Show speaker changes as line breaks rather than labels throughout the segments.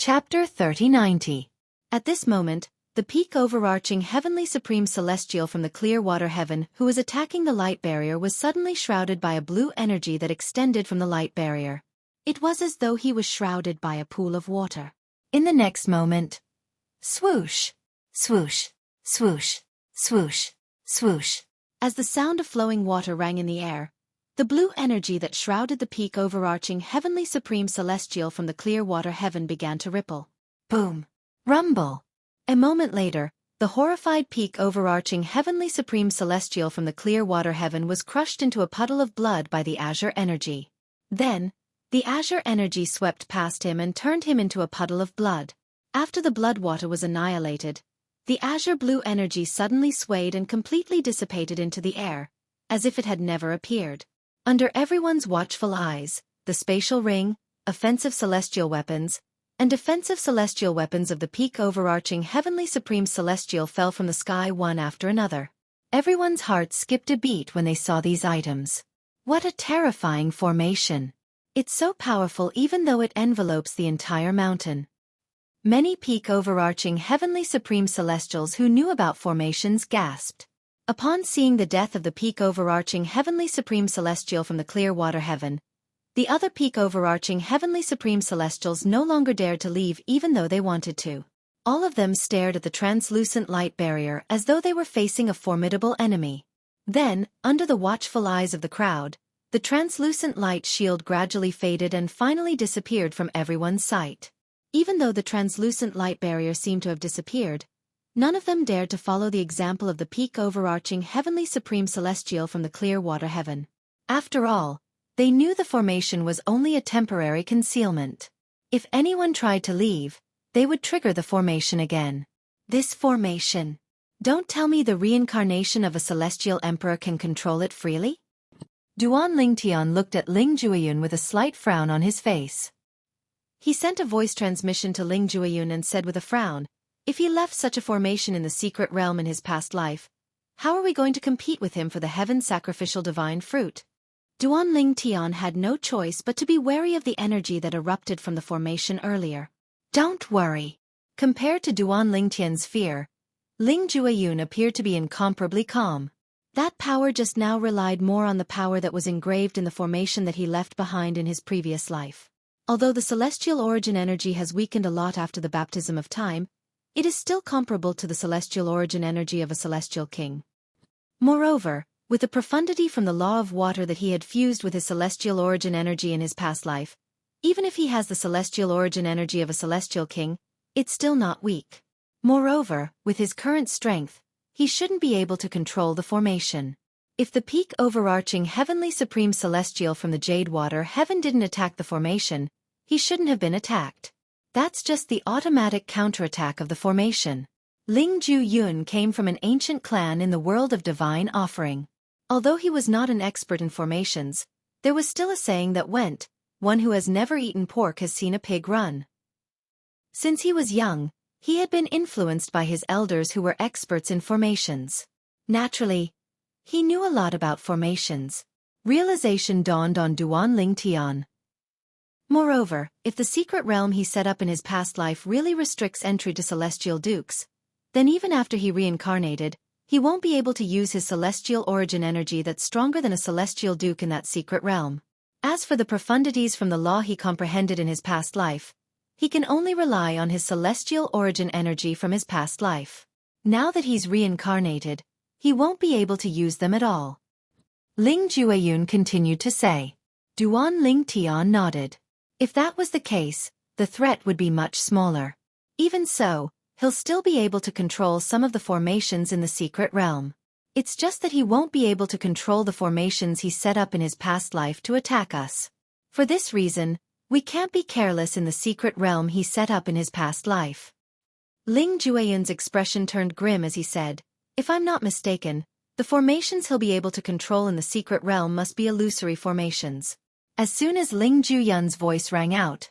Chapter 3090. At this moment, the peak overarching heavenly supreme celestial from the clear water heaven who was attacking the light barrier was suddenly shrouded by a blue energy that extended from the light barrier. It was as though he was shrouded by a pool of water. In the next moment, swoosh, swoosh, swoosh, swoosh, swoosh. As the sound of flowing water rang in the air, the blue energy that shrouded the peak overarching heavenly supreme celestial from the clear water heaven began to ripple. Boom. Rumble. A moment later, the horrified peak overarching heavenly supreme celestial from the clear water heaven was crushed into a puddle of blood by the azure energy. Then, the azure energy swept past him and turned him into a puddle of blood. After the blood water was annihilated, the azure blue energy suddenly swayed and completely dissipated into the air, as if it had never appeared. Under everyone's watchful eyes, the spatial ring, offensive celestial weapons, and defensive celestial weapons of the peak overarching heavenly supreme celestial fell from the sky one after another. Everyone's heart skipped a beat when they saw these items. What a terrifying formation! It's so powerful even though it envelopes the entire mountain. Many peak overarching heavenly supreme celestials who knew about formations gasped. Upon seeing the death of the peak overarching heavenly supreme celestial from the clear water heaven, the other peak overarching heavenly supreme celestials no longer dared to leave even though they wanted to. All of them stared at the translucent light barrier as though they were facing a formidable enemy. Then, under the watchful eyes of the crowd, the translucent light shield gradually faded and finally disappeared from everyone's sight. Even though the translucent light barrier seemed to have disappeared, none of them dared to follow the example of the peak overarching heavenly supreme celestial from the clear water heaven. After all, they knew the formation was only a temporary concealment. If anyone tried to leave, they would trigger the formation again. This formation. Don't tell me the reincarnation of a celestial emperor can control it freely? Duan Lingtian looked at Ling Jueyun with a slight frown on his face. He sent a voice transmission to Ling Jueyun and said with a frown, if he left such a formation in the secret realm in his past life, how are we going to compete with him for the heaven sacrificial divine fruit? Duan Lingtian had no choice but to be wary of the energy that erupted from the formation earlier. Don't worry. Compared to Duan Lingtian's fear, Ling Jueyun appeared to be incomparably calm. That power just now relied more on the power that was engraved in the formation that he left behind in his previous life. Although the celestial origin energy has weakened a lot after the baptism of time, it is still comparable to the celestial origin energy of a celestial king. Moreover, with the profundity from the law of water that he had fused with his celestial origin energy in his past life, even if he has the celestial origin energy of a celestial king, it's still not weak. Moreover, with his current strength, he shouldn't be able to control the formation. If the peak overarching heavenly supreme celestial from the jade water heaven didn't attack the formation, he shouldn't have been attacked. That's just the automatic counterattack of the formation. Ling Jueyun came from an ancient clan in the world of divine offering. Although he was not an expert in formations, there was still a saying that went, one who has never eaten pork has seen a pig run. Since he was young, he had been influenced by his elders who were experts in formations. Naturally, he knew a lot about formations. Realization dawned on Duan Lingtian. Moreover, if the secret realm he set up in his past life really restricts entry to celestial dukes, then even after he reincarnated, he won't be able to use his celestial origin energy that's stronger than a celestial duke in that secret realm. As for the profundities from the law he comprehended in his past life, he can only rely on his celestial origin energy from his past life. Now that he's reincarnated, he won't be able to use them at all. Ling Jueyun continued to say. Duan Lingtian nodded. If that was the case, the threat would be much smaller. Even so, he'll still be able to control some of the formations in the secret realm. It's just that he won't be able to control the formations he set up in his past life to attack us. For this reason, we can't be careless in the secret realm he set up in his past life. Ling Jueyun's expression turned grim as he said, if I'm not mistaken, the formations he'll be able to control in the secret realm must be illusory formations. As soon as Ling Jueyun's voice rang out,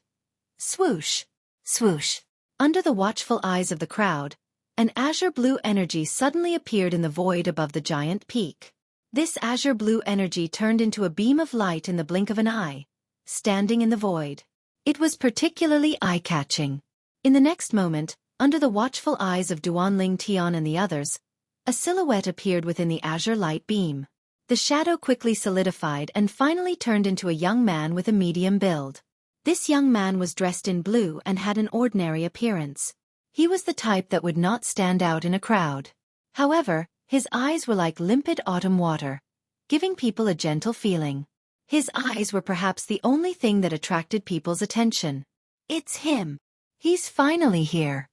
swoosh, swoosh, under the watchful eyes of the crowd, an azure blue energy suddenly appeared in the void above the giant peak. This azure blue energy turned into a beam of light in the blink of an eye, standing in the void. It was particularly eye-catching. In the next moment, under the watchful eyes of Duanling Tian and the others, a silhouette appeared within the azure light beam. The shadow quickly solidified and finally turned into a young man with a medium build. This young man was dressed in blue and had an ordinary appearance. He was the type that would not stand out in a crowd. However, his eyes were like limpid autumn water, giving people a gentle feeling. His eyes were perhaps the only thing that attracted people's attention. It's him. He's finally here.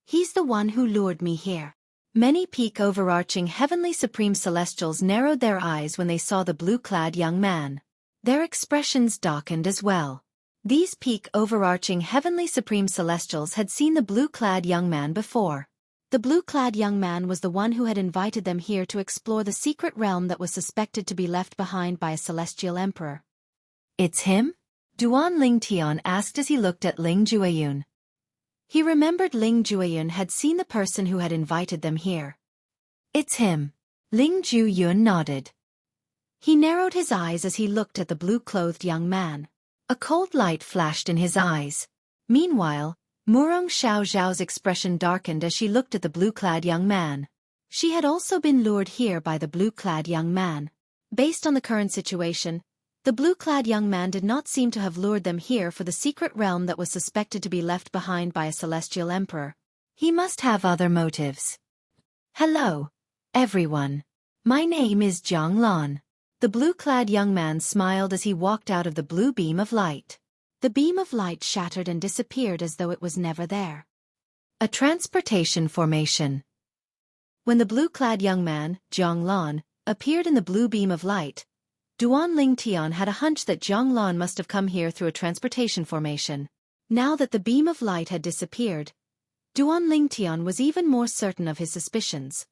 He's the one who lured me here. Many peak overarching heavenly supreme celestials narrowed their eyes when they saw the blue-clad young man. Their expressions darkened as well. These peak overarching heavenly supreme celestials had seen the blue-clad young man before. The blue-clad young man was the one who had invited them here to explore the secret realm that was suspected to be left behind by a celestial emperor. It's him? Duan Ling Tian asked as he looked at Ling Jueyun. He remembered Ling Jueyun had seen the person who had invited them here. It's him. Ling Jueyun nodded. He narrowed his eyes as he looked at the blue-clothed young man. A cold light flashed in his eyes. Meanwhile, Murong Xiao Zhao's expression darkened as she looked at the blue-clad young man. She had also been lured here by the blue-clad young man. Based on the current situation, the blue-clad young man did not seem to have lured them here for the secret realm that was suspected to be left behind by a celestial emperor. He must have other motives. Hello, everyone. My name is Zhang Lan. The blue-clad young man smiled as he walked out of the blue beam of light. The beam of light shattered and disappeared as though it was never there. A transportation formation. When the blue-clad young man, Zhang Lan, appeared in the blue beam of light, Duan Ling Tian had a hunch that Zhang Lan must have come here through a transportation formation. Now that the beam of light had disappeared, Duan Ling Tian was even more certain of his suspicions.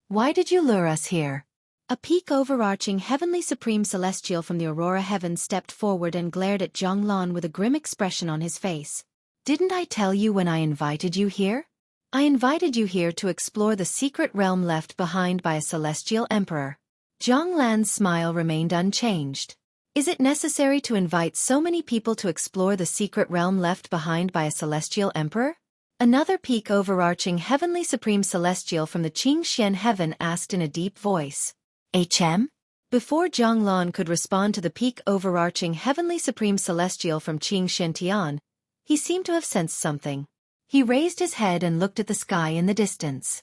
Why did you lure us here? A peak overarching heavenly supreme celestial from the aurora heaven stepped forward and glared at Zhang Lan with a grim expression on his face. Didn't I tell you when I invited you here? I invited you here to explore the secret realm left behind by a celestial emperor. Zhang Lan's smile remained unchanged. Is it necessary to invite so many people to explore the secret realm left behind by a celestial emperor? Another peak overarching heavenly supreme celestial from the Qingxian heaven asked in a deep voice. HM? Before Zhang Lan could respond to the peak overarching heavenly supreme celestial from Qingxian Tian, he seemed to have sensed something. He raised his head and looked at the sky in the distance.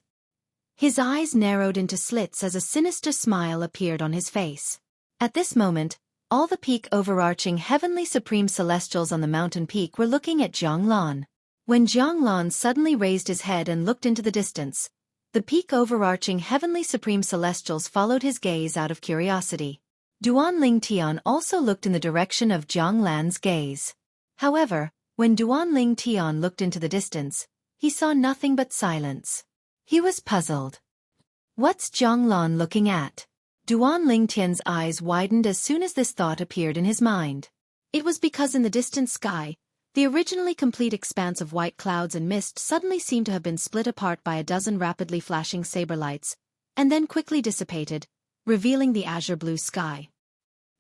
His eyes narrowed into slits as a sinister smile appeared on his face. At this moment, all the peak overarching heavenly supreme celestials on the mountain peak were looking at Zhang Lan. When Zhang Lan suddenly raised his head and looked into the distance, the peak overarching heavenly supreme celestials followed his gaze out of curiosity. Duan Ling Tian also looked in the direction of Zhang Lan's gaze. However, when Duan Ling Tian looked into the distance, he saw nothing but silence. He was puzzled. What's Zhang Lan looking at? Duan Ling Tian's eyes widened as soon as this thought appeared in his mind. It was because in the distant sky, the originally complete expanse of white clouds and mist suddenly seemed to have been split apart by a dozen rapidly flashing saber lights, and then quickly dissipated, revealing the azure blue sky.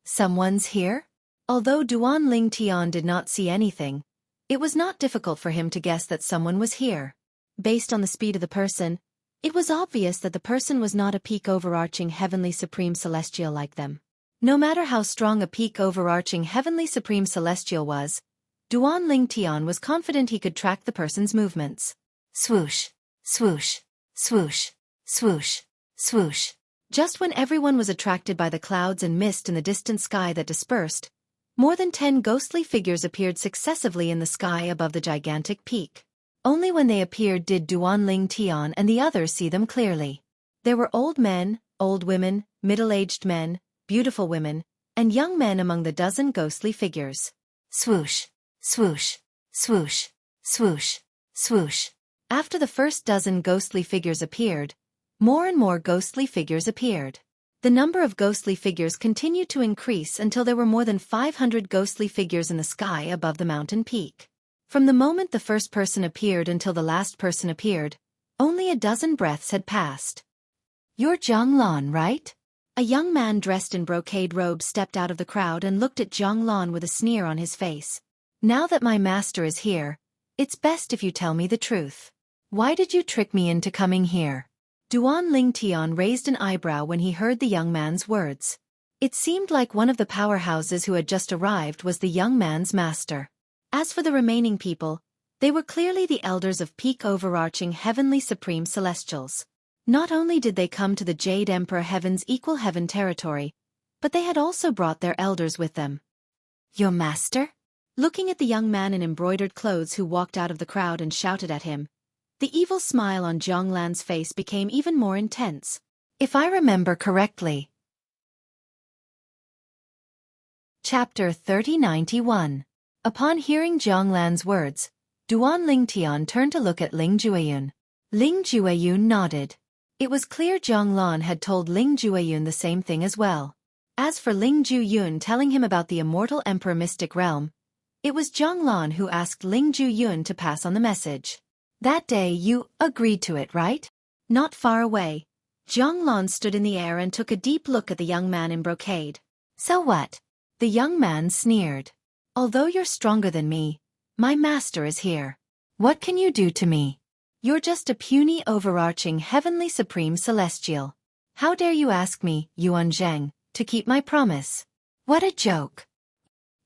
Someone's here? Although Duan Ling Tian did not see anything, it was not difficult for him to guess that someone was here. Based on the speed of the person, it was obvious that the person was not a peak overarching heavenly supreme celestial like them. No matter how strong a peak overarching heavenly supreme celestial was, Duan Ling Tian was confident he could track the person's movements. Swoosh, swoosh, swoosh, swoosh, swoosh. Just when everyone was attracted by the clouds and mist in the distant sky that dispersed, more than 10 ghostly figures appeared successively in the sky above the gigantic peak. Only when they appeared did Duan Ling Tian and the others see them clearly. There were old men, old women, middle-aged men, beautiful women, and young men among the dozen ghostly figures. Swoosh, swoosh, swoosh, swoosh, swoosh. After the first dozen ghostly figures appeared, more and more ghostly figures appeared. The number of ghostly figures continued to increase until there were more than 500 ghostly figures in the sky above the mountain peak. From the moment the first person appeared until the last person appeared, only a dozen breaths had passed. You're Zhang Lan, right? A young man dressed in brocade robes stepped out of the crowd and looked at Zhang Lan with a sneer on his face. Now that my master is here, It's best if you tell me the truth. Why did you trick me into coming here? Duan Lingtian raised an eyebrow when he heard the young man's words. It seemed like one of the powerhouses who had just arrived was the young man's master. As for the remaining people, they were clearly the elders of peak overarching heavenly supreme celestials. Not only did they come to the Jade Emperor Heaven's equal heaven territory, but they had also brought their elders with them. Your master? Looking at the young man in embroidered clothes who walked out of the crowd and shouted at him, the evil smile on Zhonglan's face became even more intense. If I remember correctly. Chapter 3091. Upon hearing Zhonglan's words, Duan Lingtian turned to look at Ling Jueyun. Ling Jueyun nodded. It was clear Zhonglan had told Ling Jueyun the same thing as well. As for Ling Jueyun telling him about the immortal Emperor Mystic Realm, it was Zhonglan who asked Ling Jueyun to pass on the message. That day you agreed to it, right? Not far away, Zhonglan stood in the air and took a deep look at the young man in brocade. So what? The young man sneered. Although you're stronger than me, my master is here. What can you do to me? You're just a puny overarching heavenly supreme celestial. How dare you ask me, Yuan Zheng, to keep my promise? What a joke.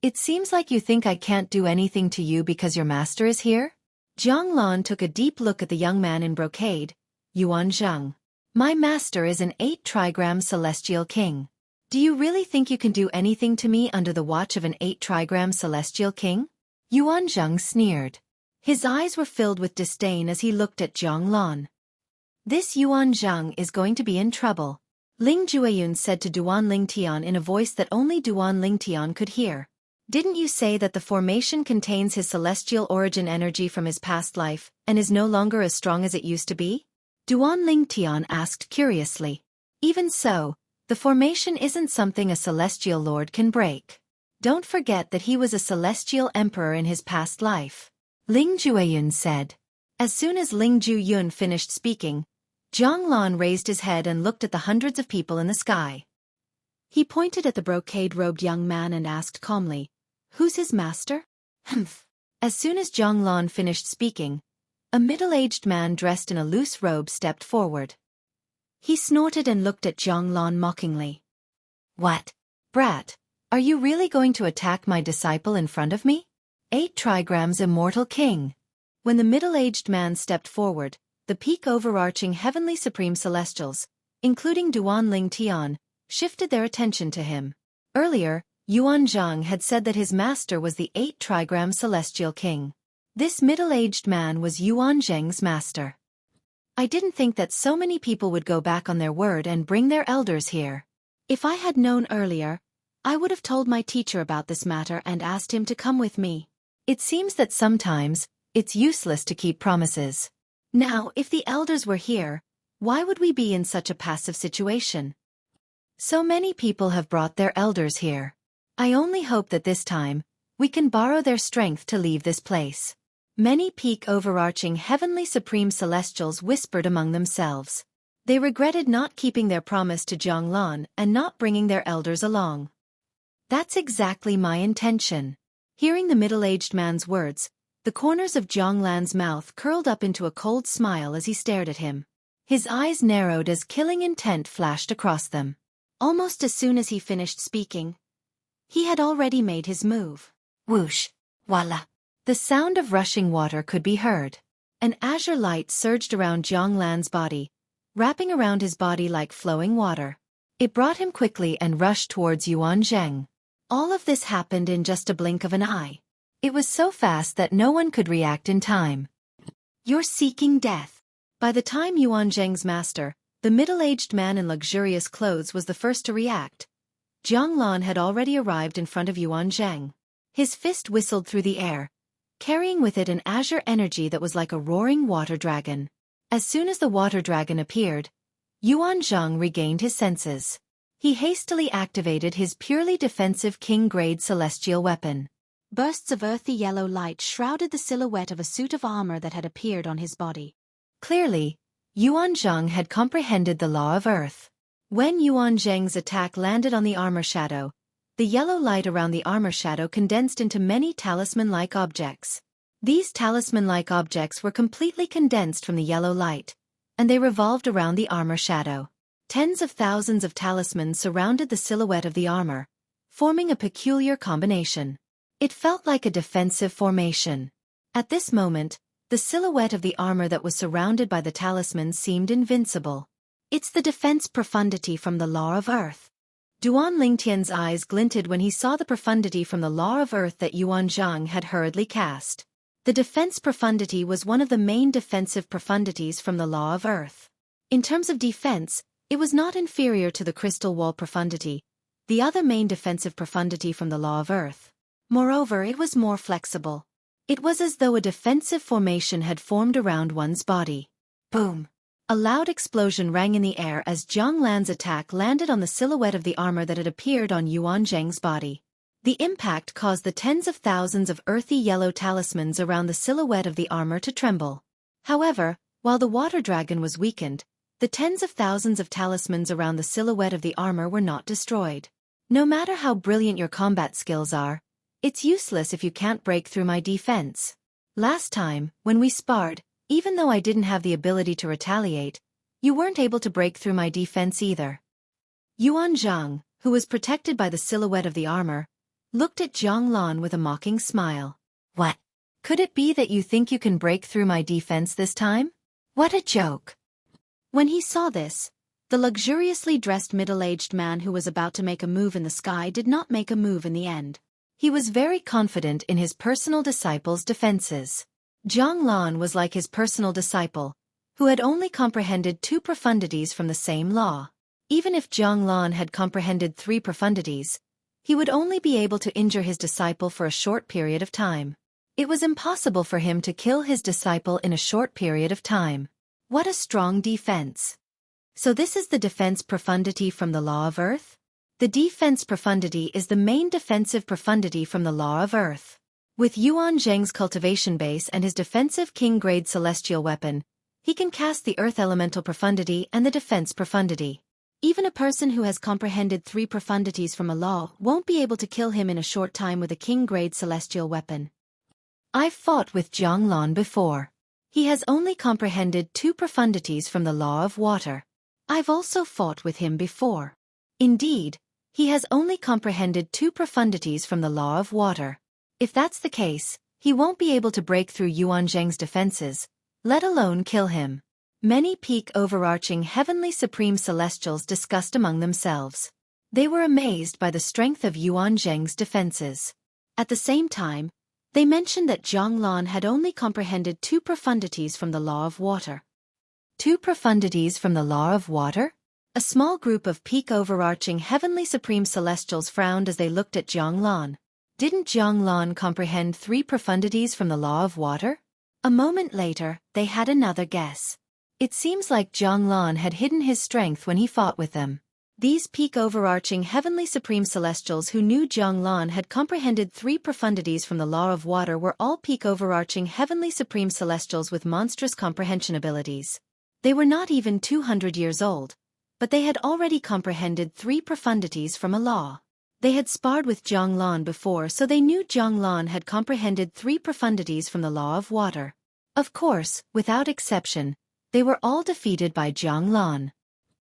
It seems like you think I can't do anything to you because your master is here? Zhonglan took a deep look at the young man in brocade. Yuan Zheng. My master is an 8-trigram celestial king. Do you really think you can do anything to me under the watch of an 8-trigram celestial king? Yuan Zheng sneered. His eyes were filled with disdain as he looked at Zhonglan. This Yuan Zheng is going to be in trouble, Ling Jueyun said to Duan Lingtian in a voice that only Duan Lingtian could hear. Didn't you say that the formation contains his celestial origin energy from his past life, and is no longer as strong as it used to be? Duan Lingtian asked curiously. Even so, the formation isn't something a celestial lord can break. Don't forget that he was a celestial emperor in his past life, Ling Jueyun said. As soon as Ling Jueyun finished speaking, Zhonglan raised his head and looked at the hundreds of people in the sky. He pointed at the brocade-robed young man and asked calmly, "Who's his master?" Humph. As soon as Zhonglan finished speaking, a middle-aged man dressed in a loose robe stepped forward. He snorted and looked at Zhonglan mockingly. What? Brat, are you really going to attack my disciple in front of me? 8 trigrams immortal king. When the middle-aged man stepped forward, the peak overarching heavenly supreme celestials, including Duan Lingtian, shifted their attention to him. Earlier, Yuan Zheng had said that his master was the 8 trigram celestial king. This middle-aged man was Yuan Zheng's master. I didn't think that so many people would go back on their word and bring their elders here. If I had known earlier, I would have told my teacher about this matter and asked him to come with me. It seems that sometimes, it's useless to keep promises. Now, if the elders were here, why would we be in such a passive situation? So many people have brought their elders here. I only hope that this time, we can borrow their strength to leave this place. Many peak overarching heavenly supreme celestials whispered among themselves. They regretted not keeping their promise to Zhonglan and not bringing their elders along. That's exactly my intention. Hearing the middle-aged man's words, the corners of Zhonglan's mouth curled up into a cold smile as he stared at him. His eyes narrowed as killing intent flashed across them. Almost as soon as he finished speaking, he had already made his move. Whoosh! Voila! The sound of rushing water could be heard. An azure light surged around Zhonglan's body, wrapping around his body like flowing water. It brought him quickly and rushed towards Yuan Zheng. All of this happened in just a blink of an eye. It was so fast that no one could react in time. You're seeking death. By the time Yuan Zheng's master, the middle-aged man in luxurious clothes, was the first to react, Zhonglan had already arrived in front of Yuan Zheng. His fist whistled through the air, carrying with it an azure energy that was like a roaring water dragon. As soon as the water dragon appeared, Yuan Zheng regained his senses. He hastily activated his purely defensive king-grade celestial weapon. Bursts of earthy yellow light shrouded the silhouette of a suit of armor that had appeared on his body. Clearly, Yuan Zheng had comprehended the law of earth. When Yuan Zheng's attack landed on the armor shadow, the yellow light around the armor shadow condensed into many talisman-like objects. These talisman-like objects were completely condensed from the yellow light, and they revolved around the armor shadow. Tens of thousands of talismans surrounded the silhouette of the armor, forming a peculiar combination. It felt like a defensive formation. At this moment, the silhouette of the armor that was surrounded by the talismans seemed invincible. It's the defense profundity from the law of earth. Duan Lingtian's eyes glinted when he saw the profundity from the law of earth that Yuan Zhang had hurriedly cast. The defense profundity was one of the main defensive profundities from the law of earth. In terms of defense, it was not inferior to the crystal wall profundity, the other main defensive profundity from the law of earth. Moreover, it was more flexible. It was as though a defensive formation had formed around one's body. Boom! A loud explosion rang in the air as Zhang Lan's attack landed on the silhouette of the armor that had appeared on Yuan Zheng's body. The impact caused the tens of thousands of earthy yellow talismans around the silhouette of the armor to tremble. However, while the water dragon was weakened, the tens of thousands of talismans around the silhouette of the armor were not destroyed. No matter how brilliant your combat skills are, it's useless if you can't break through my defense. Last time, when we sparred, even though I didn't have the ability to retaliate, you weren't able to break through my defense either. Yuan Zhang, who was protected by the silhouette of the armor, looked at Zhang Lan with a mocking smile. What? Could it be that you think you can break through my defense this time? What a joke! When he saw this, the luxuriously dressed middle-aged man who was about to make a move in the sky did not make a move in the end. He was very confident in his personal disciple's defenses. Zhang Lan was like his personal disciple, who had only comprehended 2 profundities from the same law. Even if Zhang Lan had comprehended 3 profundities, he would only be able to injure his disciple for a short period of time. It was impossible for him to kill his disciple in a short period of time. What a strong defense! So this is the defense profundity from the law of earth? The defense profundity is the main defensive profundity from the law of earth. With Yuan Zheng's cultivation base and his defensive king-grade celestial weapon, he can cast the earth elemental profundity and the defense profundity. Even a person who has comprehended 3 profundities from a law won't be able to kill him in a short time with a king-grade celestial weapon. I've fought with Zhang Lan before. He has only comprehended 2 profundities from the law of water. I've also fought with him before. Indeed, he has only comprehended 2 profundities from the law of water. If that's the case, he won't be able to break through Yuan Zheng's defenses, let alone kill him. Many peak overarching heavenly supreme celestials discussed among themselves. They were amazed by the strength of Yuan Zheng's defenses. At the same time, they mentioned that Zhang Lan had only comprehended 2 profundities from the law of water. 2 profundities from the law of water? A small group of peak overarching heavenly supreme celestials frowned as they looked at Zhang Lan. Didn't Zhang Lan comprehend 3 profundities from the law of water? A moment later, they had another guess. It seems like Zhang Lan had hidden his strength when he fought with them. These peak overarching heavenly supreme celestials who knew Zhang Lan had comprehended 3 profundities from the law of water were all peak overarching heavenly supreme celestials with monstrous comprehension abilities. They were not even 200 years old, but they had already comprehended 3 profundities from a law. They had sparred with Zhang Lan before, so they knew Zhang Lan had comprehended 3 profundities from the law of water. Of course, without exception, they were all defeated by Zhang Lan.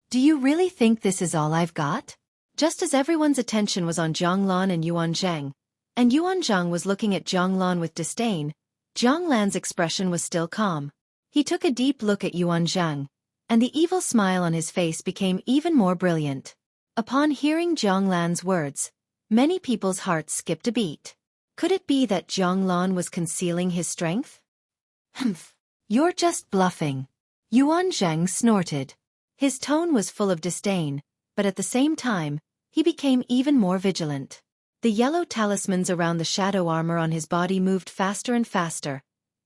Do you really think this is all I've got? Just as everyone's attention was on Zhang Lan and Yuan Zheng, and Yuan Zheng was looking at Zhang Lan with disdain, Zhang Lan's expression was still calm. He took a deep look at Yuan Zheng, and the evil smile on his face became even more brilliant. Upon hearing Zhang Lan's words, many people's hearts skipped a beat. Could it be that Zhang Lan was concealing his strength? Humph! You're just bluffing. Yuan Zheng snorted. His tone was full of disdain, but at the same time, he became even more vigilant. The yellow talismans around the shadow armor on his body moved faster and faster,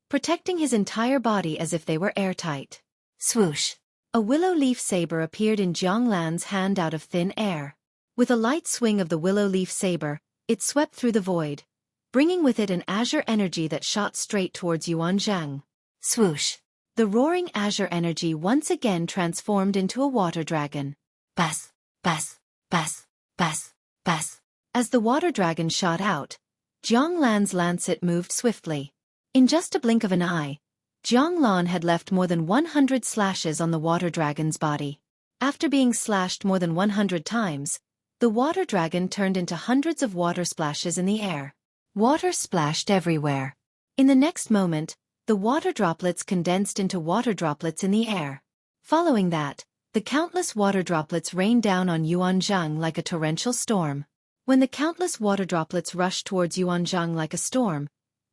protecting his entire body as if they were airtight. Swoosh! A willow leaf saber appeared in Zhang Lan's hand out of thin air. With a light swing of the willow leaf saber, it swept through the void, bringing with it an azure energy that shot straight towards Yuan Zheng. Swoosh! The roaring azure energy once again transformed into a water dragon. Bass! Bass! Bass! Bass! Bass! As the water dragon shot out, Zhang Lan's lancet moved swiftly. In just a blink of an eye, Zhonglan had left more than 100 slashes on the water dragon's body. After being slashed more than 100 times, the water dragon turned into hundreds of water splashes in the air. Water splashed everywhere. In the next moment, the water droplets condensed into water droplets in the air. Following that, the countless water droplets rained down on Yuanzhang like a torrential storm. When the countless water droplets rushed towards Yuanzhang like a storm,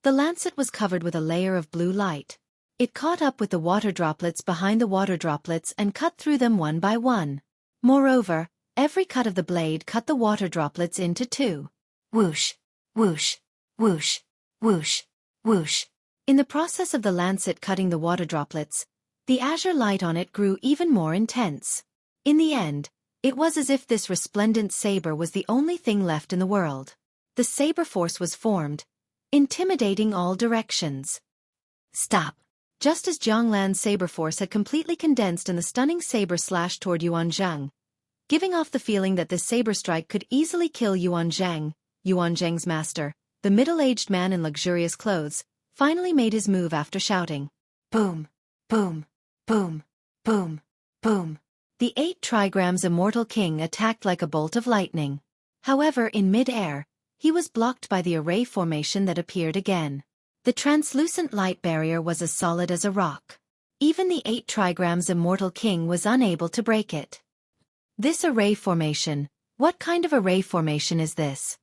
the lancet was covered with a layer of blue light. It caught up with the water droplets behind the water droplets and cut through them one by one. Moreover, every cut of the blade cut the water droplets into two. Whoosh, whoosh, whoosh, whoosh, whoosh. In the process of the lancet cutting the water droplets, the azure light on it grew even more intense. In the end, it was as if this resplendent saber was the only thing left in the world. The saber force was formed, intimidating all directions. Stop! Just as Zhonglan's saber force had completely condensed and the stunning saber slashed toward Yuanzhang, giving off the feeling that this saber strike could easily kill Yuanzhang's master, the middle-aged man in luxurious clothes, finally made his move after shouting, "Boom! Boom! Boom! Boom! Boom!" The 8 trigrams immortal king attacked like a bolt of lightning. However, in mid-air, he was blocked by the array formation that appeared again. The translucent light barrier was as solid as a rock. Even the 8 trigrams immortal king was unable to break it. This array formation, what kind of array formation is this?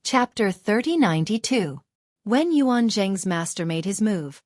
Chapter 3092. When Yuanzhang's master made his move,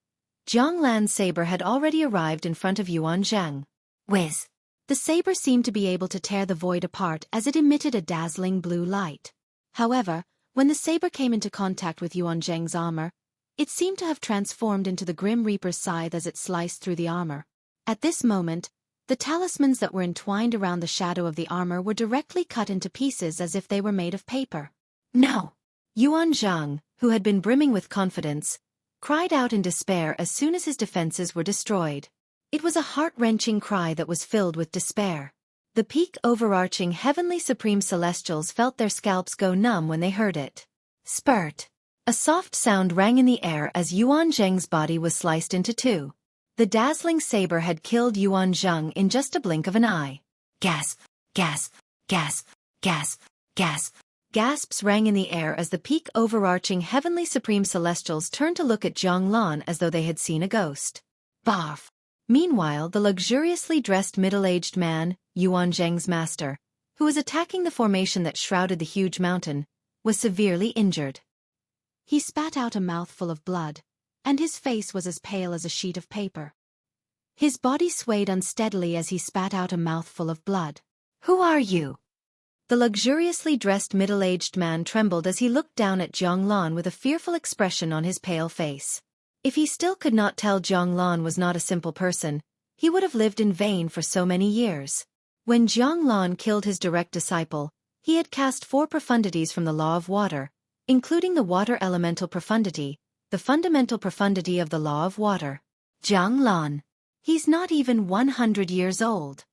Zhonglan's saber had already arrived in front of Yuanzhang. Whiz! The saber seemed to be able to tear the void apart as it emitted a dazzling blue light. However, when the saber came into contact with Yuanzhang's armor, it seemed to have transformed into the Grim Reaper's scythe as it sliced through the armor. At this moment, the talismans that were entwined around the shadow of the armor were directly cut into pieces as if they were made of paper. No! Yuanzhang, who had been brimming with confidence, cried out in despair as soon as his defenses were destroyed. It was a heart-wrenching cry that was filled with despair. The peak overarching heavenly supreme celestials felt their scalps go numb when they heard it. Spurt! A soft sound rang in the air as Yuanzhang's body was sliced into two. The dazzling saber had killed Yuanzhang in just a blink of an eye. Gasp! Gasp! Gasp! Gasp! Gasp! Gasps rang in the air as the peak overarching heavenly supreme celestials turned to look at Zhonglan as though they had seen a ghost. Barf! Meanwhile, the luxuriously dressed middle-aged man, Yuanzhang's master, who was attacking the formation that shrouded the huge mountain, was severely injured. He spat out a mouthful of blood, and his face was as pale as a sheet of paper. His body swayed unsteadily as he spat out a mouthful of blood. "Who are you?" The luxuriously dressed middle-aged man trembled as he looked down at Zhonglan with a fearful expression on his pale face. If he still could not tell Zhonglan was not a simple person, he would have lived in vain for so many years. When Zhonglan killed his direct disciple, he had cast 4 profundities from the law of water, including the water elemental profundity, the fundamental profundity of the law of water. Zhonglan. He's not even 100 years old.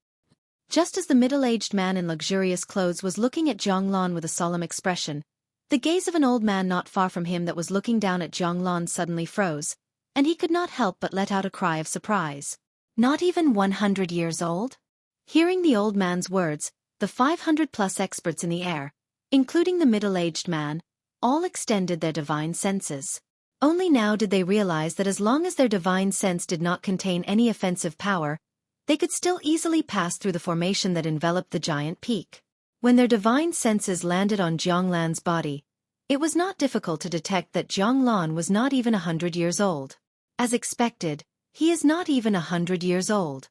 Just as the middle-aged man in luxurious clothes was looking at Zhonglan with a solemn expression, the gaze of an old man not far from him that was looking down at Zhonglan suddenly froze, and he could not help but let out a cry of surprise. Not even 100 years old? Hearing the old man's words, the 500-plus experts in the air, including the middle-aged man, all extended their divine senses. Only now did they realize that as long as their divine sense did not contain any offensive power, they could still easily pass through the formation that enveloped the giant peak. When their divine senses landed on Zhonglan's body, it was not difficult to detect that Zhonglan was not even 100 years old. As expected, he is not even 100 years old.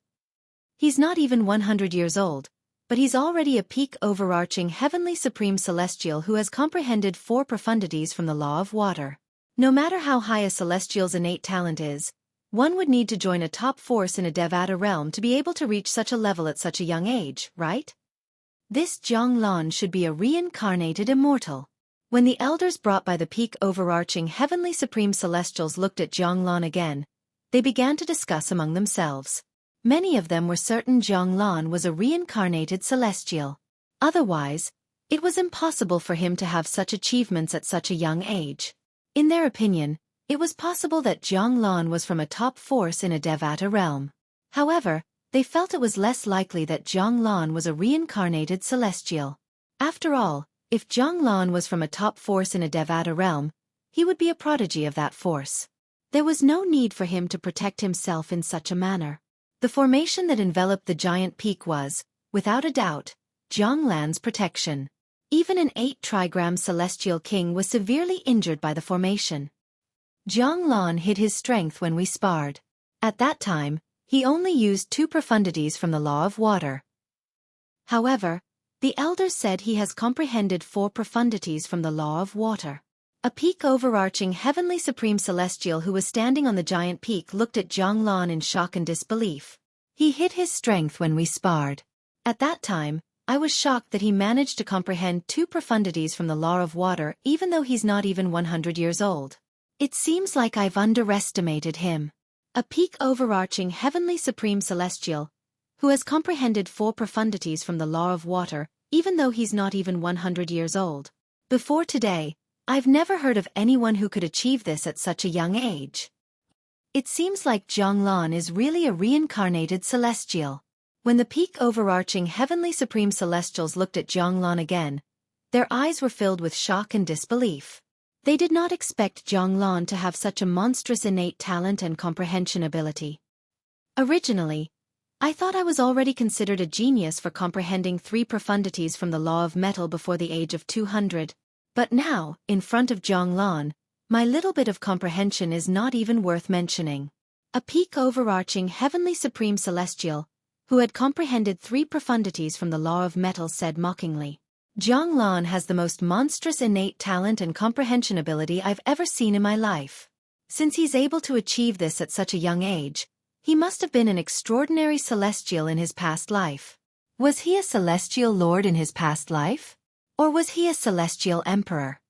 He's not even 100 years old, but he's already a peak overarching heavenly supreme celestial who has comprehended 4 profundities from the law of water. No matter how high a celestial's innate talent is, one would need to join a top force in a Devata realm to be able to reach such a level at such a young age, right? This Zhonglan should be a reincarnated immortal. When the elders brought by the peak overarching heavenly supreme celestials looked at Zhonglan again, they began to discuss among themselves. Many of them were certain Zhonglan was a reincarnated celestial. Otherwise, It was impossible for him to have such achievements at such a young age. In their opinion, it was possible that Zhonglan was from a top force in a Devata realm. However, they felt it was less likely that Zhonglan was a reincarnated celestial. After all, if Zhonglan was from a top force in a Devata realm, he would be a prodigy of that force. There was no need for him to protect himself in such a manner. The formation that enveloped the giant peak was, without a doubt, Zhonglan's protection. Even an 8-trigram celestial king was severely injured by the formation. Zhonglan hid his strength when we sparred. At that time, he only used 2 profundities from the law of water. However, the elders said he has comprehended 4 profundities from the law of water. A peak overarching heavenly supreme celestial who was standing on the giant peak looked at Zhonglan in shock and disbelief. He hid his strength when we sparred. At that time, I was shocked that he managed to comprehend 2 profundities from the law of water even though he's not even 100 years old. It seems like I've underestimated him. A peak overarching heavenly supreme celestial, who has comprehended 4 profundities from the law of water, even though he's not even 100 years old. Before today, I've never heard of anyone who could achieve this at such a young age. It seems like Zhonglan is really a reincarnated celestial. When the peak overarching heavenly supreme celestials looked at Zhonglan again, their eyes were filled with shock and disbelief. They did not expect Zhonglan to have such a monstrous innate talent and comprehension ability. Originally, I thought I was already considered a genius for comprehending 3 profundities from the law of metal before the age of 200, but now, in front of Zhonglan, my little bit of comprehension is not even worth mentioning. A peak overarching heavenly supreme celestial, who had comprehended 3 profundities from the law of metal, said mockingly, "Zhonglan has the most monstrous innate talent and comprehension ability I've ever seen in my life. Since he's able to achieve this at such a young age, he must have been an extraordinary celestial in his past life. Was he a celestial lord in his past life? Or was he a celestial emperor?"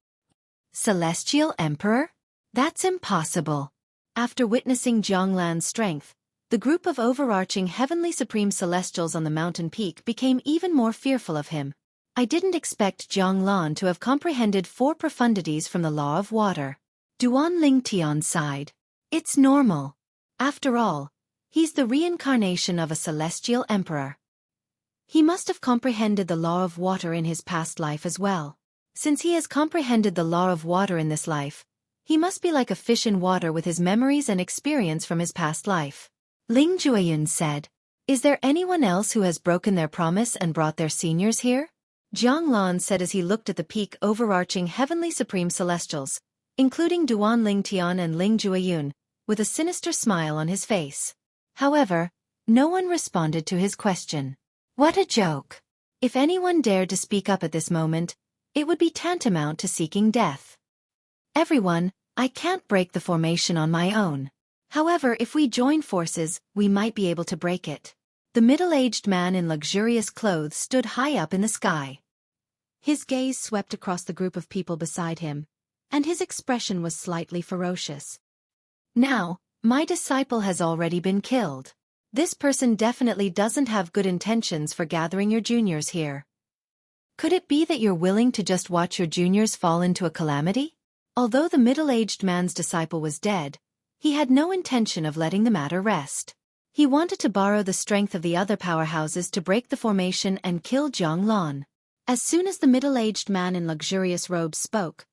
Celestial emperor? That's impossible. After witnessing Zhonglan's strength, the group of overarching heavenly supreme celestials on the mountain peak became even more fearful of him. I didn't expect Zhonglan to have comprehended 4 profundities from the law of water. Duan Lingtian sighed. It's normal. After all, he's the reincarnation of a celestial emperor. He must have comprehended the law of water in his past life as well. Since he has comprehended the law of water in this life, he must be like a fish in water with his memories and experience from his past life. Ling Jueyun said, "Is there anyone else who has broken their promise and brought their seniors here?" Zhonglan said as he looked at the peak overarching heavenly supreme celestials, including Duan Lingtian and Ling Jueyun, with a sinister smile on his face. However, no one responded to his question. What a joke! If anyone dared to speak up at this moment, it would be tantamount to seeking death. "Everyone, I can't break the formation on my own. However, if we join forces, we might be able to break it." The middle-aged man in luxurious clothes stood high up in the sky. His gaze swept across the group of people beside him, and his expression was slightly ferocious. "Now, my disciple has already been killed. This person definitely doesn't have good intentions for gathering your juniors here. Could it be that you're willing to just watch your juniors fall into a calamity?" Although the middle-aged man's disciple was dead, he had no intention of letting the matter rest. He wanted to borrow the strength of the other powerhouses to break the formation and kill Zhonglan. As soon as the middle-aged man in luxurious robes spoke,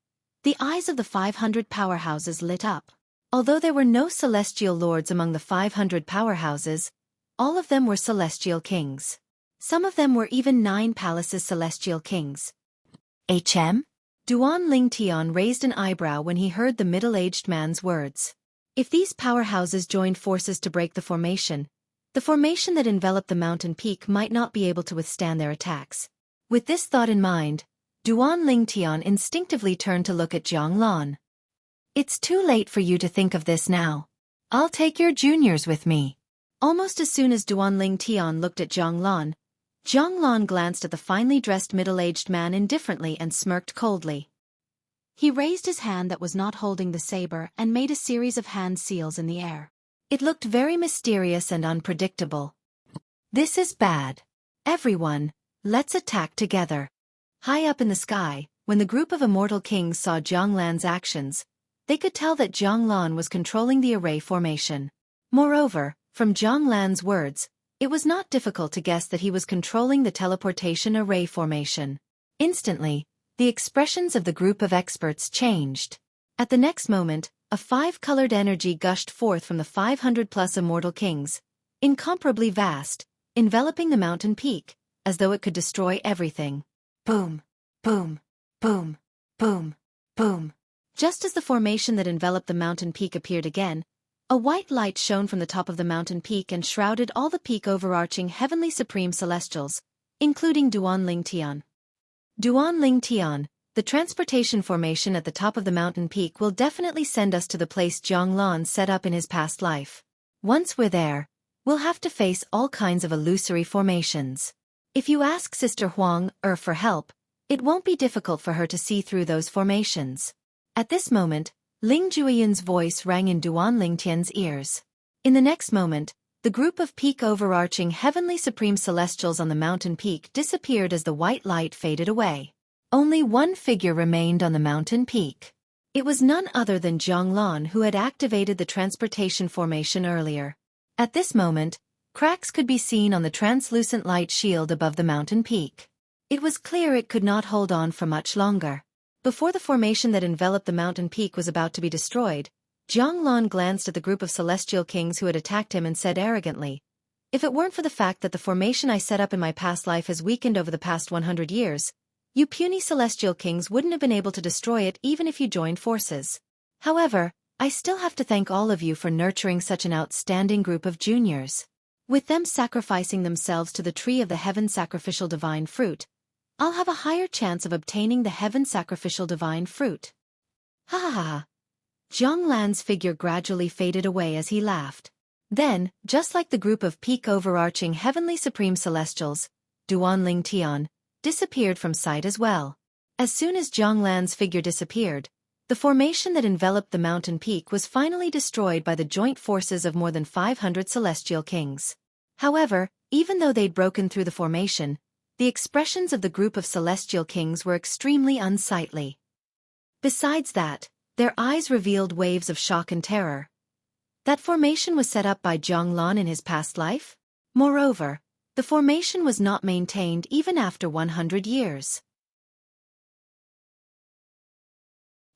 the eyes of the 500 powerhouses lit up. Although there were no celestial lords among the 500 powerhouses, all of them were celestial kings. Some of them were even 9 palaces' celestial kings. "HM?" Duan Lingtian raised an eyebrow when he heard the middle-aged man's words. If these powerhouses joined forces to break the formation that enveloped the mountain peak might not be able to withstand their attacks. With this thought in mind, Duan Lingtian instinctively turned to look at Zhonglan. "It's too late for you to think of this now. I'll take your juniors with me." Almost as soon as Duan Lingtian looked at Zhonglan, Zhonglan glanced at the finely dressed middle-aged man indifferently and smirked coldly. He raised his hand that was not holding the saber and made a series of hand seals in the air. It looked very mysterious and unpredictable. "This is bad. Everyone, let's attack together." High up in the sky, when the group of immortal kings saw Zhonglan's actions, they could tell that Zhonglan was controlling the array formation. Moreover, from Zhonglan's words, it was not difficult to guess that he was controlling the teleportation array formation. Instantly, the expressions of the group of experts changed. At the next moment, a five-colored energy gushed forth from the 500-plus immortal kings, incomparably vast, enveloping the mountain peak, as though it could destroy everything. Boom, boom, boom, boom, boom. Just as the formation that enveloped the mountain peak appeared again, a white light shone from the top of the mountain peak and shrouded all the peak overarching heavenly supreme celestials, including Duanling Tian. Duanling Tian, the transportation formation at the top of the mountain peak will definitely send us to the place Zhonglan set up in his past life. Once we're there, we'll have to face all kinds of illusory formations. If you ask Sister Huang for help, it won't be difficult for her to see through those formations. At this moment, Ling Jueyun's voice rang in Duanling Tian's ears. In the next moment, the group of peak overarching heavenly supreme celestials on the mountain peak disappeared as the white light faded away. Only one figure remained on the mountain peak. It was none other than Zhonglan, who had activated the transportation formation earlier. At this moment, cracks could be seen on the translucent light shield above the mountain peak. It was clear it could not hold on for much longer. Before the formation that enveloped the mountain peak was about to be destroyed, Zhonglan glanced at the group of celestial kings who had attacked him and said arrogantly, "If it weren't for the fact that the formation I set up in my past life has weakened over the past 100 years, you puny celestial kings wouldn't have been able to destroy it even if you joined forces. However, I still have to thank all of you for nurturing such an outstanding group of juniors. With them sacrificing themselves to the tree of the heaven sacrificial divine fruit, I'll have a higher chance of obtaining the heaven sacrificial divine fruit." Ha ha ha. Zhonglan's figure gradually faded away as he laughed. Then, just like the group of peak overarching heavenly supreme celestials, Duanling Tian disappeared from sight as well. As soon as Zhonglan's figure disappeared, the formation that enveloped the mountain peak was finally destroyed by the joint forces of more than 500 celestial kings. However, even though they'd broken through the formation, the expressions of the group of celestial kings were extremely unsightly. Besides that, their eyes revealed waves of shock and terror. That formation was set up by Zhonglan in his past life? Moreover, the formation was not maintained even after 100 years.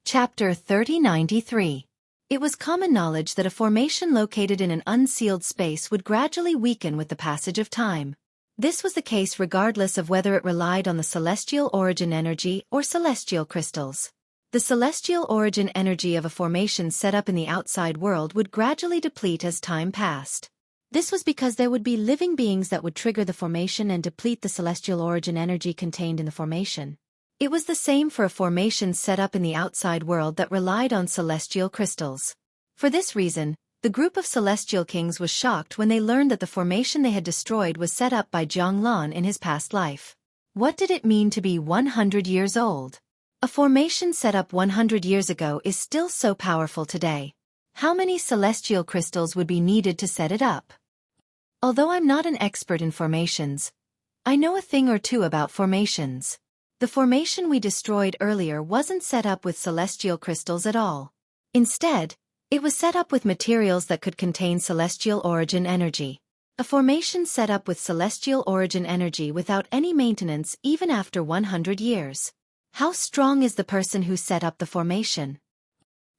Chapter 3093. It was common knowledge that a formation located in an unsealed space would gradually weaken with the passage of time. This was the case regardless of whether it relied on the celestial origin energy or celestial crystals. The celestial origin energy of a formation set up in the outside world would gradually deplete as time passed. This was because there would be living beings that would trigger the formation and deplete the celestial origin energy contained in the formation. It was the same for a formation set up in the outside world that relied on celestial crystals. For this reason, the group of celestial kings was shocked when they learned that the formation they had destroyed was set up by Zhonglan in his past life. What did it mean to be 100 years old? A formation set up 100 years ago is still so powerful today. How many celestial crystals would be needed to set it up? Although I'm not an expert in formations, I know a thing or two about formations. The formation we destroyed earlier wasn't set up with celestial crystals at all. Instead, it was set up with materials that could contain celestial origin energy. A formation set up with celestial origin energy without any maintenance even after 100 years. How strong is the person who set up the formation?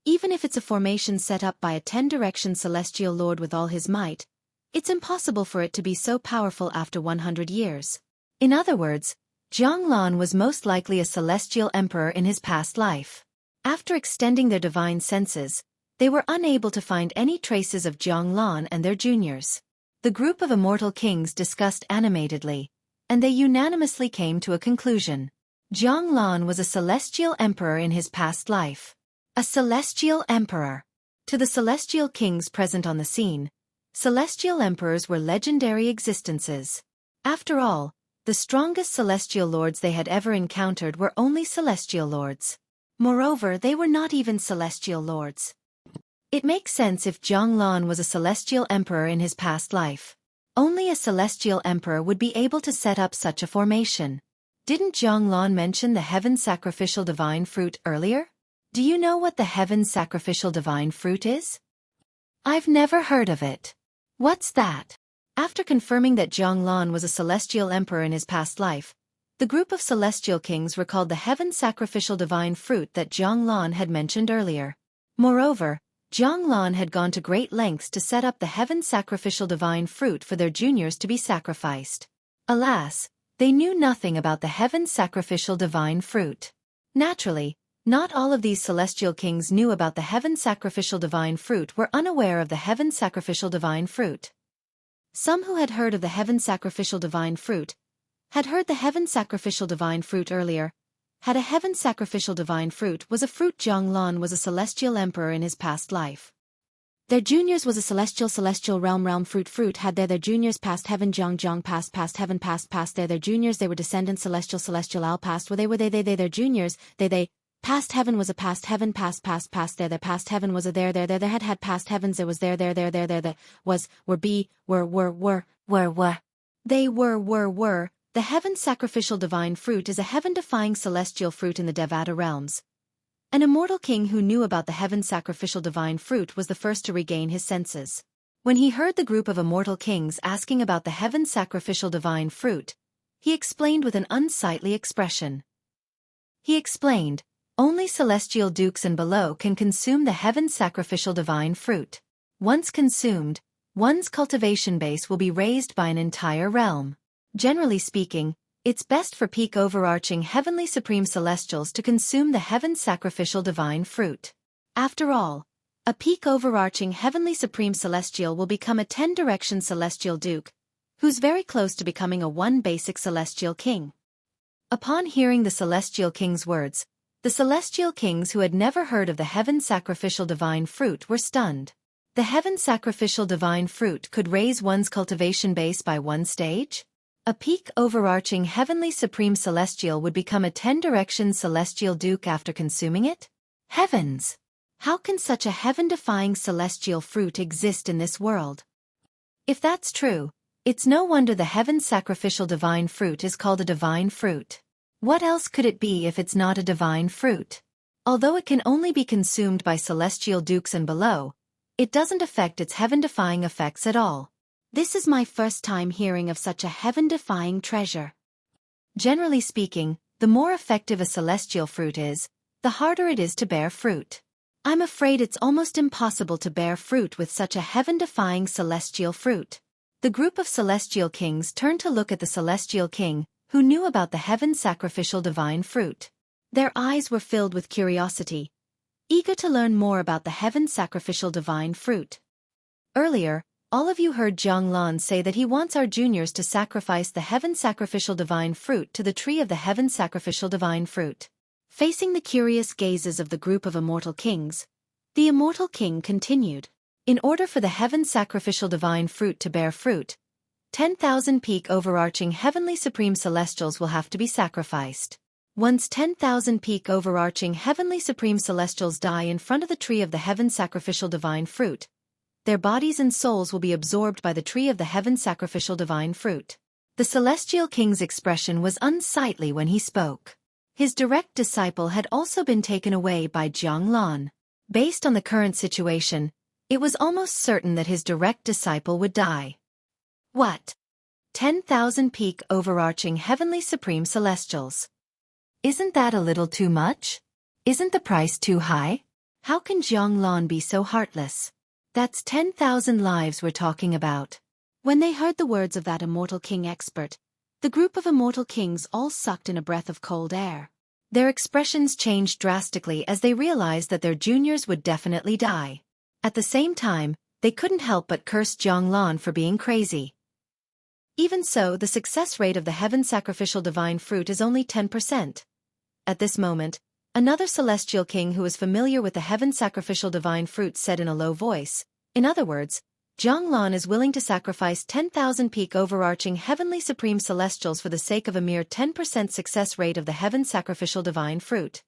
Even if it's a formation set up by a 10-direction celestial lord with all his might, it's impossible for it to be so powerful after 100 years. In other words, Zhonglan was most likely a celestial emperor in his past life. After extending their divine senses, they were unable to find any traces of Zhonglan and their juniors. The group of immortal kings discussed animatedly, and they unanimously came to a conclusion. Zhonglan was a celestial emperor in his past life. A celestial emperor. To the celestial kings present on the scene, celestial emperors were legendary existences. After all, the strongest celestial lords they had ever encountered were only celestial lords. Moreover, they were not even celestial lords. It makes sense if Zhonglan was a celestial emperor in his past life. Only a celestial emperor would be able to set up such a formation. Didn't Zhonglan mention the heaven sacrificial divine fruit earlier? Do you know what the heaven sacrificial divine fruit is? I've never heard of it. What's that? After confirming that Zhonglan was a celestial emperor in his past life, the group of celestial kings recalled the heaven sacrificial divine fruit that Zhonglan had mentioned earlier. Moreover, Zhonglan had gone to great lengths to set up the heaven sacrificial divine fruit for their juniors to be sacrificed. Alas, they knew nothing about the heaven sacrificial divine fruit. Naturally, not all of these celestial kings knew about the heaven sacrificial divine fruit were unaware of the heaven sacrificial divine fruit. Some who had heard of the heaven sacrificial divine fruit had heard the heaven sacrificial divine fruit earlier. Had a heaven sacrificial divine fruit was a fruit. Zhonglan was a celestial emperor in his past life. Their juniors was a celestial realm fruit had their juniors past heaven Zhong past heaven past their juniors they were descendants celestial al past were they their juniors they past heaven was a past heaven past their past heaven was a there had past heavens there was there was were they were. The heaven sacrificial divine fruit is a heaven-defying celestial fruit in the Devata realms. An immortal king who knew about the heaven sacrificial divine fruit was the first to regain his senses. When he heard the group of immortal kings asking about the heaven sacrificial divine fruit, he explained with an unsightly expression. He explained, only celestial dukes and below can consume the heaven sacrificial divine fruit. Once consumed, one's cultivation base will be raised by an entire realm. Generally speaking, it's best for peak overarching heavenly supreme celestials to consume the heaven sacrificial divine fruit. After all, a peak overarching heavenly supreme celestial will become a 10-direction celestial duke, who's very close to becoming a 1 basic celestial king. Upon hearing the celestial king's words, the celestial kings who had never heard of the heaven sacrificial divine fruit were stunned. The heaven sacrificial divine fruit could raise one's cultivation base by 1 stage? A peak overarching heavenly supreme celestial would become a 10-direction celestial duke after consuming it? Heavens! How can such a heaven-defying celestial fruit exist in this world? If that's true, it's no wonder the heaven sacrificial divine fruit is called a divine fruit. What else could it be if it's not a divine fruit? Although it can only be consumed by celestial dukes and below, it doesn't affect its heaven-defying effects at all. This is my first time hearing of such a heaven-defying treasure. Generally speaking, the more effective a celestial fruit is, the harder it is to bear fruit. I'm afraid it's almost impossible to bear fruit with such a heaven-defying celestial fruit. The group of celestial kings turned to look at the celestial king, who knew about the heaven sacrificial divine fruit. Their eyes were filled with curiosity, eager to learn more about the heaven sacrificial divine fruit. Earlier, all of you heard Zhonglan say that he wants our juniors to sacrifice the heaven sacrificial divine fruit to the tree of the heaven sacrificial divine fruit. Facing the curious gazes of the group of immortal kings, the immortal king continued. In order for the heaven sacrificial divine fruit to bear fruit, 10,000 peak overarching heavenly supreme celestials will have to be sacrificed. Once 10,000 peak overarching heavenly supreme celestials die in front of the tree of the heaven sacrificial divine fruit, their bodies and souls will be absorbed by the tree of the heaven sacrificial divine fruit. The celestial king's expression was unsightly when he spoke. His direct disciple had also been taken away by Zhonglan. Based on the current situation, it was almost certain that his direct disciple would die. What? 10,000 peak overarching heavenly supreme celestials. Isn't that a little too much? Isn't the price too high? How can Zhonglan be so heartless? That's 10,000 lives we're talking about. When they heard the words of that immortal king expert, the group of immortal kings all sucked in a breath of cold air. Their expressions changed drastically as they realized that their juniors would definitely die. At the same time, they couldn't help but curse Zhonglan for being crazy. Even so, the success rate of the heaven sacrificial divine fruit is only 10%. At this moment, another celestial king who was familiar with the heaven sacrificial divine fruit said in a low voice, in other words, Zhonglan is willing to sacrifice 10,000 peak overarching heavenly supreme celestials for the sake of a mere 10% success rate of the heaven sacrificial divine fruit.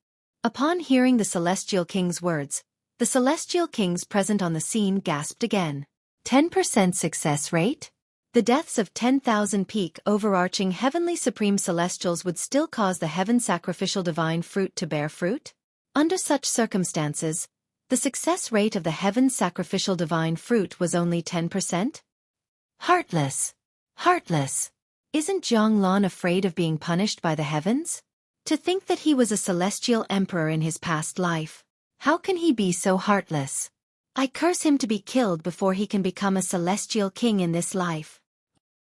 Upon hearing the celestial king's words, the celestial kings present on the scene gasped again. 10% success rate? The deaths of 10,000 peak overarching heavenly supreme celestials would still cause the heaven sacrificial divine fruit to bear fruit? Under such circumstances, the success rate of the heaven sacrificial divine fruit was only 10%? Heartless. Heartless. Isn't Zhonglan afraid of being punished by the heavens? To think that he was a celestial emperor in his past life. How can he be so heartless? I curse him to be killed before he can become a celestial king in this life.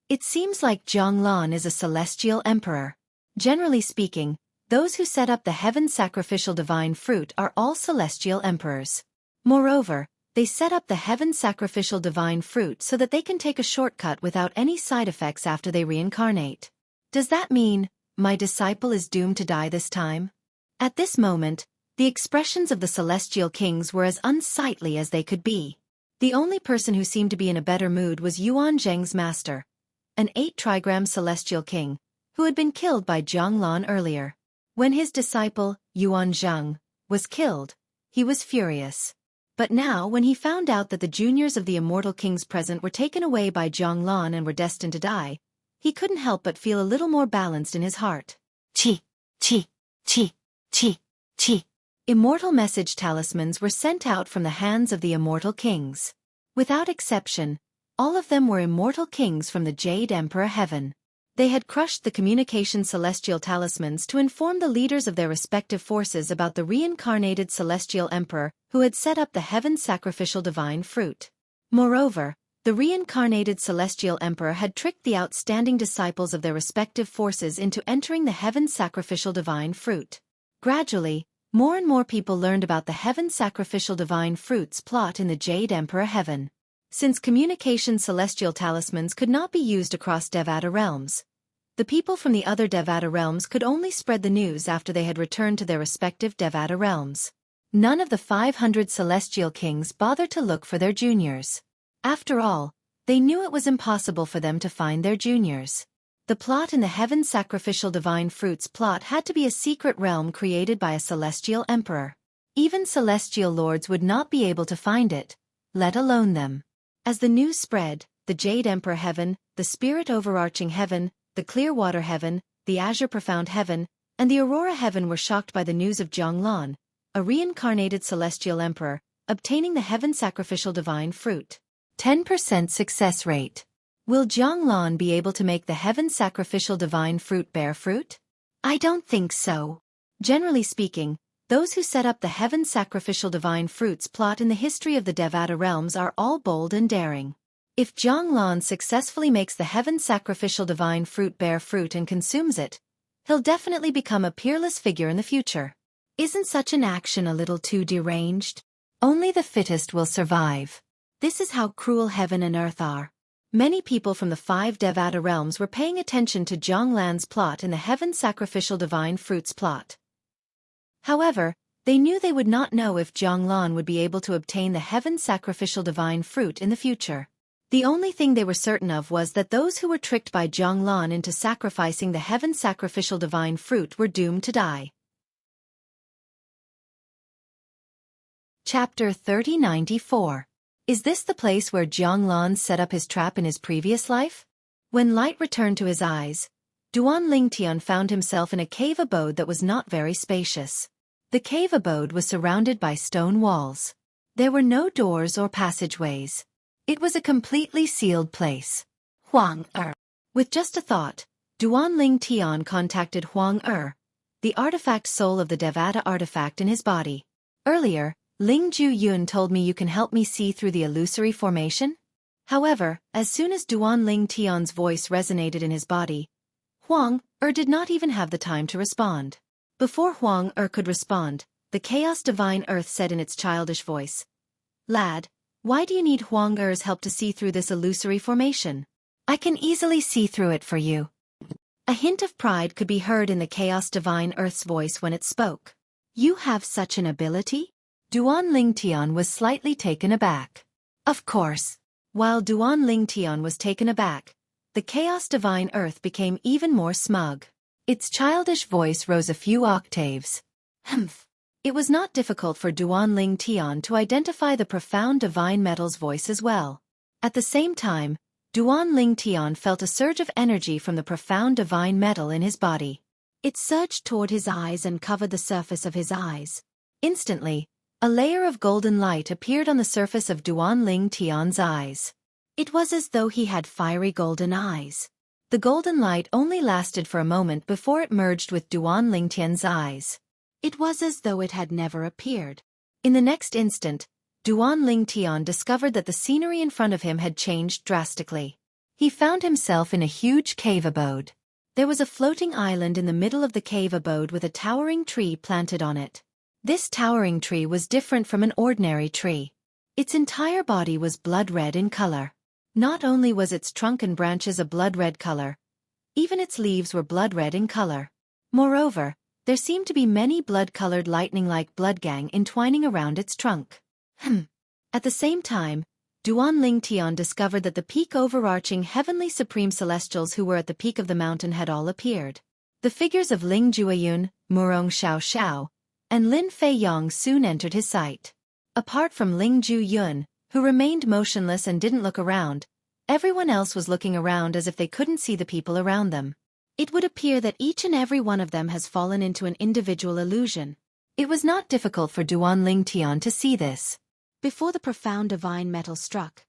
It seems like Zhonglan is a celestial emperor. Generally speaking, those who set up the heaven sacrificial divine fruit are all celestial emperors. Moreover, they set up the heaven sacrificial divine fruit so that they can take a shortcut without any side effects after they reincarnate. Does that mean, my disciple is doomed to die this time? At this moment, the expressions of the celestial kings were as unsightly as they could be. The only person who seemed to be in a better mood was Yuan Zheng's master, an 8-trigram celestial king, who had been killed by Zhonglan earlier. When his disciple, Yuan Zheng, was killed, he was furious. But now when he found out that the juniors of the immortal kings present were taken away by Zhonglan and were destined to die, he couldn't help but feel a little more balanced in his heart. Chi, chi, chi, chi, chi. Immortal message talismans were sent out from the hands of the immortal kings. Without exception, all of them were immortal kings from the Jade Emperor Heaven. They had crushed the communication celestial talismans to inform the leaders of their respective forces about the reincarnated celestial emperor who had set up the heaven sacrificial divine fruit. Moreover, the reincarnated celestial emperor had tricked the outstanding disciples of their respective forces into entering the heaven sacrificial divine fruit. Gradually, more and more people learned about the heaven sacrificial divine fruit's plot in the Jade Emperor Heaven. Since communication celestial talismans could not be used across Devata realms, the people from the other Devata realms could only spread the news after they had returned to their respective Devata realms. None of the 500 celestial kings bothered to look for their juniors. After all, they knew it was impossible for them to find their juniors. The plot in the heaven sacrificial divine fruit's plot had to be a secret realm created by a celestial emperor. Even celestial lords would not be able to find it, let alone them. As the news spread, the Jade Emperor Heaven, the Spirit Overarching Heaven, the Clearwater Heaven, the Azure Profound Heaven, and the Aurora Heaven were shocked by the news of Zhonglan, a reincarnated celestial emperor, obtaining the heaven sacrificial divine fruit. 10% success rate. Will Zhonglan be able to make the heaven sacrificial divine fruit bear fruit? I don't think so. Generally speaking, those who set up the heaven sacrificial divine fruit's plot in the history of the Devata realms are all bold and daring. If Zhonglan successfully makes the heaven sacrificial divine fruit bear fruit and consumes it, he'll definitely become a peerless figure in the future. Isn't such an action a little too deranged? Only the fittest will survive. This is how cruel heaven and earth are. Many people from the 5 Devata realms were paying attention to Zhonglan's plot in the heaven sacrificial divine fruit's plot. However, they knew they would not know if Zhonglan would be able to obtain the heaven sacrificial divine fruit in the future. The only thing they were certain of was that those who were tricked by Zhonglan into sacrificing the heaven sacrificial divine fruit were doomed to die. Chapter 3094. Is this the place where Zhonglan set up his trap in his previous life? When light returned to his eyes, Duan Lingtian found himself in a cave abode that was not very spacious. The cave abode was surrounded by stone walls. There were no doors or passageways. It was a completely sealed place. Huang Er. With just a thought, Duan Lingtian contacted Huang Er, the artifact soul of the Devata artifact in his body. Earlier, Ling Ju Yun told me you can help me see through the illusory formation? However, as soon as Duan Lingtian's voice resonated in his body, Huang Er did not even have the time to respond. Before Huang Er could respond, the Chaos Divine Earth said in its childish voice, "Lad, why do you need Huang Er's help to see through this illusory formation? I can easily see through it for you." A hint of pride could be heard in the Chaos Divine Earth's voice when it spoke. "You have such an ability?" Duan Lingtian was slightly taken aback. Of course. While Duan Lingtian was taken aback, the Chaos Divine Earth became even more smug. Its childish voice rose a few octaves. Humph. It was not difficult for Duan Lingtian to identify the profound Divine Metal's voice as well. At the same time, Duan Ling Tian felt a surge of energy from the profound divine metal in his body. It surged toward his eyes and covered the surface of his eyes. Instantly, a layer of golden light appeared on the surface of Duan Ling Tian's eyes. It was as though he had fiery golden eyes. The golden light only lasted for a moment before it merged with Duan Ling Tian's eyes. It was as though it had never appeared. In the next instant, Duan Ling Tian discovered that the scenery in front of him had changed drastically. He found himself in a huge cave abode. There was a floating island in the middle of the cave abode with a towering tree planted on it. This towering tree was different from an ordinary tree. Its entire body was blood-red in color. Not only was its trunk and branches a blood-red color, even its leaves were blood-red in color. Moreover, there seemed to be many blood-colored lightning-like bloodgang entwining around its trunk. At the same time, Duan Ling Tian discovered that the peak overarching heavenly supreme celestials who were at the peak of the mountain had all appeared. The figures of Ling Jueyun, Murong Xiao Xiao, and Lin Fei Yang soon entered his sight. Apart from Ling Jueyun, who remained motionless and didn't look around, everyone else was looking around as if they couldn't see the people around them. It would appear that each and every one of them has fallen into an individual illusion. It was not difficult for Duan Ling Tian to see this. Before the profound divine metal struck,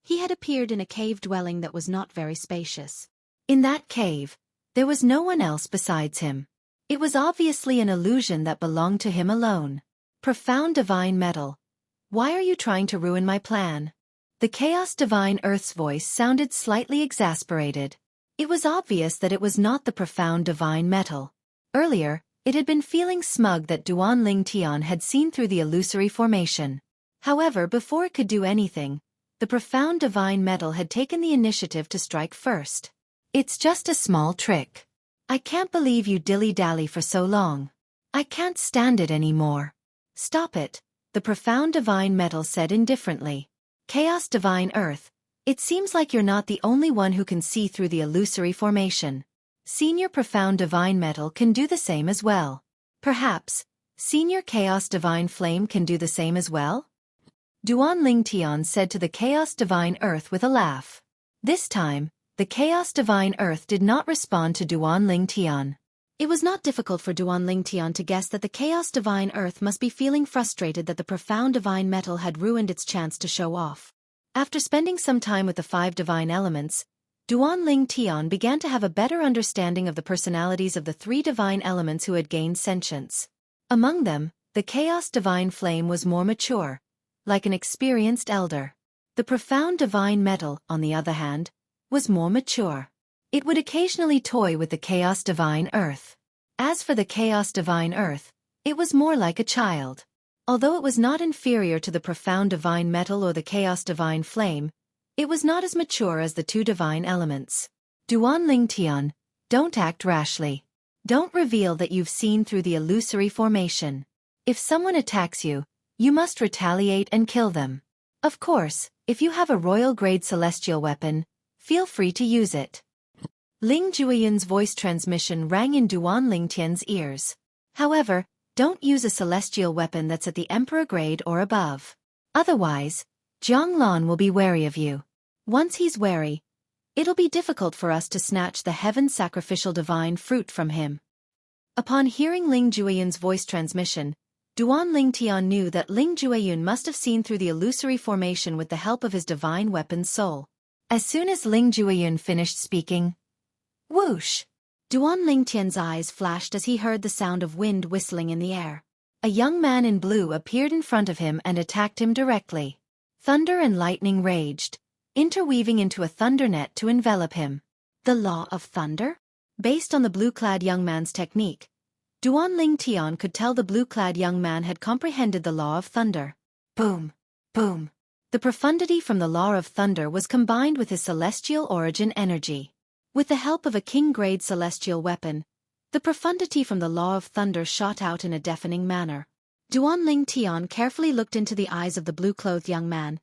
he had appeared in a cave dwelling that was not very spacious. In that cave, there was no one else besides him. It was obviously an illusion that belonged to him alone. Profound divine metal. Why are you trying to ruin my plan? The Chaos Divine Earth's voice sounded slightly exasperated. It was obvious that it was not the profound divine metal. Earlier, it had been feeling smug that Duan Ling Tian had seen through the illusory formation. However, before it could do anything, the profound divine metal had taken the initiative to strike first. It's just a small trick. I can't believe you dilly-dally for so long. I can't stand it anymore. Stop it, the profound divine metal said indifferently. Chaos Divine Earth, it seems like you're not the only one who can see through the illusory formation. Senior Profound Divine Metal can do the same as well. Perhaps, Senior Chaos Divine Flame can do the same as well? Duan Ling Tian said to the Chaos Divine Earth with a laugh. This time, the Chaos Divine Earth did not respond to Duan Ling Tian. It was not difficult for Duan Ling Tian to guess that the Chaos Divine Earth must be feeling frustrated that the profound divine metal had ruined its chance to show off. After spending some time with the 5 divine elements, Duan Ling Tian began to have a better understanding of the personalities of the 3 divine elements who had gained sentience. Among them, the Chaos Divine Flame was more mature, like an experienced elder. The profound divine metal, on the other hand, was more mature. It would occasionally toy with the Chaos Divine Earth. As for the Chaos Divine Earth, it was more like a child. Although it was not inferior to the profound divine metal or the Chaos Divine Flame, it was not as mature as the 2 divine elements. Duan Ling Tian, don't act rashly. Don't reveal that you've seen through the illusory formation. If someone attacks you, you must retaliate and kill them. Of course, if you have a royal-grade celestial weapon, feel free to use it. Ling Jueyun's voice transmission rang in Duan Ling Tian's ears. However, don't use a celestial weapon that's at the Emperor grade or above. Otherwise, Jiang Lan will be wary of you. Once he's wary, it'll be difficult for us to snatch the heaven sacrificial divine fruit from him. Upon hearing Ling Jueyun's voice transmission, Duan Ling Tian knew that Ling Jueyun must have seen through the illusory formation with the help of his divine weapon's soul. As soon as Ling Jueyun finished speaking, whoosh! Duan Ling Tian's eyes flashed as he heard the sound of wind whistling in the air. A young man in blue appeared in front of him and attacked him directly. Thunder and lightning raged, interweaving into a thunder net to envelop him. The law of thunder? Based on the blue-clad young man's technique, Duan Ling Tian could tell the blue-clad young man had comprehended the law of thunder. Boom! Boom! The profundity from the law of thunder was combined with his celestial origin energy. With the help of a king-grade celestial weapon, the profundity from the law of thunder shot out in a deafening manner. Duan Ling Tian carefully looked into the eyes of the blue-clothed young man,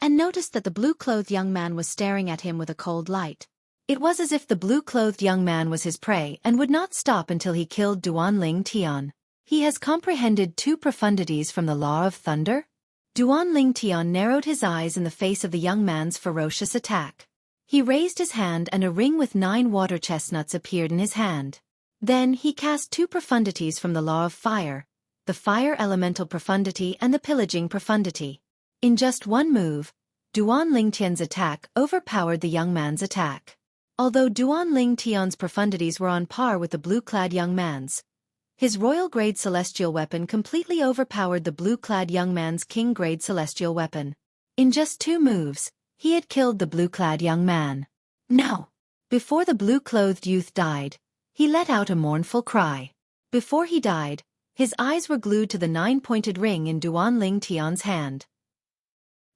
and noticed that the blue-clothed young man was staring at him with a cold light. It was as if the blue-clothed young man was his prey and would not stop until he killed Duan Ling Tian. He has comprehended 2 profundities from the law of thunder? Duan Ling Tian narrowed his eyes in the face of the young man's ferocious attack. He raised his hand and a ring with 9 water chestnuts appeared in his hand. Then he cast 2 profundities from the law of fire, the fire elemental profundity and the pillaging profundity. In just one move, Duan Lingtian's attack overpowered the young man's attack. Although Duan Lingtian's profundities were on par with the blue-clad young man's, his royal-grade celestial weapon completely overpowered the blue-clad young man's king-grade celestial weapon. In just 2 moves, he had killed the blue-clad young man. No! Before the blue-clothed youth died, he let out a mournful cry. Before he died, his eyes were glued to the 9-pointed ring in Duan Lingtian's hand.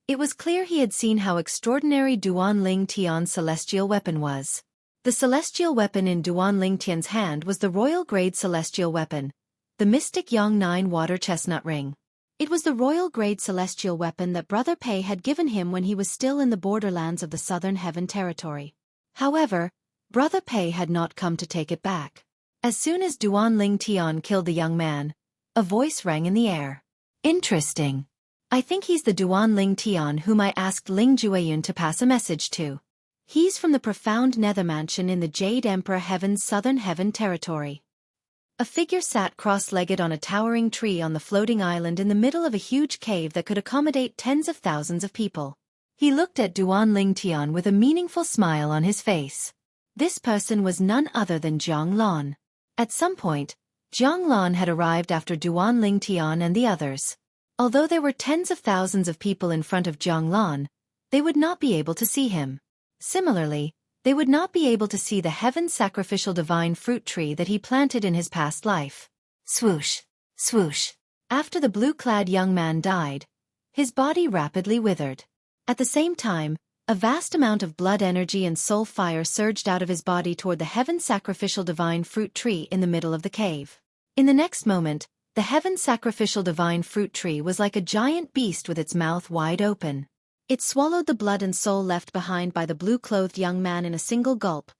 It was clear he had seen how extraordinary Duan Lingtian's celestial weapon was. The celestial weapon in Duan Lingtian's hand was the royal-grade celestial weapon, the Mystic Yang 9 water chestnut ring. It was the royal-grade celestial weapon that Brother Pei had given him when he was still in the borderlands of the Southern Heaven Territory. However, Brother Pei had not come to take it back. As soon as Duan Lingtian killed the young man, a voice rang in the air. Interesting. I think he's the Duan Lingtian whom I asked Ling Jueyun to pass a message to. He's from the profound nether mansion in the Jade Emperor Heaven's Southern Heaven Territory. A figure sat cross-legged on a towering tree on the floating island in the middle of a huge cave that could accommodate tens of thousands of people. He looked at Duan Lingtian with a meaningful smile on his face. This person was none other than Zhang Lan. At some point, Zhang Lan had arrived after Duan Lingtian and the others. Although there were tens of thousands of people in front of Zhang Lan, they would not be able to see him. Similarly, they would not be able to see the heaven sacrificial divine fruit tree that he planted in his past life. Swoosh, swoosh. After the blue-clad young man died, his body rapidly withered. At the same time, a vast amount of blood energy and soul fire surged out of his body toward the heaven sacrificial divine fruit tree in the middle of the cave. In the next moment, the heaven sacrificial divine fruit tree was like a giant beast with its mouth wide open. It swallowed the blood and soul left behind by the blue-clothed young man in a single gulp,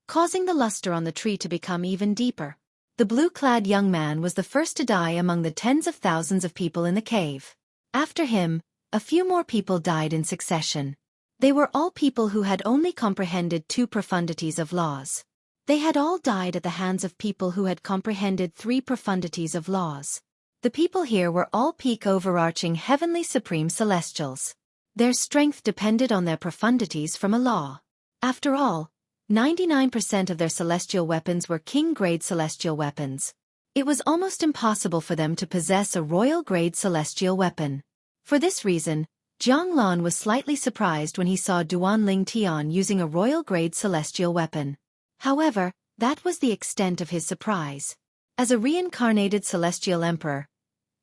causing the luster on the tree to become even deeper. The blue-clad young man was the first to die among the tens of thousands of people in the cave. After him, a few more people died in succession. They were all people who had only comprehended 2 profundities of laws. They had all died at the hands of people who had comprehended 3 profundities of laws. The people here were all peak overarching heavenly supreme celestials. Their strength depended on their profundities from a law. After all, 99% of their celestial weapons were king-grade celestial weapons. It was almost impossible for them to possess a royal-grade celestial weapon. For this reason, Zhang Lan was slightly surprised when he saw Duan Lingtian using a royal-grade celestial weapon. However, that was the extent of his surprise. As a reincarnated celestial emperor,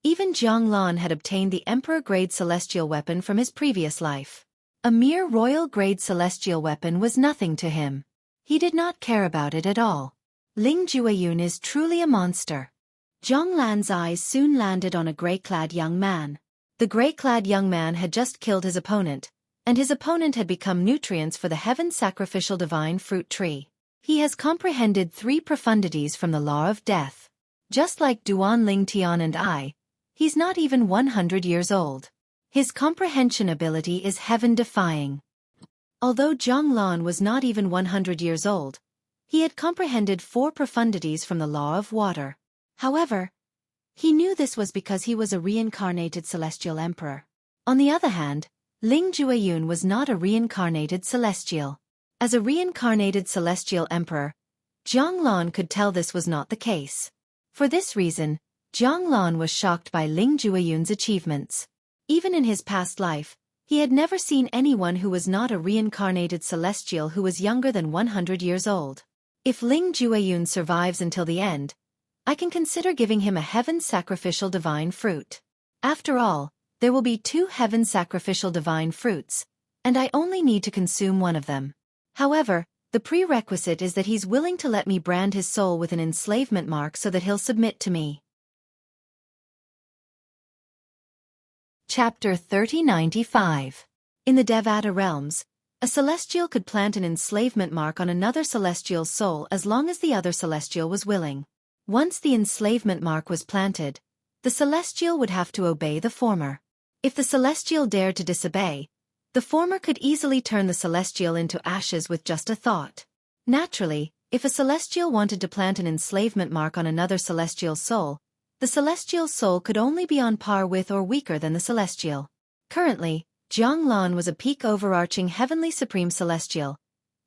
even Zhang Lan had obtained the emperor-grade celestial weapon from his previous life. A mere royal-grade celestial weapon was nothing to him. He did not care about it at all. Ling Jueyun is truly a monster. Zhang Lan's eyes soon landed on a gray-clad young man. The gray-clad young man had just killed his opponent, and his opponent had become nutrients for the heaven sacrificial divine fruit tree. He has comprehended 3 profundities from the law of death. Just like Duan Lingtian and I, he's not even 100 years old. His comprehension ability is heaven-defying. Although Zhang Lan was not even 100 years old, he had comprehended 4 profundities from the law of water. However, he knew this was because he was a reincarnated celestial emperor. On the other hand, Ling Jueyun was not a reincarnated celestial. As a reincarnated celestial emperor, Zhang Lan could tell this was not the case. For this reason, Zhang Lan was shocked by Ling Jueyun's achievements. Even in his past life, he had never seen anyone who was not a reincarnated celestial who was younger than 100 years old. If Ling Jueyun survives until the end, I can consider giving him a heaven sacrificial divine fruit. After all, there will be 2 heaven sacrificial divine fruits, and I only need to consume one of them. However, the prerequisite is that he's willing to let me brand his soul with an enslavement mark so that he'll submit to me. Chapter 3095. In the Devata realms, a celestial could plant an enslavement mark on another celestial's soul as long as the other celestial was willing. Once the enslavement mark was planted, the celestial would have to obey the former. If the celestial dared to disobey, The former could easily turn the celestial into ashes with just a thought. Naturally, if a celestial wanted to plant an enslavement mark on another celestial soul, the celestial soul could only be on par with or weaker than the celestial. Currently, Jianglan was a peak overarching heavenly supreme celestial,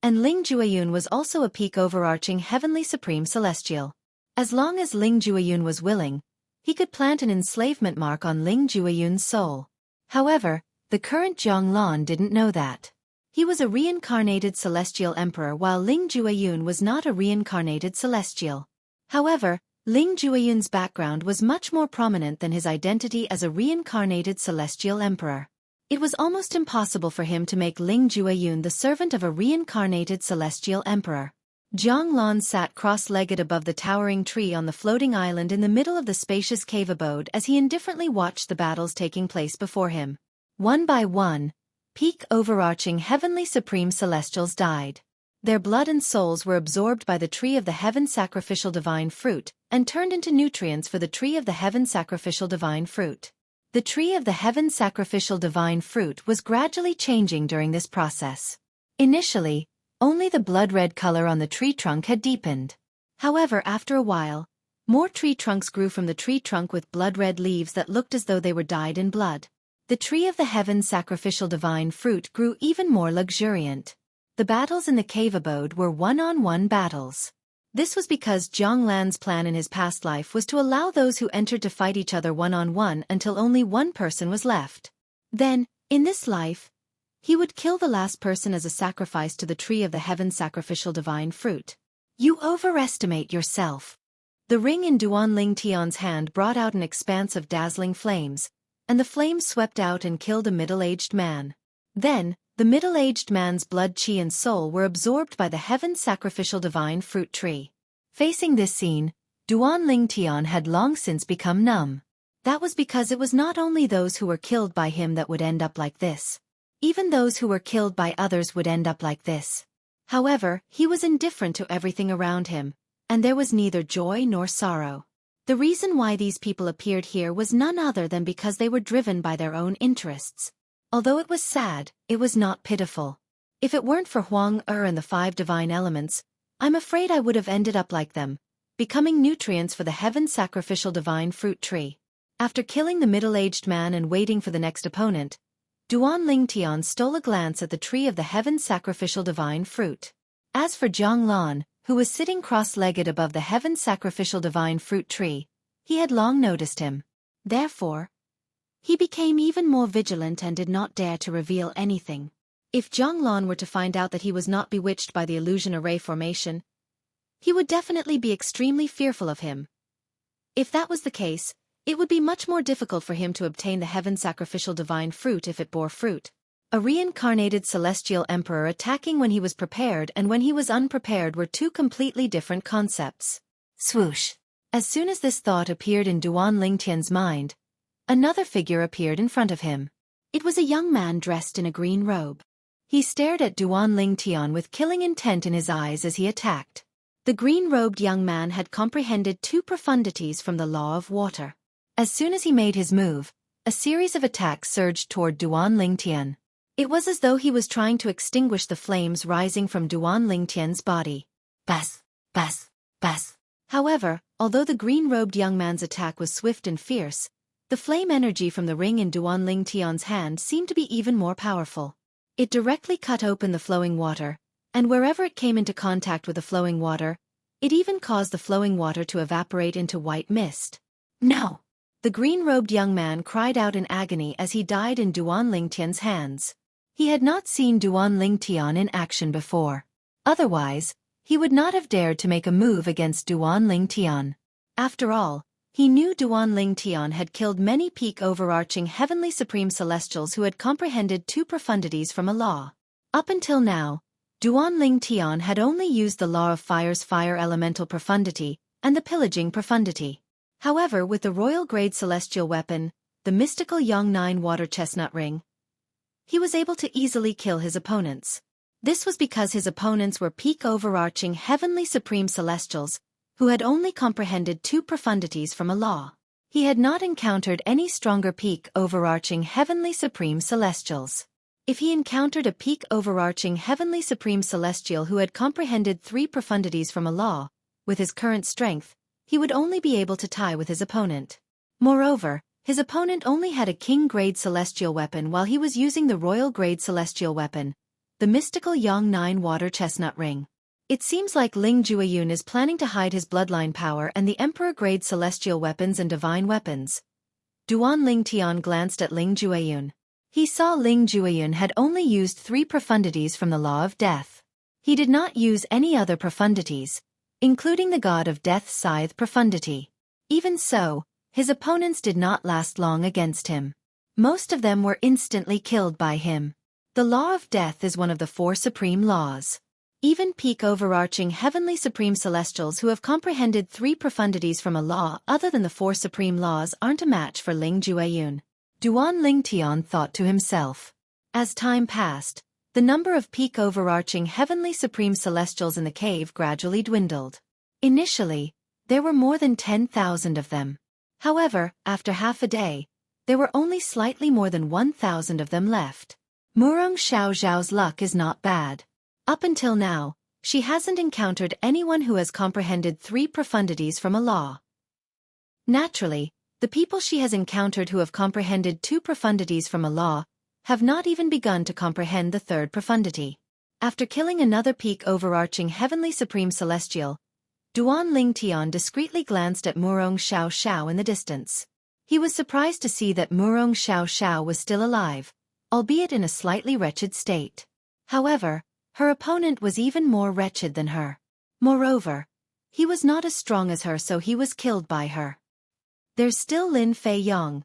and Ling Jueyun was also a peak overarching heavenly supreme celestial. As long as Ling Jueyun was willing, he could plant an enslavement mark on Ling Jueyun's soul. However, the current Jianglan didn't know that. He was a reincarnated celestial emperor while Ling Jueyun was not a reincarnated celestial. However, Ling Jueyun's background was much more prominent than his identity as a reincarnated celestial emperor. It was almost impossible for him to make Ling Jueyun the servant of a reincarnated celestial emperor. Jianglan sat cross-legged above the towering tree on the floating island in the middle of the spacious cave abode as he indifferently watched the battles taking place before him. One by one, peak overarching heavenly supreme celestials died. Their blood and souls were absorbed by the tree of the heaven sacrificial divine fruit and turned into nutrients for the tree of the heaven sacrificial divine fruit. The tree of the heaven sacrificial divine fruit was gradually changing during this process. Initially, only the blood-red color on the tree trunk had deepened. However, after a while, more tree trunks grew from the tree trunk with blood-red leaves that looked as though they were dyed in blood. The tree of the heaven sacrificial divine fruit grew even more luxuriant. The battles in the cave abode were one-on-one battles. This was because Jianglan's plan in his past life was to allow those who entered to fight each other one-on-one until only one person was left. Then, in this life, he would kill the last person as a sacrifice to the tree of the heaven sacrificial divine fruit. You overestimate yourself. The ring in Duan Ling Tian's hand brought out an expanse of dazzling flames, and the flames swept out and killed a middle-aged man. Then, the middle-aged man's blood, chi and soul were absorbed by the heaven sacrificial divine fruit tree. Facing this scene, Duan Ling Tian had long since become numb. That was because it was not only those who were killed by him that would end up like this. Even those who were killed by others would end up like this. However, he was indifferent to everything around him, and there was neither joy nor sorrow. The reason why these people appeared here was none other than because they were driven by their own interests. Although it was sad, it was not pitiful. If it weren't for Huang and the 5 divine elements, I'm afraid I would have ended up like them, becoming nutrients for the heaven sacrificial divine fruit tree. After killing the middle-aged man and waiting for the next opponent, Duan Ling Tian stole a glance at the tree of the heaven sacrificial divine fruit. As for Jianglan, who was sitting cross-legged above the heaven sacrificial divine fruit tree, he had long noticed him. Therefore, he became even more vigilant and did not dare to reveal anything. If Jianglan were to find out that he was not bewitched by the illusion array formation, he would definitely be extremely fearful of him. If that was the case, it would be much more difficult for him to obtain the heaven sacrificial divine fruit if it bore fruit. A reincarnated celestial emperor attacking when he was prepared and when he was unprepared were two completely different concepts. Swoosh! As soon as this thought appeared in Duan Ling Tian's mind, another figure appeared in front of him. It was a young man dressed in a green robe. He stared at Duan Ling Tian with killing intent in his eyes as he attacked. The green-robed young man had comprehended 2 profundities from the law of water. As soon as he made his move, a series of attacks surged toward Duan Ling Tian. It was as though he was trying to extinguish the flames rising from Duan Ling Tian's body. Bas! Bas! Bas! However, although the green-robed young man's attack was swift and fierce, the flame energy from the ring in Duan Ling Tian's hand seemed to be even more powerful. It directly cut open the flowing water, and wherever it came into contact with the flowing water, it even caused the flowing water to evaporate into white mist. No! The green-robed young man cried out in agony as he died in Duan Ling Tian's hands. He had not seen Duan Ling Tian in action before. Otherwise, he would not have dared to make a move against Duan Ling Tian. After all, he knew Duan Ling Tian had killed many peak overarching heavenly supreme celestials who had comprehended 2 profundities from a law. Up until now, Duan Ling Tian had only used the law of fire's fire elemental profundity and the pillaging profundity. However, with the royal-grade celestial weapon, the mystical Yang-9 water chestnut ring, he was able to easily kill his opponents. This was because his opponents were peak overarching heavenly supreme celestials, who had only comprehended 2 profundities from a law. He had not encountered any stronger peak overarching heavenly supreme celestials. If he encountered a peak overarching heavenly supreme celestial who had comprehended 3 profundities from a law, with his current strength, he would only be able to tie with his opponent. Moreover, his opponent only had a king-grade celestial weapon while he was using the royal-grade celestial weapon, the mystical Yang-9 water chestnut ring. It seems like Ling Jueyun is planning to hide his bloodline power and the emperor-grade celestial weapons and divine weapons. Duan Ling Tian glanced at Ling Jueyun. He saw Ling Jueyun had only used 3 profundities from the Law of Death. He did not use any other profundities, including the God of Death's Scythe profundity. Even so, his opponents did not last long against him. Most of them were instantly killed by him. The Law of Death is one of the 4 supreme laws. Even peak overarching heavenly supreme celestials who have comprehended 3 profundities from a law other than the 4 supreme laws aren't a match for Ling Jueyun. Duan Ling Tian thought to himself. As time passed, the number of peak overarching heavenly supreme celestials in the cave gradually dwindled. Initially, there were more than 10,000 of them. However, after half a day, there were only slightly more than 1,000 of them left. Murong Xiao Zhao's luck is not bad. Up until now, she hasn't encountered anyone who has comprehended 3 profundities from a law. Naturally, the people she has encountered who have comprehended 2 profundities from a law have not even begun to comprehend the 3rd profundity. After killing another peak overarching heavenly supreme celestial, Duan Ling Tian discreetly glanced at Murong Xiao Xiao in the distance. He was surprised to see that Murong Xiao Xiao was still alive, albeit in a slightly wretched state. However, her opponent was even more wretched than her. Moreover, he was not as strong as her, so he was killed by her. There's still Lin Fei Yang.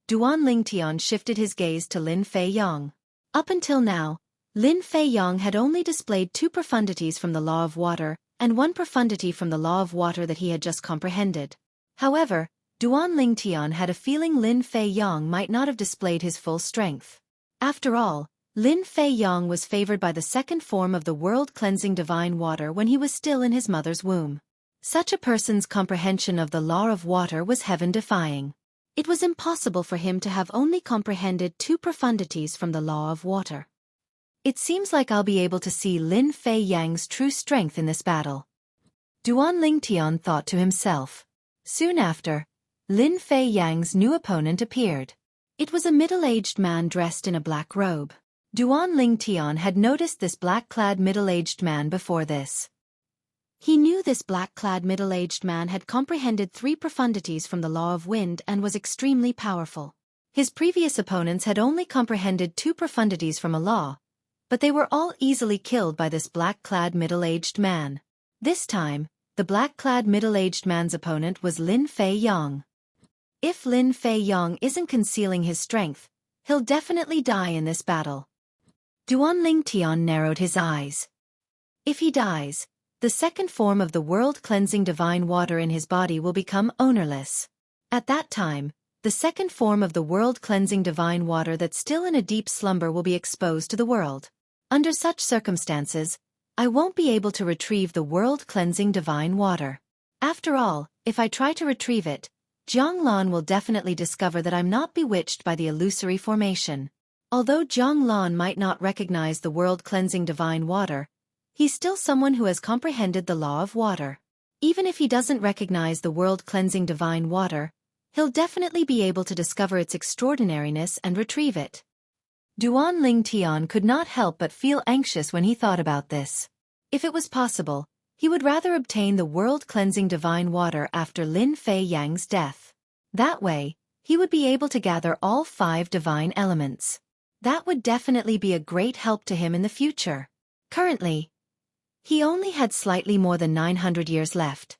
Duan Ling Tian shifted his gaze to Lin Fei Yang. Up until now, Lin Fei Yang had only displayed 2 profundities from the Law of Water, and 1 profundity from the Law of Water that he had just comprehended. However, Duan Ling Tian had a feeling Lin Fei Yang might not have displayed his full strength. After all, Lin Fei Yang was favored by the 2nd form of the world-cleansing divine water when he was still in his mother's womb. Such a person's comprehension of the Law of Water was heaven-defying. It was impossible for him to have only comprehended 2 profundities from the Law of Water. It seems like I'll be able to see Lin Fei Yang's true strength in this battle. Duan Ling Tian thought to himself. Soon after, Lin Fei Yang's new opponent appeared. It was a middle-aged man dressed in a black robe. Duan Ling Tian had noticed this black-clad middle-aged man before this. He knew this black-clad middle-aged man had comprehended 3 profundities from the Law of Wind and was extremely powerful. His previous opponents had only comprehended 2 profundities from a law, but they were all easily killed by this black-clad middle-aged man. This time, the black-clad middle-aged man's opponent was Lin Fei Yang. If Lin Fei Yang isn't concealing his strength, he'll definitely die in this battle. Duan Ling Tian narrowed his eyes. If he dies, the 2nd form of the world-cleansing divine water in his body will become ownerless. At that time, the 2nd form of the world-cleansing divine water that's still in a deep slumber will be exposed to the world. Under such circumstances, I won't be able to retrieve the world-cleansing divine water. After all, if I try to retrieve it, Jiang Lan will definitely discover that I'm not bewitched by the illusory formation. Although Jiang Lan might not recognize the world-cleansing divine water, he's still someone who has comprehended the Law of Water. Even if he doesn't recognize the world-cleansing divine water, he'll definitely be able to discover its extraordinariness and retrieve it. Duan Ling Tian could not help but feel anxious when he thought about this. If it was possible, he would rather obtain the world-cleansing divine water after Lin Fei Yang's death. That way, he would be able to gather all 5 divine elements. That would definitely be a great help to him in the future. Currently, he only had slightly more than 900 years left.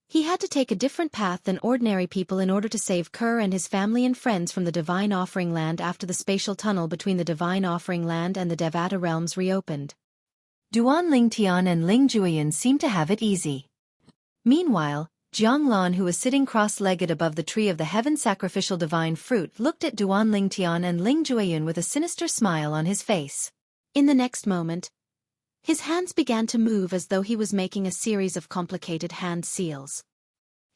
He had to take a different path than ordinary people in order to save Kerr and his family and friends from the Divine Offering Land after the spatial tunnel between the Divine Offering Land and the Devata realms reopened. Duan Ling Tian and Ling Jueyun seemed to have it easy. Meanwhile, Jiang Lan, who was sitting cross-legged above the tree of the heaven-sacrificial divine fruit, looked at Duan Ling Tian and Ling Jueyun with a sinister smile on his face. In the next moment, his hands began to move as though he was making a series of complicated hand seals.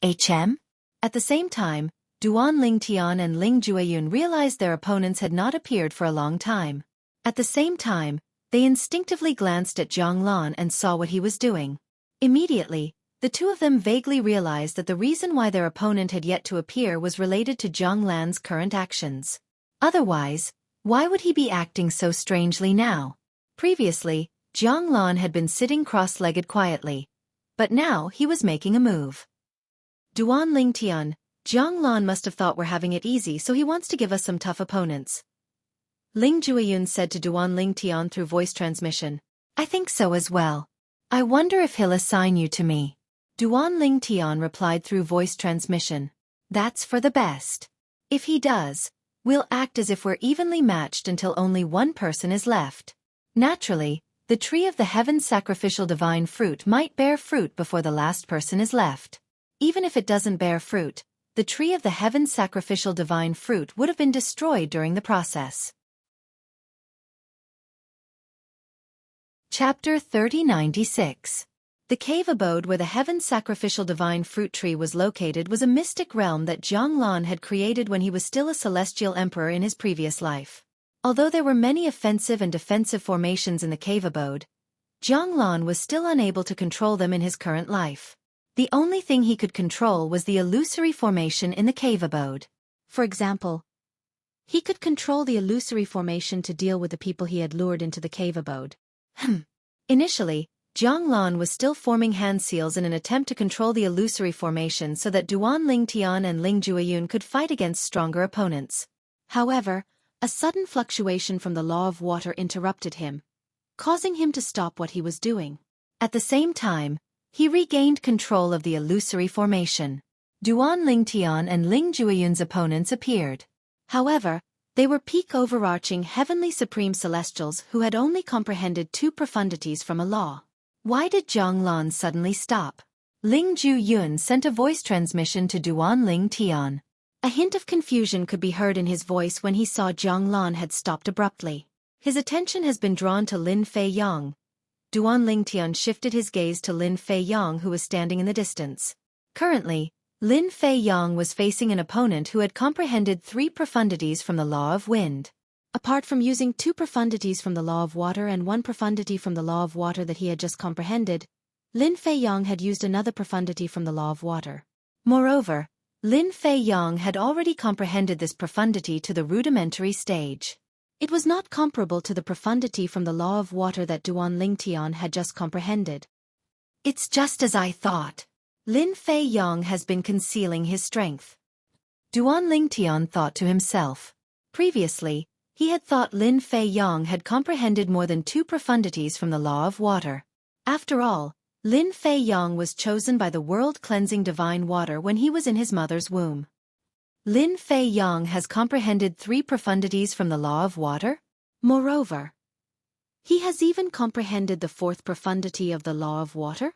HM? At the same time, Duan Ling Tian and Ling Jueyun realized their opponents had not appeared for a long time. At the same time, they instinctively glanced at Zhonglan and saw what he was doing. Immediately, the two of them vaguely realized that the reason why their opponent had yet to appear was related to Zhonglan's current actions. Otherwise, why would he be acting so strangely now? Previously, Zhonglan had been sitting cross-legged quietly, but now he was making a move. Duan Lingtian, Zhonglan must have thought we're having it easy, so he wants to give us some tough opponents. Ling Jueyun said to Duan Lingtian through voice transmission. I think so as well. I wonder if he'll assign you to me. Duan Lingtian replied through voice transmission. That's for the best. If he does, we'll act as if we're evenly matched until only one person is left. Naturally, the tree of the heaven's sacrificial divine fruit might bear fruit before the last person is left. Even if it doesn't bear fruit, the tree of the heaven's sacrificial divine fruit would have been destroyed during the process. Chapter 3096. The cave abode where the heaven's sacrificial divine fruit tree was located was a mystic realm that Zhonglan had created when he was still a celestial emperor in his previous life. Although there were many offensive and defensive formations in the cave abode, Zhonglan was still unable to control them in his current life. The only thing he could control was the illusory formation in the cave abode. For example, he could control the illusory formation to deal with the people he had lured into the cave abode. Initially, Zhonglan was still forming hand seals in an attempt to control the illusory formation so that Duan Lingtian and Ling Jueyun could fight against stronger opponents. However, a sudden fluctuation from the law of water interrupted him, causing him to stop what he was doing. At the same time, he regained control of the illusory formation. Duan Lingtian and Ling Jueyun's opponents appeared. However, they were peak overarching heavenly supreme celestials who had only comprehended two profundities from a law. Why did Zhonglan suddenly stop? Ling Jueyun sent a voice transmission to Duan Lingtian. A hint of confusion could be heard in his voice when he saw Zhonglan had stopped abruptly. His attention has been drawn to Lin Fei Yang. Duan Lingtian shifted his gaze to Lin Fei Yang, who was standing in the distance. Currently, Lin Fei Yang was facing an opponent who had comprehended three profundities from the law of wind. Apart from using two profundities from the law of water and one profundity from the law of water that he had just comprehended, Lin Fei Yang had used another profundity from the law of water. Moreover, Lin Fei Yang had already comprehended this profundity to the rudimentary stage. It was not comparable to the profundity from the law of water that Duan Lingtian had just comprehended. It's just as I thought. Lin Fei Yang has been concealing his strength. Duan Lingtian thought to himself. Previously, he had thought Lin Fei Yang had comprehended more than two profundities from the law of water. After all, Lin Fei Yang was chosen by the world-cleansing divine water when he was in his mother's womb. Lin Fei Yang has comprehended three profundities from the law of water? Moreover, he has even comprehended the fourth profundity of the law of water?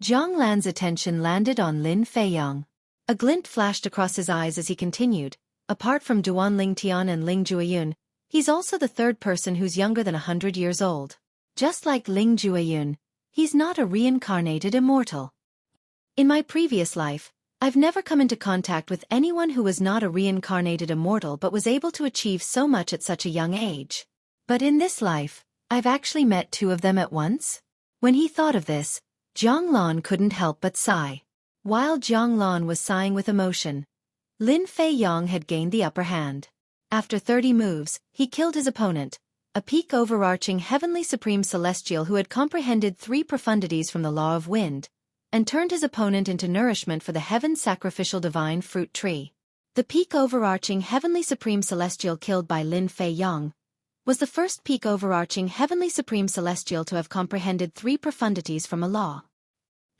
Zhonglan's attention landed on Lin Fei Yang. A glint flashed across his eyes as he continued. Apart from Duan Lingtian and Ling Jueyun, he's also the third person who's younger than 100 years old. Just like Ling Jueyun, he's not a reincarnated immortal. In my previous life, I've never come into contact with anyone who was not a reincarnated immortal but was able to achieve so much at such a young age. But in this life, I've actually met two of them at once. When he thought of this, Zhonglan couldn't help but sigh. While Zhonglan was sighing with emotion, Lin Fei Yang had gained the upper hand. After 30 moves, he killed his opponent, a peak overarching heavenly supreme celestial who had comprehended three profundities from the law of wind, and turned his opponent into nourishment for the heaven's sacrificial divine fruit tree. The peak overarching heavenly supreme celestial killed by Lin Fei Yang was the first peak overarching heavenly supreme celestial to have comprehended three profundities from a law.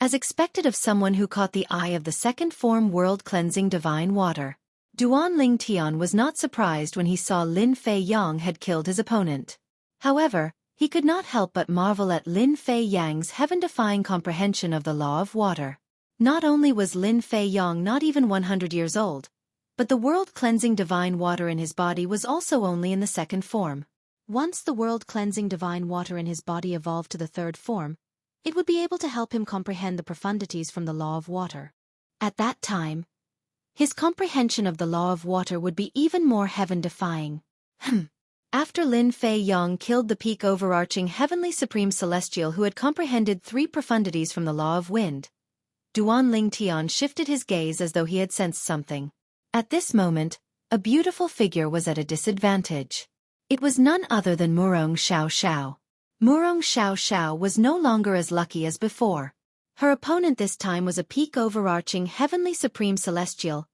As expected of someone who caught the eye of the second form world-cleansing divine water, Duan Lingtian was not surprised when he saw Lin Fei Yang had killed his opponent. However, he could not help but marvel at Lin Fei Yang's heaven-defying comprehension of the law of water. Not only was Lin Fei Yang not even 100 years old, but the world-cleansing divine water in his body was also only in the second form. Once the world-cleansing divine water in his body evolved to the third form, it would be able to help him comprehend the profundities from the law of water. At that time, his comprehension of the law of water would be even more heaven-defying. After Lin Fei Yong killed the peak overarching heavenly supreme celestial who had comprehended 3 profundities from the law of wind, Duan Ling Tian shifted his gaze as though he had sensed something. At this moment, a beautiful figure was at a disadvantage. It was none other than Murong Xiao Xiao. Murong Xiao Xiao was no longer as lucky as before. Her opponent this time was a peak overarching heavenly supreme celestial,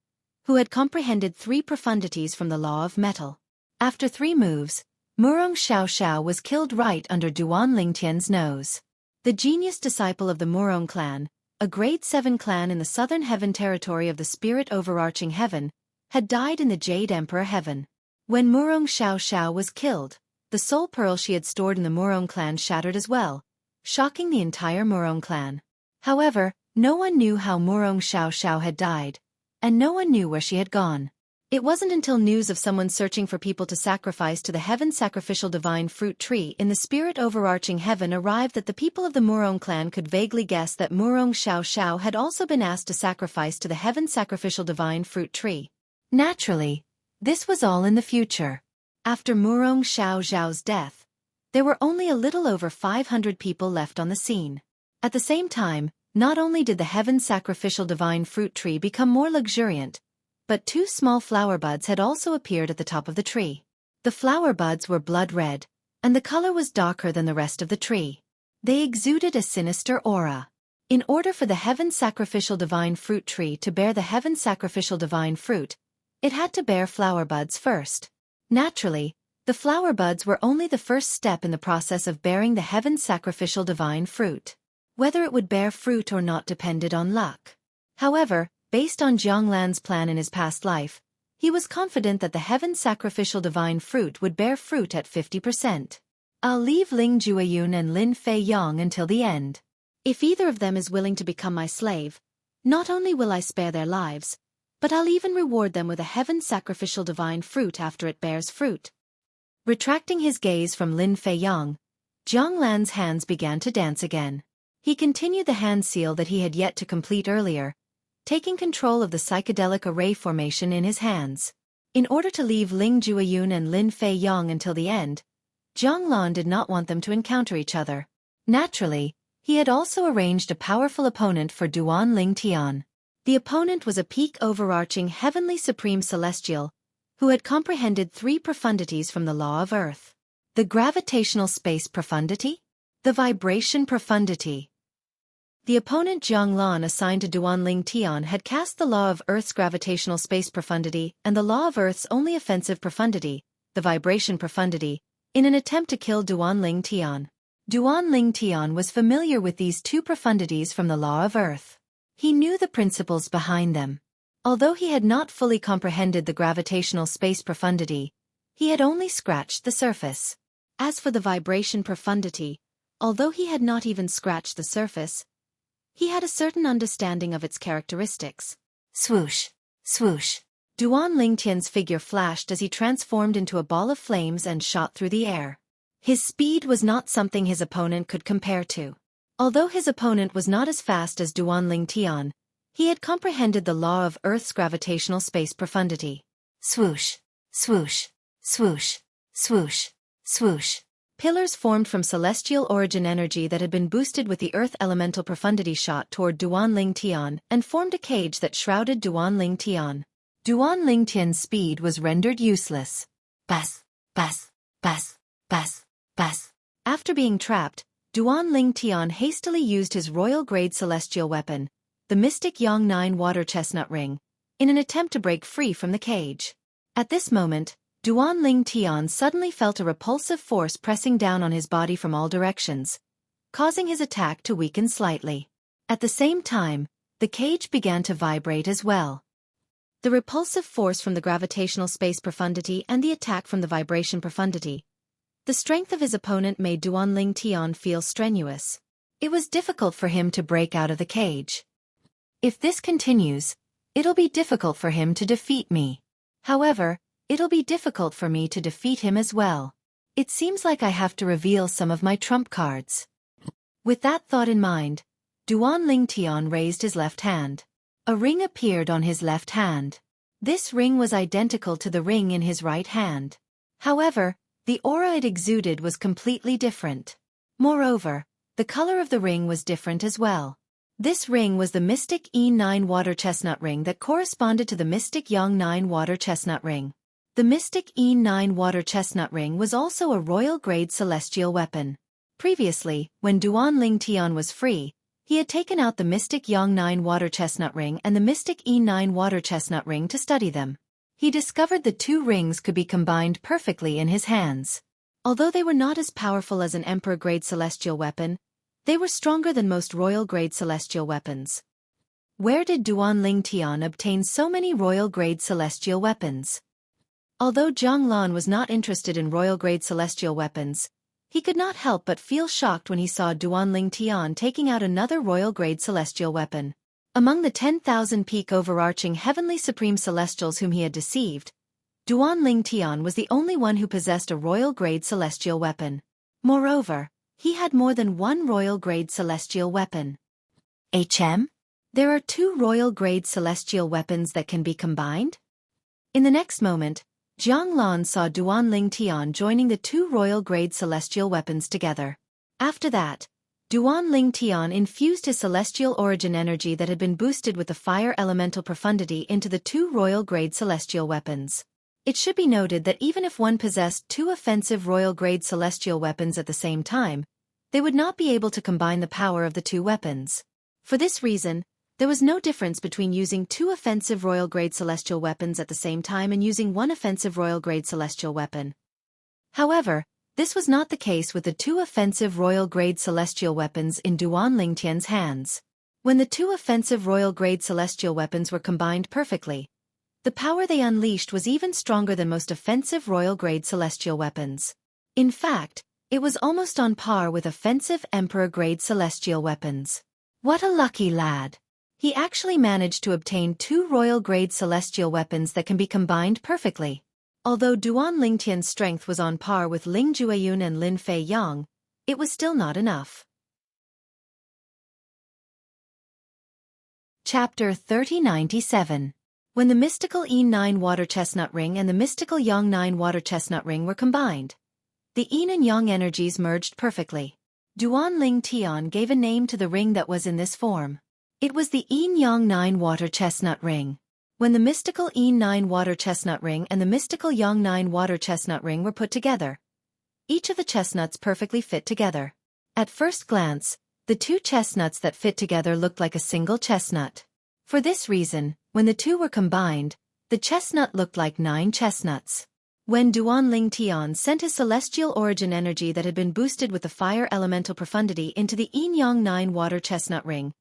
who had comprehended 3 profundities from the law of metal. After 3 moves, Murong Xiao Xiao was killed right under Duan Lingtian's nose. The genius disciple of the Murong clan, a grade 7 clan in the southern heaven territory of the spirit overarching heaven, had died in the Jade Emperor heaven. When Murong Xiao Xiao was killed, the soul pearl she had stored in the Murong clan shattered as well, shocking the entire Murong clan. However, no one knew how Murong Xiao Xiao had died, and no one knew where she had gone. It wasn't until news of someone searching for people to sacrifice to the heaven sacrificial divine fruit tree in the spirit overarching heaven arrived that the people of the Murong clan could vaguely guess that Murong Xiao Xiao had also been asked to sacrifice to the heaven sacrificial divine fruit tree. Naturally, this was all in the future. After Murong Xiao Xiao's death, there were only a little over 500 people left on the scene. At the same time, not only did the heaven sacrificial divine fruit tree become more luxuriant, but 2 small flower buds had also appeared at the top of the tree. The flower buds were blood red, and the color was darker than the rest of the tree. They exuded a sinister aura. In order for the heaven sacrificial divine fruit tree to bear the heaven sacrificial divine fruit, it had to bear flower buds first. Naturally, the flower buds were only the first step in the process of bearing the heaven sacrificial divine fruit. Whether it would bear fruit or not depended on luck. However, based on Jianglan's plan in his past life, he was confident that the heaven sacrificial divine fruit would bear fruit at 50%. I'll leave Ling Jueyun and Lin Fei Yong until the end. If either of them is willing to become my slave, not only will I spare their lives, but I'll even reward them with a heaven sacrificial divine fruit after it bears fruit. Retracting his gaze from Lin Fei Yong, Jianglan's hands began to dance again. He continued the hand seal that he had yet to complete earlier, taking control of the psychedelic array formation in his hands. In order to leave Ling Jueyun and Lin Fei Yong until the end, Jianglan did not want them to encounter each other. Naturally, he had also arranged a powerful opponent for Duan Ling Tian. The opponent was a peak overarching heavenly supreme celestial, who had comprehended 3 profundities from the law of earth. The gravitational space profundity? The vibration profundity. The opponent Jianglan assigned to Duan Ling Tian had cast the law of Earth's gravitational space profundity and the law of Earth's only offensive profundity, the vibration profundity, in an attempt to kill Duan Ling Tian. Duan Ling Tian was familiar with these 2 profundities from the law of Earth. He knew the principles behind them. Although he had not fully comprehended the gravitational space profundity, he had only scratched the surface. As for the vibration profundity, although he had not even scratched the surface, he had a certain understanding of its characteristics. Swoosh, swoosh. Duan Lingtian's figure flashed as he transformed into a ball of flames and shot through the air. His speed was not something his opponent could compare to. Although his opponent was not as fast as Duan Lingtian, he had comprehended the law of Earth's gravitational space profundity. Swoosh, swoosh, swoosh, swoosh, swoosh. Pillars formed from celestial origin energy that had been boosted with the earth elemental profundity shot toward Duan Ling Tian and formed a cage that shrouded Duan Ling Tian. Duan Ling Tian's speed was rendered useless. Bas, bas, bas, bas, bas. After being trapped, Duan Ling Tian hastily used his royal-grade celestial weapon, the Mystic Yang 9 water chestnut ring, in an attempt to break free from the cage. At this moment, Duan Ling Tian suddenly felt a repulsive force pressing down on his body from all directions, causing his attack to weaken slightly. At the same time, the cage began to vibrate as well. The repulsive force from the gravitational space profundity and the attack from the vibration profundity. The strength of his opponent made Duan Ling Tian feel strenuous. It was difficult for him to break out of the cage. If this continues, it'll be difficult for him to defeat me. However, it'll be difficult for me to defeat him as well. It seems like I have to reveal some of my trump cards. With that thought in mind, Duan Ling Tian raised his left hand. A ring appeared on his left hand. This ring was identical to the ring in his right hand. However, The aura it exuded was completely different. Moreover, the color of the ring was different as well. This ring was the Mystic E9 Water Chestnut Ring that corresponded to the Mystic Yang 9 Water Chestnut Ring. The Mystic E9 Water Chestnut Ring was also a royal-grade celestial weapon. Previously, when Duan Tian was free, he had taken out the Mystic Yang 9 Water Chestnut Ring and the Mystic E9 Water Chestnut Ring to study them. He discovered the two rings could be combined perfectly in his hands. Although they were not as powerful as an Emperor-grade celestial weapon, they were stronger than most royal-grade celestial weapons. Where did Duan Tian obtain so many royal-grade celestial weapons? Although Zhang Lan was not interested in royal-grade celestial weapons, he could not help but feel shocked when he saw Duan Tian taking out another royal-grade celestial weapon. Among the 10,000 peak overarching heavenly supreme celestials whom he had deceived, Duan Tian was the only one who possessed a royal-grade celestial weapon. Moreover, he had more than one royal-grade celestial weapon. There are two royal-grade celestial weapons that can be combined? In the next moment, Zhang Lan saw Duan Tian joining the two royal-grade celestial weapons together. After that, Duan Tian infused his celestial origin energy that had been boosted with the fire elemental profundity into the two royal-grade celestial weapons. It should be noted that even if one possessed two offensive royal-grade celestial weapons at the same time, they would not be able to combine the power of the two weapons. For this reason, there was no difference between using two offensive royal-grade celestial weapons at the same time and using one offensive royal-grade celestial weapon. However, this was not the case with the two offensive royal-grade celestial weapons in Duan Tian's hands. When the two offensive royal-grade celestial weapons were combined perfectly, the power they unleashed was even stronger than most offensive royal-grade celestial weapons. In fact, it was almost on par with offensive Emperor-grade celestial weapons. What a lucky lad! He actually managed to obtain two royal-grade celestial weapons that can be combined perfectly. Although Duan Tian's strength was on par with Ling Jueyun and Lin Fei Yang, it was still not enough. Chapter 3097. When the mystical E9 Water Chestnut Ring and the mystical Yang 9 Water Chestnut Ring were combined, the Yin and Yang energies merged perfectly. Duan Tian gave a name to the ring that was in this form. It was the Yin Yang 9 Water Chestnut Ring. When the mystical Yin 9 Water Chestnut Ring and the mystical Yang 9 Water Chestnut Ring were put together, each of the chestnuts perfectly fit together. At first glance, the two chestnuts that fit together looked like a single chestnut. For this reason, when the two were combined, the chestnut looked like 9 chestnuts. When Duan Tian sent his celestial origin energy that had been boosted with the fire elemental profundity into the Yin Yang 9 Water Chestnut Ring,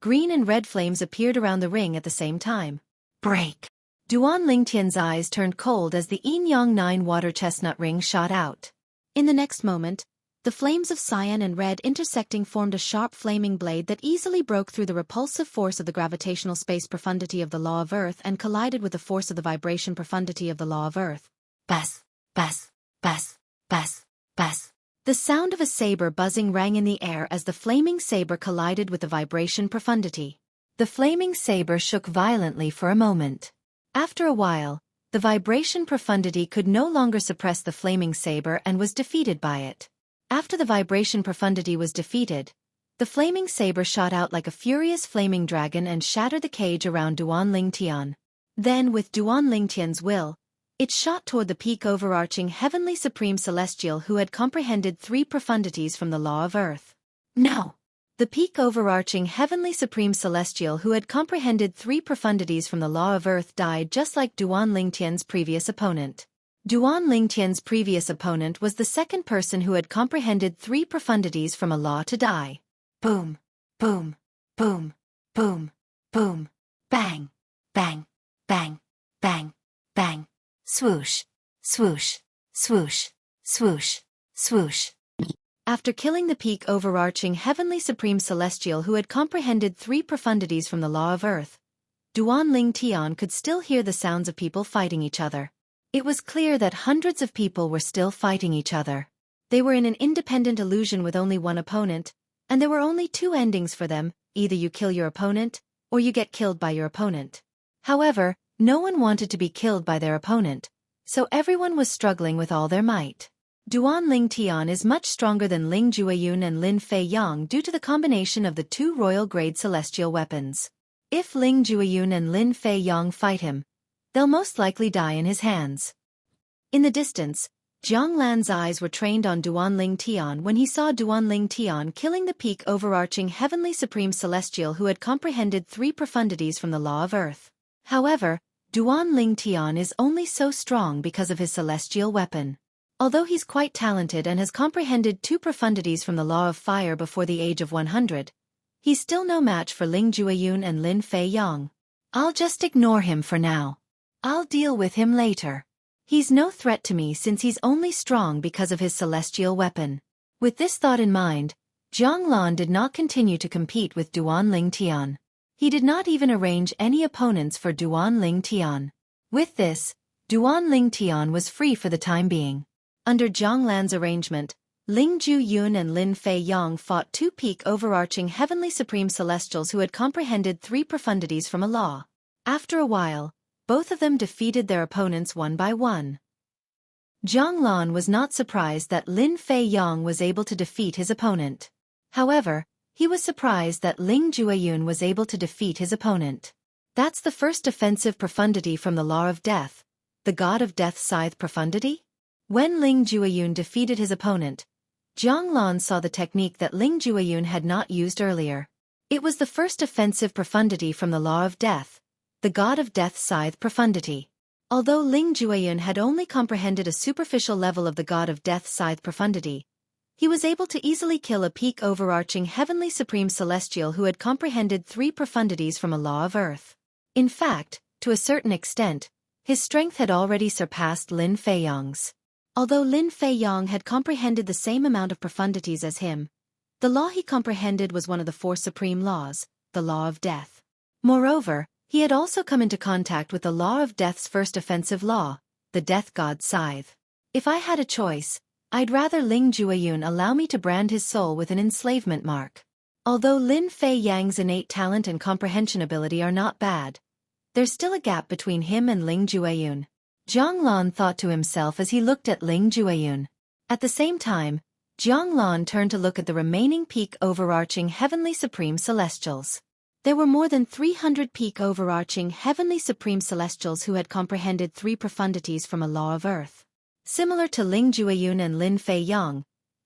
green and red flames appeared around the ring at the same time. Break! Duan Tian's eyes turned cold as the Yin Yang 9 Water Chestnut Ring shot out. In the next moment, the flames of cyan and red intersecting formed a sharp flaming blade that easily broke through the repulsive force of the gravitational space profundity of the law of Earth and collided with the force of the vibration profundity of the law of Earth. Buzz, buzz, buzz, buzz, buzz. The sound of a saber buzzing rang in the air as the flaming saber collided with the vibration profundity. The flaming saber shook violently for a moment. After a while, the vibration profundity could no longer suppress the flaming saber and was defeated by it. After the vibration profundity was defeated, the flaming saber shot out like a furious flaming dragon and shattered the cage around Duan Tian. Then, with Duan Tian's will, it shot toward the peak overarching heavenly supreme celestial who had comprehended 3 profundities from the law of Earth. No! The peak overarching heavenly supreme celestial who had comprehended 3 profundities from the law of Earth died just like Duan Tian's previous opponent. Duan Tian's previous opponent was the second person who had comprehended 3 profundities from a law to die. Boom, boom, boom, boom, boom, bang, bang, bang, bang, bang. Swoosh, swoosh, swoosh, swoosh, swoosh. After killing the peak overarching heavenly supreme celestial who had comprehended 3 profundities from the law of Earth, Duan Tian could still hear the sounds of people fighting each other. It was clear that hundreds of people were still fighting each other. They were in an independent illusion with only one opponent, and there were only 2 endings for them: either you kill your opponent, or you get killed by your opponent. However, no one wanted to be killed by their opponent, so everyone was struggling with all their might. Duan Ling Tian is much stronger than Ling Jueyun and Lin Fei Yang due to the combination of the two royal-grade celestial weapons. If Ling Jueyun and Lin Fei Yang fight him, they'll most likely die in his hands. In the distance, Jiang Lan's eyes were trained on Duan Ling Tian when he saw Duan Ling Tian killing the peak overarching heavenly supreme celestial who had comprehended 3 profundities from the law of earth. However, Duan Ling Tian is only so strong because of his celestial weapon. Although he's quite talented and has comprehended 2 profundities from the law of fire before the age of 100, he's still no match for Ling Jueyun and Lin Fei Yang. I'll just ignore him for now. I'll deal with him later. He's no threat to me since he's only strong because of his celestial weapon. With this thought in mind, Zhang Lan did not continue to compete with Duan Ling Tian. He did not even arrange any opponents for Duan Ling Tian. With this, Duan Ling Tian was free for the time being. Under Zhang Lan's arrangement, Ling Jueyun and Lin Fei Yang fought 2 peak overarching heavenly supreme celestials who had comprehended 3 profundities from a law. After a while, both of them defeated their opponents one by one. Zhang Lan was not surprised that Lin Fei Yang was able to defeat his opponent. However, he was surprised that Ling Jueyun was able to defeat his opponent. That's the first offensive profundity from the law of death, the god of death scythe profundity? When Ling Jueyun defeated his opponent, Zhang Lan saw the technique that Ling Jueyun had not used earlier. It was the first offensive profundity from the law of death, the god of death scythe profundity. Although Ling Jueyun had only comprehended a superficial level of the god of death scythe profundity, he was able to easily kill a peak overarching heavenly supreme celestial who had comprehended 3 profundities from a law of earth. In fact, to a certain extent, his strength had already surpassed Lin Fei Yang's. Although Lin Fei Yang had comprehended the same amount of profundities as him, the law he comprehended was one of the 4 supreme laws, the law of death. Moreover, he had also come into contact with the law of death's first offensive law, the death god scythe. If I had a choice, I'd rather Ling Jueyun allow me to brand his soul with an enslavement mark. Although Lin Fei Yang's innate talent and comprehension ability are not bad, there's still a gap between him and Ling Jueyun. Zhang Lan thought to himself as he looked at Ling Jueyun. At the same time, Zhang Lan turned to look at the remaining peak overarching heavenly supreme celestials. There were more than 300 peak overarching heavenly supreme celestials who had comprehended 3 profundities from a law of earth. Similar to Ling Jueyun and Lin Fei Yang,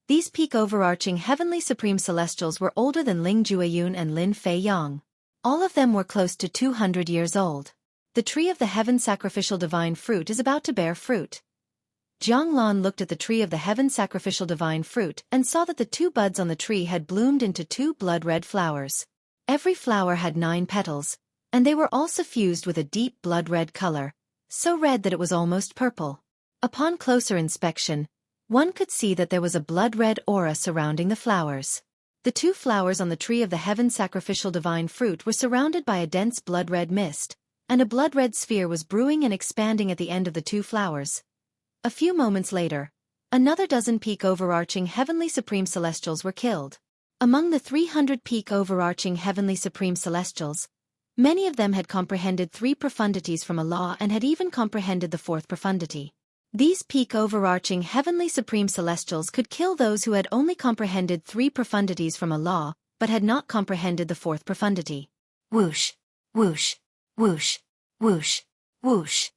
these peak overarching heavenly supreme celestials were older than Ling Jueyun and Lin Fei Yang. All of them were close to 200 years old. The tree of the heaven sacrificial divine fruit is about to bear fruit. Zhang Lan looked at the tree of the heaven sacrificial divine fruit and saw that the 2 buds on the tree had bloomed into 2 blood-red flowers. Every flower had 9 petals, and they were all suffused with a deep blood-red color, so red that it was almost purple. Upon closer inspection, one could see that there was a blood-red aura surrounding the flowers. The 2 flowers on the tree of the heaven sacrificial divine fruit were surrounded by a dense blood-red mist, and a blood-red sphere was brewing and expanding at the end of the 2 flowers. A few moments later, another dozen peak overarching heavenly supreme celestials were killed. Among the 300 peak overarching heavenly supreme celestials, many of them had comprehended 3 profundities from a law and had even comprehended the 4th profundity. These peak overarching heavenly supreme celestials could kill those who had only comprehended 3 profundities from a law, but had not comprehended the 4th profundity. Whoosh, whoosh, whoosh, whoosh, whoosh.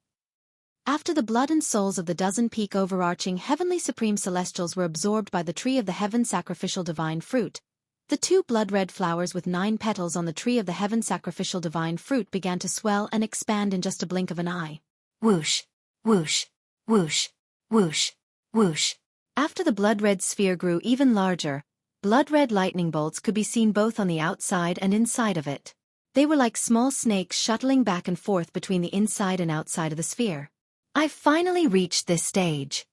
After the blood and souls of the dozen peak overarching heavenly supreme celestials were absorbed by the tree of the heaven sacrificial divine fruit, the 2 blood-red flowers with 9 petals on the tree of the heaven sacrificial divine fruit began to swell and expand in just a blink of an eye. Whoosh, whoosh, whoosh, whoosh, whoosh. After the blood-red sphere grew even larger, blood-red lightning bolts could be seen both on the outside and inside of it. They were like small snakes shuttling back and forth between the inside and outside of the sphere. I've finally reached this stage.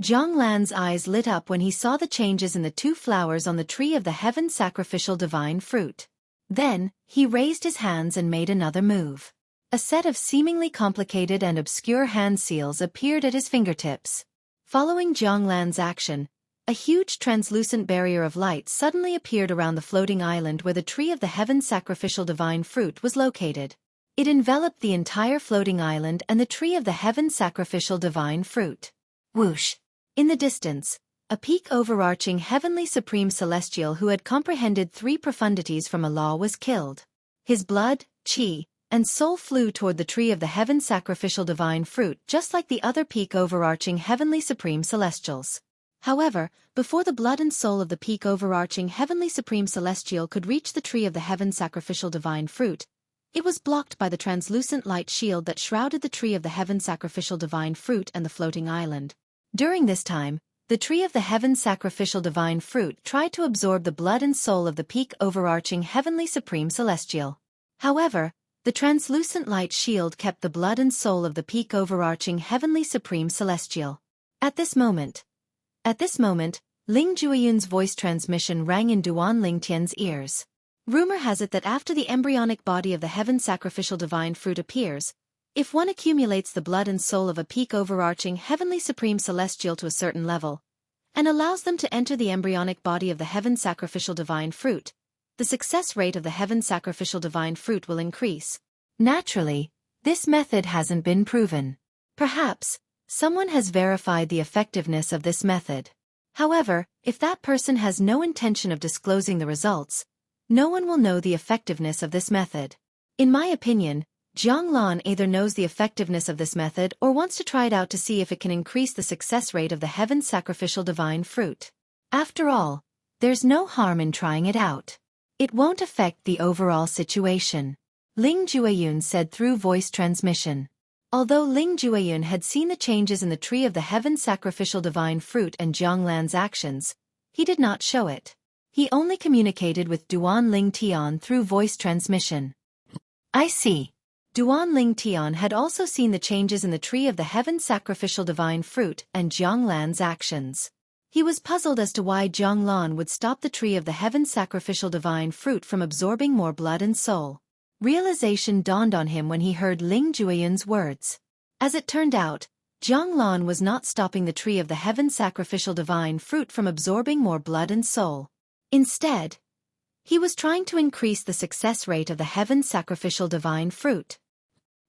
Zhang Lan's eyes lit up when he saw the changes in the 2 flowers on the tree of the heaven sacrificial divine fruit. Then, he raised his hands and made another move. A set of seemingly complicated and obscure hand seals appeared at his fingertips. Following Zhang Lan's action, a huge translucent barrier of light suddenly appeared around the floating island where the tree of the heaven sacrificial divine fruit was located. It enveloped the entire floating island and the tree of the heaven sacrificial divine fruit. Whoosh, In the distance, a peak overarching heavenly supreme celestial who had comprehended 3 profundities from a law was killed. His blood, chi, and soul flew toward the tree of the heaven sacrificial divine fruit just like the other peak overarching heavenly supreme celestials. However, before the blood and soul of the peak overarching heavenly supreme celestial could reach the tree of the heaven sacrificial divine fruit, it was blocked by the translucent light shield that shrouded the tree of the heaven sacrificial divine fruit and the floating island. During this time, the tree of the heaven sacrificial divine fruit tried to absorb the blood and soul of the peak overarching heavenly supreme celestial. However, the translucent light shield kept the blood and soul of the peak overarching heavenly supreme celestial. At this moment, Ling Jueyun's voice transmission rang in Duan Lingtian's ears. Rumor has it that after the embryonic body of the heaven sacrificial divine fruit appears, if one accumulates the blood and soul of a peak overarching heavenly supreme celestial to a certain level, and allows them to enter the embryonic body of the heaven sacrificial divine fruit, the success rate of the heaven sacrificial divine fruit will increase. Naturally, this method hasn't been proven. Perhaps, someone has verified the effectiveness of this method. However, if that person has no intention of disclosing the results, no one will know the effectiveness of this method. In my opinion, Jiang Lan either knows the effectiveness of this method or wants to try it out to see if it can increase the success rate of the heaven sacrificial divine fruit. After all, there's no harm in trying it out. It won't affect the overall situation, Ling Jueyun said through voice transmission. Although Ling Jueyun had seen the changes in the tree of the heaven sacrificial divine fruit and Jiang Lan's actions, he did not show it. He only communicated with Duan Ling Tian through voice transmission. I see. Duan Ling Tian had also seen the changes in the tree of the heaven sacrificial divine fruit and Jiang Lan's actions. He was puzzled as to why Jiang Lan would stop the tree of the heaven sacrificial divine fruit from absorbing more blood and soul. Realization dawned on him when he heard Ling Jueyun's words. As it turned out, Jiang Lan was not stopping the tree of the heaven sacrificial divine fruit from absorbing more blood and soul. Instead, he was trying to increase the success rate of the heaven sacrificial divine fruit.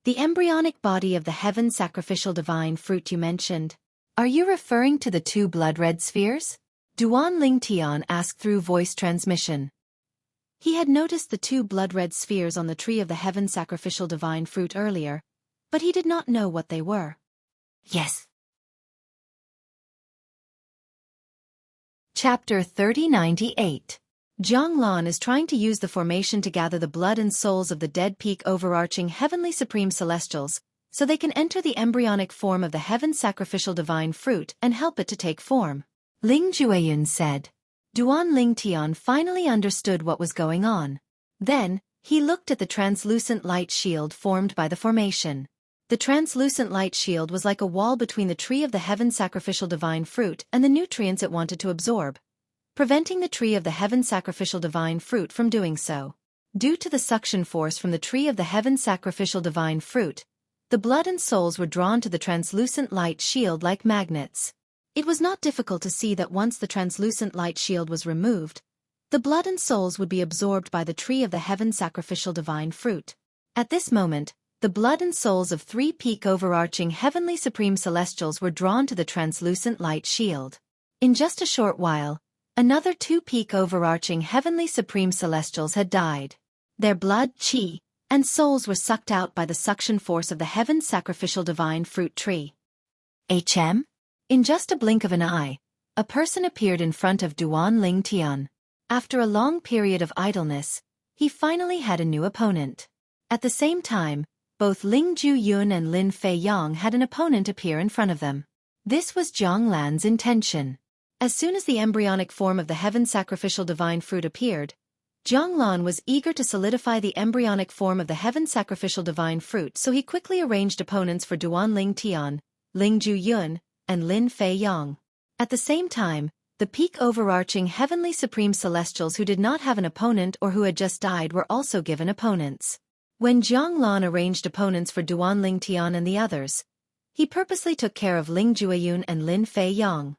The embryonic body of the heaven sacrificial divine fruit you mentioned. Are you referring to the 2 blood-red spheres? Duan Ling Tian asked through voice transmission. He had noticed the 2 blood-red spheres on the tree of the heaven sacrificial divine fruit earlier, but he did not know what they were. Yes. Chapter 3098. Jiang Lan is trying to use the formation to gather the blood and souls of the dead peak overarching heavenly supreme celestials, so they can enter the embryonic form of the heaven sacrificial divine fruit and help it to take form. Ling Jueyun said. Duan Ling Tian finally understood what was going on. Then, he looked at the translucent light shield formed by the formation. The translucent light shield was like a wall between the tree of the heaven sacrificial divine fruit and the nutrients it wanted to absorb, preventing the tree of the heaven sacrificial divine fruit from doing so. Due to the suction force from the tree of the heaven sacrificial divine fruit, the blood and souls were drawn to the translucent light shield like magnets. It was not difficult to see that once the translucent light shield was removed, the blood and souls would be absorbed by the tree of the heaven sacrificial divine fruit. At this moment, the blood and souls of 3 peak overarching heavenly supreme celestials were drawn to the translucent light shield. In just a short while, another 2 peak overarching heavenly supreme celestials had died. Their blood, chi, and souls were sucked out by the suction force of the heaven sacrificial divine fruit tree. In just a blink of an eye, a person appeared in front of Duan Ling Tian. After a long period of idleness, he finally had a new opponent. At the same time, both Ling Jueyun and Lin Fei Yang had an opponent appear in front of them. This was Jiang Lan's intention. As soon as the embryonic form of the heaven sacrificial divine fruit appeared, Jiang Lan was eager to solidify the embryonic form of the heaven sacrificial divine fruit, so he quickly arranged opponents for Duan Ling Tian, Ling Jueyun, and Lin Fei Yang. At the same time, the peak overarching heavenly supreme celestials who did not have an opponent or who had just died were also given opponents. When Jiang Lan arranged opponents for Duan Ling Tian and the others, he purposely took care of Ling Jueyun and Lin Fei Yang.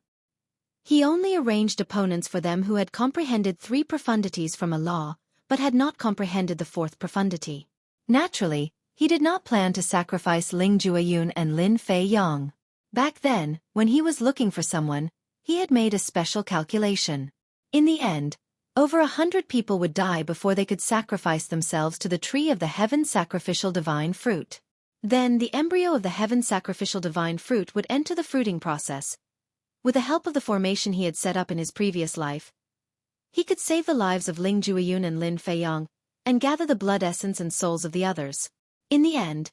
He only arranged opponents for them who had comprehended 3 profundities from a law, but had not comprehended the 4th profundity. Naturally, he did not plan to sacrifice Ling Jueyun and Lin Fei Yang. Back then, when he was looking for someone, he had made a special calculation. In the end, over 100 people would die before they could sacrifice themselves to the tree of the heaven sacrificial divine fruit. Then the embryo of the heaven sacrificial divine fruit would enter the fruiting process. With the help of the formation he had set up in his previous life, he could save the lives of Ling Jueyun and Lin Feiyang, and gather the blood essence and souls of the others. In the end,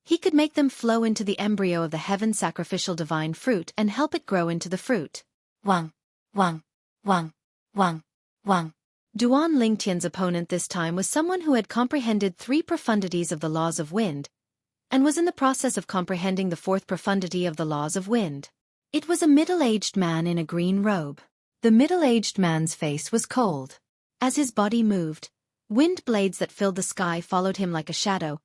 he could make them flow into the embryo of the heaven sacrificial divine fruit and help it grow into the fruit. Wang, Wang, Wang, Wang, Wang. Duan Lingtian's opponent this time was someone who had comprehended 3 profundities of the laws of wind, and was in the process of comprehending the 4th profundity of the laws of wind. It was a middle-aged man in a green robe. The middle-aged man's face was cold. As his body moved, wind blades that filled the sky followed him like a shadow,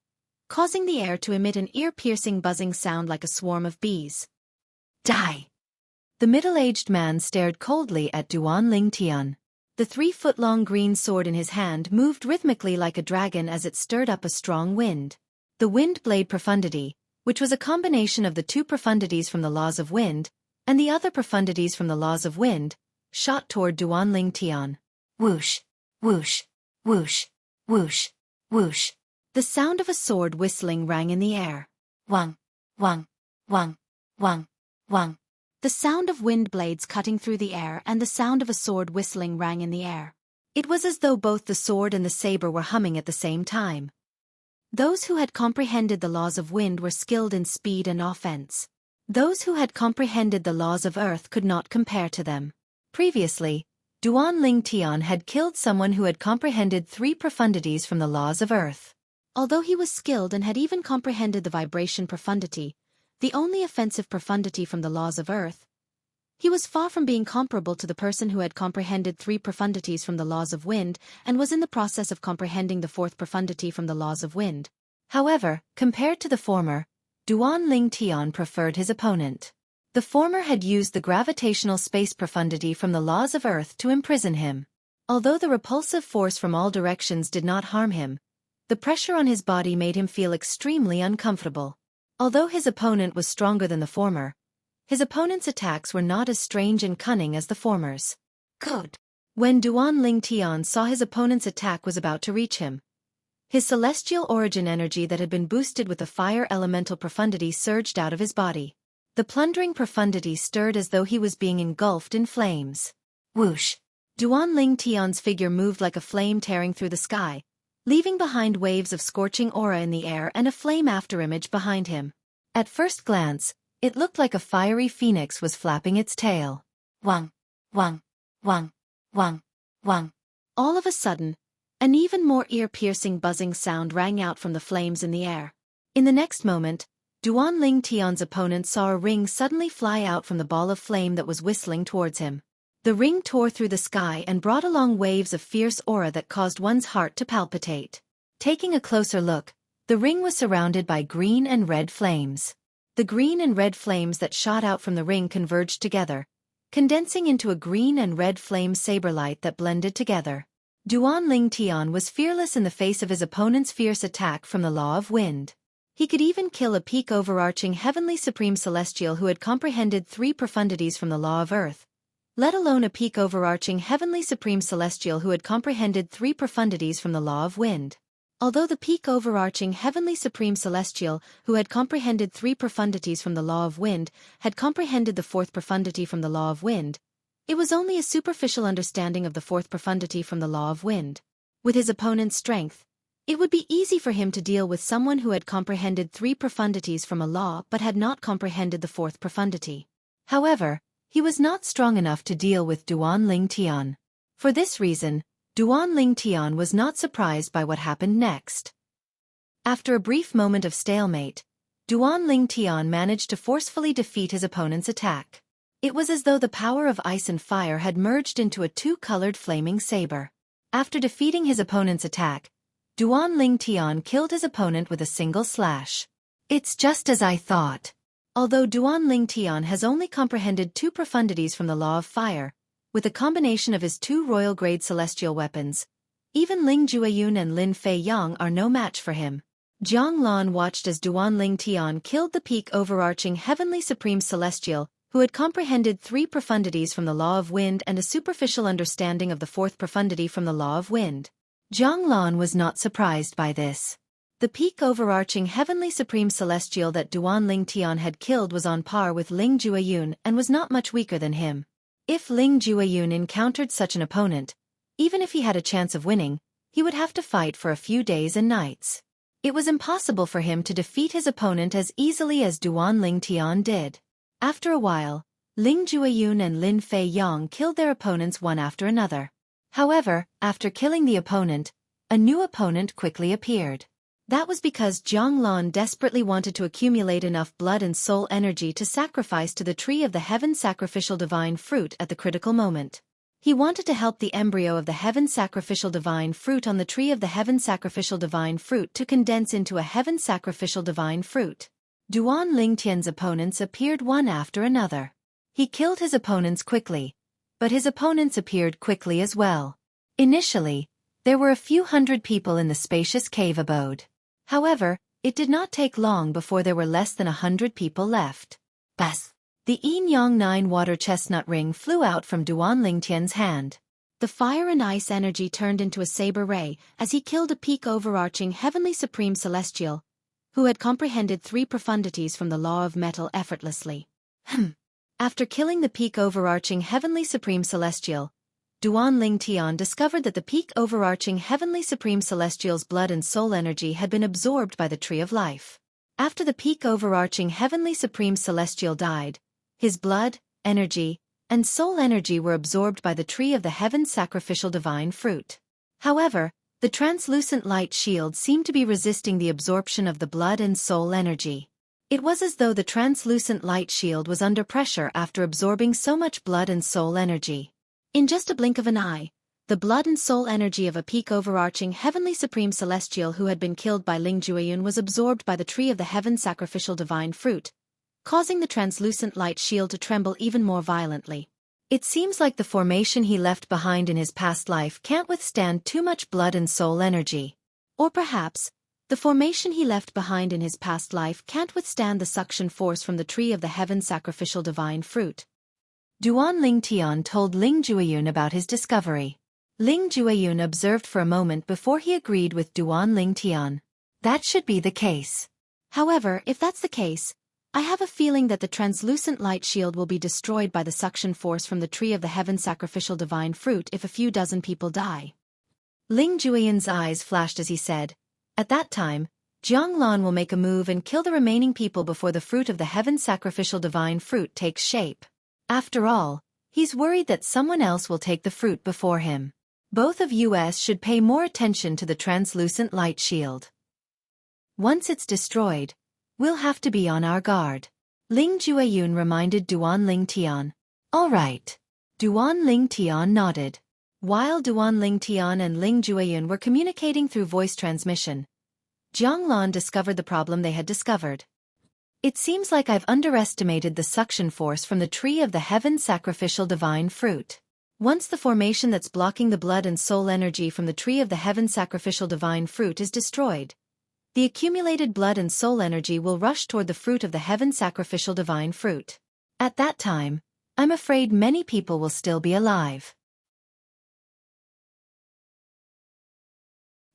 causing the air to emit an ear-piercing buzzing sound like a swarm of bees. Die! The middle-aged man stared coldly at Duan Lingtian. The 3-foot-long green sword in his hand moved rhythmically like a dragon as it stirred up a strong wind. The wind blade profundity, which was a combination of the 2 profundities from the laws of wind, and the other profundities from the laws of wind, shot toward Duan Lingtian. Whoosh, whoosh, whoosh, whoosh, whoosh. The sound of a sword whistling rang in the air. Wang, wang, wang, wang, wang. The sound of wind blades cutting through the air and the sound of a sword whistling rang in the air. It was as though both the sword and the saber were humming at the same time. Those who had comprehended the laws of wind were skilled in speed and offense. Those who had comprehended the laws of earth could not compare to them. Previously, Duan Lingtian had killed someone who had comprehended 3 profundities from the laws of earth. Although he was skilled and had even comprehended the vibration profundity, the only offensive profundity from the laws of earth, he was far from being comparable to the person who had comprehended 3 profundities from the laws of wind and was in the process of comprehending the 4th profundity from the laws of wind. However, compared to the former, Duan Lingtian preferred his opponent. The former had used the gravitational space profundity from the laws of earth to imprison him. Although the repulsive force from all directions did not harm him, the pressure on his body made him feel extremely uncomfortable. Although his opponent was stronger than the former, his opponent's attacks were not as strange and cunning as the former's. Good. When Duan Lingtian saw his opponent's attack was about to reach him, his celestial origin energy that had been boosted with the fire elemental profundity surged out of his body. The plundering profundity stirred as though he was being engulfed in flames. Whoosh! Duan Lingtian's figure moved like a flame tearing through the sky, leaving behind waves of scorching aura in the air and a flame afterimage behind him. At first glance, it looked like a fiery phoenix was flapping its tail. Wang, wang, wang, wang, wang. All of a sudden, an even more ear-piercing buzzing sound rang out from the flames in the air. In the next moment, Duan Lingtian's opponent saw a ring suddenly fly out from the ball of flame that was whistling towards him. The ring tore through the sky and brought along waves of fierce aura that caused one's heart to palpitate. Taking a closer look, the ring was surrounded by green and red flames. The green and red flames that shot out from the ring converged together, condensing into a green and red flame saber light that blended together. Duan Lingtian was fearless in the face of his opponent's fierce attack from the law of wind. He could even kill a peak overarching heavenly supreme celestial who had comprehended 3 profundities from the law of earth, let alone a peak overarching heavenly supreme celestial who had comprehended 3 profundities from the law of wind. Although the peak overarching heavenly supreme celestial who had comprehended 3 profundities from the law of wind had comprehended the 4th profundity from the law of wind, it was only a superficial understanding of the 4th profundity from the law of wind. With his opponent's strength, it would be easy for him to deal with someone who had comprehended 3 profundities from a law but had not comprehended the 4th profundity. However, he was not strong enough to deal with Duan Lingtian. For this reason, Duan Lingtian was not surprised by what happened next. After a brief moment of stalemate, Duan Lingtian managed to forcefully defeat his opponent's attack. It was as though the power of ice and fire had merged into a 2-colored flaming saber. After defeating his opponent's attack, Duan Lingtian killed his opponent with a single slash. It's just as I thought. Although Duan Lingtian has only comprehended 2 profundities from the law of fire, with a combination of his 2 royal-grade celestial weapons, even Ling Jueyun and Lin Feiyang are no match for him. Jianglan watched as Duanling Tian killed the peak overarching Heavenly Supreme Celestial, who had comprehended 3 profundities from the law of wind and a superficial understanding of the 4th profundity from the law of wind. Jianglan was not surprised by this. The peak overarching Heavenly Supreme Celestial that Duanling Tian had killed was on par with Ling Jueyun and was not much weaker than him. If Ling Jueyun encountered such an opponent, even if he had a chance of winning, he would have to fight for a few days and nights. It was impossible for him to defeat his opponent as easily as Duanling Tian did. After a while, Ling Jueyun and Lin Fei Yang killed their opponents one after another. However, after killing the opponent, a new opponent quickly appeared. That was because Jianglan desperately wanted to accumulate enough blood and soul energy to sacrifice to the Tree of the Heaven Sacrificial Divine Fruit at the critical moment. He wanted to help the embryo of the Heaven Sacrificial Divine Fruit on the Tree of the Heaven Sacrificial Divine Fruit to condense into a Heaven Sacrificial Divine Fruit. Duanling Tian's opponents appeared one after another. He killed his opponents quickly, but his opponents appeared quickly as well. Initially, there were a few hundred people in the spacious cave abode. However, it did not take long before there were less than 100 people left. Bas! The Yin-Yang 9 water chestnut ring flew out from Duanling Tian's hand. The fire and ice energy turned into a saber ray as he killed a peak overarching Heavenly Supreme Celestial, who had comprehended 3 profundities from the law of metal effortlessly. After killing the peak overarching Heavenly Supreme Celestial, Duanling Tian discovered that the peak overarching Heavenly Supreme Celestial's blood and soul energy had been absorbed by the Tree of Life. After the peak overarching Heavenly Supreme Celestial died, his blood, energy, and soul energy were absorbed by the Tree of the Heaven Sacrificial Divine Fruit. However, the translucent light shield seemed to be resisting the absorption of the blood and soul energy. It was as though the translucent light shield was under pressure after absorbing so much blood and soul energy. In just a blink of an eye, the blood and soul energy of a peak overarching Heavenly Supreme Celestial who had been killed by Ling Jueyun was absorbed by the Tree of the Heaven Sacrificial Divine Fruit, causing the translucent light shield to tremble even more violently. It seems like the formation he left behind in his past life can't withstand too much blood and soul energy. Or perhaps, the formation he left behind in his past life can't withstand the suction force from the Tree of the Heaven Sacrificial Divine Fruit. Duanling Tian told Ling Jueyun about his discovery. Ling Jueyun observed for a moment before he agreed with Duanling Tian. That should be the case. However, if that's the case, I have a feeling that the translucent light shield will be destroyed by the suction force from the Tree of the Heaven Sacrificial Divine Fruit if a few dozen people die. Ling Jueyun's eyes flashed as he said, "At that time, Jianglan will make a move and kill the remaining people before the fruit of the Heaven Sacrificial Divine Fruit takes shape. After all, he's worried that someone else will take the fruit before him. Both of us should pay more attention to the translucent light shield. Once it's destroyed, we'll have to be on our guard." Ling Jueyun reminded Duanling Tian. "All right." Duanling Tian nodded. While Duanling Tian and Ling Jueyun were communicating through voice transmission, Jianglan discovered the problem they had discovered. "It seems like I've underestimated the suction force from the Tree of the Heaven Sacrificial Divine Fruit. Once the formation that's blocking the blood and soul energy from the Tree of the Heaven Sacrificial Divine Fruit is destroyed, the accumulated blood and soul energy will rush toward the fruit of the Heaven Sacrificial Divine Fruit. At that time, I'm afraid many people will still be alive."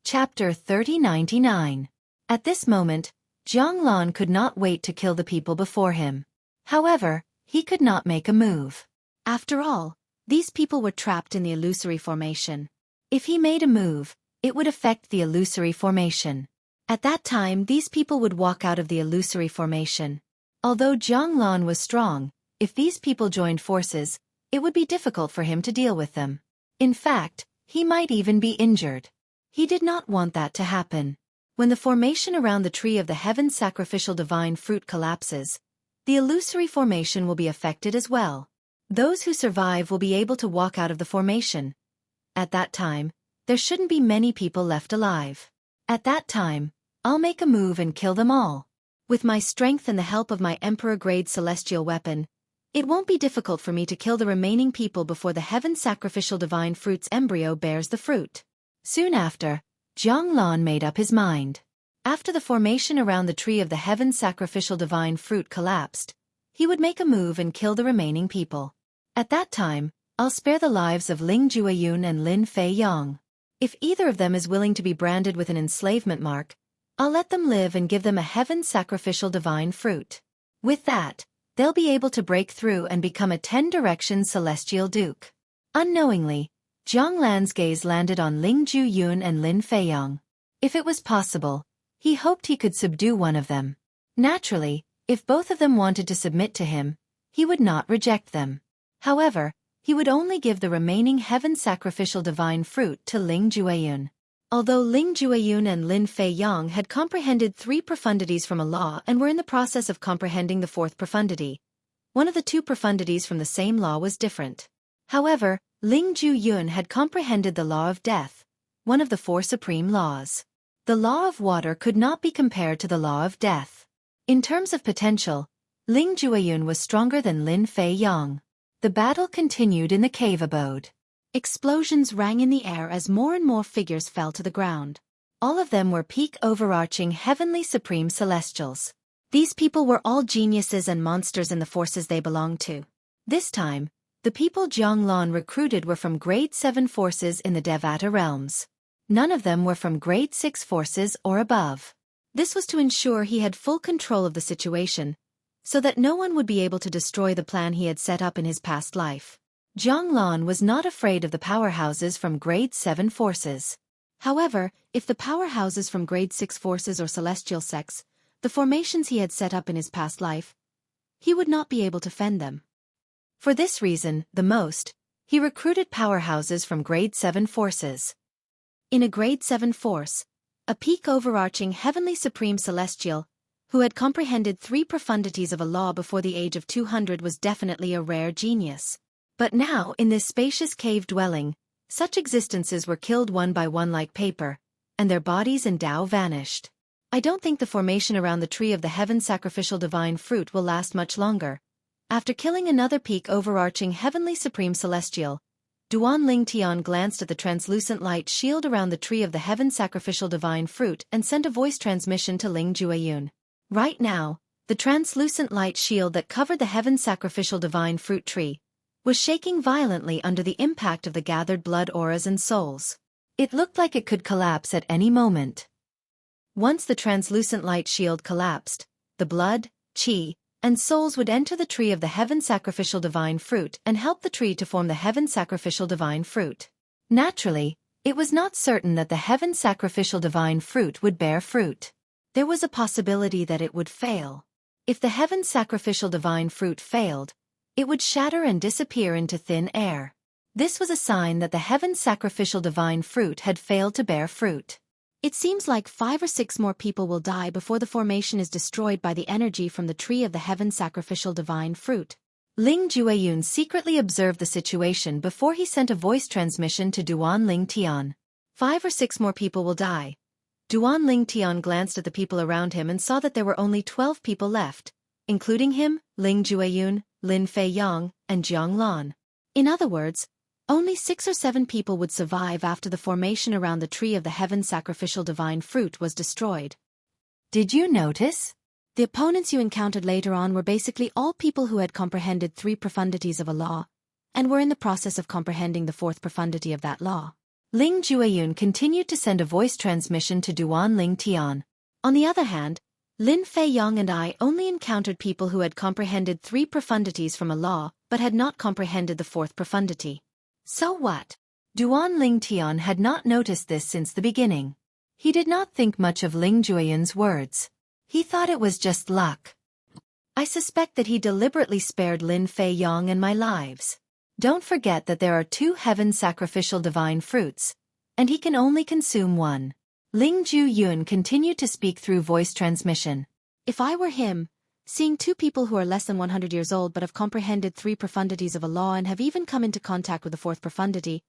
Chapter 3099. At this moment, Jianglan could not wait to kill the people before him. However, he could not make a move. After all, these people were trapped in the illusory formation. If he made a move, it would affect the illusory formation. At that time, these people would walk out of the illusory formation. Although Jianglan was strong, if these people joined forces, it would be difficult for him to deal with them. In fact, he might even be injured. He did not want that to happen. When the formation around the Tree of the Heaven Sacrificial Divine Fruit collapses, the illusory formation will be affected as well. Those who survive will be able to walk out of the formation. At that time, there shouldn't be many people left alive. At that time, I'll make a move and kill them all. With my strength and the help of my Emperor-grade celestial weapon, it won't be difficult for me to kill the remaining people before the Heaven Sacrificial Divine Fruit's embryo bears the fruit." Soon after, Jianglan made up his mind. After the formation around the tree of the heaven's sacrificial divine fruit collapsed, he would make a move and kill the remaining people. At that time, I'll spare the lives of Ling Jueyun and Lin Fei Yang. If either of them is willing to be branded with an enslavement mark, I'll let them live and give them a heaven's sacrificial divine fruit. With that, they'll be able to break through and become a 10-direction celestial duke. Unknowingly, Jiang Lan's gaze landed on Ling Jueyun and Lin Fei Yang. If it was possible, he hoped he could subdue one of them. Naturally, if both of them wanted to submit to him, he would not reject them. However, he would only give the remaining heaven sacrificial divine fruit to Ling Jueyun. Although Ling Jueyun and Lin Fei Yang had comprehended 3 profundities from a law and were in the process of comprehending the 4th profundity, one of the 2 profundities from the same law was different. However, Ling Jueyun had comprehended the law of death, one of the 4 supreme laws. The law of water could not be compared to the law of death. In terms of potential, Ling Jueyun was stronger than Lin Fei Yang. The battle continued in the cave abode. Explosions rang in the air as more and more figures fell to the ground. All of them were peak overarching heavenly supreme celestials. These people were all geniuses and monsters in the forces they belonged to. This time, the people Jiang Lan recruited were from grade 7 forces in the Devata realms. None of them were from grade 6 forces or above. This was to ensure he had full control of the situation, so that no one would be able to destroy the plan he had set up in his past life. Jiang Lan was not afraid of the powerhouses from grade 7 forces. However, if the powerhouses from grade 6 forces or celestial sects, the formations he had set up in his past life, he would not be able to fend them. For this reason, he recruited powerhouses from grade 7 forces. In a grade 7 force, a peak overarching heavenly supreme celestial, who had comprehended 3 profundities of a law before the age of 200 was definitely a rare genius. But now, in this spacious cave dwelling, such existences were killed one by one like paper, and their bodies and Tao vanished. I don't think the formation around the tree of the heaven sacrificial divine fruit will last much longer. After killing another peak overarching heavenly supreme celestial, Duan Ling Tian glanced at the translucent light shield around the tree of the heaven sacrificial divine fruit and sent a voice transmission to Ling Jueyun. Right now, the translucent light shield that covered the heaven sacrificial divine fruit tree was shaking violently under the impact of the gathered blood auras and souls. It looked like it could collapse at any moment. Once the translucent light shield collapsed, the blood, qi, and souls would enter the tree of the heaven sacrificial divine fruit and help the tree to form the heaven sacrificial divine fruit. Naturally, it was not certain that the heaven sacrificial divine fruit would bear fruit. There was a possibility that it would fail. If the heaven sacrificial divine fruit failed, it would shatter and disappear into thin air. This was a sign that the heaven sacrificial divine fruit had failed to bear fruit. It seems like 5 or 6 more people will die before the formation is destroyed by the energy from the tree of the heaven sacrificial divine fruit. Ling Jueyun secretly observed the situation before he sent a voice transmission to Duan Ling Tian. 5 or 6 more people will die. Duan Ling Tian glanced at the people around him and saw that there were only 12 people left, including him, Ling Jueyun, Lin Fei Yang, and Jiang Lan. In other words, only 6 or 7 people would survive after the formation around the tree of the heaven sacrificial divine fruit was destroyed. Did you notice? The opponents you encountered later on were basically all people who had comprehended 3 profundities of a law, and were in the process of comprehending the 4th profundity of that law. Ling Jueyun continued to send a voice transmission to Duan Ling Tian. On the other hand, Lin Fei Yang and I only encountered people who had comprehended 3 profundities from a law but had not comprehended the 4th profundity. So what? Duan Ling Tian had not noticed this since the beginning. He did not think much of Ling Jueyun's words. He thought it was just luck. I suspect that he deliberately spared Lin Fei Yang and my lives. Don't forget that there are 2 heaven sacrificial divine fruits, and he can only consume 1. Ling Jueyun continued to speak through voice transmission. If I were him, seeing 2 people who are less than 100 years old but have comprehended 3 profundities of a law and have even come into contact with the 4th profundity,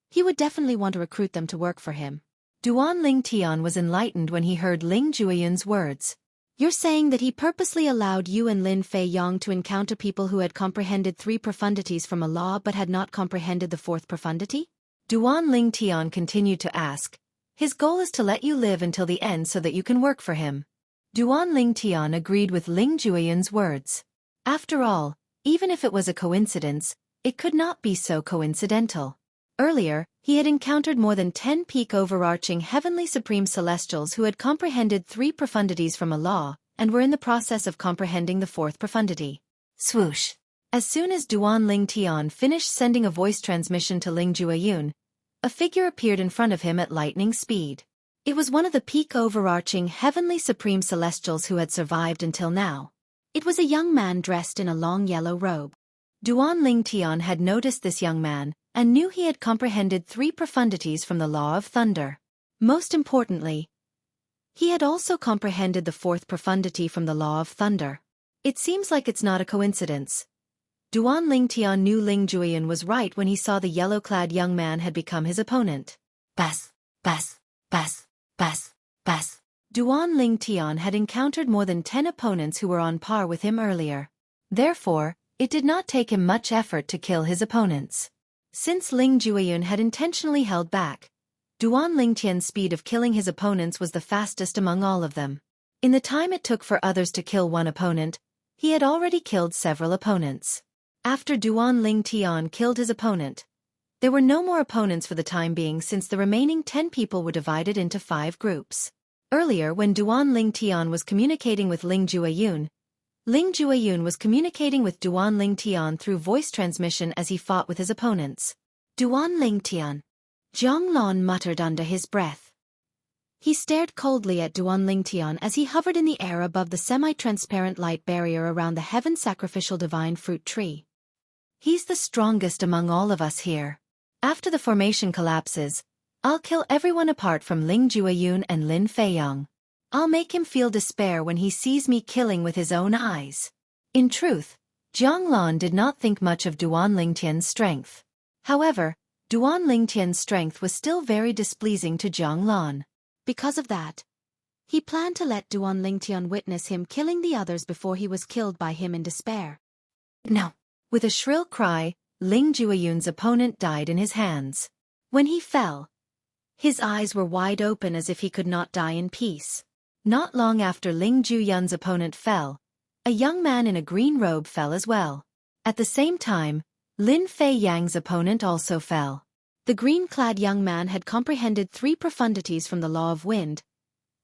he would definitely want to recruit them to work for him. Duan Ling Tian was enlightened when he heard Ling Jueyun's words. You're saying that he purposely allowed you and Lin Fei Yang to encounter people who had comprehended 3 profundities from a law but had not comprehended the 4th profundity? Duan Ling Tian continued to ask, His goal is to let you live until the end so that you can work for him. Duan Ling Tian agreed with Ling Jueyun's words. After all, even if it was a coincidence, it could not be so coincidental. Earlier, he had encountered more than 10 peak overarching heavenly supreme celestials who had comprehended 3 profundities from a law, and were in the process of comprehending the 4th profundity. Swoosh! As soon as Duan Ling Tian finished sending a voice transmission to Ling Jueyun, a figure appeared in front of him at lightning speed. It was one of the peak overarching heavenly supreme celestials who had survived until now. It was a young man dressed in a long yellow robe. Duan Ling Tian had noticed this young man, and knew he had comprehended 3 profundities from the law of thunder. Most importantly, he had also comprehended the 4th profundity from the law of thunder. It seems like it's not a coincidence. Duan Ling Tian knew Ling Jueyun was right when he saw the yellow-clad young man had become his opponent. Bas, bas, bas, bas, bas. Duan Ling Tian had encountered more than 10 opponents who were on par with him earlier. Therefore, it did not take him much effort to kill his opponents. Since Ling Jueyun had intentionally held back, Duan Ling Tian's speed of killing his opponents was the fastest among all of them. In the time it took for others to kill one opponent, he had already killed several opponents. After Duan Ling Tian killed his opponent, there were no more opponents for the time being since the remaining 10 people were divided into 5 groups. Earlier when Duan Ling Tian was communicating with Ling Jueyun was communicating with Duan Ling Tian through voice transmission as he fought with his opponents. Duan Ling Tian. Zhang Lan muttered under his breath. He stared coldly at Duan Ling Tian as he hovered in the air above the semi-transparent light barrier around the heaven sacrificial divine fruit tree. He's the strongest among all of us here. After the formation collapses, I'll kill everyone apart from Ling Jueyun and Lin Feiyang. I'll make him feel despair when he sees me killing with his own eyes. In truth, Zhang Lan did not think much of Duan Ling Tian's strength. However, Duan Ling Tian's strength was still very displeasing to Zhang Lan. Because of that, he planned to let Duan Ling Tian witness him killing the others before he was killed by him in despair. No! With a shrill cry, Ling Jueyun's opponent died in his hands. When he fell, his eyes were wide open as if he could not die in peace. Not long after Ling Jueyun's opponent fell, a young man in a green robe fell as well. At the same time, Lin Feiyang's opponent also fell. The green-clad young man had comprehended 3 profundities from the law of wind,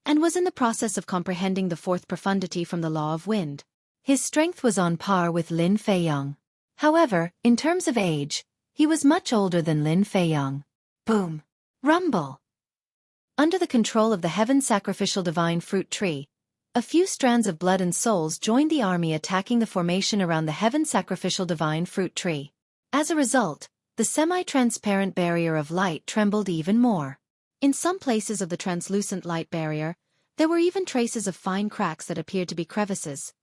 and was in the process of comprehending the 4th profundity from the law of wind. His strength was on par with Lin Feiyang. However, in terms of age, he was much older than Lin Feiyang. Boom! Rumble! Under the control of the heaven sacrificial divine fruit tree, a few strands of blood and souls joined the army attacking the formation around the heaven sacrificial divine fruit tree. As a result, the semi-transparent barrier of light trembled even more. In some places of the translucent light barrier, there were even traces of fine cracks that appeared to be crevices.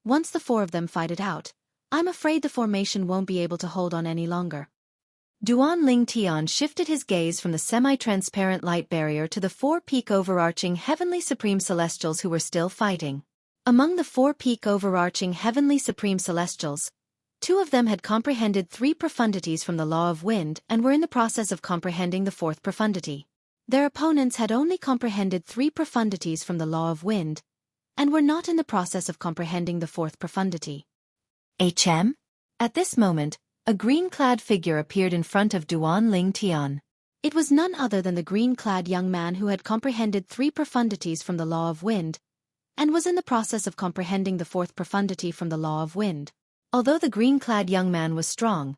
Once the 4 of them fight it out, I'm afraid the formation won't be able to hold on any longer. Duan Ling Tian shifted his gaze from the semi-transparent light barrier to the 4 peak overarching heavenly supreme celestials who were still fighting. Among the 4 peak overarching heavenly supreme celestials, 2 of them had comprehended 3 profundities from the law of wind and were in the process of comprehending the 4th profundity. Their opponents had only comprehended 3 profundities from the law of wind, and were not in the process of comprehending the 4th profundity. HM? At this moment, a green-clad figure appeared in front of Duan Ling Tian. It was none other than the green-clad young man who had comprehended 3 profundities from the law of wind, and was in the process of comprehending the 4th profundity from the law of wind. Although the green-clad young man was strong,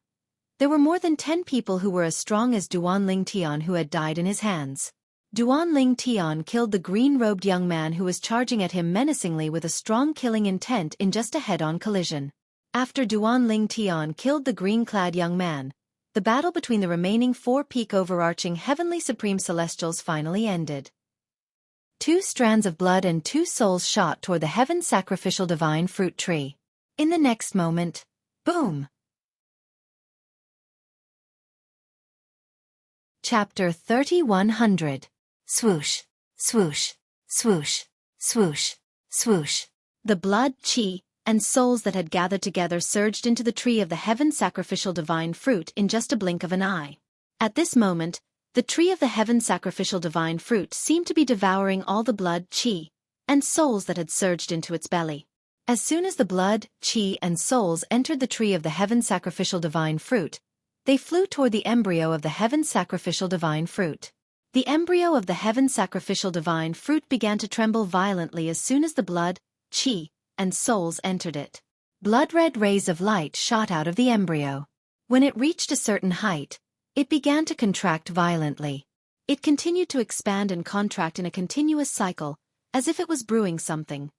there were more than 10 people who were as strong as Duan Ling Tian who had died in his hands. Duan Ling Tian killed the green-robed young man who was charging at him menacingly with a strong killing intent in just a head-on collision. After Duan Ling Tian killed the green-clad young man, the battle between the remaining 4 peak overarching heavenly supreme celestials finally ended. 2 strands of blood and 2 souls shot toward the heaven sacrificial divine fruit tree. In the next moment, boom! Chapter 3100. Swoosh, swoosh, swoosh, swoosh, swoosh. The blood, chi, and souls that had gathered together surged into the tree of the heaven sacrificial divine fruit in just a blink of an eye. At this moment, The tree of the heaven sacrificial divine fruit seemed to be devouring all the blood, qi, and souls that had surged into its belly. As soon as the blood, qi, and souls entered the tree of the heaven sacrificial divine fruit, they flew toward the embryo of the heaven sacrificial divine fruit. The embryo of the heaven sacrificial divine fruit began to tremble violently as soon as the blood, qi, and souls entered it. Blood-red rays of light shot out of the embryo. When it reached a certain height, it began to contract violently. It continued to expand and contract in a continuous cycle, as if it was brewing something.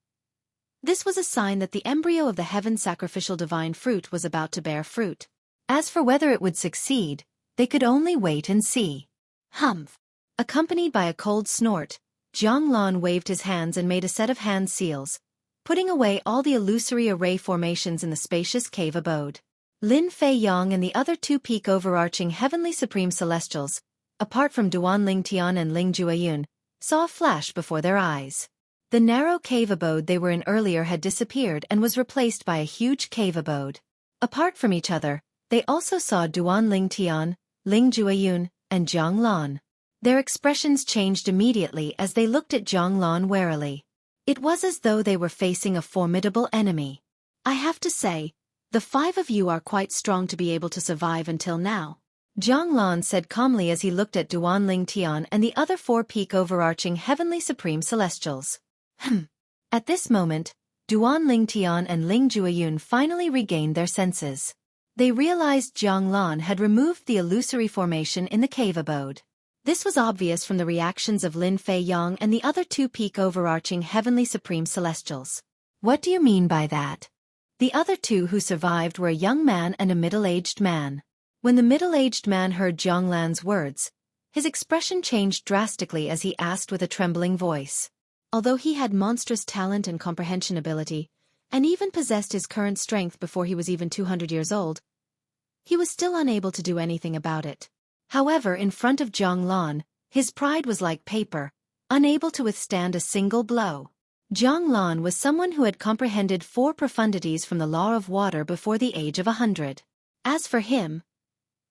This was a sign that the embryo of the heaven sacrificial divine fruit was about to bear fruit. As for whether it would succeed, they could only wait and see. Humph! Accompanied by a cold snort, Zhang waved his hands and made a set of hand seals, putting away all the illusory array formations in the spacious cave abode. Lin Fei-yong and the other two peak overarching heavenly supreme celestials, apart from Duan Lingtian and Ling Jueyun, saw a flash before their eyes. The narrow cave abode they were in earlier had disappeared and was replaced by a huge cave abode. Apart from each other, they also saw Duan Lingtian, Ling Jueyun, and Zhang Lan. Their expressions changed immediately as they looked at Zhang Lan warily. It was as though they were facing a formidable enemy. I have to say, the five of you are quite strong to be able to survive until now, Zhang Lan said calmly as he looked at Duan Lingtian and the other four peak overarching heavenly supreme celestials. At this moment, Duan Lingtian and Ling Jueyun finally regained their senses. They realized Zhang Lan had removed the illusory formation in the cave abode. This was obvious from the reactions of Lin Fei-yong and the other two peak overarching heavenly supreme celestials. What do you mean by that? The other two who survived were a young man and a middle-aged man. When the middle-aged man heard Zhang Lan's words, his expression changed drastically as he asked with a trembling voice. Although he had monstrous talent and comprehension ability, and even possessed his current strength before he was even 200 years old, he was still unable to do anything about it. However, in front of Zhang Lan, his pride was like paper, unable to withstand a single blow. Zhang Lan was someone who had comprehended 4 profundities from the law of water before the age of 100. As for him,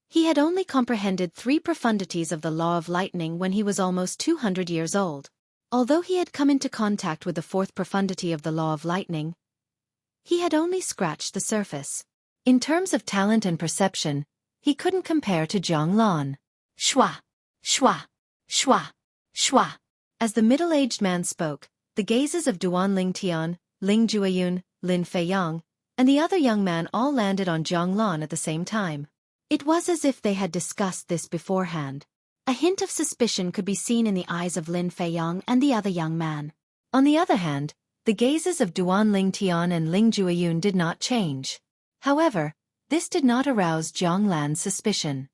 he had only comprehended 3 profundities of the law of lightning when he was almost 200 years old. Although he had come into contact with the 4th profundity of the law of lightning, he had only scratched the surface. In terms of talent and perception, he couldn't compare to Zhang Lan. Shua! Shua! Shua! Shua! As the middle-aged man spoke, the gazes of Duan Lingtian, Ling Jueyun, Lin Fei-yong, and the other young man all landed on Zhang Lan at the same time. It was as if they had discussed this beforehand. A hint of suspicion could be seen in the eyes of Lin Fei-yong and the other young man. On the other hand, the gazes of Duan Lingtian and Ling Jueyun did not change. However, this did not arouse Zhang Lan's suspicion.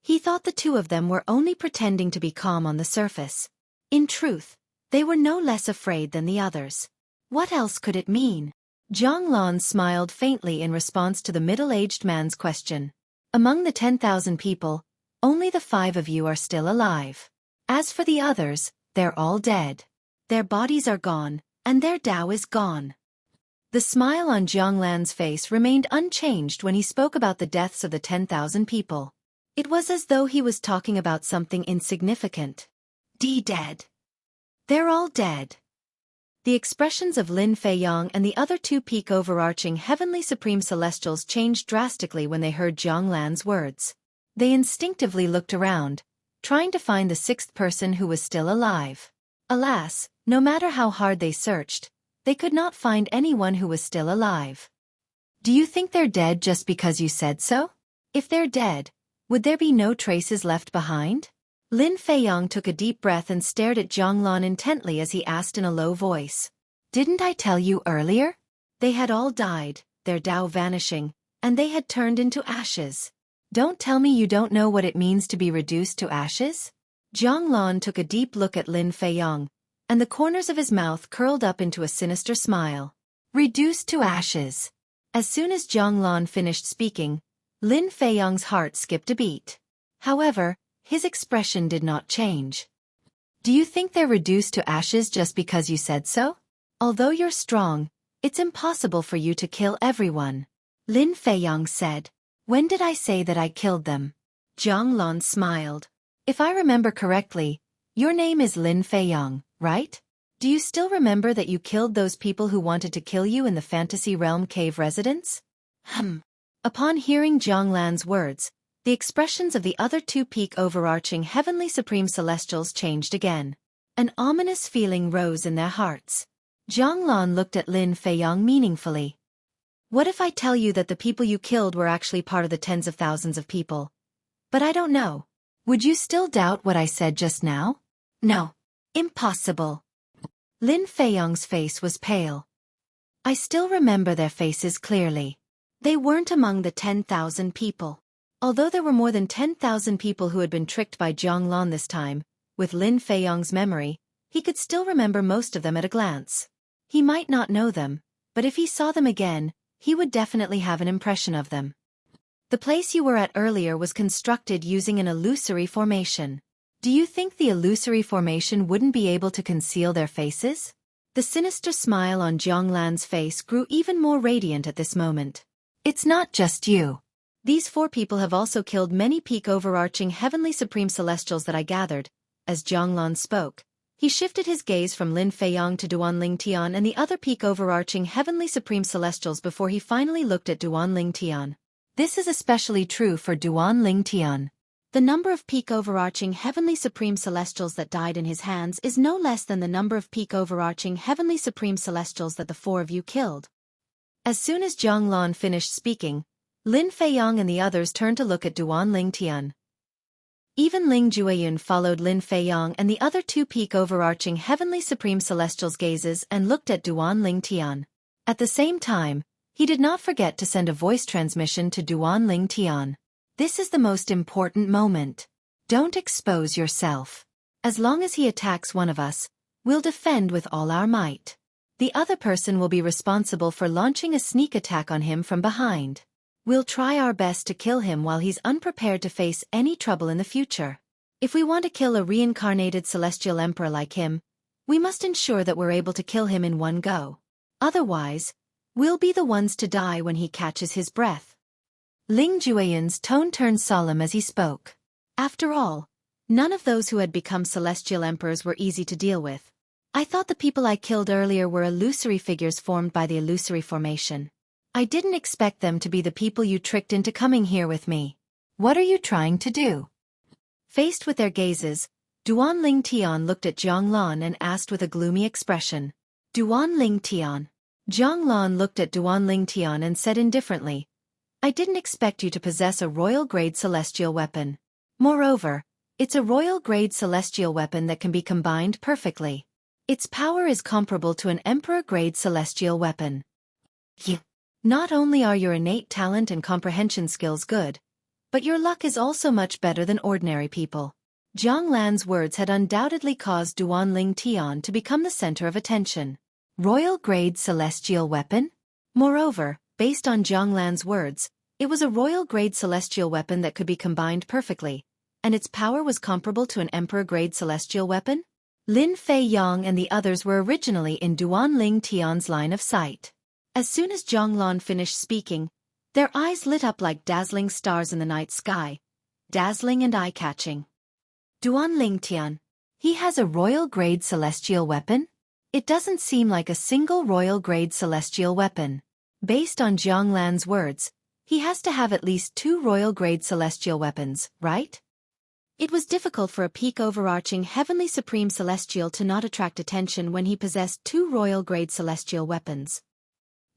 He thought the two of them were only pretending to be calm on the surface. In truth, they were no less afraid than the others. What else could it mean? Zhang Lan smiled faintly in response to the middle-aged man's question. Among the 10,000 people, only the 5 of you are still alive. As for the others, they're all dead. Their bodies are gone, and their Tao is gone. The smile on Zhang Lan's face remained unchanged when he spoke about the deaths of the 10,000 people. It was as though he was talking about something insignificant. Dead. They're all dead. The expressions of Lin Fei-yong and the other two peak overarching heavenly supreme celestials changed drastically when they heard Zhang Lan's words. They instinctively looked around, trying to find the 6th person who was still alive. Alas, no matter how hard they searched, they could not find anyone who was still alive. Do you think they're dead just because you said so? If they're dead, would there be no traces left behind? Lin Fei-yong took a deep breath and stared at Zhang Lan intently as he asked in a low voice. Didn't I tell you earlier? They had all died, their Tao vanishing, and they had turned into ashes. Don't tell me you don't know what it means to be reduced to ashes? Zhang Lan took a deep look at Lin Fei-yong, and the corners of his mouth curled up into a sinister smile. Reduced to ashes. As soon as Zhang Lan finished speaking, Lin Fei-yong's heart skipped a beat. However, his expression did not change. Do you think they're reduced to ashes just because you said so? Although you're strong, it's impossible for you to kill everyone. Lin Fei-yong said. When did I say that I killed them? Zhang Lan smiled. If I remember correctly, your name is Lin Feiyang, right? Do you still remember that you killed those people who wanted to kill you in the Fantasy Realm cave residence? Upon hearing Zhonglan's words, the expressions of the other two peak overarching heavenly supreme celestials changed again. An ominous feeling rose in their hearts. Zhonglan looked at Lin Feiyang meaningfully. What if I tell you that the people you killed were actually part of the tens of thousands of people? But I don't know. Would you still doubt what I said just now? No. Impossible. Lin Feiyang's face was pale. I still remember their faces clearly. They weren't among the 10,000 people. Although there were more than 10,000 people who had been tricked by Zhonglan this time, with Lin Feiyang's memory, he could still remember most of them at a glance. He might not know them, but if he saw them again, he would definitely have an impression of them. The place you were at earlier was constructed using an illusory formation. Do you think the illusory formation wouldn't be able to conceal their faces? The sinister smile on Zhonglan's face grew even more radiant at this moment. It's not just you. These 4 people have also killed many peak overarching heavenly supreme celestials that I gathered. As Zhonglan spoke, he shifted his gaze from Lin Feiyang to Duanling Tian and the other peak overarching heavenly supreme celestials before he finally looked at Duanling Tian. This is especially true for Duanling Tian. The number of peak overarching heavenly supreme celestials that died in his hands is no less than the number of peak overarching heavenly supreme celestials that the 4 of you killed. As soon as Zhonglan finished speaking, Lin Feiyang and the others turned to look at Duanling Tian. Even Ling Jueyun followed Lin Feiyang and the other 2 peak overarching heavenly supreme celestials' gazes and looked at Duanling Tian. At the same time, he did not forget to send a voice transmission to Duanling Tian. This is the most important moment. Don't expose yourself. As long as he attacks one of us, we'll defend with all our might. The other person will be responsible for launching a sneak attack on him from behind. We'll try our best to kill him while he's unprepared to face any trouble in the future. If we want to kill a reincarnated celestial emperor like him, we must ensure that we're able to kill him in one go. Otherwise, we'll be the ones to die when he catches his breath. Ling Jueyun's tone turned solemn as he spoke. After all, none of those who had become celestial emperors were easy to deal with. I thought the people I killed earlier were illusory figures formed by the illusory formation. I didn't expect them to be the people you tricked into coming here with me. What are you trying to do? Faced with their gazes, Duanling Tian looked at Zhonglan and asked with a gloomy expression. Duanling Tian. Zhonglan looked at Duanling Tian and said indifferently, I didn't expect you to possess a royal-grade celestial weapon. Moreover, it's a royal-grade celestial weapon that can be combined perfectly. Its power is comparable to an emperor-grade celestial weapon. Not only are your innate talent and comprehension skills good, but your luck is also much better than ordinary people. Zhonglan's words had undoubtedly caused Duanling Tian to become the center of attention. Royal-grade celestial weapon? Moreover, based on Zhonglan's words, it was a royal-grade celestial weapon that could be combined perfectly, and its power was comparable to an emperor-grade celestial weapon? Lin Feiyang and the others were originally in Duanling Tian's line of sight. As soon as Zhonglan finished speaking, their eyes lit up like dazzling stars in the night sky, dazzling and eye-catching. Duanling Tian. He has a royal-grade celestial weapon? It doesn't seem like a single royal-grade celestial weapon. Based on Zhonglan's words, he has to have at least 2 royal-grade celestial weapons, right? It was difficult for a peak overarching heavenly supreme celestial to not attract attention when he possessed 2 royal-grade celestial weapons.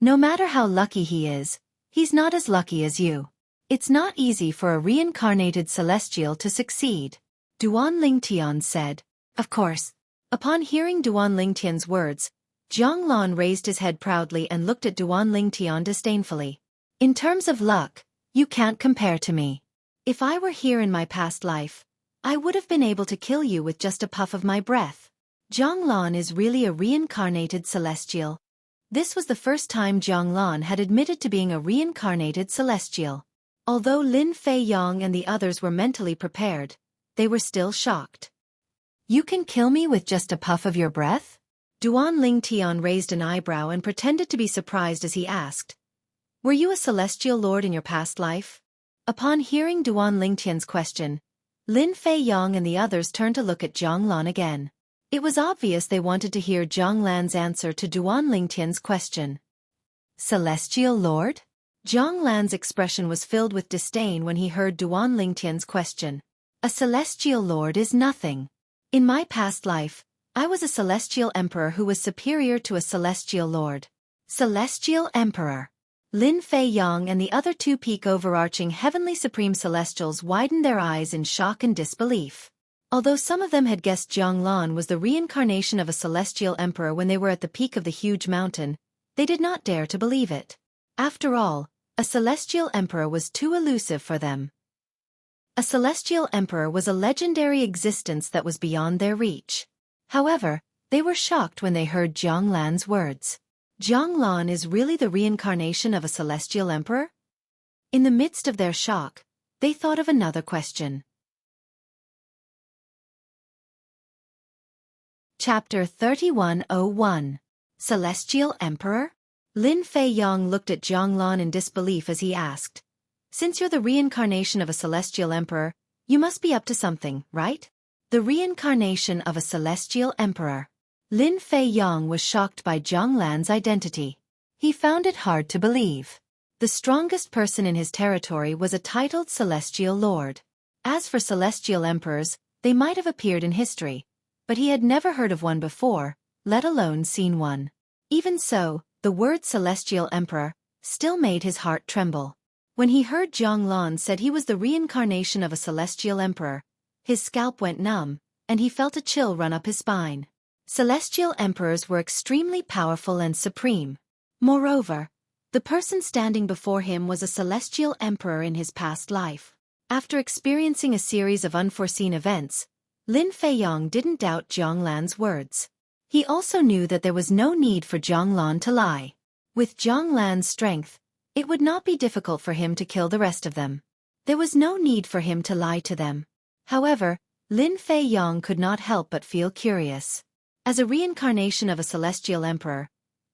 No matter how lucky he is, he's not as lucky as you. It's not easy for a reincarnated celestial to succeed. Duanling Tian said. Of course. Upon hearing Duanling Tian's words, Zhonglan raised his head proudly and looked at Duanling Tian disdainfully. In terms of luck, you can't compare to me. If I were here in my past life, I would have been able to kill you with just a puff of my breath. Zhonglan is really a reincarnated celestial. This was the first time Zhonglan had admitted to being a reincarnated celestial. Although Lin Feiyang and the others were mentally prepared, they were still shocked. You can kill me with just a puff of your breath? Duanling Tian raised an eyebrow and pretended to be surprised as he asked, Were you a celestial lord in your past life? Upon hearing Duanling Tian's question, Lin Fei Yong and the others turned to look at Zhang Lan again. It was obvious they wanted to hear Zhang Lan's answer to Duan Lingtian's question. Celestial Lord? Zhang Lan's expression was filled with disdain when he heard Duan Lingtian's question. A celestial lord is nothing. In my past life, I was a celestial emperor who was superior to a celestial lord. Celestial emperor. Lin Fei Yong and the other two peak overarching heavenly supreme celestials widened their eyes in shock and disbelief. Although some of them had guessed Zhang Lan was the reincarnation of a celestial emperor when they were at the peak of the huge mountain, they did not dare to believe it. After all, a celestial emperor was too elusive for them. A celestial emperor was a legendary existence that was beyond their reach. However, they were shocked when they heard Zhang Lan's words. Zhang Lan is really the reincarnation of a celestial emperor? In the midst of their shock, they thought of another question. Chapter 3101. Celestial Emperor? Lin Fei Yong looked at Zhang Lan in disbelief as he asked. Since you're the reincarnation of a celestial emperor, you must be up to something, right? The reincarnation of a celestial emperor. Lin Fei Yong was shocked by Zhang Lan's identity. He found it hard to believe. The strongest person in his territory was a titled celestial lord. As for celestial emperors, they might have appeared in history, but he had never heard of one before, let alone seen one. Even so, the word celestial emperor still made his heart tremble. When he heard Zhang Lan said he was the reincarnation of a celestial emperor, his scalp went numb, and he felt a chill run up his spine. Celestial emperors were extremely powerful and supreme. Moreover, the person standing before him was a celestial emperor in his past life. After experiencing a series of unforeseen events, Lin Fei Yong didn't doubt Zhang Lan's words. He also knew that there was no need for Zhang Lan to lie. With Zhang Lan's strength, it would not be difficult for him to kill the rest of them. There was no need for him to lie to them. However, Lin Fei Yong could not help but feel curious. As a reincarnation of a celestial emperor,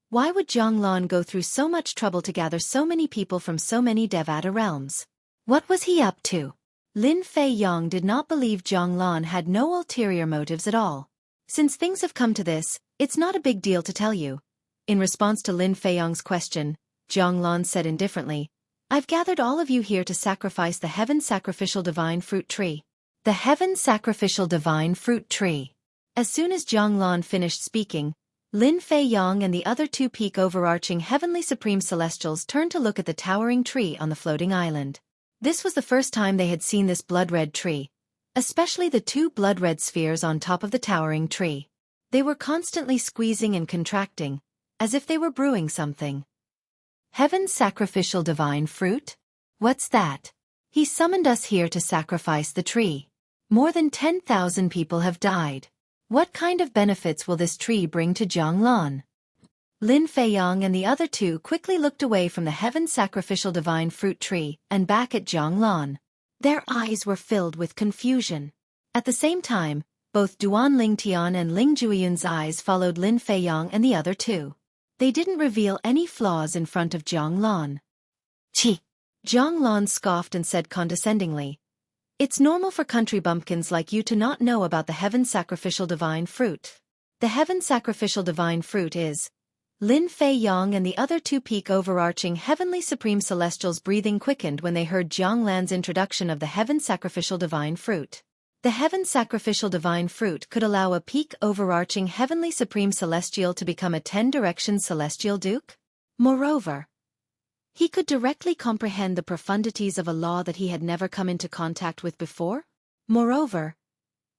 why would Zhang Lan go through so much trouble to gather so many people from so many Devata realms? What was he up to? Lin Fei Yong did not believe Zhang Lan had no ulterior motives at all. Since things have come to this, it's not a big deal to tell you. In response to Lin Fei Yong's question, Zhang Lan said indifferently, I've gathered all of you here to sacrifice the heaven sacrificial divine fruit tree. The heaven sacrificial divine fruit tree. As soon as Zhang Lan finished speaking, Lin Fei Yong and the other two peak overarching heavenly supreme celestials turned to look at the towering tree on the floating island. This was the first time they had seen this blood-red tree, especially the two blood-red spheres on top of the towering tree. They were constantly squeezing and contracting, as if they were brewing something. Heaven's sacrificial divine fruit? What's that? He summoned us here to sacrifice the tree. More than 10,000 people have died. What kind of benefits will this tree bring to Zhang Lan? Lin Fei Yong and the other two quickly looked away from the heaven sacrificial divine fruit tree and back at Zhang Lan. Their eyes were filled with confusion. At the same time, both Duan Lingtian and Ling Jueyun's eyes followed Lin Fei Yong and the other two. They didn't reveal any flaws in front of Zhang Lan. Chi! Zhang Lan scoffed and said condescendingly, It's normal for country bumpkins like you to not know about the heaven sacrificial divine fruit. The heaven sacrificial divine fruit is... Lin Fei Yong and the other two peak overarching heavenly supreme celestials' breathing quickened when they heard Zhang Lan's introduction of the heaven sacrificial divine fruit. The heaven sacrificial divine fruit could allow a peak overarching heavenly supreme celestial to become a 10-direction celestial duke. Moreover, he could directly comprehend the profundities of a law that he had never come into contact with before. Moreover,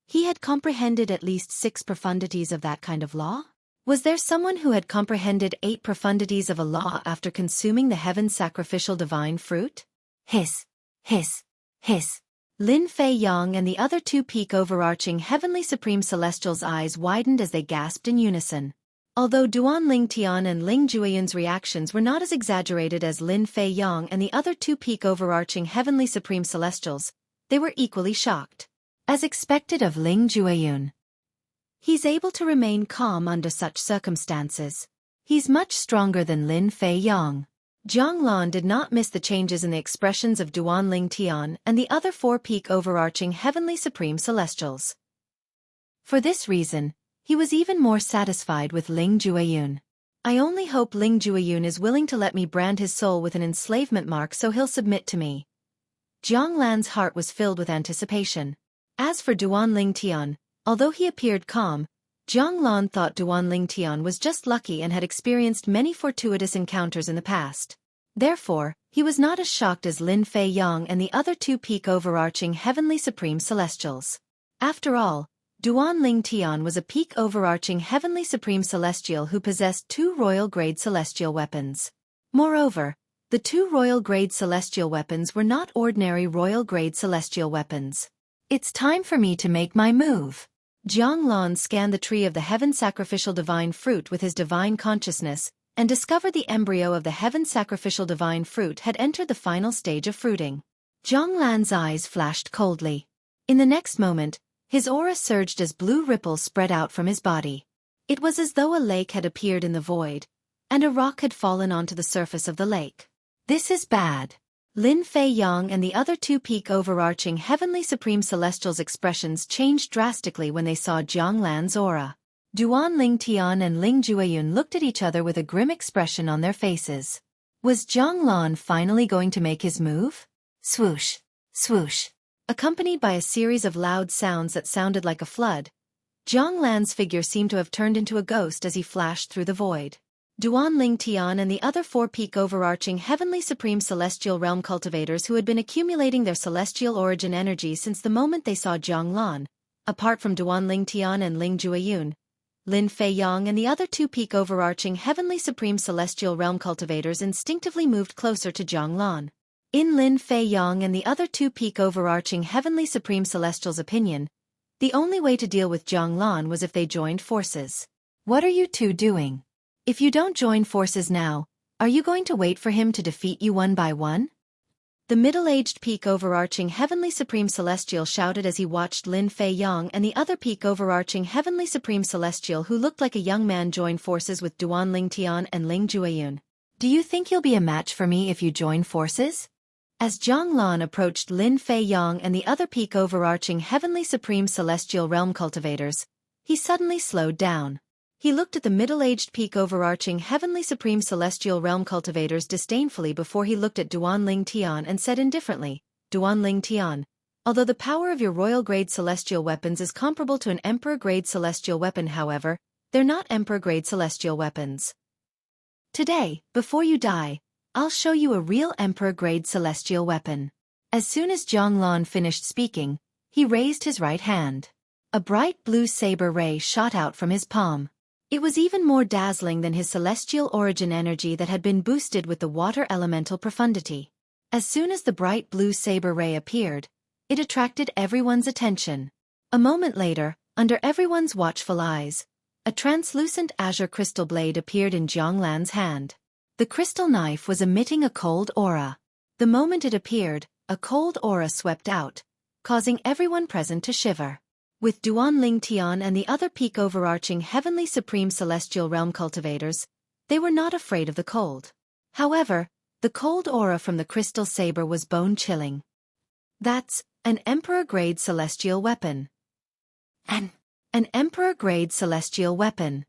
he had comprehended at least 6 profundities of that kind of law. Was there someone who had comprehended 8 profundities of a law after consuming the heaven sacrificial divine fruit? Hiss, hiss, hiss. Lin Fei Yong and the other two peak overarching heavenly supreme celestials' eyes widened as they gasped in unison. Although Duan Lingtian and Ling Jueyun's reactions were not as exaggerated as Lin Fei Yong and the other two peak overarching heavenly supreme celestials, they were equally shocked. As expected of Ling Jueyun, he's able to remain calm under such circumstances. He's much stronger than Lin Fei Yong. Zhang did not miss the changes in the expressions of Duan Ling Tian and the other 4 peak overarching heavenly supreme celestials. For this reason, he was even more satisfied with Ling Jueyun. I only hope Ling Jueyun is willing to let me brand his soul with an enslavement mark so he'll submit to me. Zhang Lan's heart was filled with anticipation. As for Duan Ling Tian, although he appeared calm, Zhang Lan thought Duan Ling Tian was just lucky and had experienced many fortuitous encounters in the past. Therefore, he was not as shocked as Lin Fei Yang and the other 2 peak overarching heavenly supreme celestials. After all, Duan Ling Tian was a peak overarching heavenly supreme celestial who possessed 2 royal-grade celestial weapons. Moreover, the 2 royal-grade celestial weapons were not ordinary royal-grade celestial weapons. It's time for me to make my move. Zhang Lan scanned the tree of the heaven sacrificial divine fruit with his divine consciousness and discovered the embryo of the heaven sacrificial divine fruit had entered the final stage of fruiting. Zhang Lan's eyes flashed coldly. In the next moment, his aura surged as blue ripples spread out from his body. It was as though a lake had appeared in the void, and a rock had fallen onto the surface of the lake. This is bad. Lin Fei Yang and the other 2 peak overarching heavenly supreme celestials' expressions changed drastically when they saw Zhang Lan's aura. Duan Ling Tian and Ling Jueyun looked at each other with a grim expression on their faces. Was Zhang Lan finally going to make his move? Swoosh, swoosh. Accompanied by a series of loud sounds that sounded like a flood, Zhang Lan's figure seemed to have turned into a ghost as he flashed through the void. Duan Ling Tian and the other 4 peak overarching heavenly supreme celestial realm cultivators who had been accumulating their celestial origin energy since the moment they saw Zhang Lan, apart from Duan Ling Tian and Ling Jueyun, Lin Fei Yang and the other 2 peak overarching heavenly supreme celestial realm cultivators instinctively moved closer to Zhang Lan. In Lin Fei Yang and the other 2 peak overarching heavenly supreme celestials' opinion, the only way to deal with Zhang Lan was if they joined forces. What are you 2 doing? If you don't join forces now, are you going to wait for him to defeat you one by one? The middle-aged peak overarching heavenly supreme celestial shouted as he watched Lin Fei Yang and the other peak overarching heavenly supreme celestial who looked like a young man join forces with Duan Ling Tian and Ling Jueyun. Do you think you'll be a match for me if you join forces? As Zhang Lan approached Lin Fei Yang and the other peak overarching heavenly supreme celestial realm cultivators, he suddenly slowed down. He looked at the middle-aged peak overarching heavenly supreme celestial realm cultivators disdainfully before he looked at Duan Ling Tian and said indifferently, Duan Ling Tian, although the power of your royal-grade celestial weapons is comparable to an emperor-grade celestial weapon, however, they're not emperor-grade celestial weapons. Today, before you die, I'll show you a real emperor-grade celestial weapon. As soon as Zhang Lan finished speaking, he raised his right hand. A bright blue saber ray shot out from his palm. It was even more dazzling than his celestial origin energy that had been boosted with the water elemental profundity. As soon as the bright blue saber ray appeared, it attracted everyone's attention. A moment later, under everyone's watchful eyes, a translucent azure crystal blade appeared in Zhang Lan's hand. The crystal knife was emitting a cold aura. The moment it appeared, a cold aura swept out, causing everyone present to shiver. With Duan Ling Tian and the other peak overarching heavenly supreme celestial realm cultivators, they were not afraid of the cold. However, the cold aura from the crystal saber was bone-chilling. That's an emperor-grade celestial weapon. An emperor-grade celestial weapon.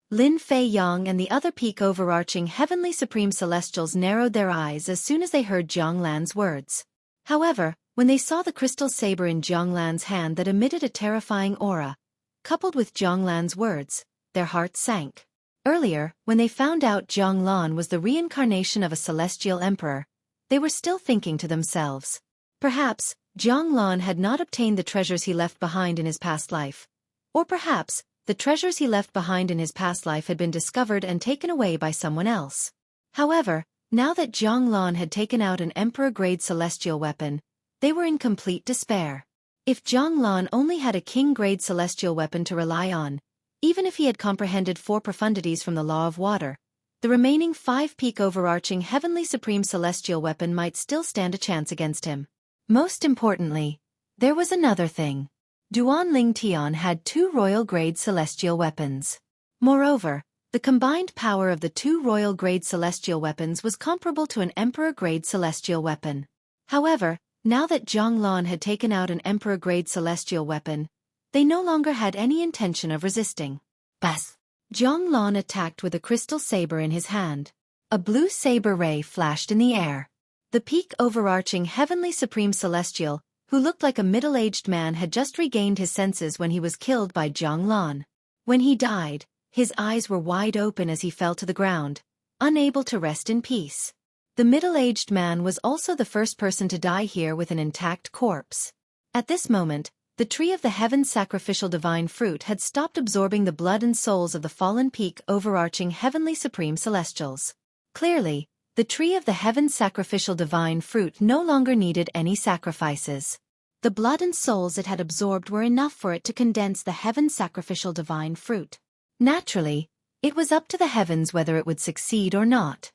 Lin Fei Yang and the other peak overarching heavenly supreme celestials narrowed their eyes as soon as they heard Zhang Lan's words. However, when they saw the crystal saber in Zhang Lan's hand that emitted a terrifying aura, coupled with Zhang Lan's words, their hearts sank. Earlier, when they found out Zhang Lan was the reincarnation of a celestial emperor, they were still thinking to themselves. Perhaps, Zhang Lan had not obtained the treasures he left behind in his past life. Or perhaps, the treasures he left behind in his past life had been discovered and taken away by someone else. However, now that Zhang Lan had taken out an emperor-grade celestial weapon, they were in complete despair. If Zhang Lan only had a king-grade celestial weapon to rely on, even if he had comprehended 4 profundities from the law of water, the remaining 5 peak overarching heavenly supreme celestial weapon might still stand a chance against him. Most importantly, there was another thing. Duan Ling Tian had 2 royal-grade celestial weapons. Moreover, The combined power of the two royal-grade celestial weapons was comparable to an emperor-grade celestial weapon. However, now that Zhonglan had taken out an emperor-grade celestial weapon, they no longer had any intention of resisting. Bas! Zhonglan attacked with a crystal saber in his hand. A blue saber ray flashed in the air. The peak overarching Heavenly Supreme Celestial, who looked like a middle-aged man, had just regained his senses when he was killed by Zhonglan. When he died, his eyes were wide open as he fell to the ground, unable to rest in peace. The middle-aged man was also the first person to die here with an intact corpse. At this moment, the tree of the heaven's sacrificial divine fruit had stopped absorbing the blood and souls of the fallen peak overarching Heavenly Supreme Celestials. Clearly, the tree of the heaven's sacrificial divine fruit no longer needed any sacrifices. The blood and souls it had absorbed were enough for it to condense the heaven's sacrificial divine fruit. Naturally, it was up to the heavens whether it would succeed or not.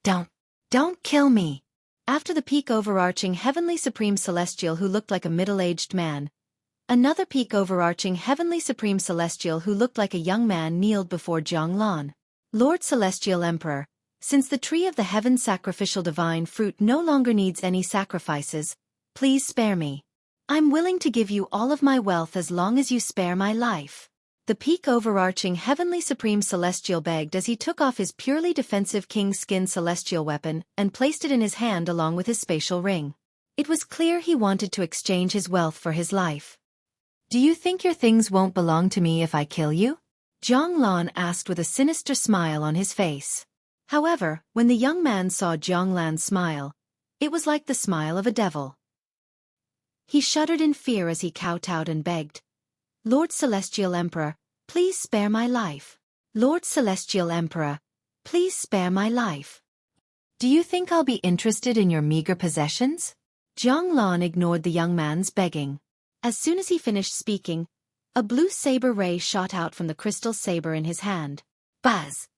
Don't kill me. After the peak overarching Heavenly Supreme Celestial who looked like a middle-aged man, another peak overarching Heavenly Supreme Celestial who looked like a young man kneeled before Zhonglan. Lord Celestial Emperor, since the tree of the heaven's sacrificial divine fruit no longer needs any sacrifices, please spare me. I'm willing to give you all of my wealth as long as you spare my life. The peak overarching Heavenly Supreme Celestial begged as he took off his purely defensive King's Skin celestial weapon and placed it in his hand along with his spatial ring. It was clear he wanted to exchange his wealth for his life. Do you think your things won't belong to me if I kill you? Zhonglan asked with a sinister smile on his face. However, when the young man saw Zhonglan's smile, it was like the smile of a devil. He shuddered in fear as he kowtowed and begged, Lord Celestial Emperor, please spare my life. Lord Celestial Emperor, please spare my life. Do you think I'll be interested in your meager possessions? Zhonglan ignored the young man's begging. As soon as he finished speaking, a blue saber ray shot out from the crystal saber in his hand. Buzz!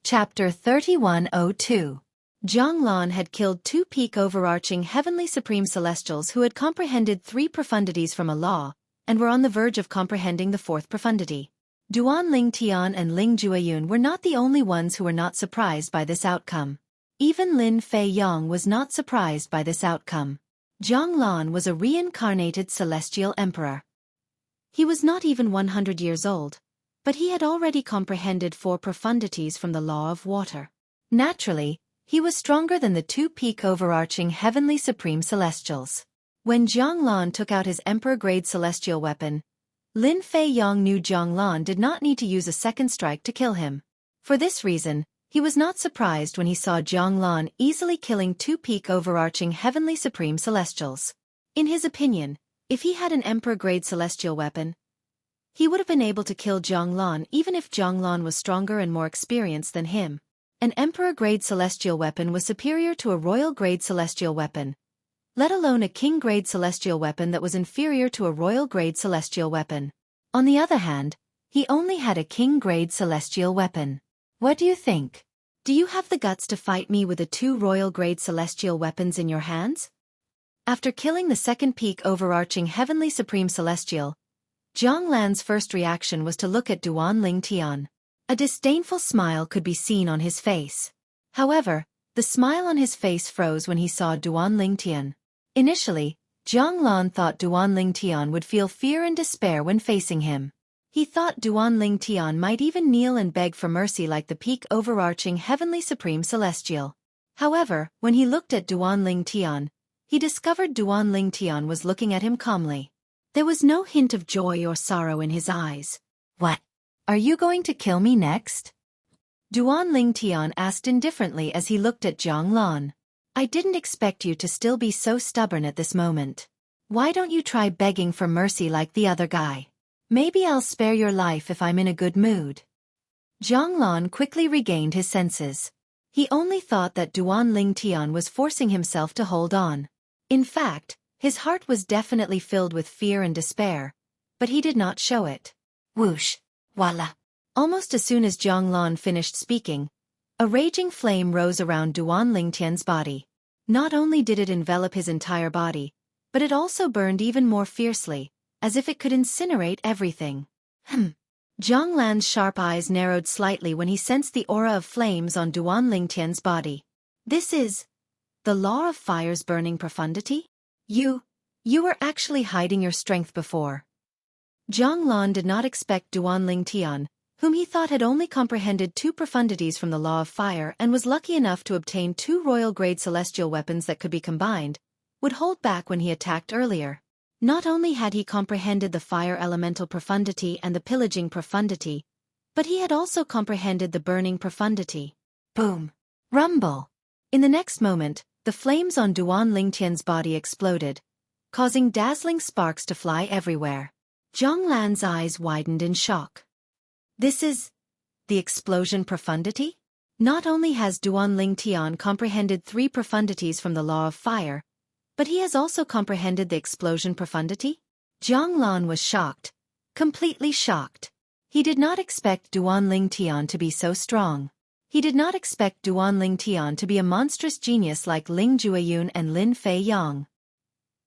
Chapter 3102. Zhonglan had killed two peak overarching Heavenly Supreme Celestials who had comprehended 3 profundities from a law, and were on the verge of comprehending the 4th profundity. Duan Ling Tian and Ling Jueyun were not the only ones who were not surprised by this outcome. Even Lin Fei Yong was not surprised by this outcome. Zhonglan was a reincarnated celestial emperor. He was not even 100 years old, but he had already comprehended 4 profundities from the law of water. Naturally, he was stronger than the 2 peak overarching Heavenly Supreme Celestials. When Zhonglan took out his emperor-grade celestial weapon, Lin Fei Yong knew Zhonglan did not need to use a second strike to kill him. For this reason, he was not surprised when he saw Zhonglan easily killing 2 peak overarching Heavenly Supreme Celestials. In his opinion, if he had an emperor-grade celestial weapon, he would have been able to kill Zhonglan even if Zhonglan was stronger and more experienced than him. An emperor-grade celestial weapon was superior to a royal-grade celestial weapon, let alone a king-grade celestial weapon that was inferior to a royal-grade celestial weapon. On the other hand, he only had a king-grade celestial weapon. What do you think? Do you have the guts to fight me with the 2 royal-grade celestial weapons in your hands? After killing the second peak overarching Heavenly Supreme Celestial, Zhonglan's first reaction was to look at Duan Ling Tian. A disdainful smile could be seen on his face. However, the smile on his face froze when he saw Duan Ling Tian. Initially, Zhonglan thought Duan Ling Tian would feel fear and despair when facing him. He thought Duan Ling Tian might even kneel and beg for mercy like the peak overarching Heavenly Supreme Celestial. However, when he looked at Duan Ling Tian, he discovered Duan Ling Tian was looking at him calmly. There was no hint of joy or sorrow in his eyes. What? Are you going to kill me next? Duan Ling Tian asked indifferently as he looked at Zhonglan. I didn't expect you to still be so stubborn at this moment. Why don't you try begging for mercy like the other guy? Maybe I'll spare your life if I'm in a good mood. Zhonglan quickly regained his senses. He only thought that Duan Ling Tian was forcing himself to hold on. In fact, his heart was definitely filled with fear and despair, but he did not show it. Whoosh! Voila! Almost as soon as Zhonglan finished speaking, a raging flame rose around Duan Ling Tian's body. Not only did it envelop his entire body, but it also burned even more fiercely, as if it could incinerate everything. Zhang Lan's sharp eyes narrowed slightly when he sensed the aura of flames on Duan Lingtian's body. This is the law of fire's burning profundity? You were actually hiding your strength before. Zhang Lan did not expect Duan Lingtian, whom he thought had only comprehended 2 profundities from the law of fire and was lucky enough to obtain 2 royal-grade celestial weapons that could be combined, would hold back when he attacked earlier. Not only had he comprehended the fire elemental profundity and the pillaging profundity, but he had also comprehended the burning profundity. Boom! Rumble! In the next moment, the flames on Duan Lingtian's body exploded, causing dazzling sparks to fly everywhere. Zhang Lan's eyes widened in shock. This is the explosion profundity? Not only has Duan Lingtian comprehended 3 profundities from the law of fire, but he has also comprehended the explosion profundity? Zhang Lan was shocked, completely shocked. He did not expect Duan Lingtian to be so strong. He did not expect Duan Lingtian to be a monstrous genius like Ling Jueyun and Lin Fei Yang.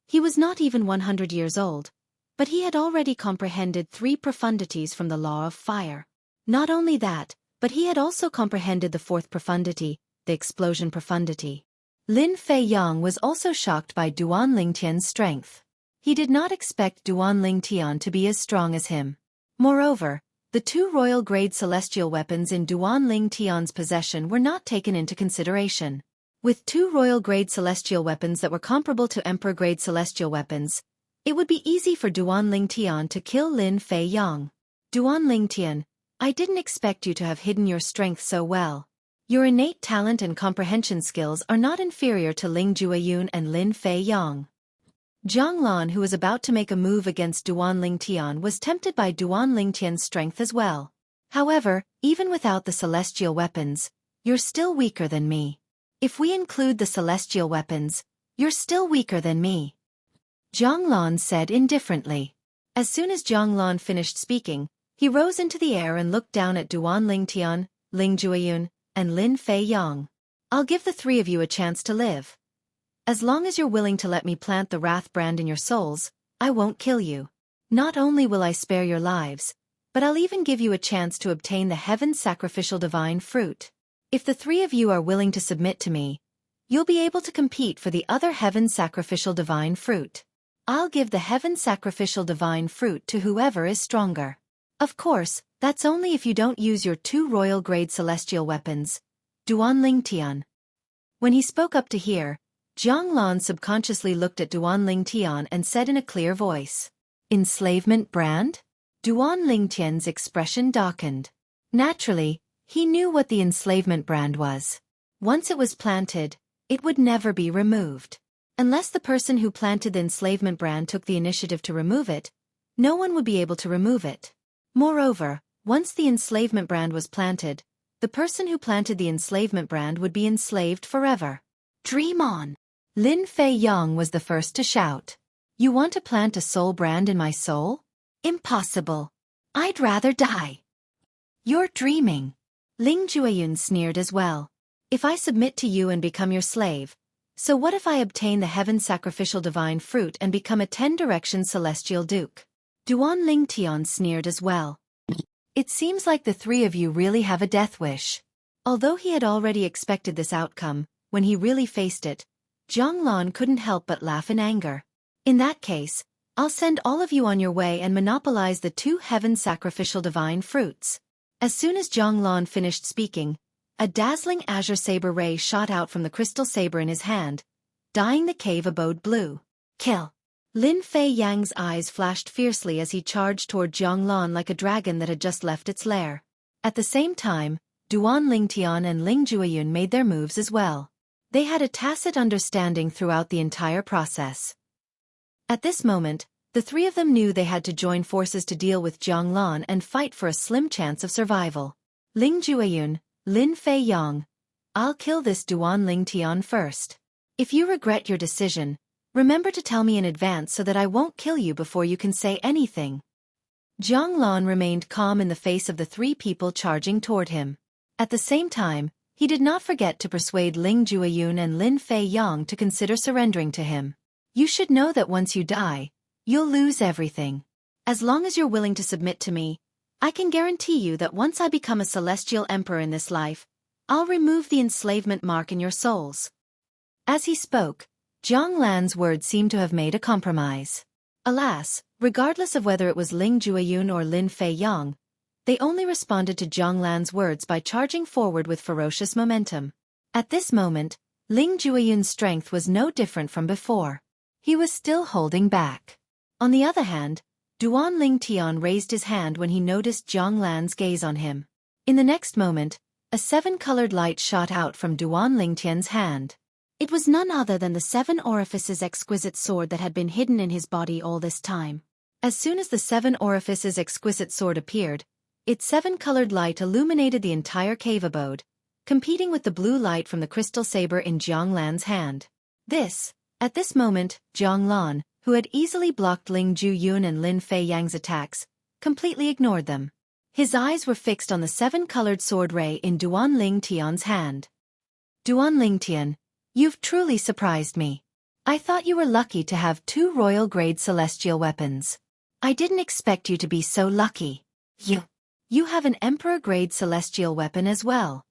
He was not even 100 years old, but he had already comprehended 3 profundities from the law of fire. Not only that, but he had also comprehended the 4th profundity, the explosion profundity. Lin Fei Yang was also shocked by Duan Lingtian's strength. He did not expect Duan Lingtian to be as strong as him. Moreover, the 2 royal-grade celestial weapons in Duan Lingtian's possession were not taken into consideration. With 2 royal-grade celestial weapons that were comparable to emperor-grade celestial weapons, it would be easy for Duan Lingtian to kill Lin Fei Yang. Duan Lingtian, I didn't expect you to have hidden your strength so well. Your innate talent and comprehension skills are not inferior to Ling Jueyun and Lin Fei Yang. Zhang Lan, who was about to make a move against Duan Lingtian, was tempted by Duan Lingtian's strength as well. However, even without the celestial weapons, you're still weaker than me. If we include the celestial weapons, you're still weaker than me. Zhang Lan said indifferently. As soon as Zhang Lan finished speaking, he rose into the air and looked down at Duan Lingtian, Ling Jueyun, and Lin Fei Yang. I'll give the 3 of you a chance to live. As long as you're willing to let me plant the Wrath brand in your souls, I won't kill you. Not only will I spare your lives, but I'll even give you a chance to obtain the Heaven's Sacrificial Divine Fruit. If the 3 of you are willing to submit to me, you'll be able to compete for the other Heaven's Sacrificial Divine Fruit. I'll give the Heaven's Sacrificial Divine Fruit to whoever is stronger. Of course, that's only if you don't use your 2 royal-grade celestial weapons. Duan Lingtian. When he spoke up to hear, Zhang Lan subconsciously looked at Duan Lingtian and said in a clear voice, Enslavement brand? Duan Lingtian's expression darkened. Naturally, he knew what the enslavement brand was. Once it was planted, it would never be removed. Unless the person who planted the enslavement brand took the initiative to remove it, no one would be able to remove it. Moreover, once the enslavement brand was planted, the person who planted the enslavement brand would be enslaved forever. Dream on! Lin Fei Yang was the first to shout. You want to plant a soul brand in my soul? Impossible. I'd rather die. You're dreaming. Ling Jueyun sneered as well. If I submit to you and become your slave, so what if I obtain the Heaven's Sacrificial Divine Fruit and become a 10-direction celestial duke? Duan Lingtian sneered as well. It seems like the 3 of you really have a death wish. Although he had already expected this outcome, when he really faced it, Zhang Lan couldn't help but laugh in anger. In that case, I'll send all of you on your way and monopolize the 2 Heaven's Sacrificial Divine Fruits. As soon as Zhang Lan finished speaking, a dazzling azure saber ray shot out from the crystal saber in his hand, dyeing the cave abode blue. Kill! Lin Fei Yang's eyes flashed fiercely as he charged toward Zhang Lan like a dragon that had just left its lair. At the same time, Duan Lingtian and Ling Jueyun made their moves as well. They had a tacit understanding throughout the entire process. At this moment, the 3 of them knew they had to join forces to deal with Zhang Lan and fight for a slim chance of survival. Ling Jueyun, Lin Fei Yang, I'll kill this Duan Lingtian first. If you regret your decision, remember to tell me in advance so that I won't kill you before you can say anything. Zhang Lan remained calm in the face of the 3 people charging toward him. At the same time, he did not forget to persuade Ling Jueyun and Lin Fei Yang to consider surrendering to him. You should know that once you die, You'll lose everything. As long as you're willing to submit to me, I can guarantee you that once I become a celestial emperor in this life, I'll remove the enslavement mark in your souls. As he spoke, Zhang Lan's words seemed to have made a compromise. Alas, regardless of whether it was Ling Jueyun or Lin Fei Yang, they only responded to Zhang Lan's words by charging forward with ferocious momentum. At this moment, Ling Jueyun's strength was no different from before. He was still holding back. On the other hand, Duan Ling Tian raised his hand when he noticed Zhang Lan's gaze on him. In the next moment, a seven-colored light shot out from Duan Ling Tian's hand. It was none other than the seven orifices exquisite sword that had been hidden in his body all this time. As soon as the seven orifices exquisite sword appeared, its seven-colored light illuminated the entire cave abode, competing with the blue light from the crystal saber in Zhang Lan's hand. At this moment, Zhang Lan, who had easily blocked Ling Jueyun and Lin Fei Yang's attacks, completely ignored them. His eyes were fixed on the seven-colored sword ray in Duan Ling Tian's hand. Duan Ling Tian, you've truly surprised me. I thought you were lucky to have two royal-grade celestial weapons. I didn't expect you to be so lucky. You have an emperor-grade celestial weapon as well.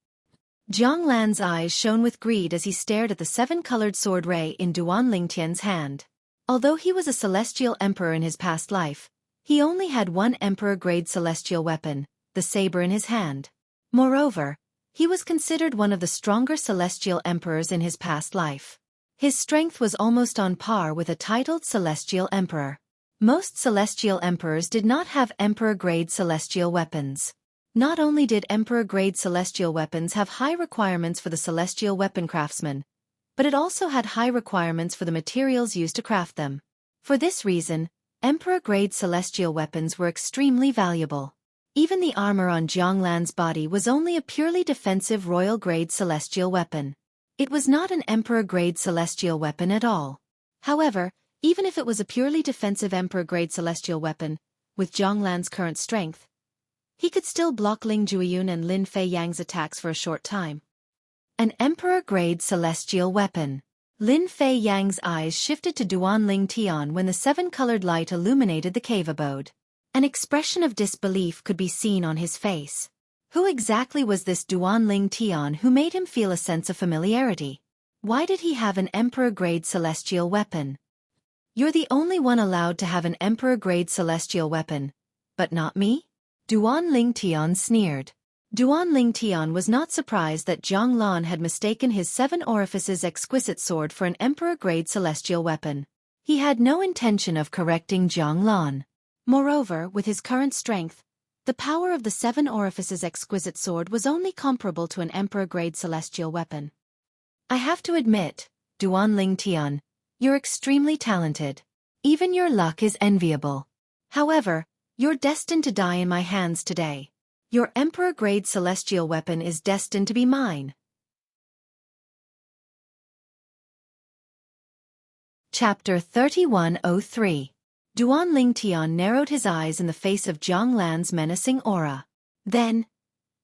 Zhang Lan's eyes shone with greed as he stared at the seven-colored sword ray in Duan Ling Tian's hand. Although he was a celestial emperor in his past life, he only had one emperor-grade celestial weapon, the saber in his hand. Moreover, he was considered one of the stronger celestial emperors in his past life. His strength was almost on par with a titled celestial emperor. Most celestial emperors did not have emperor-grade celestial weapons. Not only did emperor-grade celestial weapons have high requirements for the celestial weapon craftsman, but it also had high requirements for the materials used to craft them. For this reason, emperor-grade celestial weapons were extremely valuable. Even the armor on Zhang Lan's body was only a purely defensive royal-grade celestial weapon. It was not an emperor-grade celestial weapon at all. However, even if it was a purely defensive emperor-grade celestial weapon, with Zhang Lan's current strength, he could still block Ling Jueyun and Lin Fei Yang's attacks for a short time. An emperor-grade celestial weapon. Lin Fei Yang's eyes shifted to Duan Ling Tian when the seven-colored light illuminated the cave abode. An expression of disbelief could be seen on his face. Who exactly was this Duan Ling Tian who made him feel a sense of familiarity? Why did he have an emperor-grade celestial weapon? You're the only one allowed to have an emperor-grade celestial weapon, but not me? Duan Ling Tian sneered. Duan Ling Tian was not surprised that Zhang Lan had mistaken his seven orifices exquisite sword for an emperor-grade celestial weapon. He had no intention of correcting Zhang Lan. Moreover, with his current strength, the power of the seven orifices exquisite sword was only comparable to an emperor-grade celestial weapon. I have to admit, Duan Ling Tian, you're extremely talented. Even your luck is enviable. However, you're destined to die in my hands today. Your emperor-grade celestial weapon is destined to be mine. Chapter 3103. Duan Ling Tian narrowed his eyes in the face of Zhang Lan's menacing aura. Then,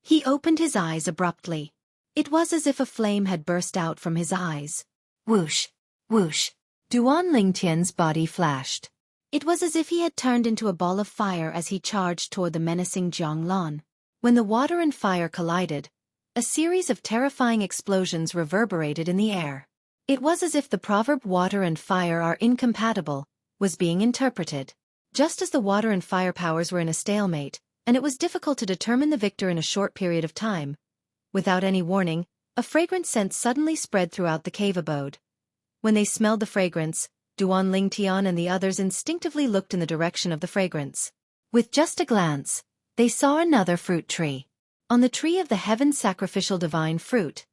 he opened his eyes abruptly. It was as if a flame had burst out from his eyes. Whoosh, whoosh. Duan Ling Tian's body flashed. It was as if he had turned into a ball of fire as he charged toward the menacing Zhang Lan. When the water and fire collided, a series of terrifying explosions reverberated in the air. It was as if the proverb "water and fire are incompatible" was being interpreted. Just as the water and fire powers were in a stalemate, and it was difficult to determine the victor in a short period of time, without any warning, a fragrant scent suddenly spread throughout the cave abode. When they smelled the fragrance, Duan Ling Tian and the others instinctively looked in the direction of the fragrance. With just a glance, they saw another fruit tree. On the tree of the heaven sacrificial divine fruit,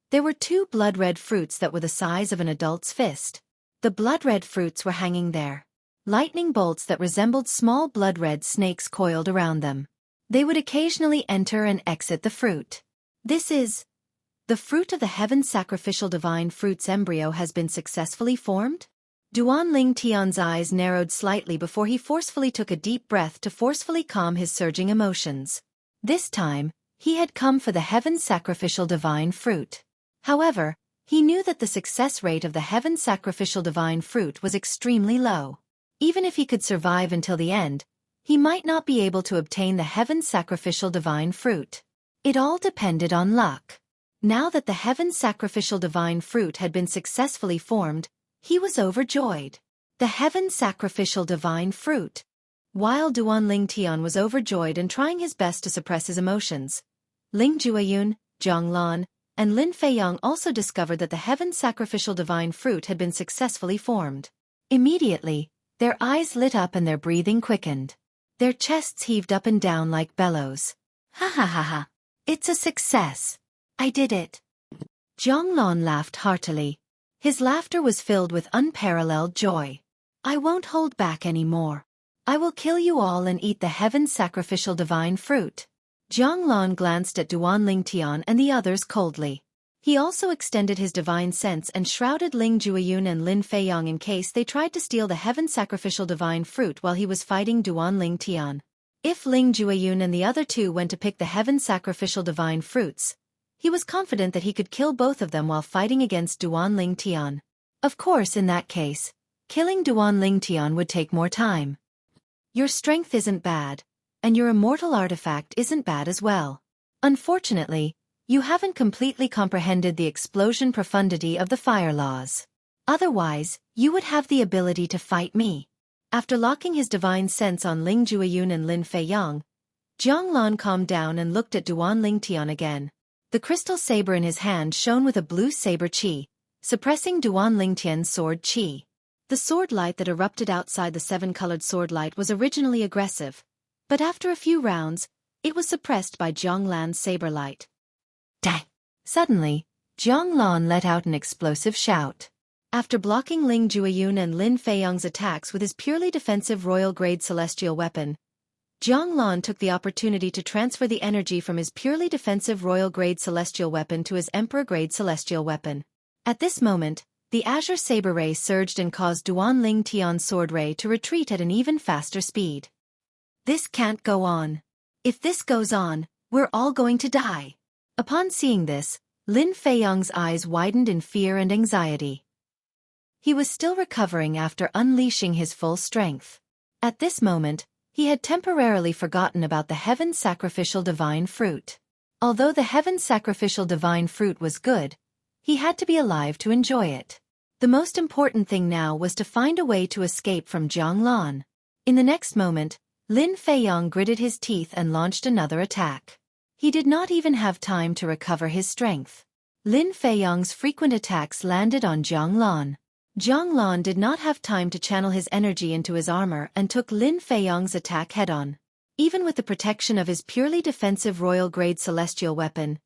there were two blood-red fruits that were the size of an adult's fist. The blood-red fruits were hanging there. Lightning bolts that resembled small blood-red snakes coiled around them. They would occasionally enter and exit the fruit. This is the fruit of the heaven sacrificial divine fruit's embryo has been successfully formed? Duan Ling Tian's eyes narrowed slightly before he forcefully took a deep breath to forcefully calm his surging emotions. This time, he had come for the heaven sacrificial divine fruit. However, he knew that the success rate of the heaven sacrificial divine fruit was extremely low. Even if he could survive until the end, he might not be able to obtain the heaven's sacrificial divine fruit. It all depended on luck. Now that the heaven's sacrificial divine fruit had been successfully formed, he was overjoyed. The heaven's sacrificial divine fruit. While Duan Ling Tian was overjoyed and trying his best to suppress his emotions, Ling Jueyun, Zhang Lan, and Lin Feiyang also discovered that the heaven's sacrificial divine fruit had been successfully formed. Immediately, their eyes lit up and their breathing quickened. Their chests heaved up and down like bellows. Ha ha ha ha. It's a success. I did it. Zhang Lan laughed heartily. His laughter was filled with unparalleled joy. I won't hold back anymore. I will kill you all and eat the heaven's sacrificial divine fruit. Zhang Lan glanced at Duan Ling Tian and the others coldly. He also extended his divine sense and shrouded Ling Jueyun and Lin Feiyang in case they tried to steal the heaven's sacrificial divine fruit while he was fighting Duan Ling Tian. If Ling Jueyun and the other two went to pick the heaven's sacrificial divine fruits, he was confident that he could kill both of them while fighting against Duan Ling Tian. Of course, in that case, killing Duan Ling Tian would take more time. Your strength isn't bad, and your immortal artifact isn't bad as well. Unfortunately, you haven't completely comprehended the explosion profundity of the fire laws. Otherwise, you would have the ability to fight me. After locking his divine sense on Ling Jueyun and Lin Feiyang, Zhang Lan calmed down and looked at Duan Ling Tian again. The crystal saber in his hand shone with a blue saber chi, suppressing Duan Ling Tian's sword chi. The sword light that erupted outside the seven-colored sword light was originally aggressive, but after a few rounds, it was suppressed by Zhang Lan's saber light. Dang! Suddenly, Zhang Lan let out an explosive shout. After blocking Ling Jueyun and Lin Feiyang's attacks with his purely defensive royal-grade celestial weapon, Zhang Lan took the opportunity to transfer the energy from his purely defensive royal-grade celestial weapon to his emperor-grade celestial weapon. At this moment, the azure saber ray surged and caused Duan Ling Tian's sword ray to retreat at an even faster speed. This can't go on. If this goes on, we're all going to die. Upon seeing this, Lin Feiyang's eyes widened in fear and anxiety. He was still recovering after unleashing his full strength. At this moment, he had temporarily forgotten about the heaven's sacrificial divine fruit. Although the heaven's sacrificial divine fruit was good, he had to be alive to enjoy it. The most important thing now was to find a way to escape from Zhang Lan. In the next moment, Lin Feiyang gritted his teeth and launched another attack. He did not even have time to recover his strength. Lin Feiyang's frequent attacks landed on Zhang Lan. Zhang Lan did not have time to channel his energy into his armor and took Lin Feiyang's attack head-on. Even with the protection of his purely defensive royal-grade celestial weapon,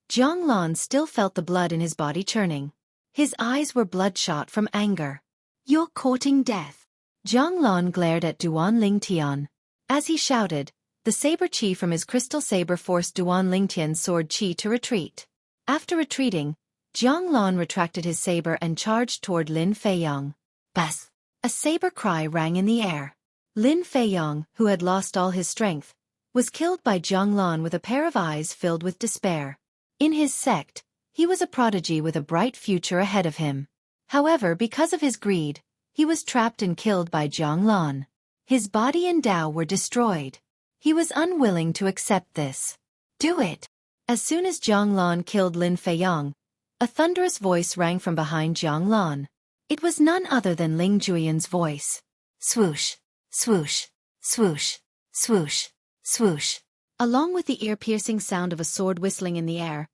Zhang Lan still felt the blood in his body churning. His eyes were bloodshot from anger. You're courting death. Zhang Lan glared at Duan Ling Tian. As he shouted, the saber chi from his crystal saber forced Duan Ling Tian's sword chi to retreat. After retreating, Zhang Lan retracted his saber and charged toward Lin Feiyang. Bas! A saber cry rang in the air. Lin Feiyang, who had lost all his strength, was killed by Zhang Lan with a pair of eyes filled with despair. In his sect, he was a prodigy with a bright future ahead of him. However, because of his greed, he was trapped and killed by Zhang Lan. His body and Dao were destroyed. He was unwilling to accept this. Do it! As soon as Zhang Lan killed Lin Feiyang, a thunderous voice rang from behind Zhang Lan. It was none other than Ling Jueyun's voice. Swoosh, swoosh, swoosh, swoosh, swoosh. Along with the ear-piercing sound of a sword whistling in the air,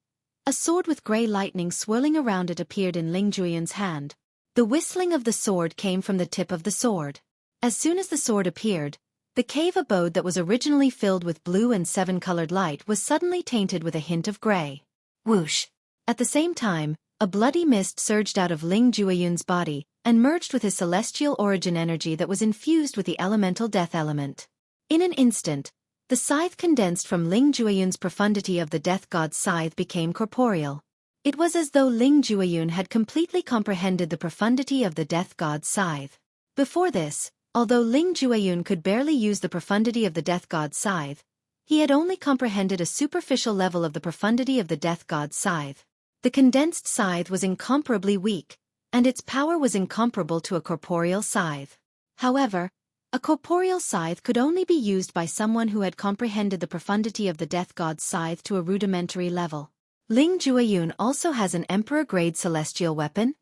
a sword with grey lightning swirling around it appeared in Ling Jueyun's hand. The whistling of the sword came from the tip of the sword. As soon as the sword appeared, the cave abode that was originally filled with blue and seven-colored light was suddenly tainted with a hint of grey. Whoosh! At the same time, a bloody mist surged out of Ling Jueyun's body and merged with his celestial origin energy that was infused with the elemental death element. In an instant, the scythe condensed from Ling Jueyun's profundity of the death god's scythe became corporeal. It was as though Ling Jueyun had completely comprehended the profundity of the death god's scythe. Before this, although Ling Jueyun could barely use the profundity of the death god's scythe, he had only comprehended a superficial level of the profundity of the death god's scythe. The condensed scythe was incomparably weak, and its power was incomparable to a corporeal scythe. However, a corporeal scythe could only be used by someone who had comprehended the profundity of the death god's scythe to a rudimentary level. Ling Jueyun also has an emperor-grade celestial weapon.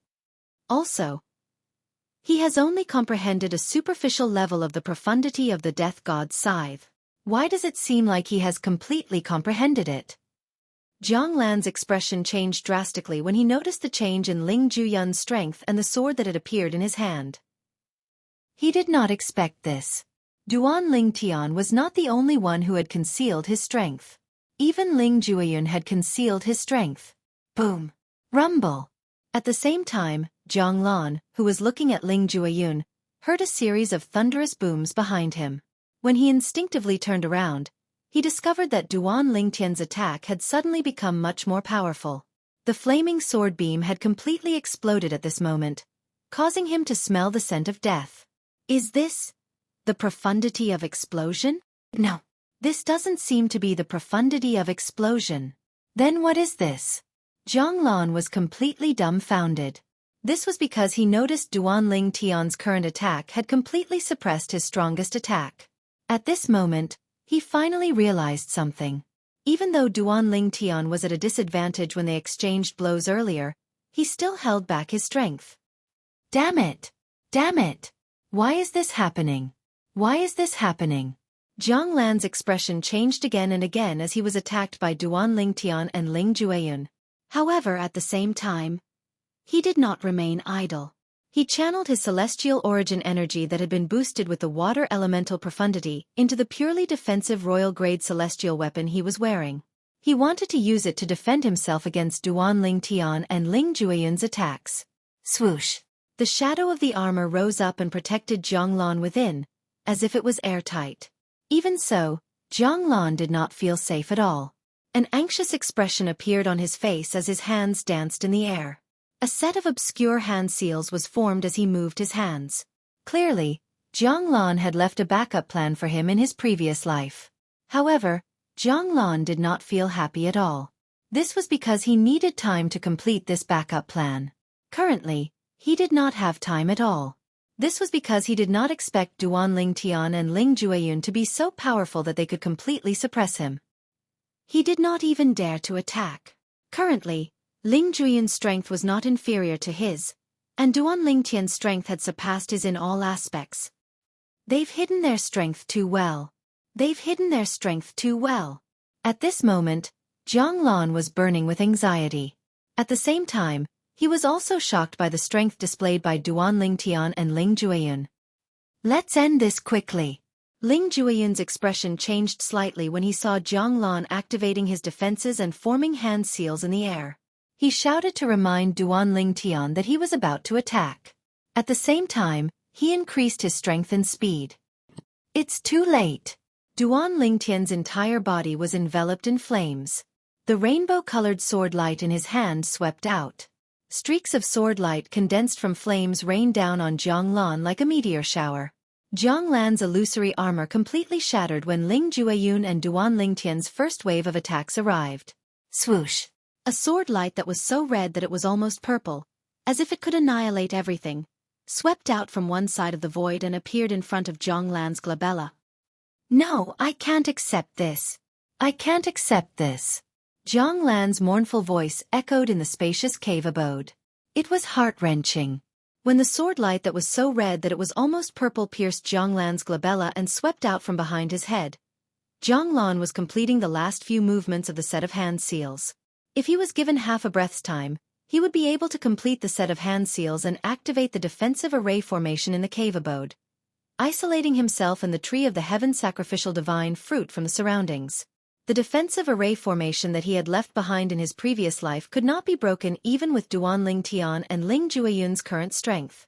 Also, he has only comprehended a superficial level of the profundity of the death god's scythe. Why does it seem like he has completely comprehended it? Zhang Lan's expression changed drastically when he noticed the change in Ling Jueyun's strength and the sword that had appeared in his hand. He did not expect this. Duan Ling Tian was not the only one who had concealed his strength. Even Ling Jueyun had concealed his strength. Boom! Rumble! At the same time, Zhang Lan, who was looking at Ling Jueyun, heard a series of thunderous booms behind him. When he instinctively turned around, he discovered that Duan Ling Tian's attack had suddenly become much more powerful. The flaming sword beam had completely exploded at this moment, causing him to smell the scent of death. Is this the profundity of explosion? No. This doesn't seem to be the profundity of explosion. Then what is this? Zhang Lan was completely dumbfounded. This was because he noticed Duan Ling Tian's current attack had completely suppressed his strongest attack. At this moment, he finally realized something. Even though Duan Ling Tian was at a disadvantage when they exchanged blows earlier, he still held back his strength. Damn it! Damn it! Why is this happening? Why is this happening? Zhang Lan's expression changed again and again as he was attacked by Duan Ling Tian and Ling Jueyun. However, at the same time, he did not remain idle. He channeled his celestial origin energy that had been boosted with the water elemental profundity into the purely defensive royal-grade celestial weapon he was wearing. He wanted to use it to defend himself against Duan Ling Tian and Ling Jueyun's attacks. Swoosh! The shadow of the armor rose up and protected Zhang Lan within, as if it was airtight. Even so, Zhang Lan did not feel safe at all. An anxious expression appeared on his face as his hands danced in the air. A set of obscure hand seals was formed as he moved his hands. Clearly, Zhang Lan had left a backup plan for him in his previous life. However, Zhang Lan did not feel happy at all. This was because he needed time to complete this backup plan. Currently, he did not have time at all. This was because he did not expect Duan Ling Tian and Ling Jueyun to be so powerful that they could completely suppress him. He did not even dare to attack. Currently, Ling Jueyun's strength was not inferior to his, and Duan Ling Tian's strength had surpassed his in all aspects. They've hidden their strength too well. They've hidden their strength too well. At this moment, Zhang Lan was burning with anxiety. At the same time, he was also shocked by the strength displayed by Duan Ling Tian and Ling Jueyun. Let's end this quickly. Ling Jueyun's expression changed slightly when he saw Zhang Lan activating his defenses and forming hand seals in the air. He shouted to remind Duan Ling Tian that he was about to attack. At the same time, he increased his strength and speed. It's too late. Duan Ling Tian's entire body was enveloped in flames. The rainbow-colored sword light in his hand swept out. Streaks of sword light condensed from flames rained down on Zhang Lan like a meteor shower. Zhang Lan's illusory armor completely shattered when Ling Jueyun and Duan Ling Tian's first wave of attacks arrived. Swoosh! A sword light that was so red that it was almost purple, as if it could annihilate everything, swept out from one side of the void and appeared in front of Zhang Lan's glabella. No, I can't accept this. I can't accept this. Zhang Lan's mournful voice echoed in the spacious cave abode. It was heart-wrenching. When the sword light that was so red that it was almost purple pierced Zhang Lan's glabella and swept out from behind his head, Zhang Lan was completing the last few movements of the set of hand seals. If he was given half a breath's time, he would be able to complete the set of hand seals and activate the defensive array formation in the cave abode, isolating himself and the tree of the heaven sacrificial divine fruit from the surroundings. The defensive array formation that he had left behind in his previous life could not be broken even with Duan Ling Tian and Ling Jueyun's current strength.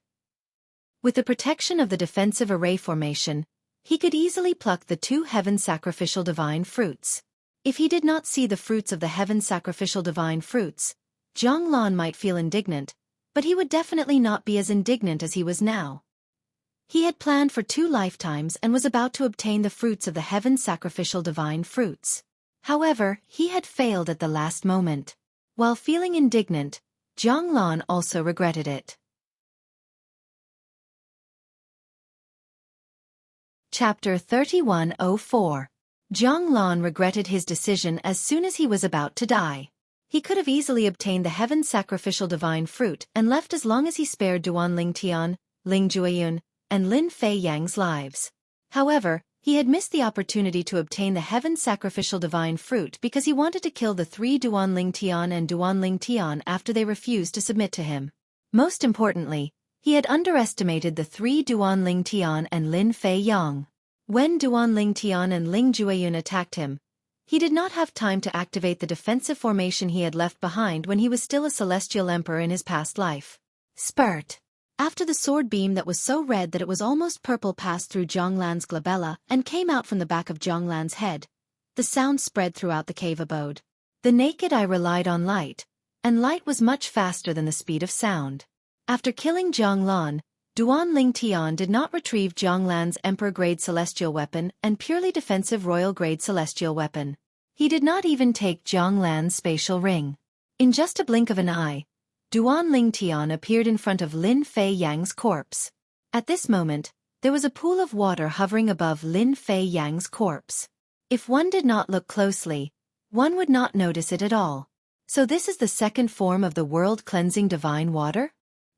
With the protection of the defensive array formation, he could easily pluck the two heaven sacrificial divine fruits. If he did not see the fruits of the heaven sacrificial divine fruits, Zhang Lan might feel indignant, but he would definitely not be as indignant as he was now. He had planned for 2 lifetimes and was about to obtain the fruits of the heaven sacrificial divine fruits. However, he had failed at the last moment. While feeling indignant, Zhang Lan also regretted it. Chapter 3104. Zhonglan regretted his decision as soon as he was about to die. He could have easily obtained the heaven sacrificial divine fruit and left as long as he spared Duan Lingtian, Ling Jueyun, and Lin Fei Yang's lives. However, he had missed the opportunity to obtain the heaven sacrificial divine fruit because he wanted to kill the three Duan Lingtian and Duan Lingtian after they refused to submit to him. Most importantly, he had underestimated the three Duan Lingtian and Lin Fei Yang. When Duan Lingtian and Ling Jueyun attacked him, he did not have time to activate the defensive formation he had left behind when he was still a celestial emperor in his past life. Spurt. After the sword beam that was so red that it was almost purple passed through Zhonglan's glabella and came out from the back of Zhonglan's head, the sound spread throughout the cave abode. The naked eye relied on light, and light was much faster than the speed of sound. After killing Zhonglan, Duan Lingtian did not retrieve Zhonglan's emperor-grade celestial weapon and purely defensive royal-grade celestial weapon. He did not even take Zhonglan's spatial ring. In just a blink of an eye, Duan Lingtian appeared in front of Lin Fei Yang's corpse. At this moment, there was a pool of water hovering above Lin Fei Yang's corpse. If one did not look closely, one would not notice it at all. So this is the second form of the world-cleansing divine water?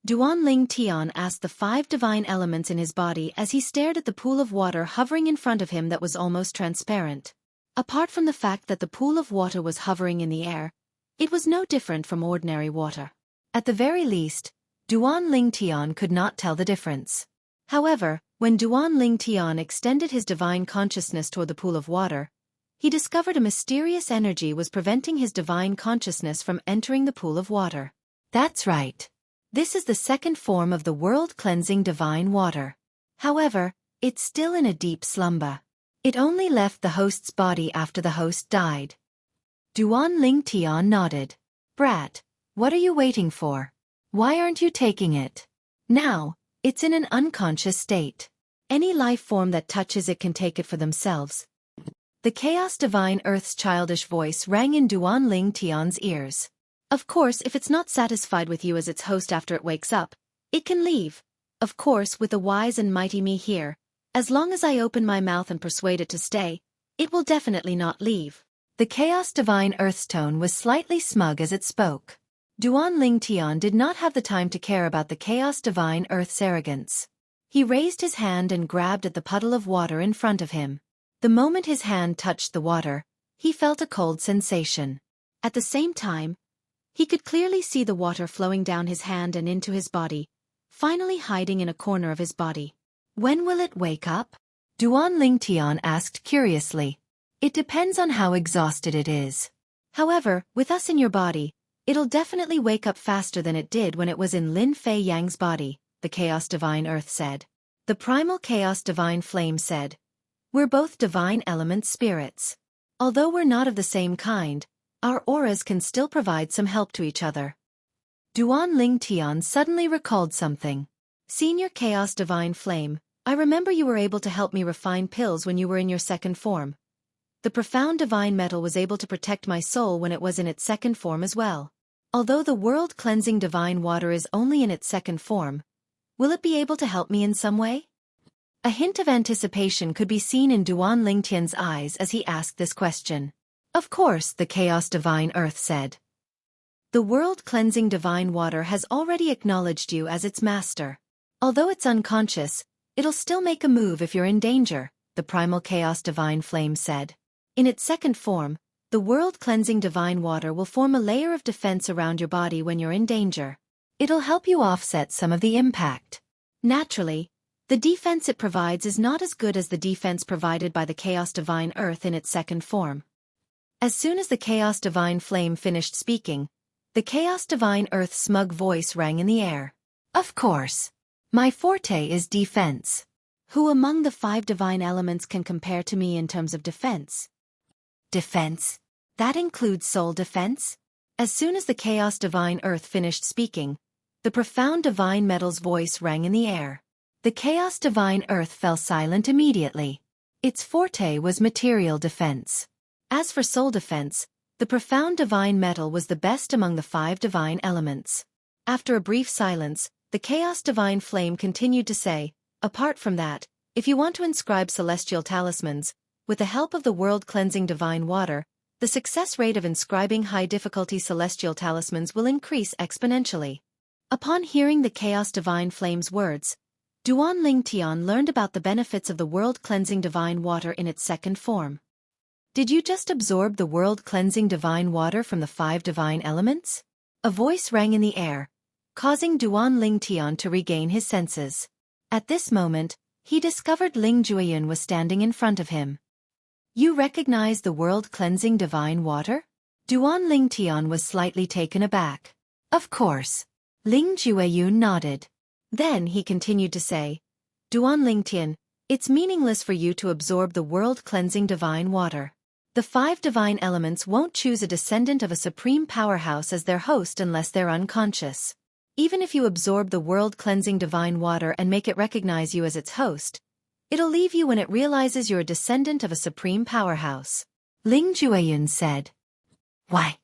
Duan Lingtian asked the 5 divine elements in his body as he stared at the pool of water hovering in front of him that was almost transparent. Apart from the fact that the pool of water was hovering in the air, it was no different from ordinary water. At the very least, Duan Lingtian could not tell the difference. However, when Duan Lingtian extended his divine consciousness toward the pool of water, he discovered a mysterious energy was preventing his divine consciousness from entering the pool of water. That's right. This is the second form of the world-cleansing divine water. However, it's still in a deep slumber. It only left the host's body after the host died. Duan Lingtian nodded. Brat, what are you waiting for? Why aren't you taking it? Now, it's in an unconscious state. Any life form that touches it can take it for themselves. The Chaos Divine Earth's childish voice rang in Duan Lingtian's ears. Of course, if it's not satisfied with you as its host after it wakes up, it can leave. Of course, with the wise and mighty me here, as long as I open my mouth and persuade it to stay, it will definitely not leave. The Chaos Divine Earth's tone was slightly smug as it spoke. Duan Lingtian did not have the time to care about the Chaos Divine Earth's arrogance. He raised his hand and grabbed at the puddle of water in front of him. The moment his hand touched the water, he felt a cold sensation. At the same time, he could clearly see the water flowing down his hand and into his body, finally hiding in a corner of his body. When will it wake up? Duan Lingtian asked curiously. It depends on how exhausted it is. However, with us in your body, it'll definitely wake up faster than it did when it was in Lin Fei Yang's body, the Chaos Divine Earth said. The Primal Chaos Divine Flame said, We're both divine element spirits. Although we're not of the same kind, our auras can still provide some help to each other. Duan Lingtian suddenly recalled something. Senior Chaos Divine Flame, I remember you were able to help me refine pills when you were in your second form. The profound divine metal was able to protect my soul when it was in its second form as well. Although the world-cleansing divine water is only in its second form, will it be able to help me in some way? A hint of anticipation could be seen in Duan Lingtian's eyes as he asked this question. Of course, the Chaos Divine Earth said. The world-cleansing divine water has already acknowledged you as its master. Although it's unconscious, it'll still make a move if you're in danger, the Primal Chaos Divine Flame said. In its second form, the world-cleansing divine water will form a layer of defense around your body when you're in danger. It'll help you offset some of the impact. Naturally, the defense it provides is not as good as the defense provided by the Chaos Divine Earth in its second form. As soon as the Chaos Divine Flame finished speaking, the Chaos Divine Earth's smug voice rang in the air. Of course. My forte is defense. Who among the 5 divine elements can compare to me in terms of defense? Defense? That includes soul defense? As soon as the Chaos Divine Earth finished speaking, the profound divine metal's voice rang in the air. The Chaos Divine Earth fell silent immediately. Its forte was material defense. As for soul defense, the profound divine metal was the best among the 5 divine elements. After a brief silence, the Chaos Divine Flame continued to say, apart from that, If you want to inscribe celestial talismans, with the help of the world-cleansing divine water, the success rate of inscribing high-difficulty celestial talismans will increase exponentially. Upon hearing the Chaos Divine Flame's words, Duan Ling Tian learned about the benefits of the world-cleansing divine water in its second form. Did you just absorb the world-cleansing divine water from the 5 divine elements? A voice rang in the air, causing Duan Ling Tian to regain his senses. At this moment, he discovered Ling Jueyun was standing in front of him. You recognize the world-cleansing divine water? Duan Ling Tian was slightly taken aback. Of course. Ling Jueyun nodded. Then he continued to say, Duan Ling Tian, it's meaningless for you to absorb the world-cleansing divine water. The 5 divine elements won't choose a descendant of a supreme powerhouse as their host unless they're unconscious. Even if you absorb the world-cleansing divine water and make it recognize you as its host, it'll leave you when it realizes you're a descendant of a supreme powerhouse. Ling Jueyun said. Why?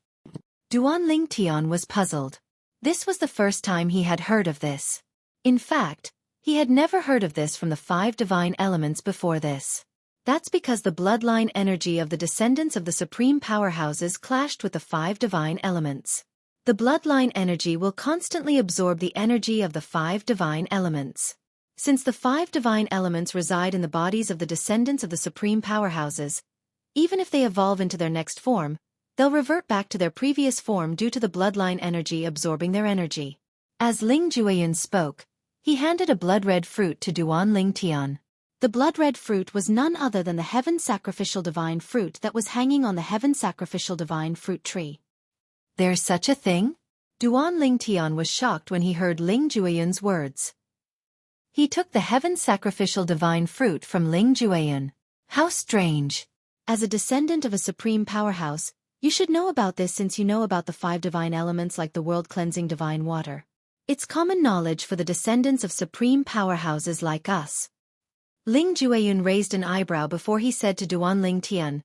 Duan Ling Tian was puzzled. This was the first time he had heard of this. In fact, he had never heard of this from the 5 divine elements before this. That's because the bloodline energy of the descendants of the supreme powerhouses clashed with the 5 divine elements. The bloodline energy will constantly absorb the energy of the 5 divine elements. Since the 5 divine elements reside in the bodies of the descendants of the supreme powerhouses, even if they evolve into their next form, they'll revert back to their previous form due to the bloodline energy absorbing their energy. As Ling Jueyun spoke, he handed a blood-red fruit to Duan Ling Tian. The blood-red fruit was none other than the heaven sacrificial divine fruit that was hanging on the heaven sacrificial divine fruit tree. There's such a thing? Duan Ling Tian was shocked when he heard Ling Jueyun's words. He took the heaven sacrificial divine fruit from Ling Jueyun. How strange. As a descendant of a supreme powerhouse, you should know about this since you know about the 5 divine elements like the world-cleansing divine water. It's common knowledge for the descendants of supreme powerhouses like us. Ling Jueyun raised an eyebrow before he said to Duan Ling Tian,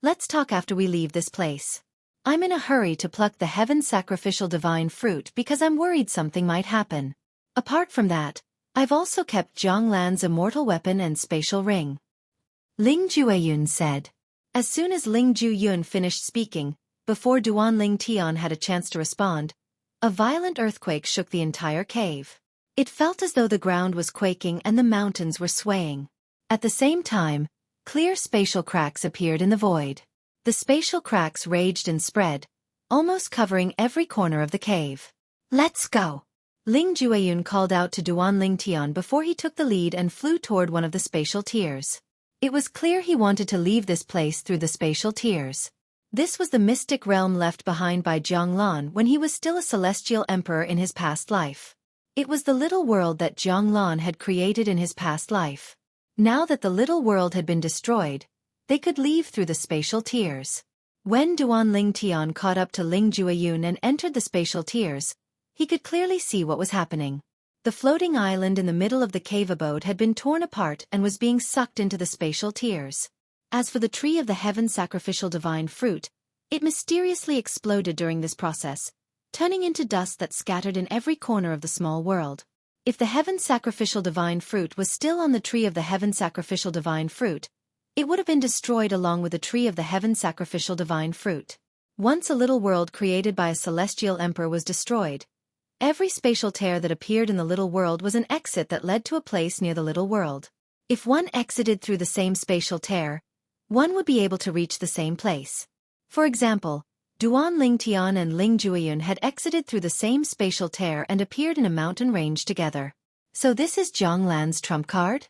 let's talk after we leave this place. I'm in a hurry to pluck the heaven sacrificial divine fruit because I'm worried something might happen. Apart from that, I've also kept Zhang Lan's immortal weapon and spatial ring. Ling Jueyun said. As soon as Ling Jueyun finished speaking, before Duan Ling Tian had a chance to respond, a violent earthquake shook the entire cave. It felt as though the ground was quaking and the mountains were swaying. At the same time, clear spatial cracks appeared in the void. The spatial cracks raged and spread, almost covering every corner of the cave. Let's go! Ling Jueyun called out to Duan Ling Tian before he took the lead and flew toward one of the spatial tiers. It was clear he wanted to leave this place through the spatial tiers. This was the mystic realm left behind by Zhang Lan when he was still a celestial emperor in his past life. It was the little world that Zhang Lan had created in his past life. Now that the little world had been destroyed, they could leave through the spatial tiers. When Duan Ling Tian caught up to Ling Jueyun and entered the spatial tiers, he could clearly see what was happening. The floating island in the middle of the cave abode had been torn apart and was being sucked into the spatial tiers. As for the tree of the heaven sacrificial divine fruit, it mysteriously exploded during this process, turning into dust that scattered in every corner of the small world. If the heaven sacrificial divine fruit was still on the tree of the heaven sacrificial divine fruit, it would have been destroyed along with the tree of the heaven sacrificial divine fruit. Once a little world created by a celestial emperor was destroyed, every spatial tear that appeared in the little world was an exit that led to a place near the little world. If one exited through the same spatial tear, one would be able to reach the same place. For example, Duan Ling Tian and Ling Jueyun had exited through the same spatial tear and appeared in a mountain range together. So this is Zhang Lan's trump card?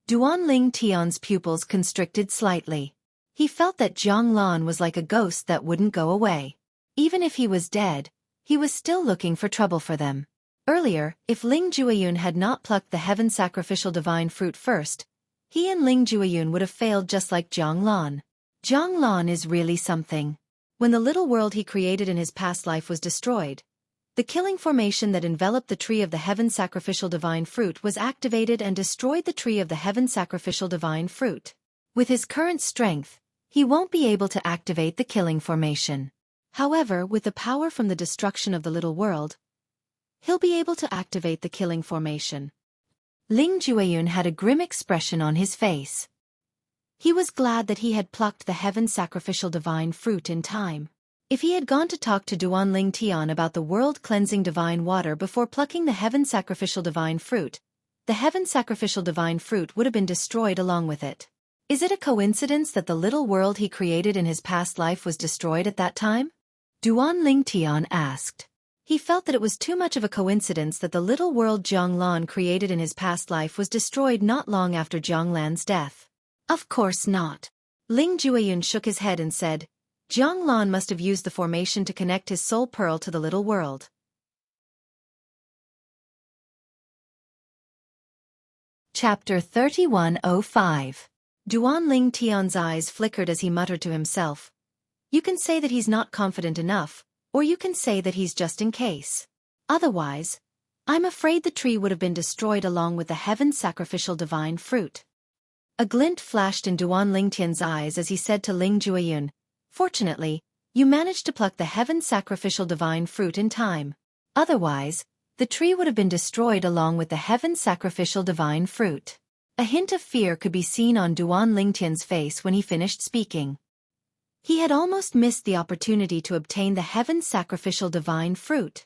Duan Ling Tian's pupils constricted slightly. He felt that Zhang Lan was like a ghost that wouldn't go away. Even if he was dead, he was still looking for trouble for them. Earlier, if Ling Jueyun had not plucked the heaven sacrificial divine fruit first, he and Ling Jueyun would have failed just like Zhang Lan. Zhang Lan is really something. When the little world he created in his past life was destroyed, the killing formation that enveloped the tree of the heaven sacrificial divine fruit was activated and destroyed the tree of the heaven sacrificial divine fruit. With his current strength, he won't be able to activate the killing formation. However, with the power from the destruction of the little world, he'll be able to activate the killing formation. Ling Jueyun had a grim expression on his face. He was glad that he had plucked the heaven sacrificial divine fruit in time. If he had gone to talk to Duan Ling Tian about the world-cleansing divine water before plucking the heaven sacrificial divine fruit, the heaven sacrificial divine fruit would have been destroyed along with it. Is it a coincidence that the little world he created in his past life was destroyed at that time? Duan Ling Tian asked. He felt that it was too much of a coincidence that the little world Jiang Lan created in his past life was destroyed not long after Jiang Lan's death. Of course not. Ling Jueyun shook his head and said, Jiang Lan must have used the formation to connect his soul pearl to the little world. Chapter 3105. Duan Ling Tian's eyes flickered as he muttered to himself. You can say that he's not confident enough, or you can say that he's just in case. Otherwise, I'm afraid the tree would have been destroyed along with the heaven sacrificial divine fruit. A glint flashed in Duan Ling Tian's eyes as he said to Ling Jueyun, Fortunately, you managed to pluck the heaven sacrificial divine fruit in time. Otherwise, the tree would have been destroyed along with the heaven sacrificial divine fruit. A hint of fear could be seen on Duan Ling Tian's face when he finished speaking. He had almost missed the opportunity to obtain the heaven sacrificial divine fruit.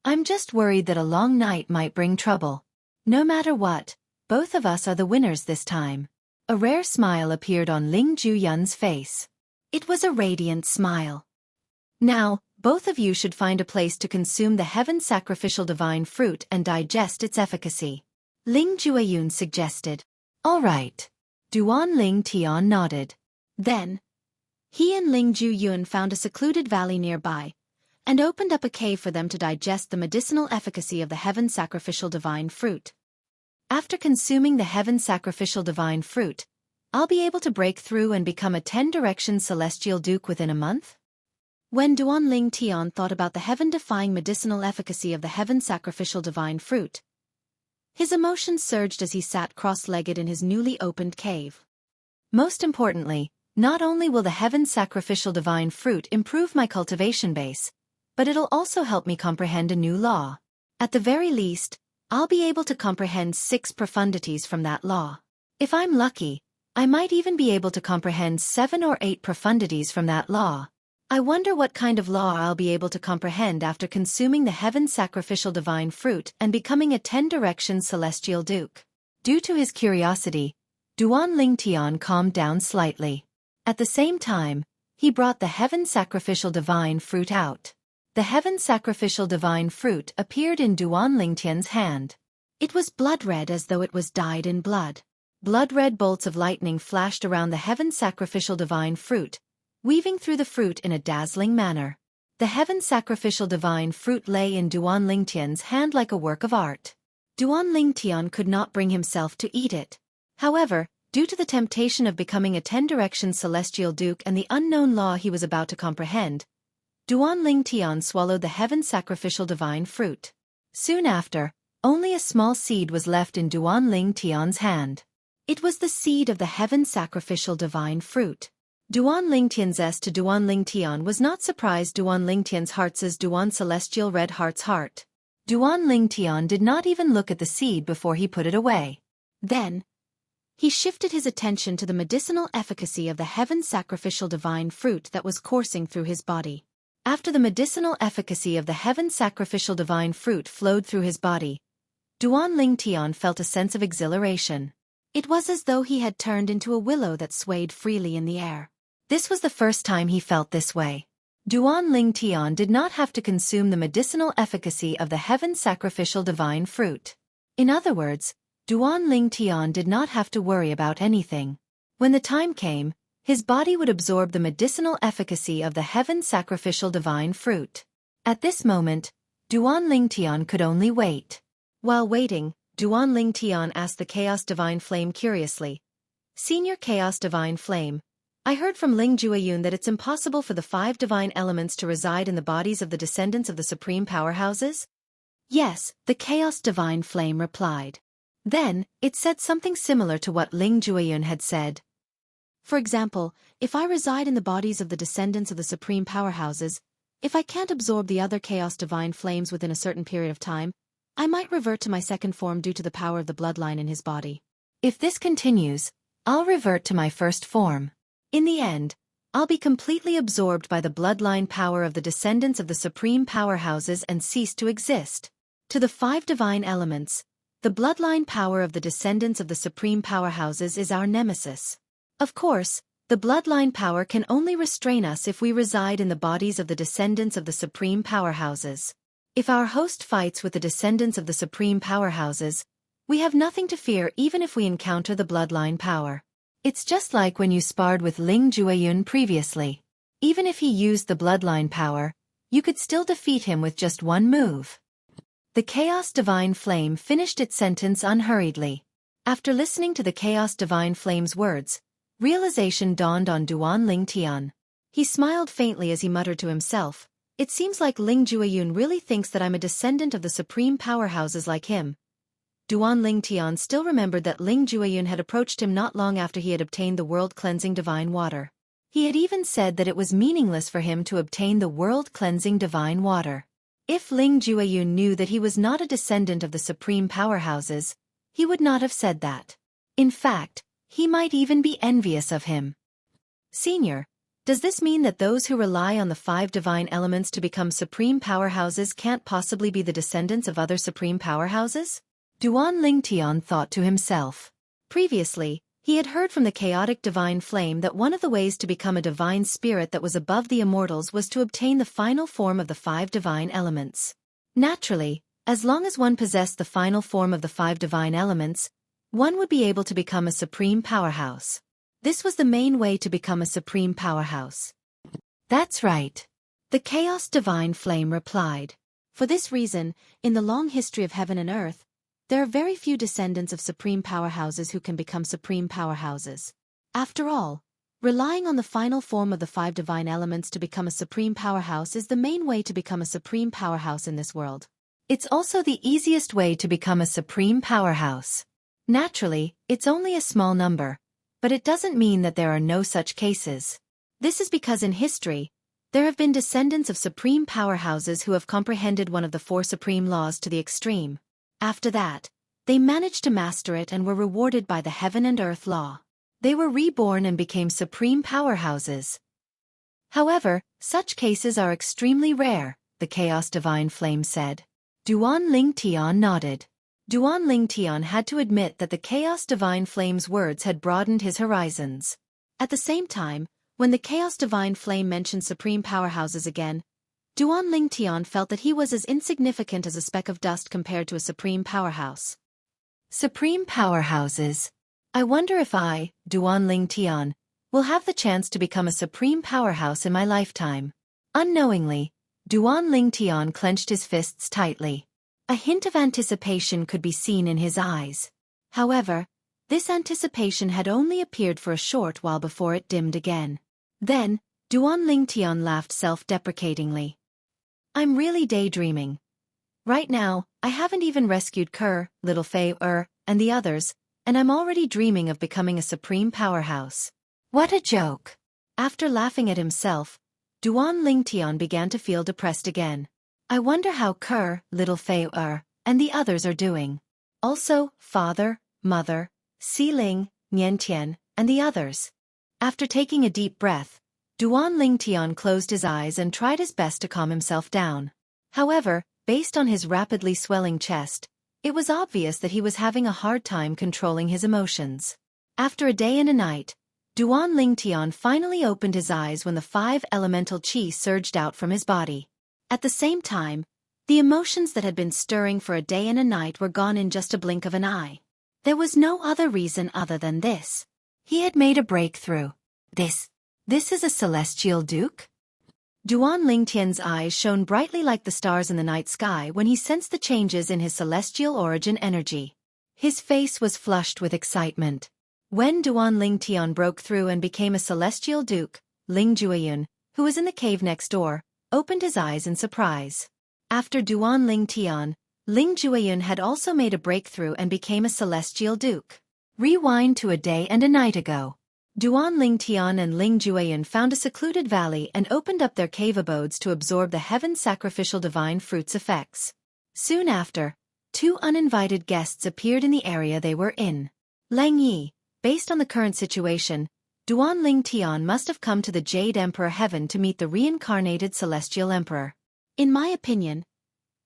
I'm just worried that a long night might bring trouble. No matter what, both of us are the winners this time. A rare smile appeared on Ling Jueyun's face. It was a radiant smile. Now, both of you should find a place to consume the heaven sacrificial divine fruit and digest its efficacy. Ling Jueyun suggested. All right. Duan Ling Tian nodded. Then, he and Ling Jueyun found a secluded valley nearby, and opened up a cave for them to digest the medicinal efficacy of the heaven sacrificial divine fruit. After consuming the heaven sacrificial divine fruit, I'll be able to break through and become a 10-direction celestial duke within a month? When Duan Ling Tian thought about the heaven-defying medicinal efficacy of the heaven sacrificial divine fruit, his emotions surged as he sat cross-legged in his newly opened cave. Most importantly, not only will the heaven sacrificial divine fruit improve my cultivation base, but it'll also help me comprehend a new law. At the very least, I'll be able to comprehend 6 profundities from that law. If I'm lucky, I might even be able to comprehend 7 or 8 profundities from that law. I wonder what kind of law I'll be able to comprehend after consuming the heaven sacrificial divine fruit and becoming a 10-direction celestial duke. Due to his curiosity, Duan Ling Tian calmed down slightly. At the same time, he brought the heaven sacrificial divine fruit out. The heaven sacrificial divine fruit appeared in Duan Ling Tian's hand. It was blood-red as though it was dyed in blood. Blood-red bolts of lightning flashed around the heaven sacrificial divine fruit, weaving through the fruit in a dazzling manner. The heaven sacrificial divine fruit lay in Duan Ling Tian's hand like a work of art. Duan Ling Tian could not bring himself to eat it. However, due to the temptation of becoming a 10-direction celestial duke and the unknown law he was about to comprehend, Duan Ling Tian swallowed the heaven sacrificial divine fruit. Soon after, only a small seed was left in Duan Ling Tian's hand. It was the seed of the heaven sacrificial divine fruit. Duan Ling Tian's to Duan Ling Tian was not surprised Duan Ling Tian's heart's Duan celestial red heart's heart. Duan Ling Tian did not even look at the seed before he put it away. Then, he shifted his attention to the medicinal efficacy of the heaven sacrificial divine fruit that was coursing through his body. After the medicinal efficacy of the heaven sacrificial divine fruit flowed through his body, Duan Ling Tian felt a sense of exhilaration. It was as though he had turned into a willow that swayed freely in the air. This was the first time he felt this way. Duan Ling Tian did not have to consume the medicinal efficacy of the heaven sacrificial divine fruit. In other words, Duan Ling Tian did not have to worry about anything. When the time came, his body would absorb the medicinal efficacy of the heaven sacrificial divine fruit. At this moment, Duan Ling Tian could only wait. While waiting, Duan Ling Tian asked the Chaos Divine Flame curiously, Senior Chaos Divine Flame, I heard from Ling Jueyun that it's impossible for the 5 divine elements to reside in the bodies of the descendants of the supreme powerhouses? Yes, the Chaos Divine Flame replied. Then, it said something similar to what Ling Jueyun had said. For example, if I reside in the bodies of the descendants of the supreme powerhouses, if I can't absorb the other Chaos Divine Flames within a certain period of time, I might revert to my second form due to the power of the bloodline in his body. If this continues, I'll revert to my first form. In the end, I'll be completely absorbed by the bloodline power of the descendants of the supreme powerhouses and cease to exist. To the 5 divine elements, the bloodline power of the descendants of the supreme powerhouses is our nemesis. Of course, the bloodline power can only restrain us if we reside in the bodies of the descendants of the supreme powerhouses. If our host fights with the descendants of the supreme powerhouses, we have nothing to fear even if we encounter the bloodline power. It's just like when you sparred with Ling Jueyun previously. Even if he used the bloodline power, you could still defeat him with just one move. The Chaos Divine Flame finished its sentence unhurriedly. After listening to the Chaos Divine Flame's words, realization dawned on Duan Ling Tian. He smiled faintly as he muttered to himself, "It seems like Ling Jueyun really thinks that I'm a descendant of the supreme powerhouses like him." Duan Ling Tian still remembered that Ling Jueyun had approached him not long after he had obtained the world-cleansing divine water. He had even said that it was meaningless for him to obtain the world-cleansing divine water. If Ling Jueyun knew that he was not a descendant of the supreme powerhouses, he would not have said that. In fact, he might even be envious of him. "Senior, does this mean that those who rely on the 5 divine elements to become supreme powerhouses can't possibly be the descendants of other supreme powerhouses?" Duan Ling Tian thought to himself. Previously, he had heard from the chaotic divine flame that one of the ways to become a divine spirit that was above the immortals was to obtain the final form of the 5 divine elements. Naturally, as long as one possessed the final form of the 5 divine elements, one would be able to become a supreme powerhouse. This was the main way to become a supreme powerhouse. "That's right," the Chaos Divine Flame replied. "For this reason, in the long history of heaven and earth, there are very few descendants of supreme powerhouses who can become supreme powerhouses. After all, relying on the final form of the 5 divine elements to become a supreme powerhouse is the main way to become a supreme powerhouse in this world. It's also the easiest way to become a supreme powerhouse. Naturally, it's only a small number, but it doesn't mean that there are no such cases. This is because in history, there have been descendants of supreme powerhouses who have comprehended one of the 4 supreme laws to the extreme. After that, they managed to master it and were rewarded by the heaven and earth law. They were reborn and became supreme powerhouses. However, such cases are extremely rare, the Chaos Divine Flame said. Duan Ling Tian nodded. Duan Ling Tian had to admit that the Chaos Divine Flame's words had broadened his horizons. At the same time, when the Chaos Divine Flame mentioned supreme powerhouses again, Duan Ling Tian felt that he was as insignificant as a speck of dust compared to a supreme powerhouse. Supreme powerhouses. I wonder if I, Duan Ling Tian, will have the chance to become a supreme powerhouse in my lifetime. Unknowingly, Duan Ling Tian clenched his fists tightly. A hint of anticipation could be seen in his eyes. However, this anticipation had only appeared for a short while before it dimmed again. Then, Duan Ling Tian laughed self-deprecatingly. "I'm really daydreaming. Right now, I haven't even rescued Kerr, Little Fei and the others, and I'm already dreaming of becoming a supreme powerhouse. What a joke." After laughing at himself, Duan Ling Tian began to feel depressed again. I wonder how Kerr, Little Fei and the others are doing. Also, father, mother, Si Ling, Nian Tian, and the others. After taking a deep breath, Duan Ling Tian closed his eyes and tried his best to calm himself down. However, based on his rapidly swelling chest, it was obvious that he was having a hard time controlling his emotions. After a day and a night, Duan Ling Tian finally opened his eyes when the 5 elemental qi surged out from his body. At the same time, the emotions that had been stirring for a day and a night were gone in just a blink of an eye. There was no other reason other than this. He had made a breakthrough. This is a celestial duke? Duan Ling Tian's eyes shone brightly like the stars in the night sky when he sensed the changes in his celestial origin energy. His face was flushed with excitement. When Duan Ling Tian broke through and became a celestial duke, Ling Jueyun, who was in the cave next door, opened his eyes in surprise. After Duan Ling Tian, Ling Jueyun had also made a breakthrough and became a celestial duke. Rewind to a day and a night ago. Duan Ling Tian and Ling Jueyun found a secluded valley and opened up their cave abodes to absorb the heaven sacrificial divine fruits effects. Soon after, two uninvited guests appeared in the area they were in. Lang Yi, based on the current situation, Duan Ling Tian must have come to the Jade Emperor Heaven to meet the reincarnated Celestial Emperor. In my opinion,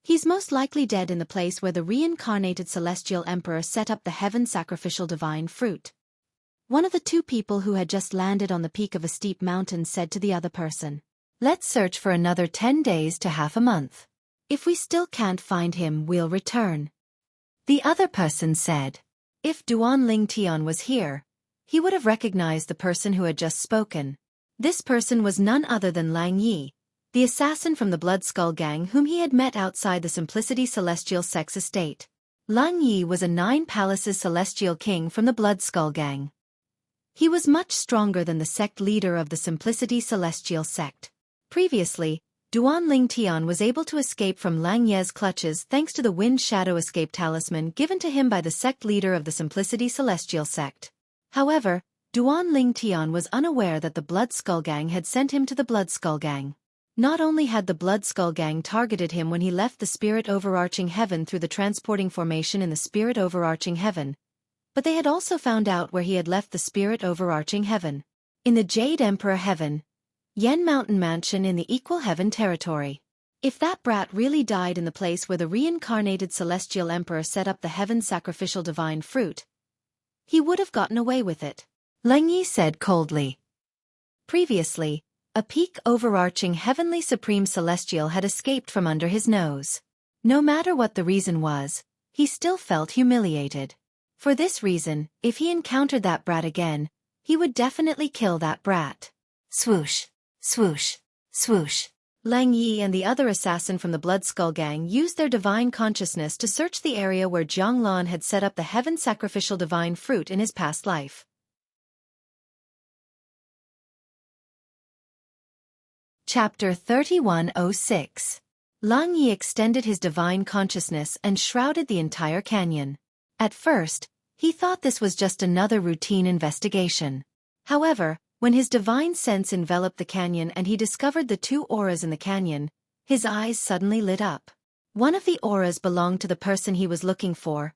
he's most likely dead in the place where the reincarnated Celestial Emperor set up the heaven sacrificial divine fruit. One of the two people who had just landed on the peak of a steep mountain said to the other person, "Let's search for another 10 days to half a month. If we still can't find him, we'll return." The other person said, "If Duan Ling Tian was here, he would have recognized the person who had just spoken." This person was none other than Lang Yi, the assassin from the Blood Skull Gang whom he had met outside the Simplicity Celestial Sex Estate. Lang Yi was a 9 Palaces Celestial King from the Blood Skull Gang. He was much stronger than the sect leader of the Simplicity Celestial Sect. Previously, Duan Ling Tian was able to escape from Lang Ye's clutches thanks to the Wind Shadow Escape Talisman given to him by the sect leader of the Simplicity Celestial Sect. However, Duan Ling Tian was unaware that the Blood Skull Gang had sent him to the Blood Skull Gang. Not only had the Blood Skull Gang targeted him when he left the Spirit Overarching Heaven through the transporting formation in the Spirit Overarching Heaven, but they had also found out where he had left the Spirit Overarching Heaven. In the Jade Emperor Heaven, Yen Mountain Mansion in the Equal Heaven territory. If that brat really died in the place where the reincarnated Celestial Emperor set up the heaven sacrificial divine fruit, he would have gotten away with it, Lang Yi said coldly. Previously, a peak overarching heavenly supreme celestial had escaped from under his nose. No matter what the reason was, he still felt humiliated. For this reason, if he encountered that brat again, he would definitely kill that brat. Swoosh, swoosh, swoosh. Lang Yi and the other assassin from the Blood Skull Gang used their divine consciousness to search the area where Jiang Lan had set up the heaven sacrificial divine fruit in his past life. Chapter 3106. Lang Yi extended his divine consciousness and shrouded the entire canyon. At first, he thought this was just another routine investigation. However, when his divine sense enveloped the canyon and he discovered the 2 auras in the canyon, his eyes suddenly lit up. One of the auras belonged to the person he was looking for,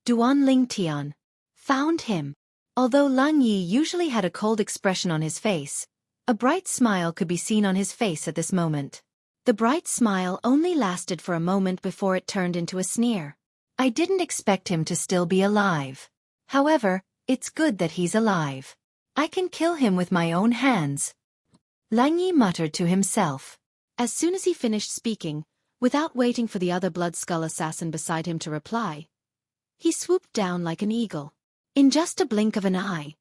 Duan Ling Tian. Found him. Although Lang Yi usually had a cold expression on his face, a bright smile could be seen on his face at this moment. The bright smile only lasted for a moment before it turned into a sneer. "I didn't expect him to still be alive. However, it's good that he's alive. I can kill him with my own hands," Lang Yi muttered to himself. As soon as he finished speaking, without waiting for the other Blood Skull assassin beside him to reply, he swooped down like an eagle. In just a blink of an eye,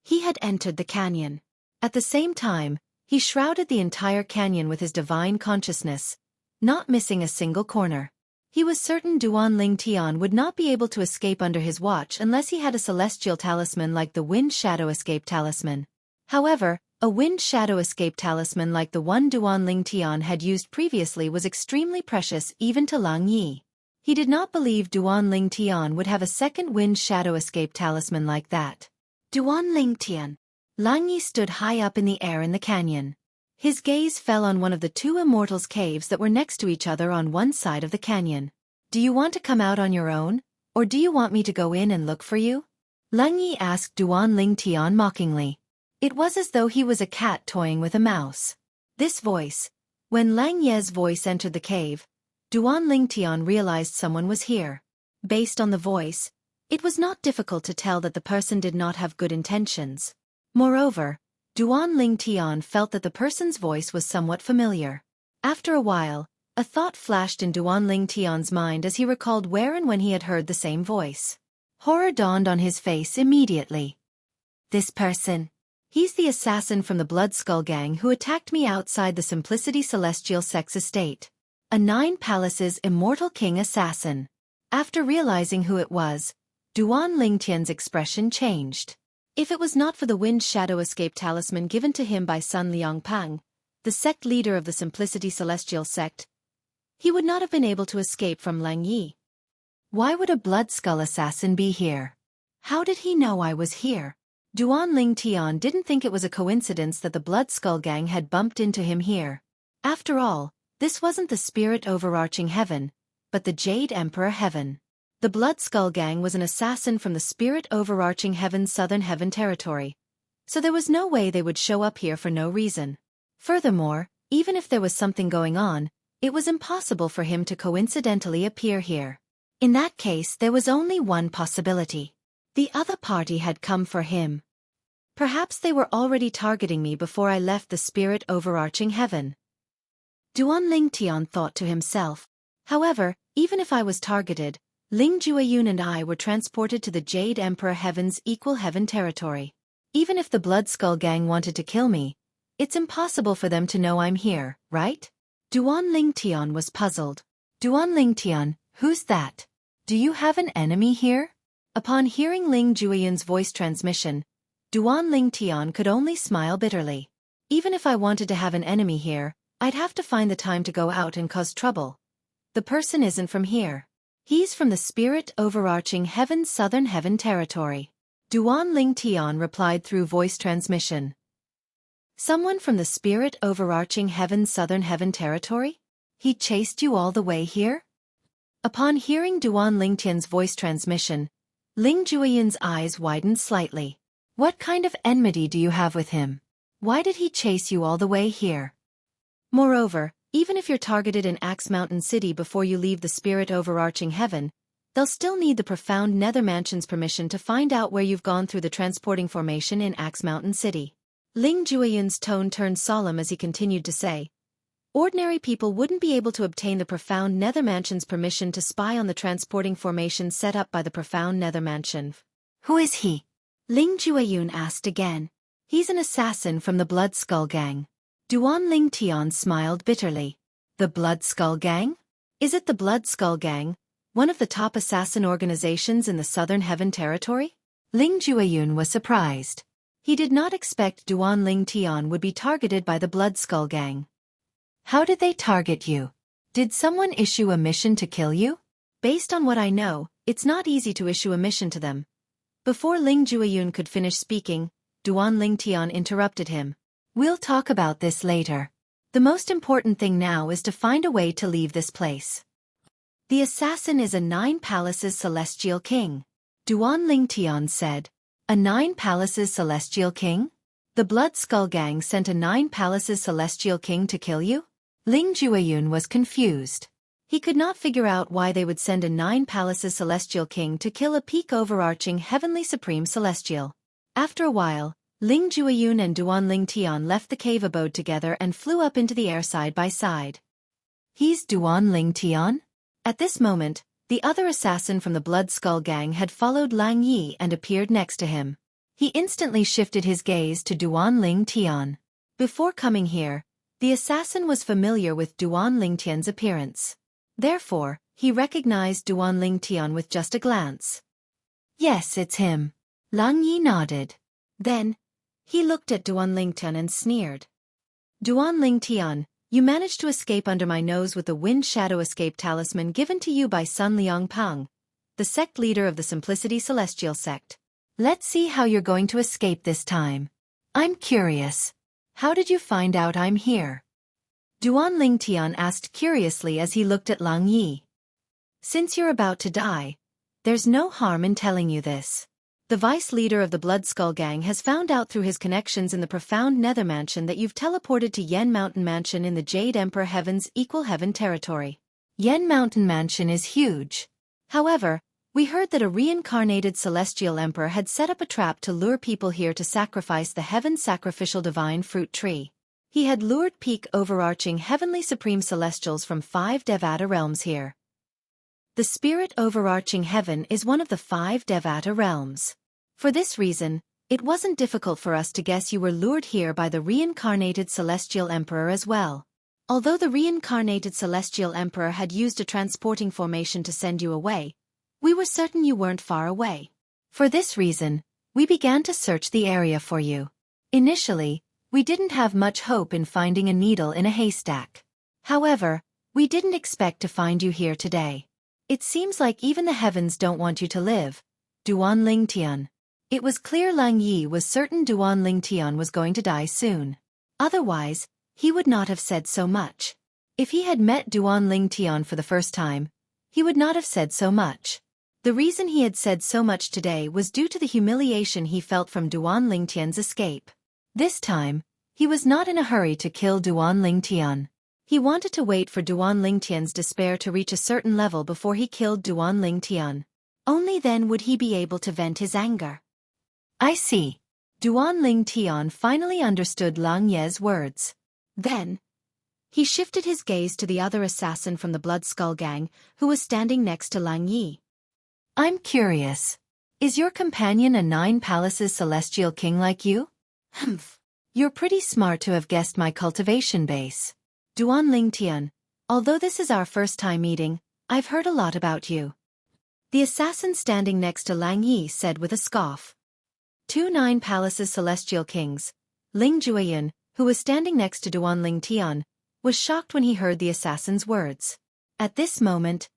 he had entered the canyon. At the same time, he shrouded the entire canyon with his divine consciousness, not missing a single corner. He was certain Duan Ling Tian would not be able to escape under his watch unless he had a celestial talisman like the Wind Shadow Escape Talisman. However, a Wind Shadow Escape Talisman like the one Duan Ling Tian had used previously was extremely precious even to Lang Yi. He did not believe Duan Ling Tian would have a second Wind Shadow Escape Talisman like that. Duan Ling Tian. Lang Yi stood high up in the air in the canyon. His gaze fell on one of the 2 immortals' caves that were next to each other on one side of the canyon. "Do you want to come out on your own, or do you want me to go in and look for you?" Lang Yi asked Duan Ling Tian mockingly. It was as though he was a cat toying with a mouse. This voice, when Lang Ye's voice entered the cave, Duan Ling Tian realized someone was here. Based on the voice, it was not difficult to tell that the person did not have good intentions. Moreover, Duan Ling Tian felt that the person's voice was somewhat familiar. After a while, a thought flashed in Duan Ling Tian's mind as he recalled where and when he had heard the same voice. Horror dawned on his face immediately. "This person. He's the assassin from the Blood Skull Gang who attacked me outside the Simplicity Celestial Sex Estate. A 9 Palaces Immortal King assassin." After realizing who it was, Duan Ling Tian's expression changed. If it was not for the Wind Shadow Escape Talisman given to him by Sun Liangpang, the sect leader of the Simplicity Celestial Sect, he would not have been able to escape from Lang Yi. Why would a Blood Skull assassin be here? How did he know I was here? Duan Ling Tian didn't think it was a coincidence that the Blood Skull Gang had bumped into him here. After all, this wasn't the Spirit Overarching Heaven, but the Jade Emperor Heaven. The Blood Skull Gang was an assassin from the spirit overarching Heaven's southern heaven territory, so there was no way they would show up here for no reason. Furthermore, even if there was something going on, it was impossible for him to coincidentally appear here. In that case, there was only one possibility. The other party had come for him. Perhaps they were already targeting me before I left the spirit overarching heaven. Duan Lingtian thought to himself. However, even if I was targeted, Ling Jueyun and I were transported to the Jade Emperor Heaven's equal heaven territory. Even if the Blood Skull Gang wanted to kill me, it's impossible for them to know I'm here, right? Duan Lingtian was puzzled. Duan Lingtian, who's that? Do you have an enemy here? Upon hearing Ling Jueyun's voice transmission, Duan Lingtian could only smile bitterly. Even if I wanted to have an enemy here, I'd have to find the time to go out and cause trouble. The person isn't from here. He's from the spirit overarching Heaven's southern heaven territory. Duan Lingtian replied through voice transmission. Someone from the spirit overarching Heaven's southern heaven territory? He chased you all the way here? Upon hearing Duan Lingtian's voice transmission, Ling Jueyun's eyes widened slightly. What kind of enmity do you have with him? Why did he chase you all the way here? Moreover, even if you're targeted in Axe Mountain City before you leave the spirit overarching heaven, they'll still need the profound Nether Mansion's permission to find out where you've gone through the transporting formation in Axe Mountain City. Ling Jueyun's tone turned solemn as he continued to say, ordinary people wouldn't be able to obtain the profound Nether Mansion's permission to spy on the transporting formation set up by the profound Nether Mansion. Who is he? Ling Jueyun asked again. He's an assassin from the Blood Skull Gang. Duan Lingtian smiled bitterly. The Blood Skull Gang? Is it the Blood Skull Gang, one of the top assassin organizations in the Southern Heaven Territory? Ling Jueyun was surprised. He did not expect Duan Lingtian would be targeted by the Blood Skull Gang. How did they target you? Did someone issue a mission to kill you? Based on what I know, it's not easy to issue a mission to them. Before Ling Jueyun could finish speaking, Duan Lingtian interrupted him. We'll talk about this later. The most important thing now is to find a way to leave this place. The assassin is a 9 Palaces Celestial King. Duan Lingtian said. A 9 Palaces Celestial King? The Blood Skull Gang sent a 9 Palaces Celestial King to kill you? Ling Jueyun was confused. He could not figure out why they would send a 9 Palaces Celestial King to kill a peak overarching Heavenly Supreme Celestial. After a while, Ling Jueyun and Duan Lingtian left the cave abode together and flew up into the air side by side. He's Duan Lingtian? At this moment, the other assassin from the Blood Skull Gang had followed Lang Yi and appeared next to him. He instantly shifted his gaze to Duan Lingtian. Before coming here, the assassin was familiar with Duan Lingtian's appearance. Therefore, he recognized Duan Lingtian with just a glance. Yes, it's him. Lang Yi nodded. Then, he looked at Duan Lingtian and sneered. Duan Lingtian, you managed to escape under my nose with the Wind Shadow Escape Talisman given to you by Sun Liangpang, the sect leader of the Simplicity Celestial Sect. Let's see how you're going to escape this time. I'm curious. How did you find out I'm here? Duan Lingtian asked curiously as he looked at Lang Yi. Since you're about to die, there's no harm in telling you this. The vice leader of the Blood Skull Gang has found out through his connections in the profound Nether Mansion that you've teleported to Yen Mountain Mansion in the Jade Emperor Heaven's equal heaven territory. Yen Mountain Mansion is huge. However, we heard that a reincarnated celestial emperor had set up a trap to lure people here to sacrifice the heaven sacrificial divine fruit tree. He had lured peak overarching heavenly supreme celestials from 5 Devata realms here. The spirit overarching heaven is one of the 5 Devata realms. For this reason, it wasn't difficult for us to guess you were lured here by the reincarnated celestial emperor as well. Although the reincarnated celestial emperor had used a transporting formation to send you away, we were certain you weren't far away. For this reason, we began to search the area for you. Initially, we didn't have much hope in finding a needle in a haystack. However, we didn't expect to find you here today. It seems like even the heavens don't want you to live. Duan Lingtian. It was clear Lang Yi was certain Duan Lingtian was going to die soon. Otherwise, he would not have said so much. If he had met Duan Lingtian for the first time, he would not have said so much. The reason he had said so much today was due to the humiliation he felt from Duan Lingtian's escape. This time, he was not in a hurry to kill Duan Lingtian. He wanted to wait for Duan Lingtian's despair to reach a certain level before he killed Duan Lingtian. Only then would he be able to vent his anger. I see. Duan Lingtian finally understood Lang Ye's words. Then, he shifted his gaze to the other assassin from the Blood Skull Gang, who was standing next to Lang Yi. I'm curious. Is your companion a 9 Palaces celestial king like you? Humph. You're pretty smart to have guessed my cultivation base. Duan Lingtian, although this is our first time meeting, I've heard a lot about you. The assassin standing next to Lang Yi said with a scoff. 2 9 Palaces celestial kings. Ling Jueyun, who was standing next to Duan Lingtian, was shocked when he heard the assassin's words. At this moment,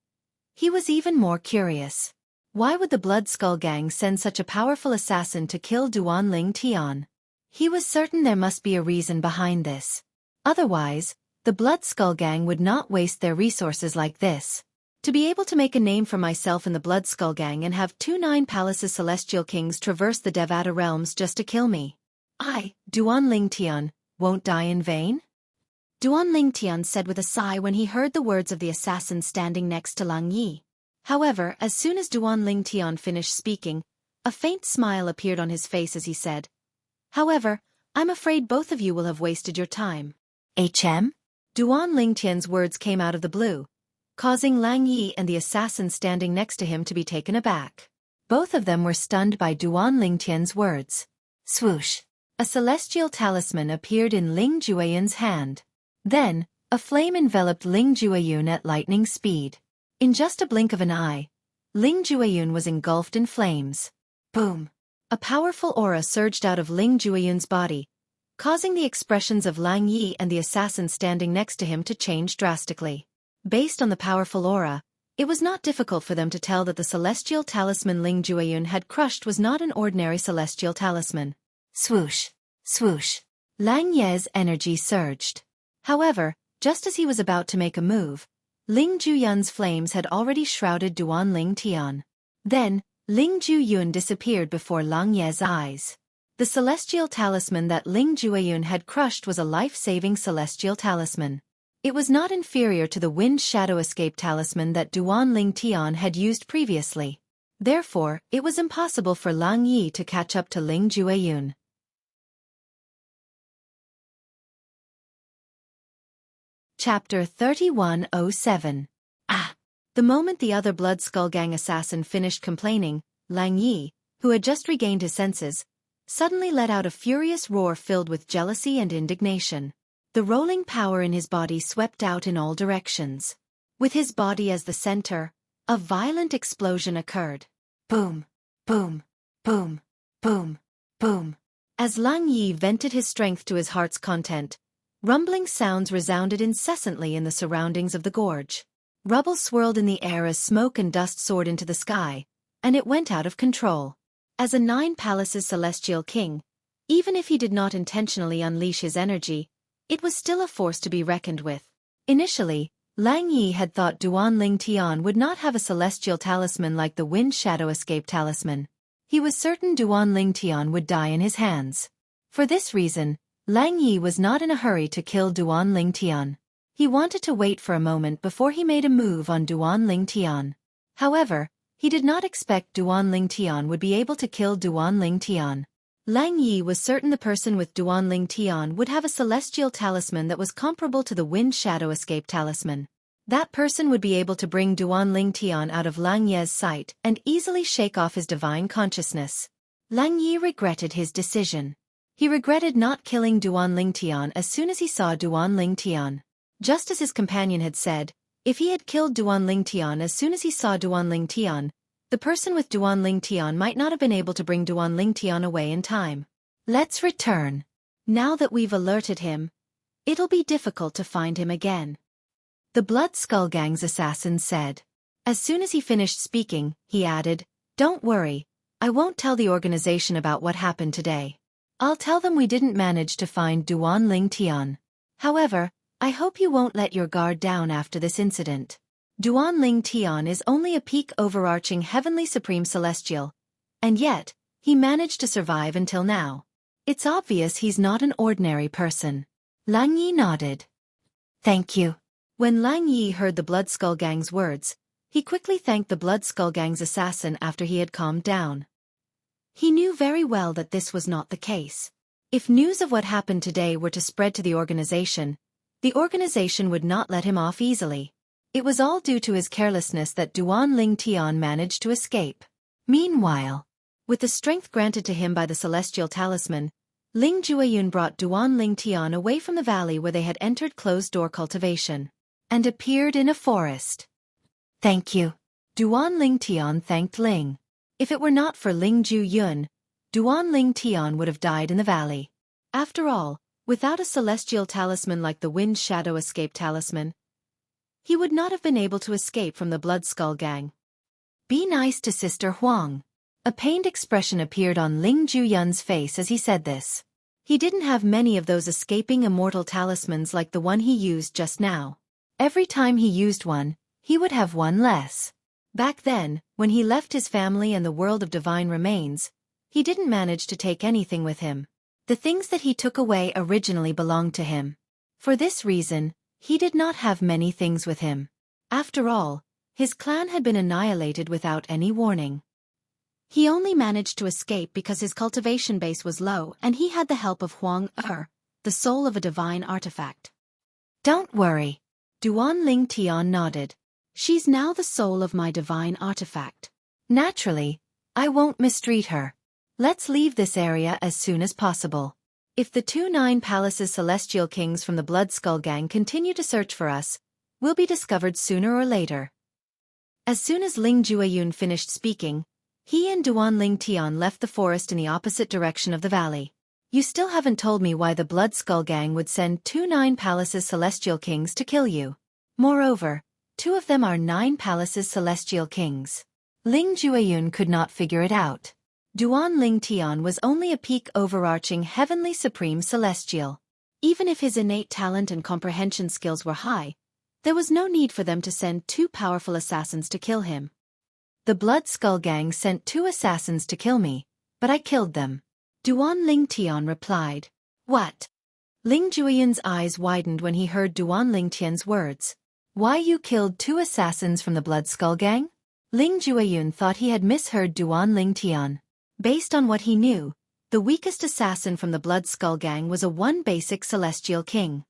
he was even more curious. Why would the Blood Skull Gang send such a powerful assassin to kill Duan Lingtian? He was certain there must be a reason behind this. Otherwise, the Blood Skull Gang would not waste their resources like this. To be able to make a name for myself in the Blood Skull Gang and have 2 9 Palaces celestial kings traverse the Devata realms just to kill me. I, Duan Lingtian, won't die in vain? Duan Lingtian said with a sigh when he heard the words of the assassin standing next to Lang Yi. However, as soon as Duan Lingtian finished speaking, a faint smile appeared on his face as he said, However, I'm afraid both of you will have wasted your time. HM? Duan Lingtian's words came out of the blue, causing Lang Yi and the assassin standing next to him to be taken aback. Both of them were stunned by Duan Lingtian's words. Swoosh! A celestial talisman appeared in Ling Jueyun's hand. Then, a flame enveloped Ling Jueyun at lightning speed. In just a blink of an eye, Ling Jueyun was engulfed in flames. Boom! A powerful aura surged out of Ling Jueyun's body, causing the expressions of Lang Yi and the assassin standing next to him to change drastically. Based on the powerful aura, it was not difficult for them to tell that the celestial talisman Ling Jueyun had crushed was not an ordinary celestial talisman. Swoosh! Swoosh! Lang Ye's energy surged. However, just as he was about to make a move, Ling Jueyun's flames had already shrouded Duan Lingtian. Then, Ling Jueyun disappeared before Lang Ye's eyes. The celestial talisman that Ling Jueyun had crushed was a life-saving celestial talisman. It was not inferior to the Wind Shadow Escape talisman that Duan Lingtian had used previously. Therefore, it was impossible for Lang Yi to catch up to Ling Jueyun. Chapter 3107. The moment the other Blood Skull Gang assassin finished complaining, Lang Yi, who had just regained his senses, suddenly let out a furious roar filled with jealousy and indignation. The rolling power in his body swept out in all directions. With his body as the center, a violent explosion occurred. Boom! Boom! Boom! Boom! Boom! As Lang Yi vented his strength to his heart's content, rumbling sounds resounded incessantly in the surroundings of the gorge. Rubble swirled in the air as smoke and dust soared into the sky, and it went out of control. As a 9 Palaces celestial king, even if he did not intentionally unleash his energy, it was still a force to be reckoned with. Initially, Lang Yi had thought Duan Lingtian would not have a celestial talisman like the Wind Shadow Escape talisman. He was certain Duan Lingtian would die in his hands. For this reason, Lang Yi was not in a hurry to kill Duan Lingtian. He wanted to wait for a moment before he made a move on Duan Lingtian. However, he did not expect Duan Lingtian would be able to kill Duan Lingtian. Lang Yi was certain the person with Duan Lingtian would have a celestial talisman that was comparable to the Wind Shadow Escape talisman. That person would be able to bring Duan Lingtian out of Lang Ye's sight and easily shake off his divine consciousness. Lang Yi regretted his decision. He regretted not killing Duan Lingtian as soon as he saw Duan Lingtian. Just as his companion had said, if he had killed Duan Lingtian as soon as he saw Duan Lingtian, the person with Duan Lingtian might not have been able to bring Duan Lingtian away in time. Let's return. Now that we've alerted him, it'll be difficult to find him again. The Blood Skull Gang's assassin said. As soon as he finished speaking, he added, Don't worry, I won't tell the organization about what happened today. I'll tell them we didn't manage to find Duan Lingtian. However, I hope you won't let your guard down after this incident. Duanling Tian is only a peak overarching heavenly supreme celestial, and yet, he managed to survive until now. It's obvious he's not an ordinary person. Lang Yi nodded. Thank you. When Lang Yi heard the Blood Skull Gang's words, he quickly thanked the Blood Skull Gang's assassin after he had calmed down. He knew very well that this was not the case. If news of what happened today were to spread to the organization would not let him off easily. It was all due to his carelessness that Duanling Tian managed to escape. Meanwhile, with the strength granted to him by the celestial talisman, Ling Jueyun brought Duanling Tian away from the valley where they had entered closed-door cultivation, and appeared in a forest. Thank you. Duanling Tian thanked Ling. If it were not for Ling Jueyun, Duanling Tian would have died in the valley. After all, without a celestial talisman like the Wind Shadow Escape Talisman, he would not have been able to escape from the Blood Skull Gang. Be nice to Sister Huang. A pained expression appeared on Ling Jueyun's face as he said this. He didn't have many of those escaping immortal talismans like the one he used just now. Every time he used one, he would have one less. Back then, when he left his family and the world of divine remains, he didn't manage to take anything with him. The things that he took away originally belonged to him. For this reason, he did not have many things with him. After all, his clan had been annihilated without any warning. He only managed to escape because his cultivation base was low and he had the help of Huang Er, the soul of a divine artifact. Don't worry. Duanling Tian nodded. She's now the soul of my divine artifact. Naturally, I won't mistreat her. Let's leave this area as soon as possible. If the 9 Palaces Celestial Kings from the Blood Skull Gang continue to search for us, we'll be discovered sooner or later. As soon as Ling Jueyun finished speaking, he and Duanling Tian left the forest in the opposite direction of the valley. You still haven't told me why the Blood Skull Gang would send 9 Palaces Celestial Kings to kill you. Moreover, 2 of them are 9 Palaces Celestial Kings. Ling Jueyun could not figure it out. Duanling Tian was only a peak overarching heavenly supreme celestial. Even if his innate talent and comprehension skills were high, there was no need for them to send 2 powerful assassins to kill him. The Blood Skull Gang sent 2 assassins to kill me, but I killed them. Duanling Tian replied. What? Ling Jueyun's eyes widened when he heard Duanling Tian's words. Why you killed 2 assassins from the Blood Skull Gang? Ling Jueyun thought he had misheard Duanling Tian. Based on what he knew, the weakest assassin from the Blood Skull Gang was a 1 basic celestial king.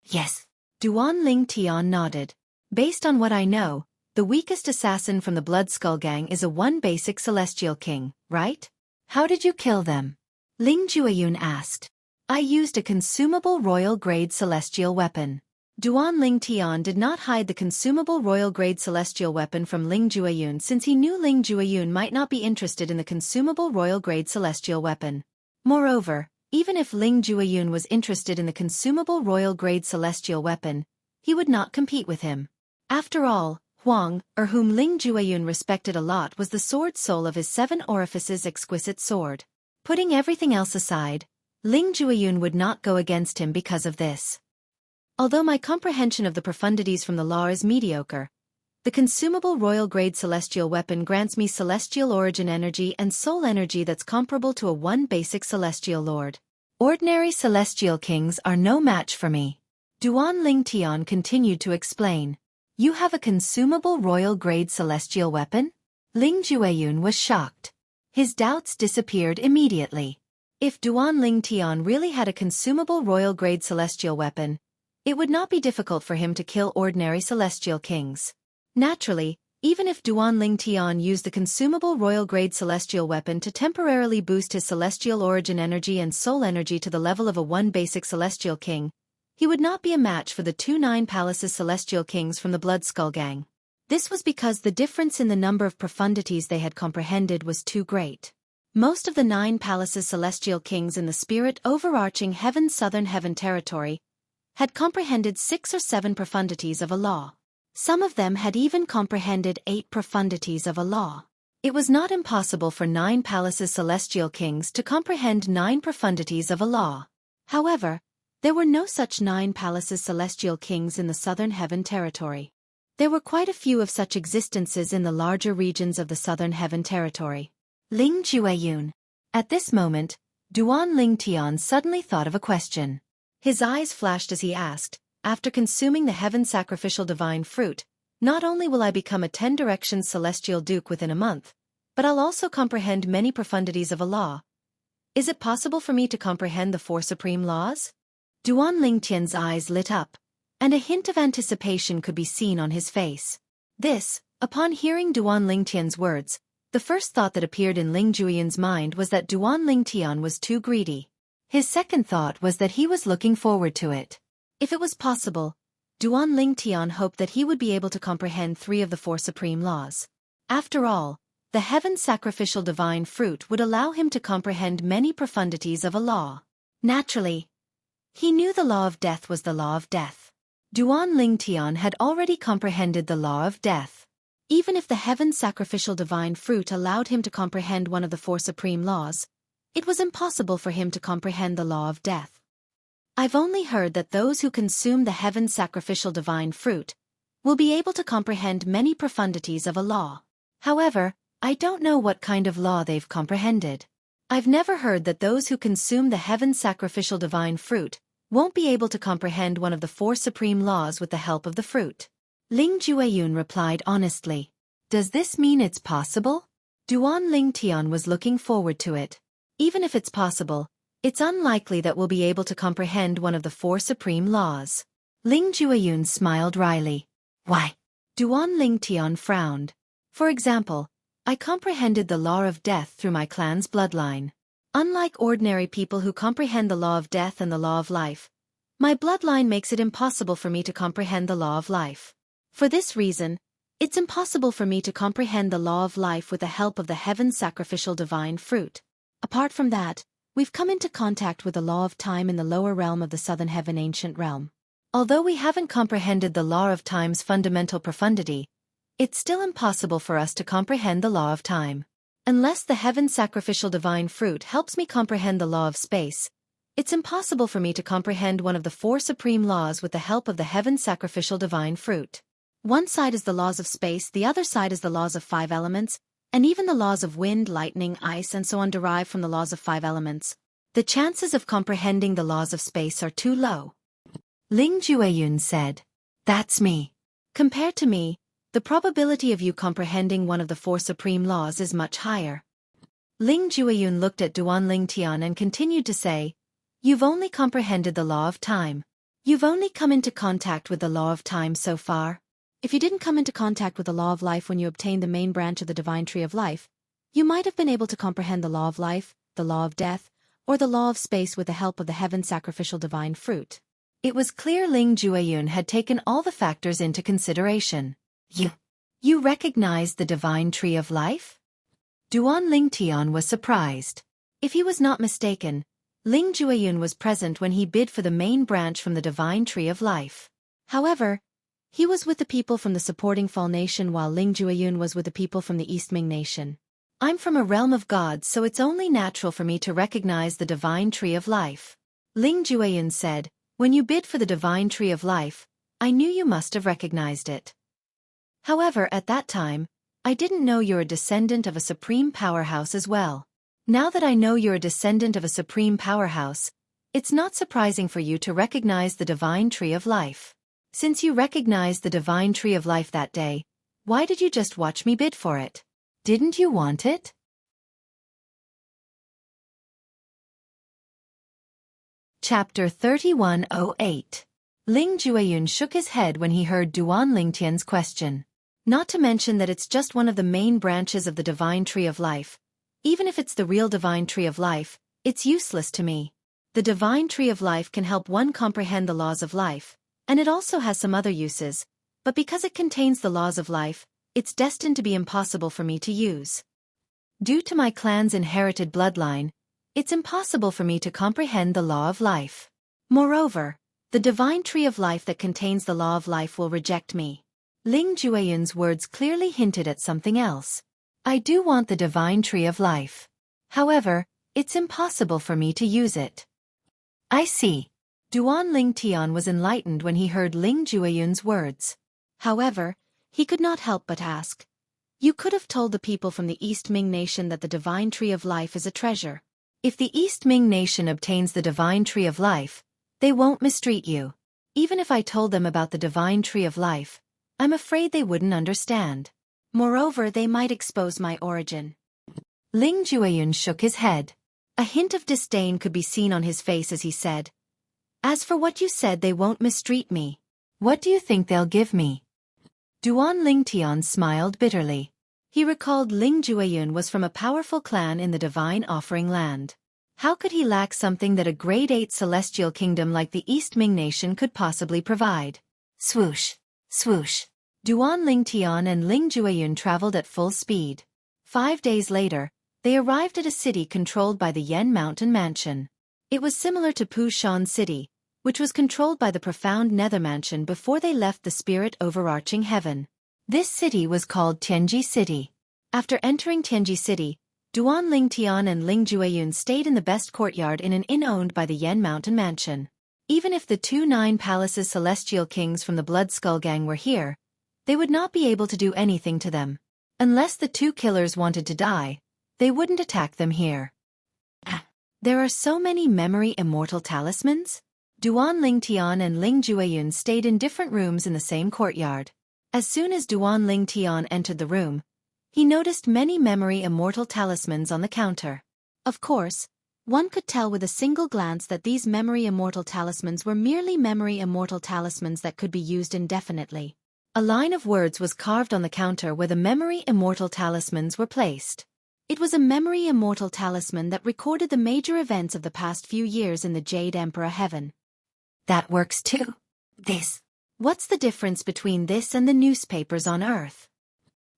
Yes. Duanling Tian nodded. Based on what I know, the weakest assassin from the Blood Skull Gang is a 1 basic celestial king, right? How did you kill them? Ling Jueyun asked. I used a consumable royal-grade celestial weapon. Duanling Tian did not hide the consumable royal-grade celestial weapon from Ling Jueyun since he knew Ling Jueyun might not be interested in the consumable royal-grade celestial weapon. Moreover, even if Ling Jueyun was interested in the consumable royal-grade celestial weapon, he would not compete with him. After all, Huang, or whom Ling Jueyun respected a lot, was the sword soul of his 7 orifices exquisite sword. Putting everything else aside, Ling Jueyun would not go against him because of this. Although my comprehension of the profundities from the law is mediocre, the consumable royal-grade celestial weapon grants me celestial origin energy and soul energy that's comparable to a 1 basic celestial lord. Ordinary celestial kings are no match for me. Duanling Tian continued to explain. You have a consumable royal-grade celestial weapon? Ling Jueyun was shocked. His doubts disappeared immediately. If Duanling Tian really had a consumable royal-grade celestial weapon, it would not be difficult for him to kill ordinary celestial kings. Naturally, even if Duanling Tian used the consumable royal-grade celestial weapon to temporarily boost his celestial origin energy and soul energy to the level of a 1 basic celestial king, he would not be a match for the 9 Palaces Celestial Kings from the Blood Skull Gang. This was because the difference in the number of profundities they had comprehended was too great. Most of the 9 Palaces Celestial Kings in the spirit overarching Heaven Southern Heaven territory had comprehended 6 or 7 profundities of a law. Some of them had even comprehended 8 profundities of a law. It was not impossible for 9 Palaces Celestial Kings to comprehend 9 profundities of a law. However, there were no such 9 Palaces Celestial Kings in the Southern Heaven territory. There were quite a few of such existences in the larger regions of the Southern Heaven Territory. Ling Jueyun. At this moment, Duan Ling Tian suddenly thought of a question. His eyes flashed as he asked, after consuming the heaven sacrificial divine fruit, not only will I become a 10 directions celestial duke within a month, but I'll also comprehend many profundities of a law. Is it possible for me to comprehend the 4 supreme laws? Duan Ling Tian's eyes lit up, and a hint of anticipation could be seen on his face. Upon hearing Duan Ling Tian's words, the first thought that appeared in Ling Jueyun's mind was that Duan Ling Tian was too greedy. His second thought was that he was looking forward to it. If it was possible, Duan Ling Tian hoped that he would be able to comprehend 3 of the 4 supreme laws. After all, the heaven sacrificial divine fruit would allow him to comprehend many profundities of a law. Naturally, he knew the law of death was the law of death. Duan Ling Tian had already comprehended the law of death. Even if the heaven sacrificial divine fruit allowed him to comprehend one of the 4 supreme laws, it was impossible for him to comprehend the law of death. I've only heard that those who consume the heaven sacrificial divine fruit will be able to comprehend many profundities of a law. However, I don't know what kind of law they've comprehended. I've never heard that those who consume the heaven sacrificial divine fruit won't be able to comprehend one of the 4 supreme laws with the help of the fruit. Ling Jueyun replied honestly. Does this mean it's possible? Duan Ling Tian was looking forward to it. Even if it's possible, it's unlikely that we'll be able to comprehend one of the 4 supreme laws. Ling Jueyun smiled wryly. Why? Duan Ling Tian frowned. For example, I comprehended the law of death through my clan's bloodline. Unlike ordinary people who comprehend the law of death and the law of life, my bloodline makes it impossible for me to comprehend the law of life. For this reason, it's impossible for me to comprehend the law of life with the help of the heaven sacrificial divine fruit. Apart from that, we've come into contact with the law of time in the lower realm of the Southern Heaven ancient realm. Although we haven't comprehended the law of time's fundamental profundity, it's still impossible for us to comprehend the law of time. Unless the heaven sacrificial divine fruit helps me comprehend the law of space, it's impossible for me to comprehend one of the 4 supreme laws with the help of the heaven sacrificial divine fruit. One side is the laws of space, the other side is the laws of 5 elements, and even the laws of wind, lightning, ice and so on derive from the laws of 5 elements. The chances of comprehending the laws of space are too low. Ling Jueyun said. That's me. Compared to me, the probability of you comprehending one of the 4 supreme laws is much higher. Ling Jueyun looked at Duan Ling Tian and continued to say, You've only comprehended the law of time. You've only come into contact with the law of time so far. If you didn't come into contact with the law of life when you obtained the main branch of the divine tree of life, you might have been able to comprehend the law of life, the law of death, or the law of space with the help of the heaven sacrificial divine fruit. It was clear Ling Jueyun had taken all the factors into consideration. You recognized the divine tree of life? Duan Ling Tian was surprised. If he was not mistaken, Ling Jueyun was present when he bid for the main branch from the divine tree of life. However, he was with the people from the supporting Fall Nation while Ling Jueyun was with the people from the East Ming Nation. I'm from a realm of gods, so it's only natural for me to recognize the divine tree of life. Ling Jueyun said, When you bid for the divine tree of life, I knew you must have recognized it. However, at that time, I didn't know you're a descendant of a supreme powerhouse as well. Now that I know you're a descendant of a supreme powerhouse, it's not surprising for you to recognize the divine tree of life. Since you recognized the divine tree of life that day, why did you just watch me bid for it? Didn't you want it? Chapter 3108. Ling Jueyun shook his head when he heard Duan Ling Tian's question. Not to mention that it's just one of the main branches of the divine tree of life. Even if it's the real divine tree of life, it's useless to me. The divine tree of life can help one comprehend the laws of life, and it also has some other uses, but because it contains the laws of life, it's destined to be impossible for me to use. Due to my clan's inherited bloodline, it's impossible for me to comprehend the law of life. Moreover, the divine tree of life that contains the law of life will reject me. Ling Jueyun's words clearly hinted at something else. I do want the divine tree of life. However, it's impossible for me to use it. I see. Duan Ling Tian was enlightened when he heard Ling Jueyun's words. However, he could not help but ask. You could have told the people from the East Ming Nation that the Divine Tree of Life is a treasure. If the East Ming Nation obtains the Divine Tree of Life, they won't mistreat you. Even if I told them about the Divine Tree of Life, I'm afraid they wouldn't understand. Moreover, they might expose my origin. Ling Jueyun shook his head. A hint of disdain could be seen on his face as he said, As for what you said, they won't mistreat me. What do you think they'll give me? Duan Lingtian smiled bitterly. He recalled Ling Jueyun was from a powerful clan in the Divine Offering Land. How could he lack something that a grade 8 celestial kingdom like the East Ming Nation could possibly provide? Swoosh, swoosh. Duan Lingtian and Ling Jueyun traveled at full speed. 5 days later, they arrived at a city controlled by the Yen Mountain Mansion. It was similar to Pu Shan City, which was controlled by the profound Nether Mansion before they left the spirit overarching heaven. This city was called Tianji City. After entering Tianji City, Duan Lingtian and Ling Jueyun stayed in the best courtyard in an inn owned by the Yen Mountain Mansion. Even if the 9 palaces celestial kings from the Blood Skull Gang were here, they would not be able to do anything to them. Unless the 2 killers wanted to die, they wouldn't attack them here. There are so many memory immortal talismans? Duan Lingtian and Ling Jueyun stayed in different rooms in the same courtyard. As soon as Duan Lingtian entered the room, he noticed many memory immortal talismans on the counter. Of course, one could tell with a single glance that these memory immortal talismans were merely memory immortal talismans that could be used indefinitely. A line of words was carved on the counter where the memory immortal talismans were placed. It was a memory immortal talisman that recorded the major events of the past few years in the Jade Emperor Heaven. That works too. What's the difference between this and the newspapers on Earth?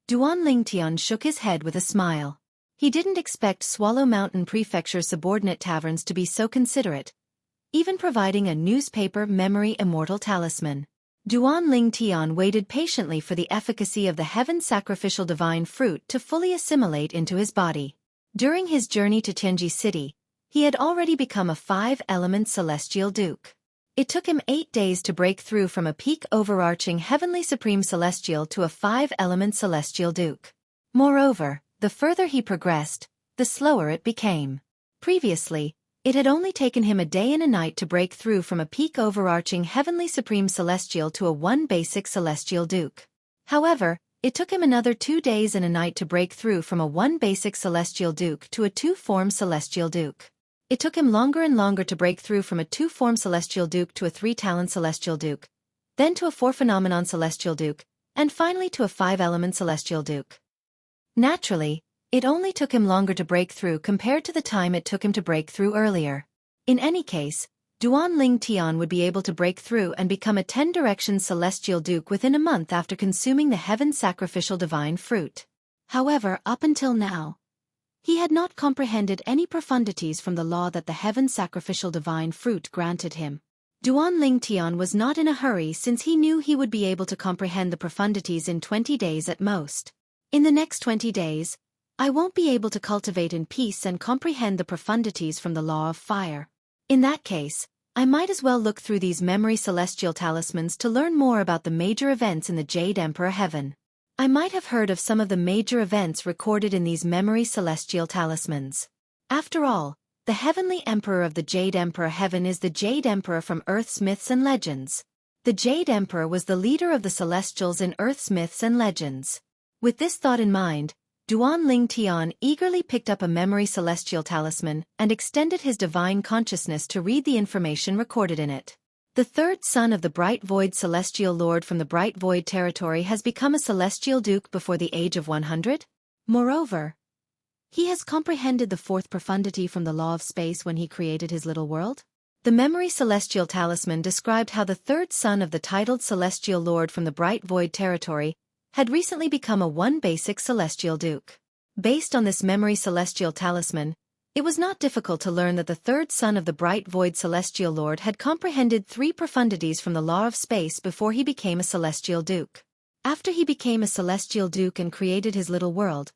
Duan Lingtian shook his head with a smile. He didn't expect Swallow Mountain Prefecture subordinate taverns to be so considerate, even providing a newspaper memory immortal talisman. Duan Lingtian waited patiently for the efficacy of the heaven sacrificial divine fruit to fully assimilate into his body. During his journey to Tianji City, he had already become a 5-element celestial duke. It took him 8 days to break through from a peak overarching heavenly supreme celestial to a 5-element celestial duke. Moreover, the further he progressed, the slower it became. Previously, it had only taken him a day and a night to break through from a peak overarching heavenly supreme celestial to a 1 basic celestial duke. However, it took him another 2 days and a night to break through from a 1 basic celestial duke to a 2-form celestial duke. It took him longer and longer to break through from a 2-form celestial duke to a 3-talent celestial duke, then to a 4-phenomenon celestial duke, and finally to a 5-element celestial duke. Naturally, it only took him longer to break through compared to the time it took him to break through earlier. In any case, Duan Lingtian would be able to break through and become a 10-direction celestial duke within a month after consuming the heaven sacrificial divine fruit. However, up until now, he had not comprehended any profundities from the law that the heaven sacrificial divine fruit granted him. Duan Lingtian was not in a hurry since he knew he would be able to comprehend the profundities in 20 days at most. In the next 20 days, I won't be able to cultivate in peace and comprehend the profundities from the law of fire. In that case, I might as well look through these memory celestial talismans to learn more about the major events in the Jade Emperor Heaven. I might have heard of some of the major events recorded in these memory celestial talismans. After all, the Heavenly Emperor of the Jade Emperor Heaven is the Jade Emperor from Earth's myths and legends. The Jade Emperor was the leader of the Celestials in Earth's myths and legends. With this thought in mind, Duan Lingtian eagerly picked up a memory celestial talisman and extended his divine consciousness to read the information recorded in it. The 3rd son of the Bright Void Celestial Lord from the Bright Void territory has become a celestial duke before the age of 100. Moreover, he has comprehended the 4th profundity from the law of space when he created his little world. The memory celestial talisman described how the 3rd son of the titled celestial lord from the Bright Void territory had recently become a 1 basic celestial duke. Based on this memory celestial talisman, it was not difficult to learn that the 3rd son of the Bright Void Celestial Lord had comprehended 3 profundities from the law of space before he became a celestial duke. After he became a celestial duke and created his little world,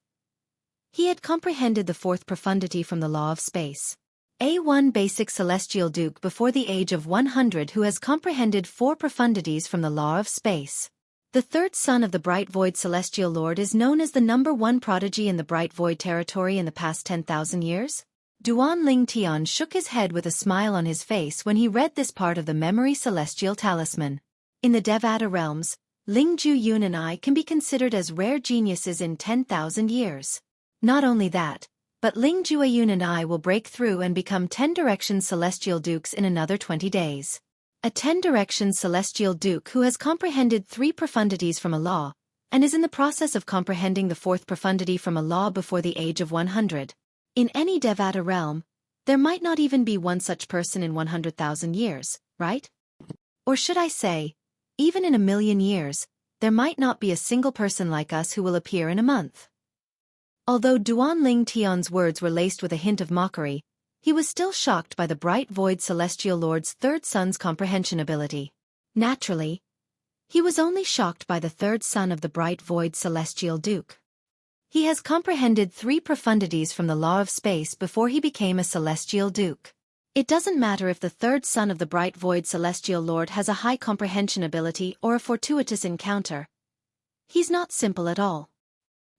he had comprehended the 4th profundity from the law of space. A 1 basic celestial duke before the age of 100 who has comprehended 4 profundities from the law of space. The third son of the Bright Void Celestial Lord is known as the #1 prodigy in the Bright Void territory in the past 10,000 years. Duan Ling Tian shook his head with a smile on his face when he read this part of the Memory Celestial Talisman. In the Devata realms, Ling Ju-yun and I can be considered as rare geniuses in 10,000 years. Not only that, but Ling Ju-yun and I will break through and become 10 Direction Celestial Dukes in another 20 days. A 10 Direction Celestial Duke who has comprehended 3 profundities from a law, and is in the process of comprehending the 4th profundity from a law before the age of 100. In any Devata realm, there might not even be one such person in 100,000 years, right? Or should I say, even in 1,000,000 years, there might not be a single person like us who will appear in a month. Although Duan Ling Tian's words were laced with a hint of mockery, he was still shocked by the Bright Void Celestial Lord's third son's comprehension ability. Naturally, he was only shocked by the third son of the Bright Void Celestial Duke. He has comprehended 3 profundities from the law of space before he became a Celestial Duke. It doesn't matter if the third son of the Bright Void Celestial Lord has a high comprehension ability or a fortuitous encounter. He's not simple at all.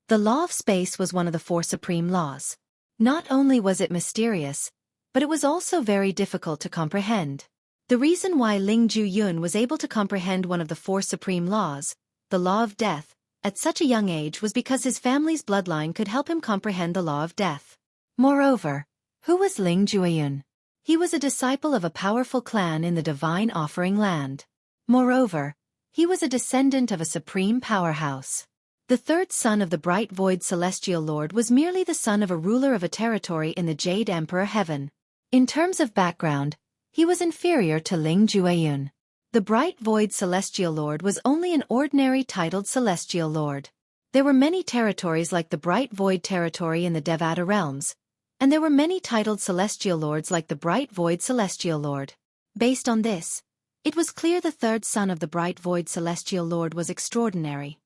The law of space was one of the 4 supreme laws. Not only was it mysterious, but it was also very difficult to comprehend. The reason why Ling Ju-yun was able to comprehend one of the 4 supreme laws, the law of death, at such a young age was because his family's bloodline could help him comprehend the law of death. Moreover, who was Ling Ju-yun? He was a disciple of a powerful clan in the Divine Offering Land. Moreover, he was a descendant of a supreme powerhouse. The third son of the Bright Void Celestial Lord was merely the son of a ruler of a territory in the Jade Emperor Heaven. In terms of background, he was inferior to Ling Ju-yun. The Bright Void Celestial Lord was only an ordinary titled Celestial Lord. There were many territories like the Bright Void territory in the Devata realms, and there were many titled Celestial Lords like the Bright Void Celestial Lord. Based on this, it was clear the third son of the Bright Void Celestial Lord was extraordinary.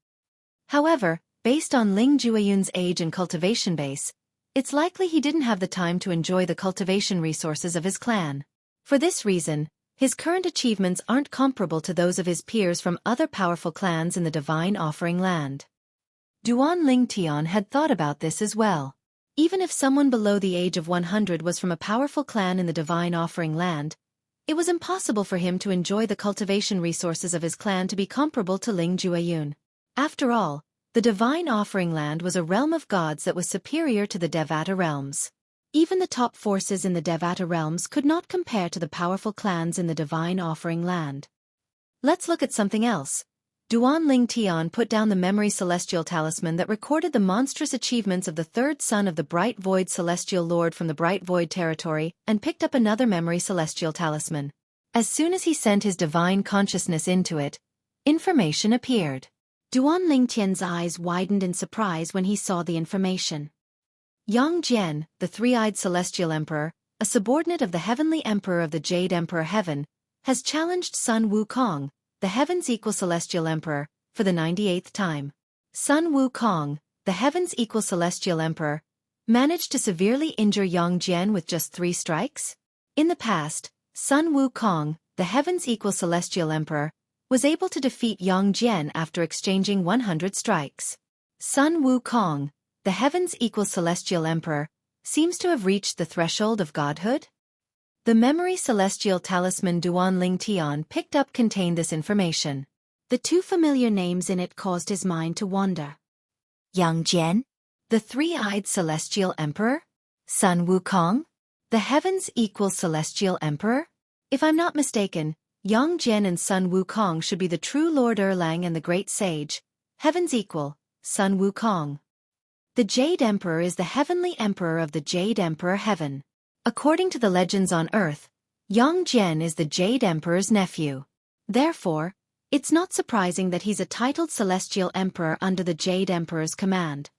However, based on Ling Ju-yun's age and cultivation base, it's likely he didn't have the time to enjoy the cultivation resources of his clan. For this reason, his current achievements aren't comparable to those of his peers from other powerful clans in the Divine Offering Land. Duan Ling Tian had thought about this as well. Even if someone below the age of 100 was from a powerful clan in the Divine Offering Land, it was impossible for him to enjoy the cultivation resources of his clan to be comparable to Ling Ju-yun. After all, the Divine Offering Land was a realm of gods that was superior to the Devata realms. Even the top forces in the Devata realms could not compare to the powerful clans in the Divine Offering Land. Let's look at something else. Duan Ling Tian put down the Memory Celestial Talisman that recorded the monstrous achievements of the third son of the Bright Void Celestial Lord from the Bright Void territory and picked up another Memory Celestial Talisman. As soon as he sent his divine consciousness into it, information appeared. Duan Ling Tian's eyes widened in surprise when he saw the information. Yang Jian, the three-eyed Celestial Emperor, a subordinate of the Heavenly Emperor of the Jade Emperor Heaven, has challenged Sun Wukong, the Heaven's Equal Celestial Emperor, for the 98th time. Sun Wukong, the Heaven's Equal Celestial Emperor, managed to severely injure Yang Jian with just 3 strikes? In the past, Sun Wukong, the Heaven's Equal Celestial Emperor, was able to defeat Yang Jian after exchanging 100 strikes. Sun Wukong, the Heaven's Equal Celestial Emperor, seems to have reached the threshold of godhood? The Memory Celestial Talisman Duan Ling Tian picked up contained this information. The 2 familiar names in it caused his mind to wander. Yang Jian? The three-eyed Celestial Emperor? Sun Wukong? The Heaven's Equal Celestial Emperor? If I'm not mistaken, Yang Jian and Sun Wukong should be the true Lord Erlang and the Great Sage, Heaven's Equal, Sun Wukong. The Jade Emperor is the Heavenly Emperor of the Jade Emperor Heaven. According to the legends on Earth, Yang Jian is the Jade Emperor's nephew. Therefore, it's not surprising that he's a titled Celestial Emperor under the Jade Emperor's command.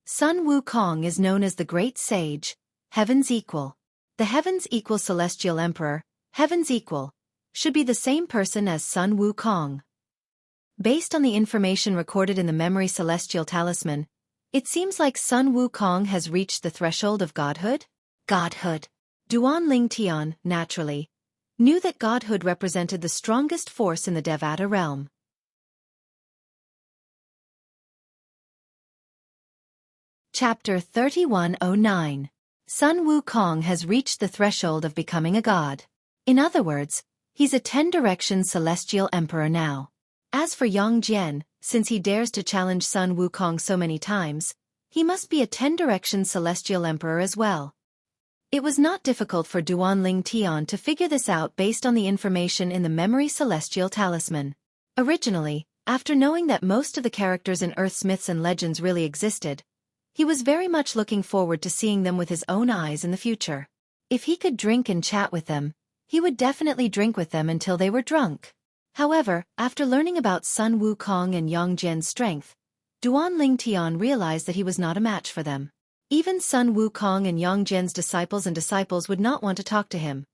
Sun Wukong is known as the Great Sage, Heaven's Equal. The Heaven's Equal Celestial Emperor, Heaven's Equal, should be the same person as Sun Wukong. Based on the information recorded in the Memory Celestial Talisman, it seems like Sun Wukong has reached the threshold of godhood? Godhood. Duan Ling Tian, naturally, knew that godhood represented the strongest force in the Devata realm. Chapter 3109. Sun Wukong has reached the threshold of becoming a god. In other words, he's a 10-direction celestial emperor now. As for Yang Jian, since he dares to challenge Sun Wukong so many times, he must be a 10-direction celestial emperor as well. It was not difficult for Duanling Tian to figure this out based on the information in the Memory Celestial Talisman. Originally, after knowing that most of the characters in Earth's myths and legends really existed, he was very much looking forward to seeing them with his own eyes in the future. If he could drink and chat with them, he would definitely drink with them until they were drunk. However, after learning about Sun Wukong and Yang Jian's strength, Duanling Tian realized that he was not a match for them. Even Sun Wukong and Yang Jian's disciples would not want to talk to him,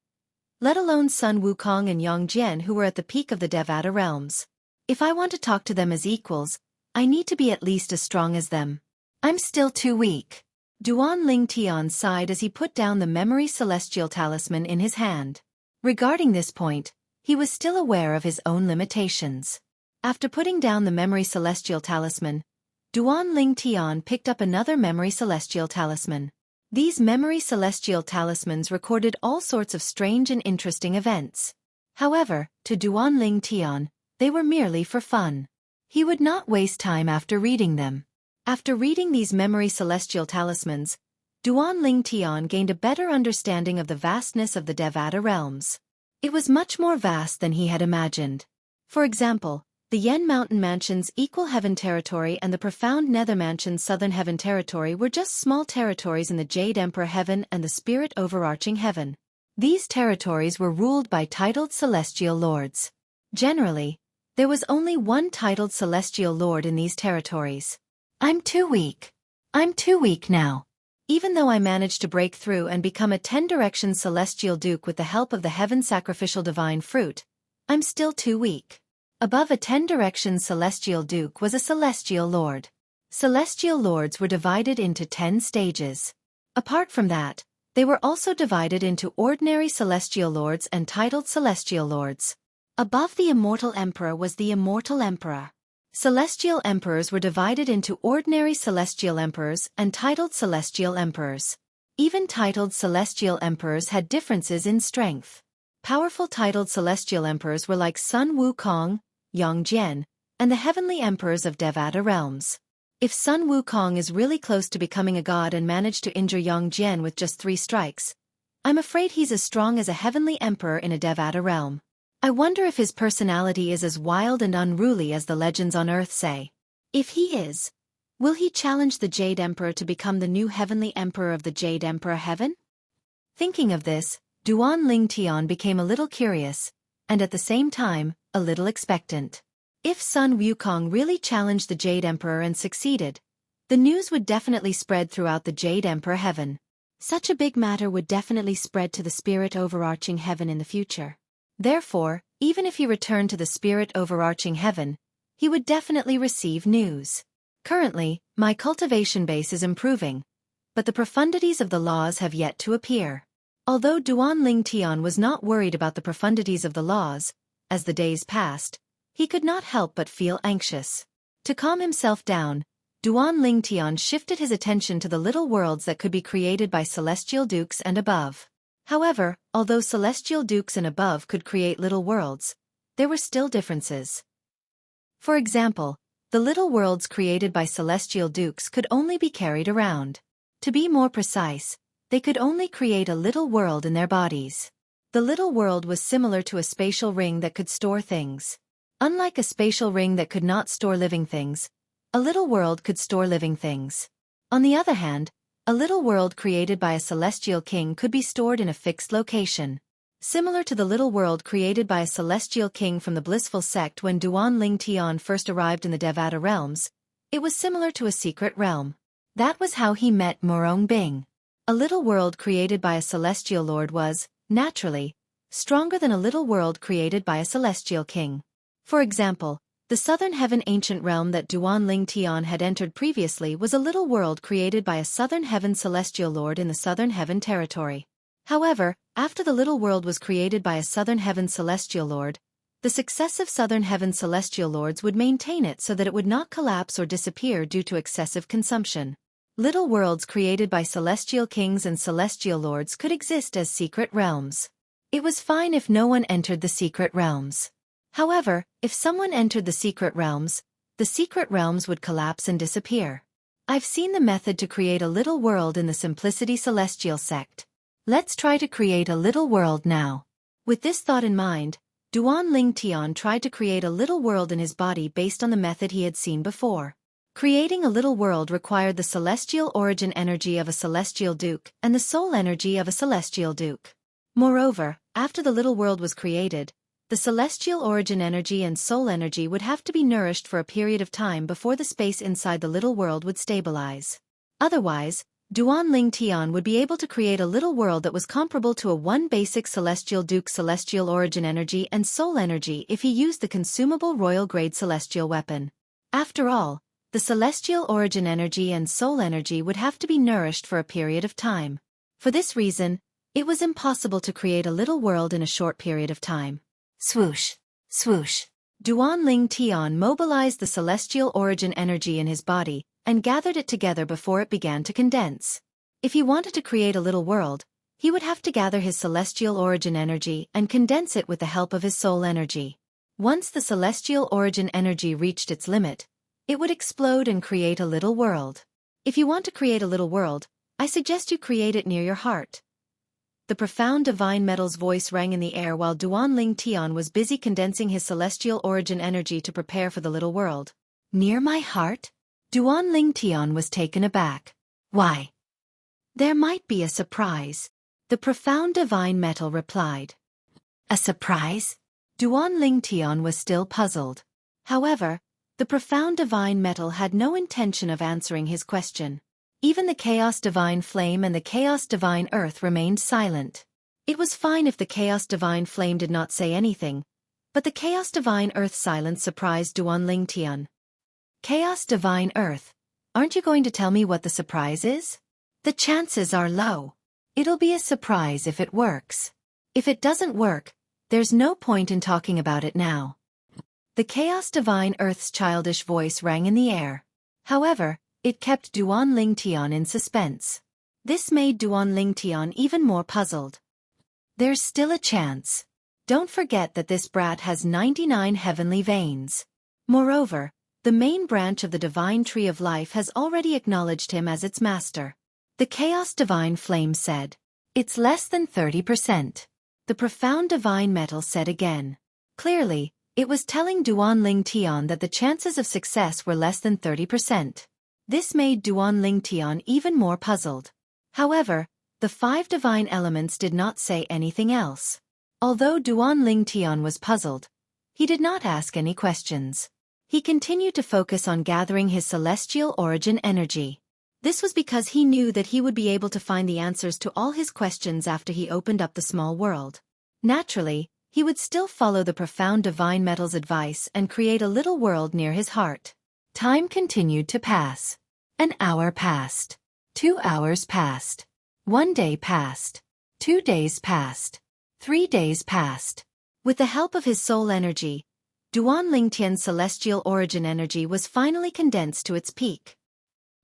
let alone Sun Wukong and Yang Jian, who were at the peak of the Devata realms. If I want to talk to them as equals, I need to be at least as strong as them. I'm still too weak. Duanling Tian sighed as he put down the Memory Celestial Talisman in his hand. Regarding this point, he was still aware of his own limitations. After putting down the Memory Celestial Talisman, Duanling Tian picked up another Memory Celestial Talisman. These Memory Celestial Talismans recorded all sorts of strange and interesting events. However, to Duanling Tian, they were merely for fun. He would not waste time after reading them. After reading these Memory Celestial Talismans, Duanling Tian gained a better understanding of the vastness of the Devata realms. It was much more vast than he had imagined. For example, the Yen Mountain Mansion's Equal Heaven Territory and the Profound Nether Mansion's Southern Heaven Territory were just small territories in the Jade Emperor Heaven and the Spirit Overarching Heaven. These territories were ruled by titled celestial lords. Generally, there was only one titled celestial lord in these territories. I'm too weak. I'm too weak now. Even though I managed to break through and become a 10-direction celestial duke with the help of the heaven sacrificial divine fruit, I'm still too weak. Above a 10-direction celestial duke was a celestial lord. Celestial lords were divided into 10 stages. Apart from that, they were also divided into ordinary celestial lords and titled celestial lords. Above the immortal emperor was the immortal emperor. Celestial emperors were divided into ordinary celestial emperors and titled celestial emperors. Even titled celestial emperors had differences in strength. Powerful titled celestial emperors were like Sun Wukong, Yang Jian, and the heavenly emperors of Devata realms. If Sun Wukong is really close to becoming a god and managed to injure Yang Jian with just 3 strikes, I'm afraid he's as strong as a heavenly emperor in a Devata realm. I wonder if his personality is as wild and unruly as the legends on Earth say. If he is, will he challenge the Jade Emperor to become the new heavenly emperor of the Jade Emperor Heaven? Thinking of this, Duanling Tian became a little curious, and at the same time, a little expectant. If Sun Wukong really challenged the Jade Emperor and succeeded, the news would definitely spread throughout the Jade Emperor Heaven. Such a big matter would definitely spread to the Spirit Overarching Heaven in the future. Therefore, even if he returned to the Spirit Overarching Heaven, he would definitely receive news. Currently, my cultivation base is improving, but the profundities of the laws have yet to appear. Although Duanling Tian was not worried about the profundities of the laws, as the days passed, he could not help but feel anxious. To calm himself down, Duanling Tian shifted his attention to the little worlds that could be created by celestial dukes and above. However, although celestial dukes and above could create little worlds, there were still differences. For example, the little worlds created by celestial dukes could only be carried around. To be more precise, they could only create a little world in their bodies. The little world was similar to a spatial ring that could store things. Unlike a spatial ring that could not store living things, a little world could store living things. On the other hand, a little world created by a celestial king could be stored in a fixed location. Similar to the little world created by a celestial king from the blissful sect when Duanling Tian first arrived in the Devata realms, it was similar to a secret realm. That was how he met Morong Bing. A little world created by a celestial lord was, naturally, stronger than a little world created by a celestial king. For example, the Southern Heaven ancient realm that Duanling Tian had entered previously was a little world created by a Southern Heaven celestial lord in the Southern Heaven territory. However, after the little world was created by a Southern Heaven celestial lord, the successive Southern Heaven celestial lords would maintain it so that it would not collapse or disappear due to excessive consumption. Little worlds created by celestial kings and celestial lords could exist as secret realms. It was fine if no one entered the secret realms. However, if someone entered the secret realms would collapse and disappear. I've seen the method to create a little world in the Simplicity Celestial sect. Let's try to create a little world now. With this thought in mind, Duan Ling Tian tried to create a little world in his body based on the method he had seen before. Creating a little world required the celestial origin energy of a celestial duke and the soul energy of a celestial duke. Moreover, after the little world was created, the celestial origin energy and soul energy would have to be nourished for a period of time before the space inside the little world would stabilize. Otherwise, Duan Ling Tian would be able to create a little world that was comparable to a one basic celestial duke celestial origin energy and soul energy if he used the consumable royal grade celestial weapon. After all, the celestial origin energy and soul energy would have to be nourished for a period of time. For this reason, it was impossible to create a little world in a short period of time. Swoosh, swoosh. Duan Ling Tian mobilized the celestial origin energy in his body and gathered it together before it began to condense. If he wanted to create a little world, he would have to gather his celestial origin energy and condense it with the help of his soul energy. Once the celestial origin energy reached its limit, it would explode and create a little world. If you want to create a little world, I suggest you create it near your heart. The profound divine metal's voice rang in the air while Duan Ling Tian was busy condensing his celestial origin energy to prepare for the little world. Near my heart? Duan Ling Tian was taken aback. Why? There might be a surprise. The profound divine metal replied. A surprise? Duan Ling Tian was still puzzled. However, the profound divine metal had no intention of answering his question. Even the chaos divine flame and the chaos divine earth remained silent. It was fine if the chaos divine flame did not say anything, but the chaos divine earth's silence surprised Duan Ling Tian. Chaos divine earth, aren't you going to tell me what the surprise is? The chances are low. It'll be a surprise if it works. If it doesn't work, there's no point in talking about it now. The chaos divine earth's childish voice rang in the air. However, it kept Duan Ling Tian in suspense. This made Duan Ling Tian even more puzzled. There's still a chance. Don't forget that this brat has 99 heavenly veins. Moreover, the main branch of the divine tree of life has already acknowledged him as its master. The chaos divine flame said. It's less than 30%. The profound divine metal said again. Clearly, it was telling Duan Ling Tian that the chances of success were less than 30%. This made Duan Ling Tian even more puzzled. However, the 5 divine elements did not say anything else. Although Duan Ling Tian was puzzled, he did not ask any questions. He continued to focus on gathering his celestial origin energy. This was because he knew that he would be able to find the answers to all his questions after he opened up the small world. Naturally, he would still follow the profound divine metal's advice and create a little world near his heart. Time continued to pass. An hour passed. 2 hours passed. 1 day passed. 2 days passed. 3 days passed. With the help of his soul energy, Duan Ling Tian's celestial origin energy was finally condensed to its peak.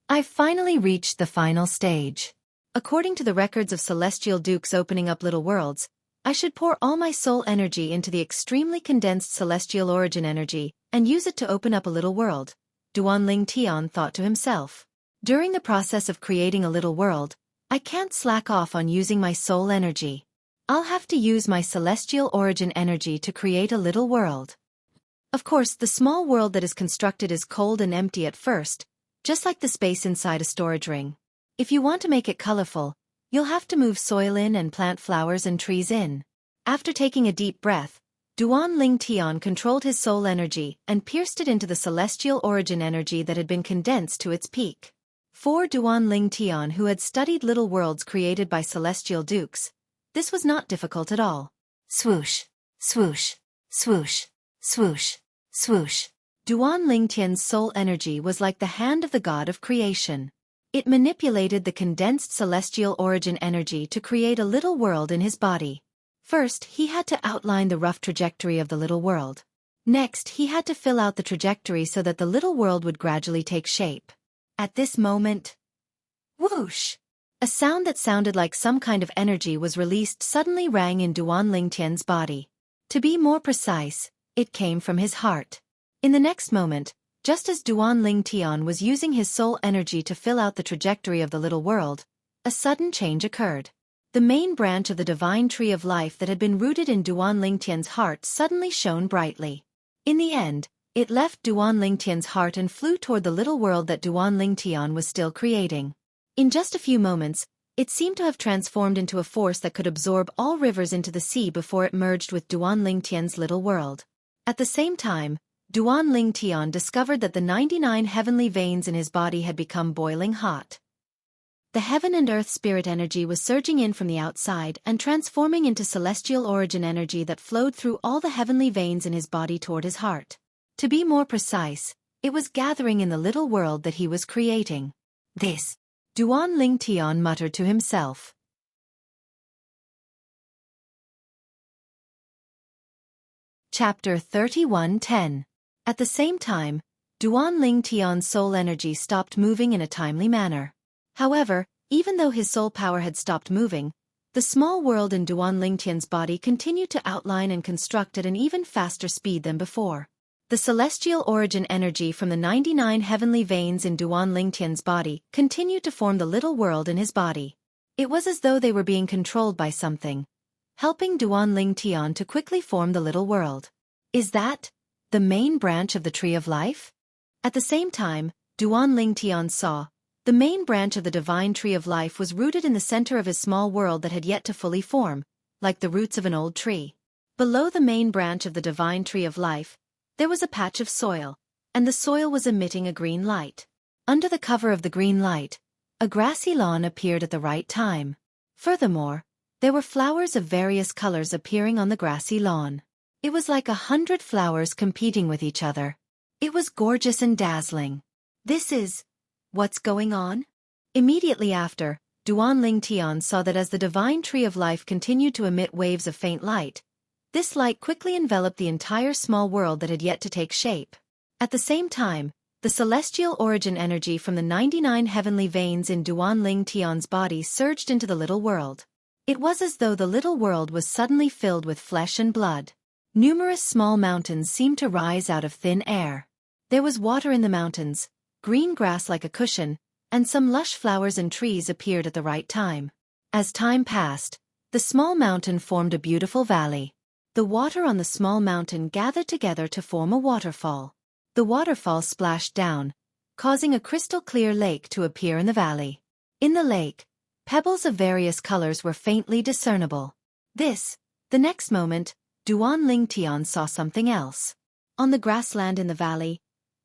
I've finally reached the final stage. According to the records of celestial dukes opening up little worlds, I should pour all my soul energy into the extremely condensed celestial origin energy and use it to open up a little world, Duan Ling Tian thought to himself. During the process of creating a little world, I can't slack off on using my soul energy. I'll have to use my celestial origin energy to create a little world. Of course, the small world that is constructed is cold and empty at first, just like the space inside a storage ring. If you want to make it colorful, you'll have to move soil in and plant flowers and trees in. After taking a deep breath, Duan Ling Tian controlled his soul energy and pierced it into the celestial origin energy that had been condensed to its peak. For Duan Ling Tian, who had studied little worlds created by celestial dukes, this was not difficult at all. Swoosh, swoosh, swoosh, swoosh, swoosh. Duan Ling Tian's soul energy was like the hand of the god of creation. It manipulated the condensed celestial origin energy to create a little world in his body. First, he had to outline the rough trajectory of the little world. Next, he had to fill out the trajectory so that the little world would gradually take shape. At this moment, Whoosh! A sound that sounded like some kind of energy was released suddenly rang in Duan Lingtian's body. To be more precise, it came from his heart. In the next moment, just as Duan Lingtian was using his soul energy to fill out the trajectory of the little world, a sudden change occurred. The main branch of the divine tree of life that had been rooted in Duan Lingtian's heart suddenly shone brightly. In the end, it left Duan Lingtian's heart and flew toward the little world that Duan Lingtian was still creating. In just a few moments, it seemed to have transformed into a force that could absorb all rivers into the sea before it merged with Duan Lingtian's little world. At the same time, Duan Lingtian discovered that the 99 heavenly veins in his body had become boiling hot. The heaven and earth spirit energy was surging in from the outside and transforming into celestial origin energy that flowed through all the heavenly veins in his body toward his heart. To be more precise, it was gathering in the little world that he was creating. This, Duan Lingtian muttered to himself. Chapter 31:10. At the same time, Duan Lingtian's soul energy stopped moving in a timely manner. However, even though his soul power had stopped moving, the small world in Duan Lingtian's body continued to outline and construct at an even faster speed than before. The celestial origin energy from the 99 heavenly veins in Duan Lingtian's body continued to form the little world in his body. It was as though they were being controlled by something, helping Duan Lingtian to quickly form the little world. Is that the main branch of the tree of life? At the same time, Duan Lingtian saw the main branch of the divine tree of life was rooted in the center of his small world that had yet to fully form, like the roots of an old tree. Below the main branch of the divine tree of life, there was a patch of soil, and the soil was emitting a green light. Under the cover of the green light, a grassy lawn appeared at the right time. Furthermore, there were flowers of various colors appearing on the grassy lawn. It was like 100 flowers competing with each other. It was gorgeous and dazzling. This is what's going on? Immediately after, Duan Lingtian saw that as the divine tree of life continued to emit waves of faint light, this light quickly enveloped the entire small world that had yet to take shape. At the same time, the celestial origin energy from the 99 heavenly veins in Duan Lingtian's body surged into the little world. It was as though the little world was suddenly filled with flesh and blood. Numerous small mountains seemed to rise out of thin air. There was water in the mountains, green grass like a cushion, and some lush flowers and trees appeared at the right time. As time passed, the small mountain formed a beautiful valley. The water on the small mountain gathered together to form a waterfall. The waterfall splashed down, causing a crystal-clear lake to appear in the valley. In the lake, pebbles of various colors were faintly discernible. The next moment, Duan Lingtian saw something else. On the grassland in the valley,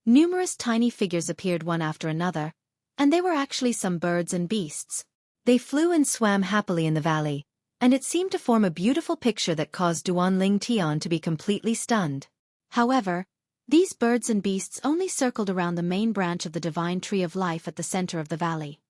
numerous tiny figures appeared one after another, and they were actually some birds and beasts. They flew and swam happily in the valley, and it seemed to form a beautiful picture that caused Duan Lingtian to be completely stunned. However, these birds and beasts only circled around the main branch of the divine tree of life at the center of the valley.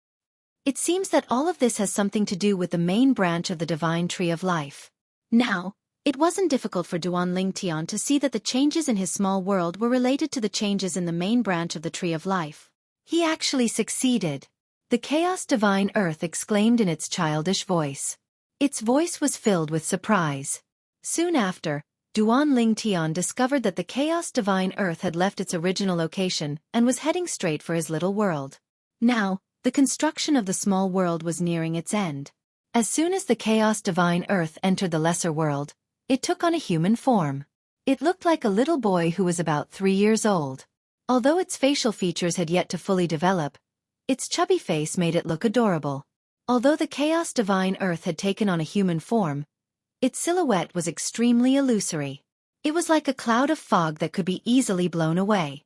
It seems that all of this has something to do with the main branch of the divine tree of life. Now, it wasn't difficult for Duan Lingtian to see that the changes in his small world were related to the changes in the main branch of the tree of life. He actually succeeded. The Chaos Divine Earth exclaimed in its childish voice. Its voice was filled with surprise. Soon after, Duan Lingtian discovered that the Chaos Divine Earth had left its original location and was heading straight for his little world. Now, the construction of the small world was nearing its end. As soon as the Chaos Divine Earth entered the lesser world, it took on a human form. It looked like a little boy who was about 3 years old. Although its facial features had yet to fully develop, its chubby face made it look adorable. Although the Chaos Divine Earth had taken on a human form, its silhouette was extremely illusory. It was like a cloud of fog that could be easily blown away.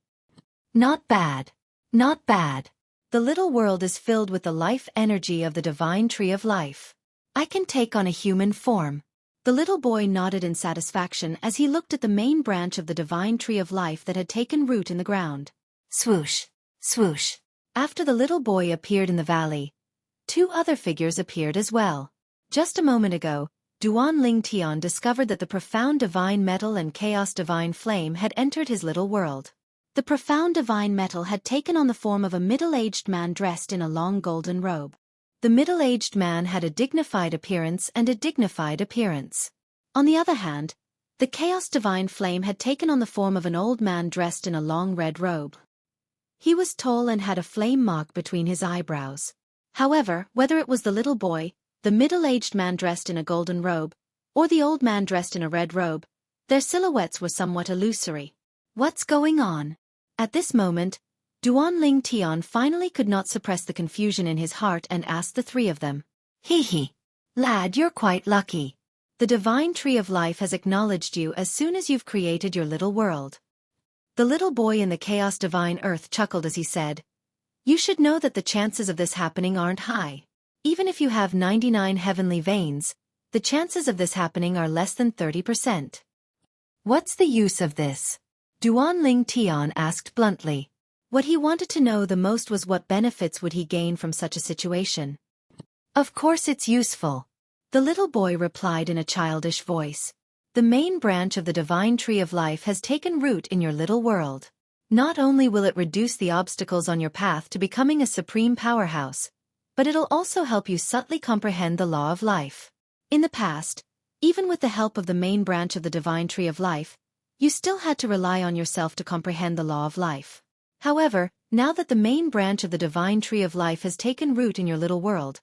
Not bad. Not bad. The little world is filled with the life energy of the divine tree of life. I can take on a human form. The little boy nodded in satisfaction as he looked at the main branch of the divine tree of life that had taken root in the ground. Swoosh, swoosh. After the little boy appeared in the valley, 2 other figures appeared as well. Just a moment ago, Duan Lingtian discovered that the profound divine metal and chaos divine flame had entered his little world. The profound divine metal had taken on the form of a middle-aged man dressed in a long golden robe. The middle-aged man had a dignified appearance and a dignified appearance. On the other hand, the chaos divine flame had taken on the form of an old man dressed in a long red robe. He was tall and had a flame mark between his eyebrows. However, whether it was the little boy, the middle-aged man dressed in a golden robe, or the old man dressed in a red robe, their silhouettes were somewhat illusory. What's going on? At this moment, Duan Ling Tian finally could not suppress the confusion in his heart and asked the three of them. Hee. Lad, you're quite lucky. The divine tree of life has acknowledged you as soon as you've created your little world. The little boy in the chaos divine earth chuckled as he said, You should know that the chances of this happening aren't high. Even if you have 99 heavenly veins, the chances of this happening are less than 30%. What's the use of this? Duan Ling Tian asked bluntly. What he wanted to know the most was what benefits would he gain from such a situation. Of course it's useful. The little boy replied in a childish voice. The main branch of the divine tree of life has taken root in your little world. Not only will it reduce the obstacles on your path to becoming a supreme powerhouse, but it'll also help you subtly comprehend the law of life. In the past, even with the help of the main branch of the divine tree of life, you still had to rely on yourself to comprehend the law of life. However, now that the main branch of the divine tree of life has taken root in your little world,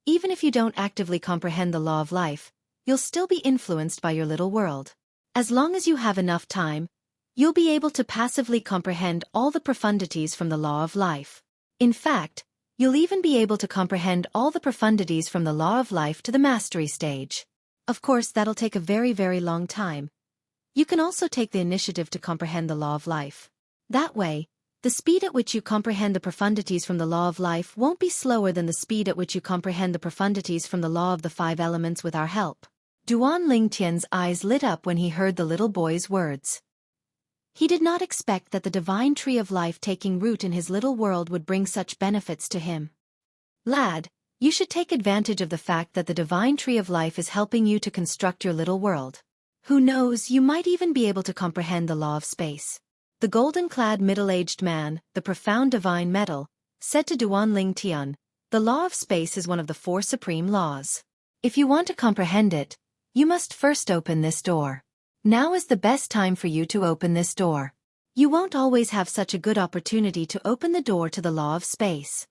even if you don't actively comprehend the law of life, you'll still be influenced by your little world. As long as you have enough time, you'll be able to passively comprehend all the profundities from the law of life. In fact, you'll even be able to comprehend all the profundities from the law of life to the mastery stage. Of course, that'll take a very, very long time. You can also take the initiative to comprehend the law of life. That way, the speed at which you comprehend the profundities from the law of life won't be slower than the speed at which you comprehend the profundities from the law of the 5 elements with our help. Duan Ling Tian's eyes lit up when he heard the little boy's words. He did not expect that the divine tree of life taking root in his little world would bring such benefits to him. Lad, you should take advantage of the fact that the divine tree of life is helping you to construct your little world. Who knows, you might even be able to comprehend the law of space. The golden-clad middle-aged man, the profound divine metal, said to Duan Ling Tian, the law of space is one of the 4 supreme laws. If you want to comprehend it, you must first open this door. Now is the best time for you to open this door. You won't always have such a good opportunity to open the door to the law of space.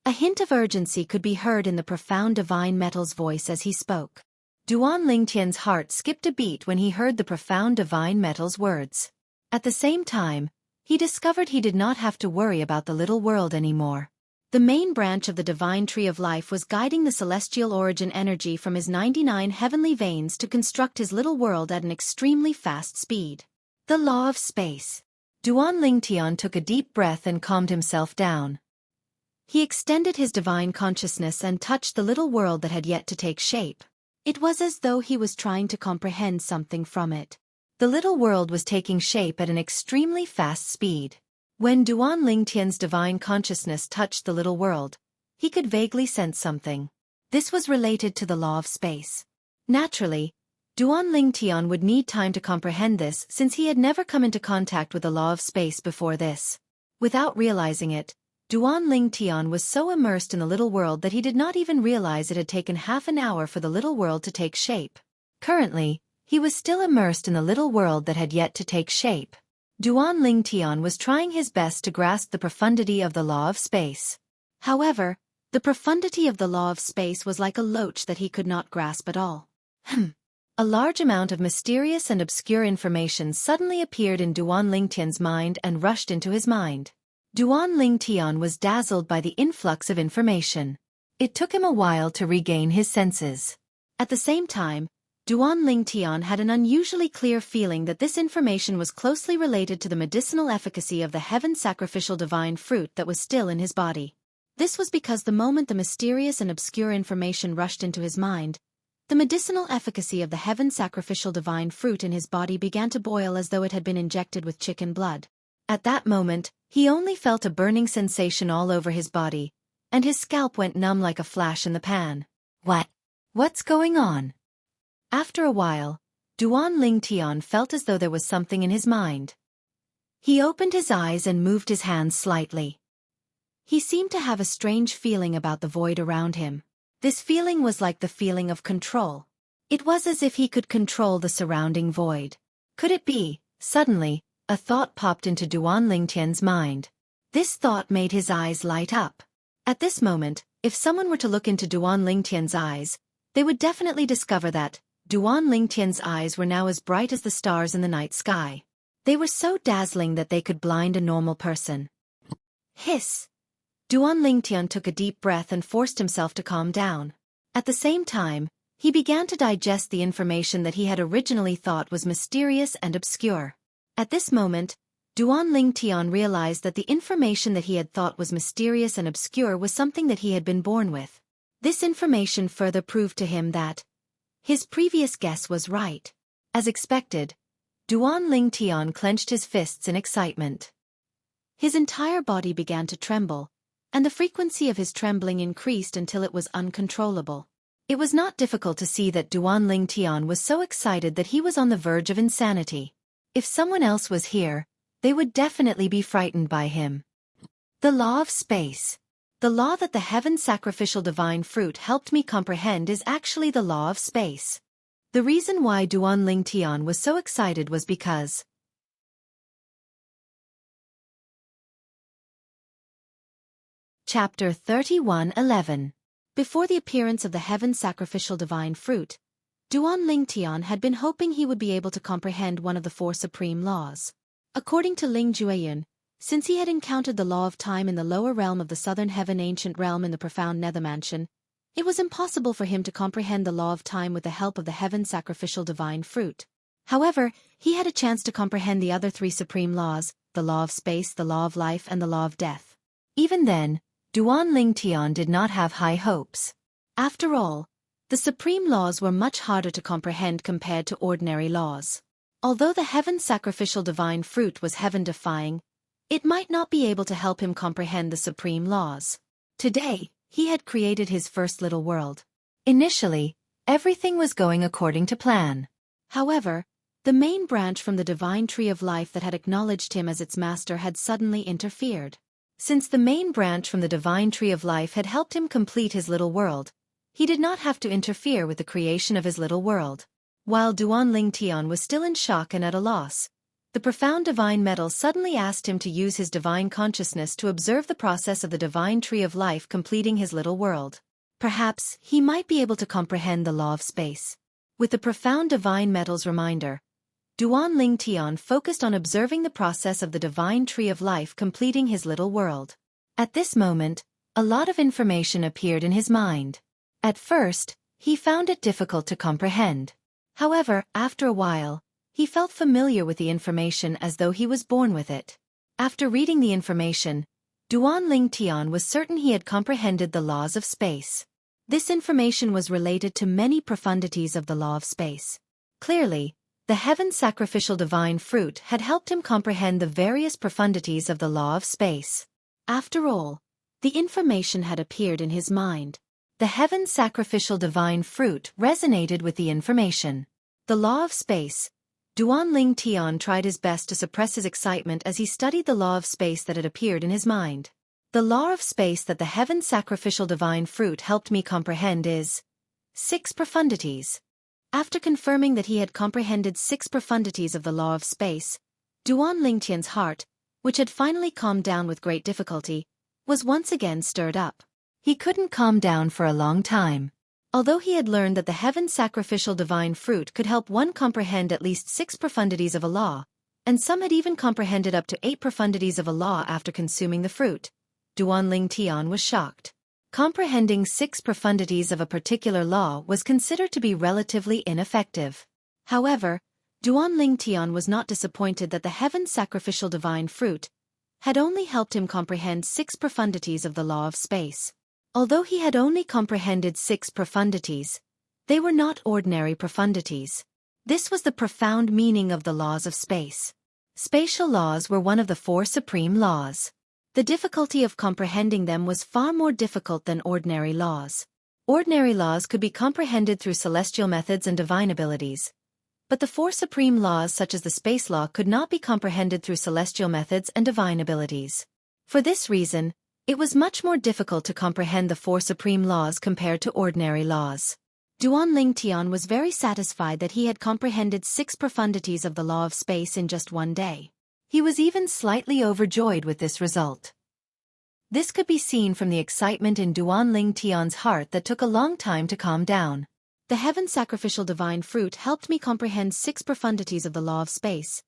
A hint of urgency could be heard in the profound divine metal's voice as he spoke. Duan Ling Tian's heart skipped a beat when he heard the profound divine metal's words. At the same time, he discovered he did not have to worry about the little world anymore. The main branch of the divine tree of life was guiding the celestial origin energy from his 99 heavenly veins to construct his little world at an extremely fast speed. The law of space. Duan Ling Tian took a deep breath and calmed himself down. He extended his divine consciousness and touched the little world that had yet to take shape. It was as though he was trying to comprehend something from it. The little world was taking shape at an extremely fast speed. When Duan Ling Tian's divine consciousness touched the little world, he could vaguely sense something. This was related to the law of space. Naturally, Duan Ling Tian would need time to comprehend this since he had never come into contact with the law of space before this. Without realizing it, Duan Ling Tian was so immersed in the little world that he did not even realize it had taken half an hour for the little world to take shape. Currently, he was still immersed in the little world that had yet to take shape. Duan Ling Tian was trying his best to grasp the profundity of the law of space. However, the profundity of the law of space was like a loach that he could not grasp at all. A large amount of mysterious and obscure information suddenly appeared in Duan Ling Tian's mind and rushed into his mind. Duan Ling Tian was dazzled by the influx of information. It took him a while to regain his senses. At the same time, Duan Ling Tian had an unusually clear feeling that this information was closely related to the medicinal efficacy of the heaven sacrificial divine fruit that was still in his body. This was because the moment the mysterious and obscure information rushed into his mind, the medicinal efficacy of the heaven sacrificial divine fruit in his body began to boil as though it had been injected with chicken blood. At that moment, he only felt a burning sensation all over his body, and his scalp went numb like a flash in the pan. What's going on? After a while, Duan Ling Tian felt as though there was something in his mind. He opened his eyes and moved his hands slightly. He seemed to have a strange feeling about the void around him. This feeling was like the feeling of control. It was as if he could control the surrounding void. Could it be? Suddenly, a thought popped into Duan Lingtian's mind. This thought made his eyes light up. At this moment, if someone were to look into Duan Lingtian's eyes, they would definitely discover that Duan Lingtian's eyes were now as bright as the stars in the night sky. They were so dazzling that they could blind a normal person. Hiss! Duan Lingtian took a deep breath and forced himself to calm down. At the same time, he began to digest the information that he had originally thought was mysterious and obscure. At this moment, Duan Lingtian realized that the information that he had thought was mysterious and obscure was something that he had been born with. This information further proved to him that his previous guess was right. As expected, Duan Lingtian clenched his fists in excitement. His entire body began to tremble, and the frequency of his trembling increased until it was uncontrollable. It was not difficult to see that Duan Lingtian was so excited that he was on the verge of insanity. If someone else was here, they would definitely be frightened by him. The law of space. The law that the heaven sacrificial divine fruit helped me comprehend is actually the law of space. The reason why Duan Lingtian was so excited was because Chapter 31:11. Before the appearance of the heaven sacrificial divine fruit, Duan Lingtian had been hoping he would be able to comprehend one of the four supreme laws. According to Ling Jueyun, since he had encountered the law of time in the lower realm of the southern heaven ancient realm in the profound nether mansion, it was impossible for him to comprehend the law of time with the help of the heaven sacrificial divine fruit. However, he had a chance to comprehend the other three supreme laws, the law of space, the law of life, and the law of death. Even then, Duan Lingtian did not have high hopes. After all, the supreme laws were much harder to comprehend compared to ordinary laws. Although the heaven sacrificial divine fruit was heaven-defying, it might not be able to help him comprehend the supreme laws. Today, he had created his first little world. Initially, everything was going according to plan. However, the main branch from the divine tree of life that had acknowledged him as its master had suddenly interfered. Since the main branch from the divine tree of life had helped him complete his little world, he did not have to interfere with the creation of his little world. While Duan Lingtian was still in shock and at a loss, the profound divine metal suddenly asked him to use his divine consciousness to observe the process of the divine tree of life completing his little world. Perhaps he might be able to comprehend the law of space. With the profound divine metal's reminder, Duan Lingtian focused on observing the process of the divine tree of life completing his little world. At this moment, a lot of information appeared in his mind. At first, he found it difficult to comprehend. However, after a while, he felt familiar with the information as though he was born with it. After reading the information, Duan Lingtian was certain he had comprehended the laws of space. This information was related to many profundities of the law of space. Clearly, the heaven sacrificial divine fruit had helped him comprehend the various profundities of the law of space. After all, the information had appeared in his mind. The heaven sacrificial divine fruit resonated with the information. The law of space. Duan Lingtian tried his best to suppress his excitement as he studied the law of space that had appeared in his mind. The law of space that the heaven sacrificial divine fruit helped me comprehend is 6 profundities. After confirming that he had comprehended 6 profundities of the law of space, Duan Lingtian's heart, which had finally calmed down with great difficulty, was once again stirred up. He couldn't calm down for a long time. Although he had learned that the heaven sacrificial divine fruit could help one comprehend at least 6 profundities of a law, and some had even comprehended up to 8 profundities of a law after consuming the fruit, Duan Lingtian was shocked. Comprehending 6 profundities of a particular law was considered to be relatively ineffective. However, Duan Lingtian was not disappointed that the heaven sacrificial divine fruit had only helped him comprehend 6 profundities of the law of space. Although he had only comprehended 6 profundities, they were not ordinary profundities. This was the profound meaning of the laws of space. Spatial laws were one of the 4 supreme laws. The difficulty of comprehending them was far more difficult than ordinary laws. Ordinary laws could be comprehended through celestial methods and divine abilities, But the four supreme laws such as the space law could not be comprehended through celestial methods and divine abilities. For this reason, it was much more difficult to comprehend the four supreme laws compared to ordinary laws. Duan Tian was very satisfied that he had comprehended 6 profundities of the law of space in just one day. He was even slightly overjoyed with this result. This could be seen from the excitement in Duan Tian's heart that took a long time to calm down. The heaven sacrificial divine fruit helped me comprehend 6 profundities of the law of space.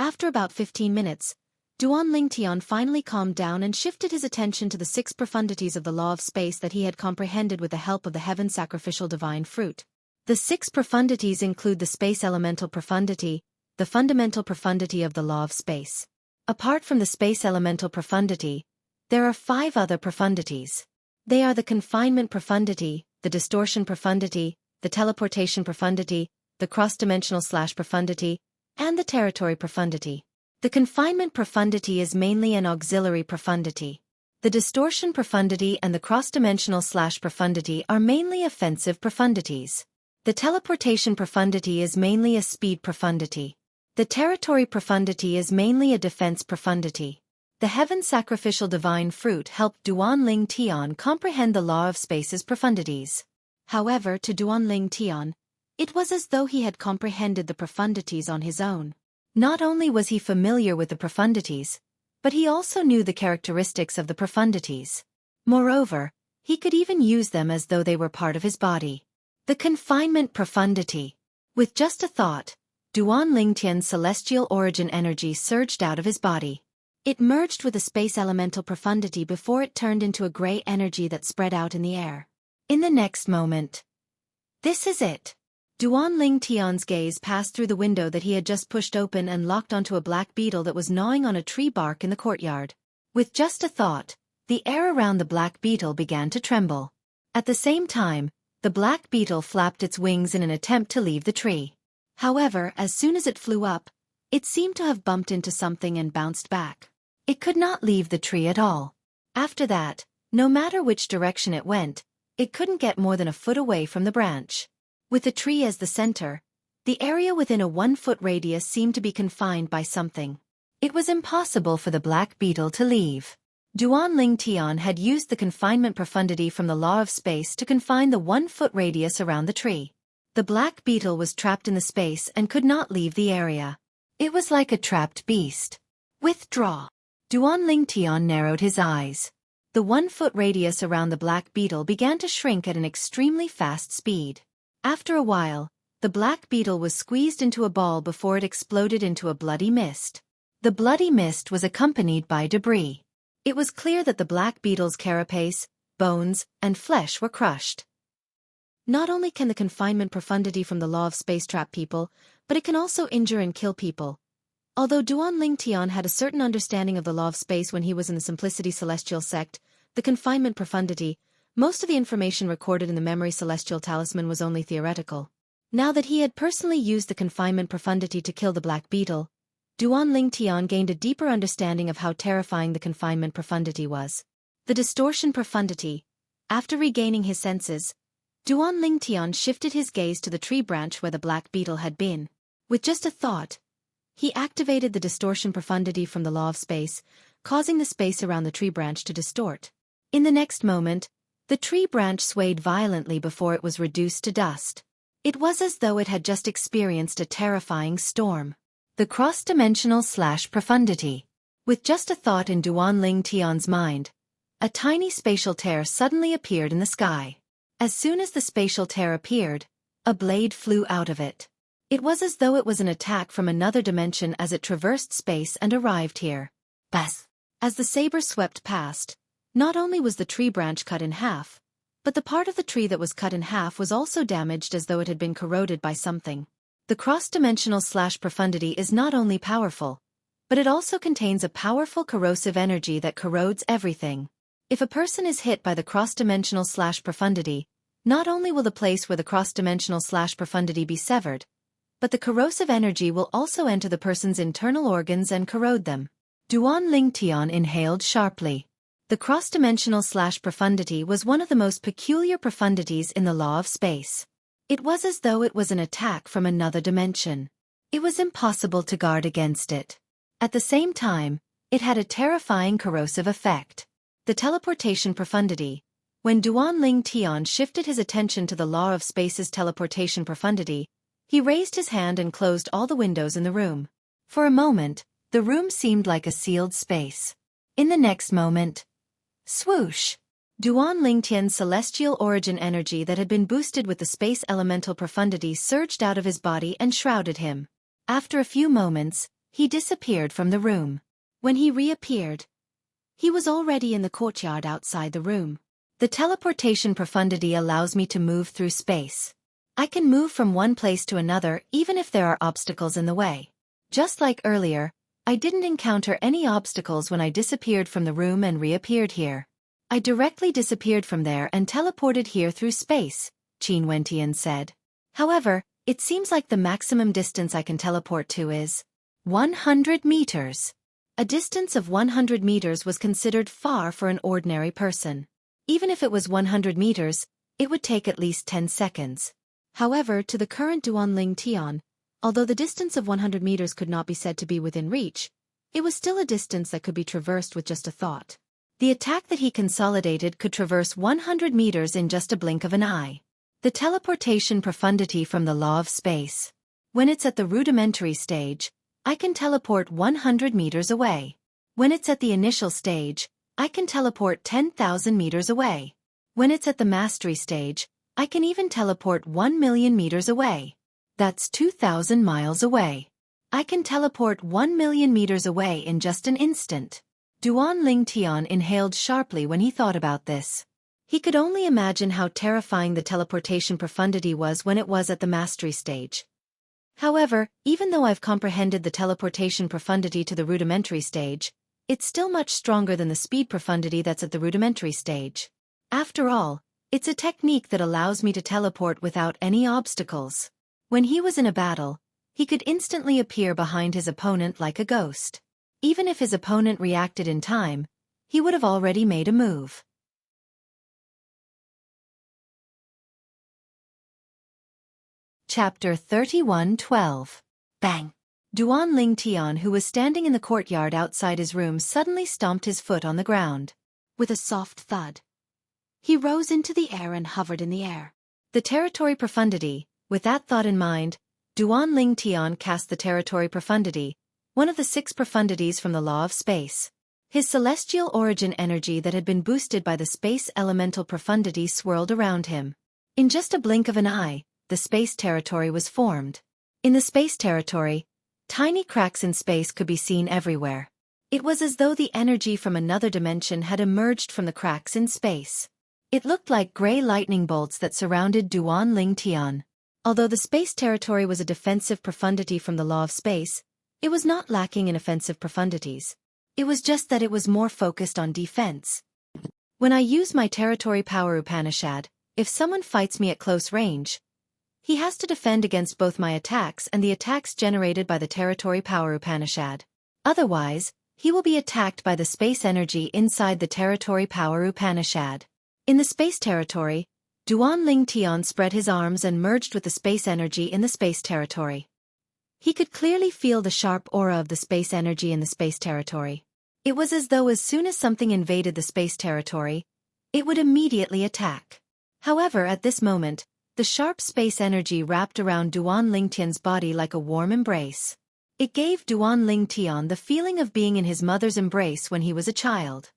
After about 15 minutes, Duan Tian finally calmed down and shifted his attention to the 6 profundities of the law of space that he had comprehended with the help of the heaven sacrificial divine fruit. The 6 profundities include the space elemental profundity, the fundamental profundity of the law of space. Apart from the space elemental profundity, there are 5 other profundities. They are the confinement profundity, the distortion profundity, the teleportation profundity, the cross-dimensional profundity, and the territory profundity. The confinement profundity is mainly an auxiliary profundity. The distortion profundity and the cross-dimensional profundity are mainly offensive profundities. The teleportation profundity is mainly a speed profundity. The territory profundity is mainly a defense profundity. The heaven sacrificial divine fruit helped Duan Tian comprehend the law of space's profundities. However, to Duan Tian, it was as though he had comprehended the profundities on his own. Not only was he familiar with the profundities, but he also knew the characteristics of the profundities. Moreover, he could even use them as though they were part of his body. The confinement profundity. With just a thought, Duan Tian's celestial origin energy surged out of his body. It merged with the space elemental profundity before it turned into a gray energy that spread out in the air. In the next moment. This is it. Duan Tian's gaze passed through the window that he had just pushed open and locked onto a black beetle that was gnawing on a tree bark in the courtyard. With just a thought, the air around the black beetle began to tremble. At the same time, the black beetle flapped its wings in an attempt to leave the tree. However, as soon as it flew up, it seemed to have bumped into something and bounced back. It could not leave the tree at all. After that, no matter which direction it went, it couldn't get more than a foot away from the branch. With the tree as the center, the area within a 1-foot radius seemed to be confined by something. It was impossible for the black beetle to leave. Duan Tian had used the confinement profundity from the law of space to confine the 1-foot radius around the tree. The black beetle was trapped in the space and could not leave the area. It was like a trapped beast. Withdraw. Duan Tian narrowed his eyes. The 1-foot radius around the black beetle began to shrink at an extremely fast speed. After a while, the black beetle was squeezed into a ball before it exploded into a bloody mist. The bloody mist was accompanied by debris. It was clear that the black beetle's carapace, bones, and flesh were crushed. Not only can the confinement profundity from the law of space trap people, but it can also injure and kill people. Although Duan Tian had a certain understanding of the law of space when he was in the Simplicity Celestial sect, the confinement profundity, most of the information recorded in the Memory Celestial Talisman was only theoretical. Now that he had personally used the confinement profundity to kill the black beetle, Duan Tian gained a deeper understanding of how terrifying the confinement profundity was. The distortion profundity. After regaining his senses, Duan Tian shifted his gaze to the tree branch where the black beetle had been. With just a thought, he activated the distortion profundity from the law of space, causing the space around the tree branch to distort. In the next moment, the tree branch swayed violently before it was reduced to dust. It was as though it had just experienced a terrifying storm. The cross-dimensional profundity. With just a thought in Duan Tian's mind, a tiny spatial tear suddenly appeared in the sky. As soon as the spatial tear appeared, a blade flew out of it. It was as though it was an attack from another dimension as it traversed space and arrived here. Bas! As the saber swept past, not only was the tree branch cut in half, but the part of the tree that was cut in half was also damaged as though it had been corroded by something. The cross-dimensional profundity is not only powerful, but it also contains a powerful corrosive energy that corrodes everything. If a person is hit by the cross-dimensional profundity, not only will the place where the cross-dimensional profundity be severed, but the corrosive energy will also enter the person's internal organs and corrode them. Duan Tian inhaled sharply. The cross-dimensional profundity was one of the most peculiar profundities in the law of space. It was as though it was an attack from another dimension. It was impossible to guard against it. At the same time, it had a terrifying corrosive effect. The teleportation profundity. When Duan Tian shifted his attention to the law of space's teleportation profundity, he raised his hand and closed all the windows in the room. For a moment, the room seemed like a sealed space. In the next moment, swoosh! Duan Tian's celestial origin energy that had been boosted with the space elemental profundity surged out of his body and shrouded him. After a few moments, he disappeared from the room. When he reappeared, he was already in the courtyard outside the room. The teleportation profundity allows me to move through space. I can move from one place to another even if there are obstacles in the way. Just like earlier, I didn't encounter any obstacles when I disappeared from the room and reappeared here. I directly disappeared from there and teleported here through space, Qin Wentian said. However, it seems like the maximum distance I can teleport to is 100 meters. A distance of 100 meters was considered far for an ordinary person. Even if it was 100 meters, it would take at least 10 seconds. However, to the current Duan Tian, although the distance of 100 meters could not be said to be within reach, it was still a distance that could be traversed with just a thought. The attack that he consolidated could traverse 100 meters in just a blink of an eye. The teleportation profundity from the law of space. When it's at the rudimentary stage, I can teleport 100 meters away. When it's at the initial stage, I can teleport 10,000 meters away. When it's at the mastery stage, I can even teleport 1,000,000 meters away. That's 2,000 miles away. I can teleport 1,000,000 meters away in just an instant. Duan Tian inhaled sharply when he thought about this. He could only imagine how terrifying the teleportation profundity was when it was at the mastery stage. However, even though I've comprehended the teleportation profundity to the rudimentary stage, it's still much stronger than the speed profundity that's at the rudimentary stage. After all, it's a technique that allows me to teleport without any obstacles. When he was in a battle, he could instantly appear behind his opponent like a ghost. Even if his opponent reacted in time, he would have already made a move. Chapter 31:12. Bang! Duan Tian, who was standing in the courtyard outside his room, suddenly stomped his foot on the ground. With a soft thud, he rose into the air and hovered in the air. The territory profundity. With that thought in mind, Duan Tian cast the territory profundity, one of the 6 profundities from the law of space. His celestial origin energy that had been boosted by the space elemental profundity swirled around him. In just a blink of an eye, the space territory was formed. In the space territory, tiny cracks in space could be seen everywhere. It was as though the energy from another dimension had emerged from the cracks in space. It looked like gray lightning bolts that surrounded Duan Tian. Although the space territory was a defensive profundity from the law of space, it was not lacking in offensive profundities. It was just that it was more focused on defense. When I use my territory power Upanishad, if someone fights me at close range, he has to defend against both my attacks and the attacks generated by the territory power Upanishad. Otherwise, he will be attacked by the space energy inside the territory power Upanishad. In the space territory, Duan Tian spread his arms and merged with the space energy in the space territory. He could clearly feel the sharp aura of the space energy in the space territory. It was as though as soon as something invaded the space territory, it would immediately attack. However, at this moment, the sharp space energy wrapped around Duan Tian's body like a warm embrace. It gave Duan Tian the feeling of being in his mother's embrace when he was a child.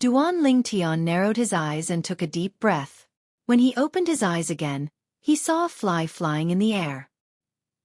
Duan Tian narrowed his eyes and took a deep breath. When he opened his eyes again, he saw a fly flying in the air.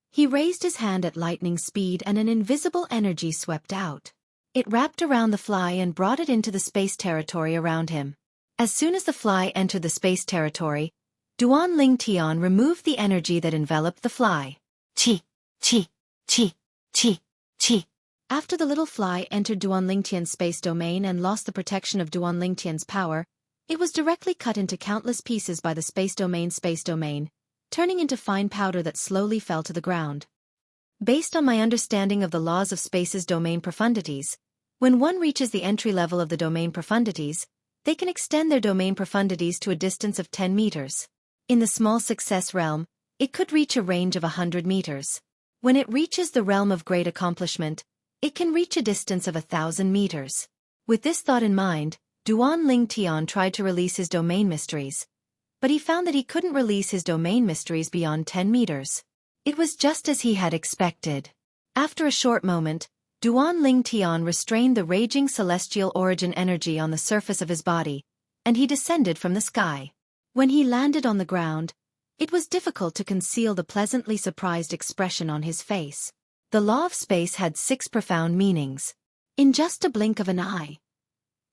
He raised his hand at lightning speed and an invisible energy swept out. It wrapped around the fly and brought it into the space territory around him. As soon as the fly entered the space territory, Duan Tian removed the energy that enveloped the fly. Chi, chi, chi, chi, chi. After the little fly entered Duan Tian's space domain and lost the protection of Duan Tian's power, it was directly cut into countless pieces by the space domain, turning into fine powder that slowly fell to the ground. Based on my understanding of the laws of space's domain profundities, when one reaches the entry level of the domain profundities, they can extend their domain profundities to a distance of 10 meters. In the small success realm, it could reach a range of 100 meters. When it reaches the realm of great accomplishment, it can reach a distance of 1,000 meters. With this thought in mind, Duan Ling Tian tried to release his domain mysteries, but he found that he couldn't release his domain mysteries beyond 10 meters. It was just as he had expected. After a short moment, Duan Ling Tian restrained the raging celestial origin energy on the surface of his body, and he descended from the sky. When he landed on the ground, it was difficult to conceal the pleasantly surprised expression on his face. The law of space had 6 profound meanings. In just a blink of an eye,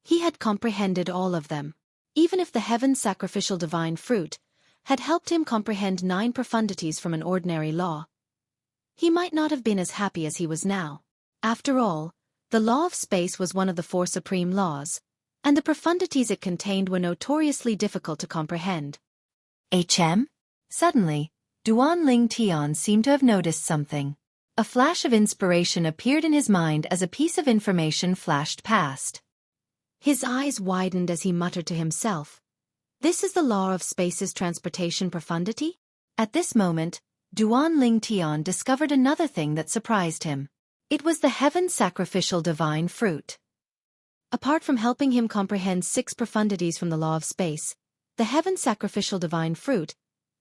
he had comprehended all of them. Even if the heaven sacrificial divine fruit had helped him comprehend 9 profundities from an ordinary law, he might not have been as happy as he was now. After all, the law of space was one of the 4 supreme laws, and the profundities it contained were notoriously difficult to comprehend. Suddenly, Duan Ling Tian seemed to have noticed something. A flash of inspiration appeared in his mind as a piece of information flashed past. His eyes widened as he muttered to himself, "This is the law of space's transportation profundity?" At this moment, Duan Ling Tian discovered another thing that surprised him. It was the heaven sacrificial divine fruit. Apart from helping him comprehend 6 profundities from the law of space, the heaven sacrificial divine fruit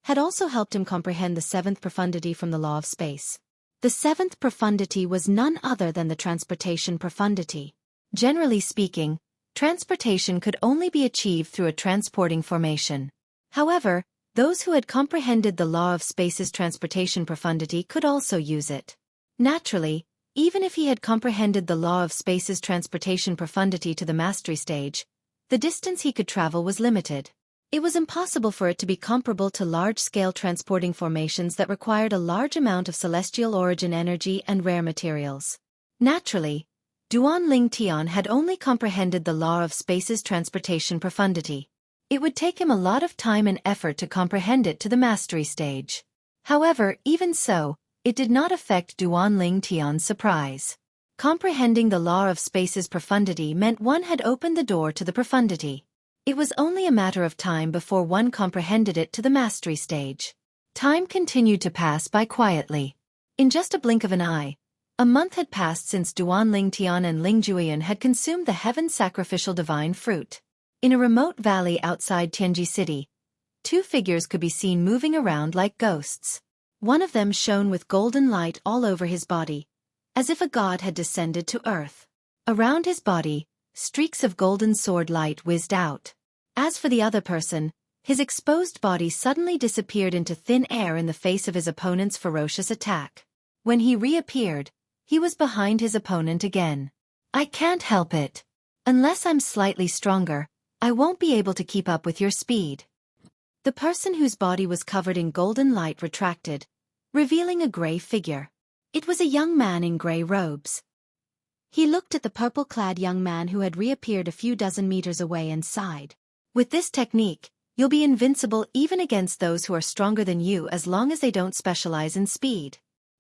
had also helped him comprehend the 7th profundity from the law of space. The 7th profundity was none other than the transportation profundity. Generally speaking, transportation could only be achieved through a transporting formation. However, those who had comprehended the law of space's transportation profundity could also use it. Naturally, even if he had comprehended the law of space's transportation profundity to the mastery stage, the distance he could travel was limited. It was impossible for it to be comparable to large-scale transporting formations that required a large amount of celestial origin energy and rare materials. Naturally, Duan Ling Tian had only comprehended the law of space's transportation profundity. It would take him a lot of time and effort to comprehend it to the mastery stage. However, even so, it did not affect Duan Ling Tian's surprise. Comprehending the law of space's profundity meant one had opened the door to the profundity. It was only a matter of time before one comprehended it to the mastery stage. Time continued to pass by quietly. In just a blink of an eye, a month had passed since Duan Ling Tian and Ling Jueyun had consumed the heaven sacrificial divine fruit. In a remote valley outside Tianji City, 2 figures could be seen moving around like ghosts. One of them shone with golden light all over his body, as if a god had descended to earth. Around his body, streaks of golden sword light whizzed out. As for the other person, his exposed body suddenly disappeared into thin air in the face of his opponent's ferocious attack. When he reappeared, he was behind his opponent again. "I can't help it. Unless I'm slightly stronger, I won't be able to keep up with your speed." The person whose body was covered in golden light retracted, revealing a gray figure. It was a young man in gray robes. He looked at the purple-clad young man who had reappeared a few dozen meters away and sighed. "With this technique, you'll be invincible even against those who are stronger than you as long as they don't specialize in speed."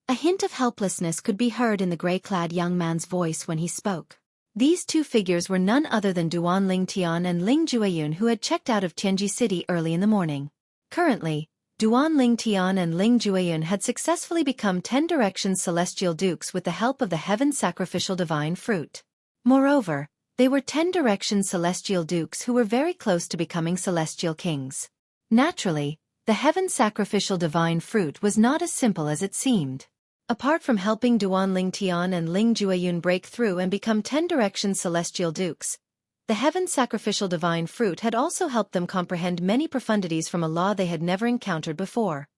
A hint of helplessness could be heard in the gray-clad young man's voice when he spoke. These 2 figures were none other than Duan Ling Tian and Ling Jueyun, who had checked out of Tianji City early in the morning. Currently, Duan Ling Tian and Ling Jueyun had successfully become 10 Directions Celestial Dukes with the help of the Heaven Sacrificial Divine Fruit. Moreover, they were 10 Directions Celestial Dukes who were very close to becoming Celestial Kings. Naturally, the Heaven Sacrificial Divine Fruit was not as simple as it seemed. Apart from helping Duan Ling Tian and Ling Jueyun break through and become 10 Directions Celestial Dukes, the Heaven Sacrificial Divine Fruit had also helped them comprehend many profundities from a law they had never encountered before.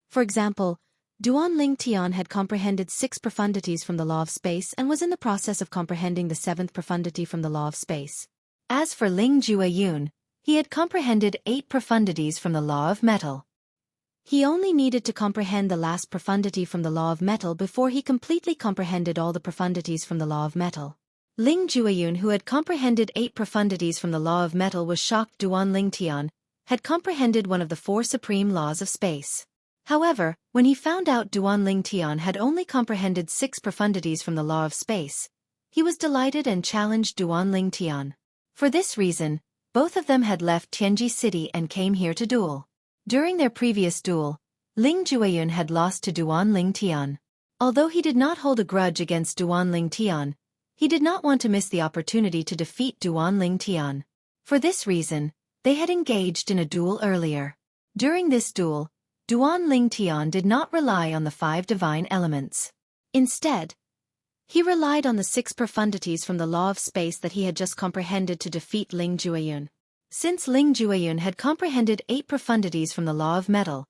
For example, Duan Ling Tian had comprehended 6 profundities from the law of space and was in the process of comprehending the 7th profundity from the law of space. As for Ling Jueyun, he had comprehended 8 profundities from the law of metal. He only needed to comprehend the last profundity from the law of metal before he completely comprehended all the profundities from the law of metal. Ling Jueyun, who had comprehended 8 profundities from the law of metal, was shocked Duan Ling Tian had comprehended one of the 4 supreme laws of space. However, when he found out Duan Ling Tian had only comprehended 6 profundities from the law of space, he was delighted and challenged Duan Ling Tian. For this reason, both of them had left Tianji City and came here to duel. During their previous duel, Ling Jueyun had lost to Duan Ling Tian. Although he did not hold a grudge against Duan Ling Tian, he did not want to miss the opportunity to defeat Duan Ling Tian. For this reason, they had engaged in a duel earlier. During this duel, Duan Ling Tian did not rely on the 5 divine elements. Instead, he relied on the 6 profundities from the law of space that he had just comprehended to defeat Ling Jueyun. Since Ling Jueyun had comprehended 8 profundities from the law of metal,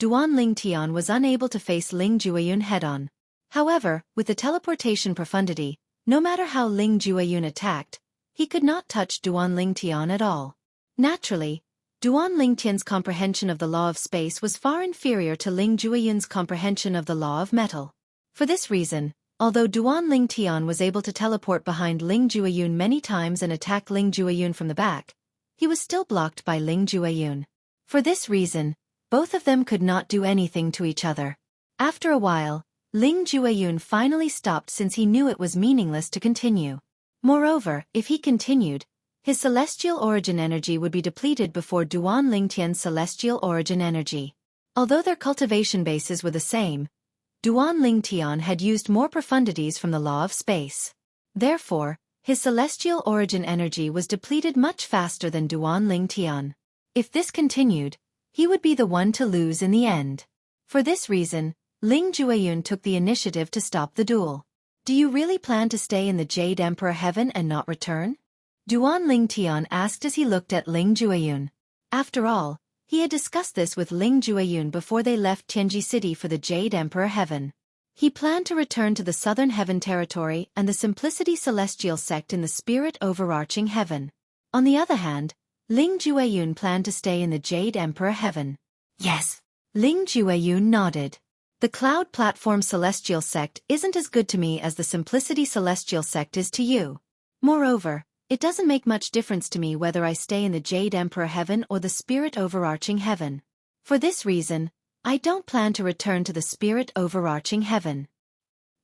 Duan Ling Tian was unable to face Ling Jueyun head-on. However, with the teleportation profundity, no matter how Ling Jueyun attacked, he could not touch Duan Ling Tian at all. Naturally, Duan Ling Tian's comprehension of the law of space was far inferior to Ling Jueyun's comprehension of the law of metal. For this reason, although Duan Ling Tian was able to teleport behind Ling Jueyun many times and attack Ling Jueyun from the back, he was still blocked by Ling Jueyun. For this reason, both of them could not do anything to each other. After a while, Ling Jueyun finally stopped since he knew it was meaningless to continue. Moreover, if he continued, his celestial origin energy would be depleted before Duan Ling Tian's celestial origin energy. Although their cultivation bases were the same, Duan Ling Tian had used more profundities from the law of space. Therefore, his celestial origin energy was depleted much faster than Duan Ling Tian. If this continued, he would be the one to lose in the end. For this reason, Ling Jueyun took the initiative to stop the duel. Do you really plan to stay in the Jade Emperor Heaven and not return? Duan Ling Tian asked as he looked at Ling Jueyun. After all, he had discussed this with Ling Jueyun before they left Tianji City for the Jade Emperor Heaven. He planned to return to the Southern Heaven Territory and the Simplicity Celestial Sect in the Spirit Overarching Heaven. On the other hand, Ling Jueyun planned to stay in the Jade Emperor Heaven. Yes. Ling Jueyun nodded. The Cloud Platform Celestial Sect isn't as good to me as the Simplicity Celestial Sect is to you. Moreover, it doesn't make much difference to me whether I stay in the Jade Emperor Heaven or the Spirit Overarching Heaven. For this reason, I don't plan to return to the Spirit Overarching Heaven.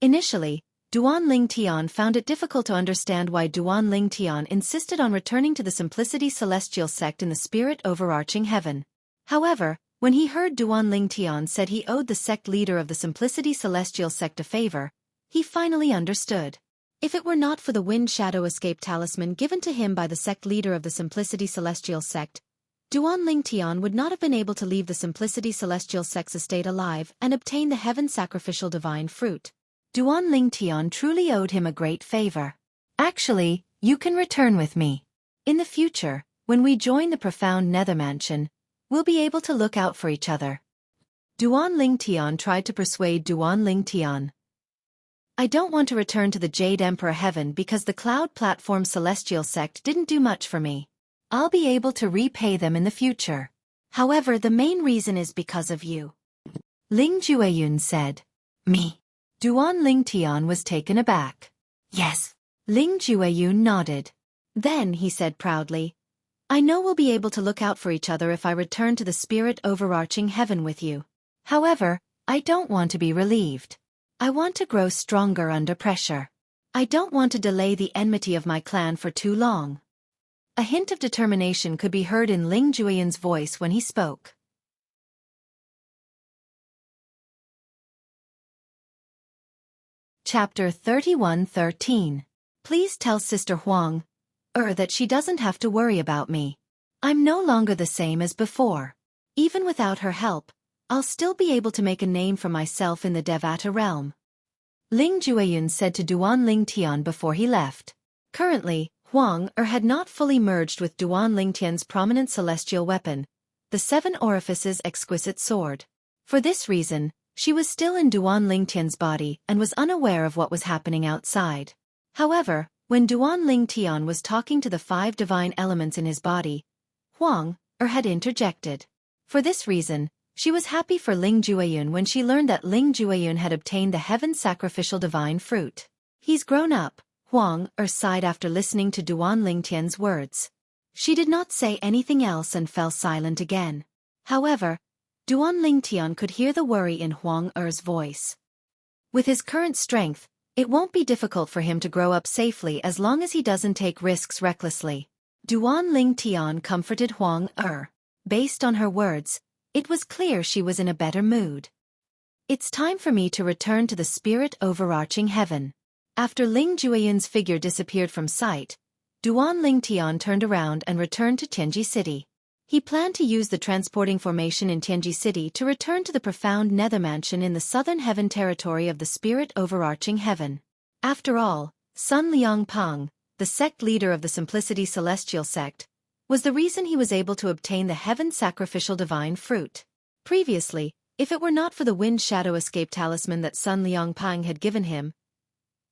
Initially, Duan Ling Tian found it difficult to understand why Duan Ling Tian insisted on returning to the Simplicity Celestial Sect in the Spirit Overarching Heaven. However, when he heard Duan Ling Tian said he owed the sect leader of the Simplicity Celestial Sect a favor, he finally understood. If it were not for the Wind Shadow Escape Talisman given to him by the sect leader of the Simplicity Celestial Sect, Duan Ling Tian would not have been able to leave the Simplicity Celestial Sect's estate alive and obtain the Heaven Sacrificial Divine Fruit. Duan Ling Tian truly owed him a great favor. Actually, you can return with me. In the future, when we join the Profound Nether Mansion, we'll be able to look out for each other. Duan Ling Tian tried to persuade Duan Ling Tian. I don't want to return to the Jade Emperor Heaven because the Cloud Platform Celestial Sect didn't do much for me. I'll be able to repay them in the future. However, the main reason is because of you. Ling Jueyun said. Me? Duan Ling Tian was taken aback. Yes. Ling Jueyun nodded. Then he said proudly, I know we'll be able to look out for each other if I return to the Spirit Overarching Heaven with you. However, I don't want to be relieved. I want to grow stronger under pressure. I don't want to delay the enmity of my clan for too long. A hint of determination could be heard in Ling Jueyun's voice when he spoke. Chapter 31:13. Please tell Sister Huang that she doesn't have to worry about me. I'm no longer the same as before. Even without her help, I'll still be able to make a name for myself in the Devata realm. Ling Jueyun said to Duan Ling Tian before he left. Currently, Huang had not fully merged with Duan Ling Tian's prominent celestial weapon, the Seven Orifices Exquisite Sword. For this reason, she was still in Duan Ling Tian's body and was unaware of what was happening outside. However, when Duan Ling Tian was talking to the 5 divine elements in his body, Huang had interjected. For this reason, she was happy for Ling Jueyun when she learned that Ling Jueyun had obtained the Heaven Sacrificial Divine Fruit. He's grown up, Huang sighed after listening to Duan Ling Tian's words. She did not say anything else and fell silent again. However, Duan Ling Tian could hear the worry in Huang voice. With his current strength, it won't be difficult for him to grow up safely as long as he doesn't take risks recklessly. Duan Ling Tian comforted Huang. Based on her words, It was clear she was in a better mood. It's time for me to return to the spirit overarching heaven. After Ling Jueyun's figure disappeared from sight, Duan Ling Tian turned around and returned to Tianji City. He planned to use the transporting formation in Tianji City to return to the profound nether mansion in the southern heaven territory of the spirit overarching heaven. After all, Sun Liangpang, the sect leader of the Simplicity Celestial sect, was the reason he was able to obtain the heaven sacrificial divine fruit. Previously, if it were not for the wind shadow escape talisman that Sun Liangpang had given him,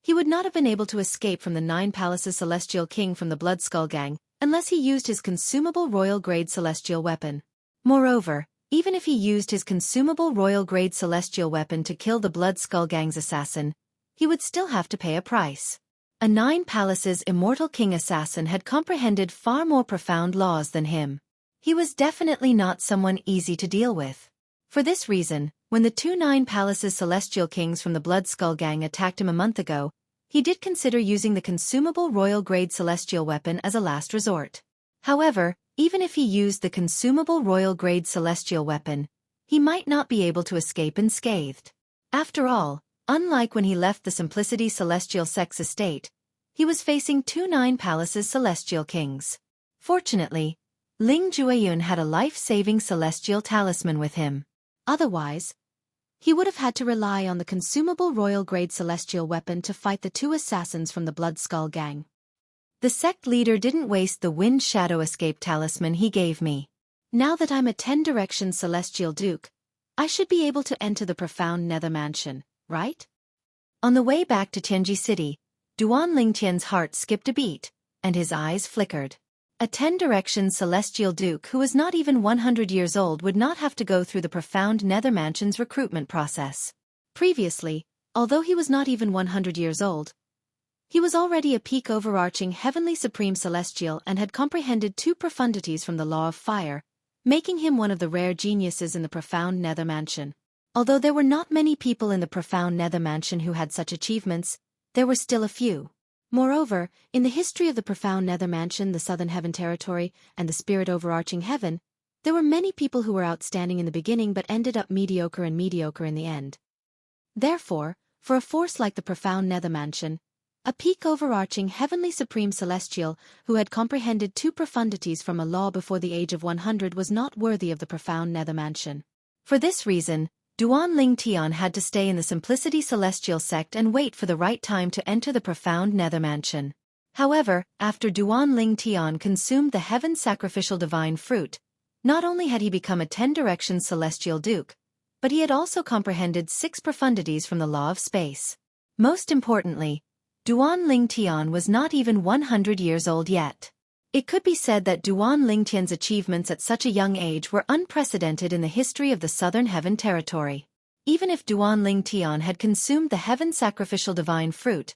he would not have been able to escape from the 9 Palaces Celestial King from the Blood Skull Gang, unless he used his consumable royal-grade celestial weapon. Moreover, even if he used his consumable royal-grade celestial weapon to kill the Blood Skull Gang's assassin, he would still have to pay a price. A 9 Palaces Immortal King assassin had comprehended far more profound laws than him. He was definitely not someone easy to deal with. For this reason, when the 2 9 Palaces Celestial Kings from the Blood Skull Gang attacked him a month ago, he did consider using the consumable royal-grade celestial weapon as a last resort. However, even if he used the consumable royal-grade celestial weapon, he might not be able to escape unscathed. After all, unlike when he left the Simplicity Celestial Sect's estate, he was facing 2 9 Palaces Celestial Kings. Fortunately, Ling Jueyun had a life-saving celestial talisman with him. Otherwise, he would have had to rely on the consumable royal-grade celestial weapon to fight the 2 assassins from the Blood Skull Gang. The sect leader didn't waste the wind shadow escape talisman he gave me. Now that I'm a 10-direction celestial duke, I should be able to enter the profound nether mansion, right? On the way back to Tianji City, Duan Lingtian's heart skipped a beat, and his eyes flickered. A 10-direction celestial duke who was not even 100 years old would not have to go through the profound nether mansion's recruitment process. Previously, although he was not even 100 years old, he was already a peak overarching heavenly supreme celestial and had comprehended 2 profundities from the law of fire, making him one of the rare geniuses in the profound nether mansion. Although there were not many people in the profound nether mansion who had such achievements, there were still a few. Moreover, in the history of the profound nether mansion, the southern heaven territory, and the spirit overarching heaven, there were many people who were outstanding in the beginning but ended up mediocre in the end. Therefore, for a force like the profound nether mansion, a peak overarching heavenly supreme celestial who had comprehended 2 profundities from a law before the age of 100 was not worthy of the profound nether mansion. For this reason, Duan Ling Tian had to stay in the Simplicity Celestial sect and wait for the right time to enter the profound nether mansion. However, after Duan Ling Tian consumed the heaven sacrificial divine fruit, not only had he become a 10-direction celestial duke, but he had also comprehended 6 profundities from the law of space. Most importantly, Duan Ling Tian was not even 100 years old yet. It could be said that Duan Lingtian's achievements at such a young age were unprecedented in the history of the Southern Heaven Territory. Even if Duan Lingtian had consumed the heaven sacrificial divine fruit,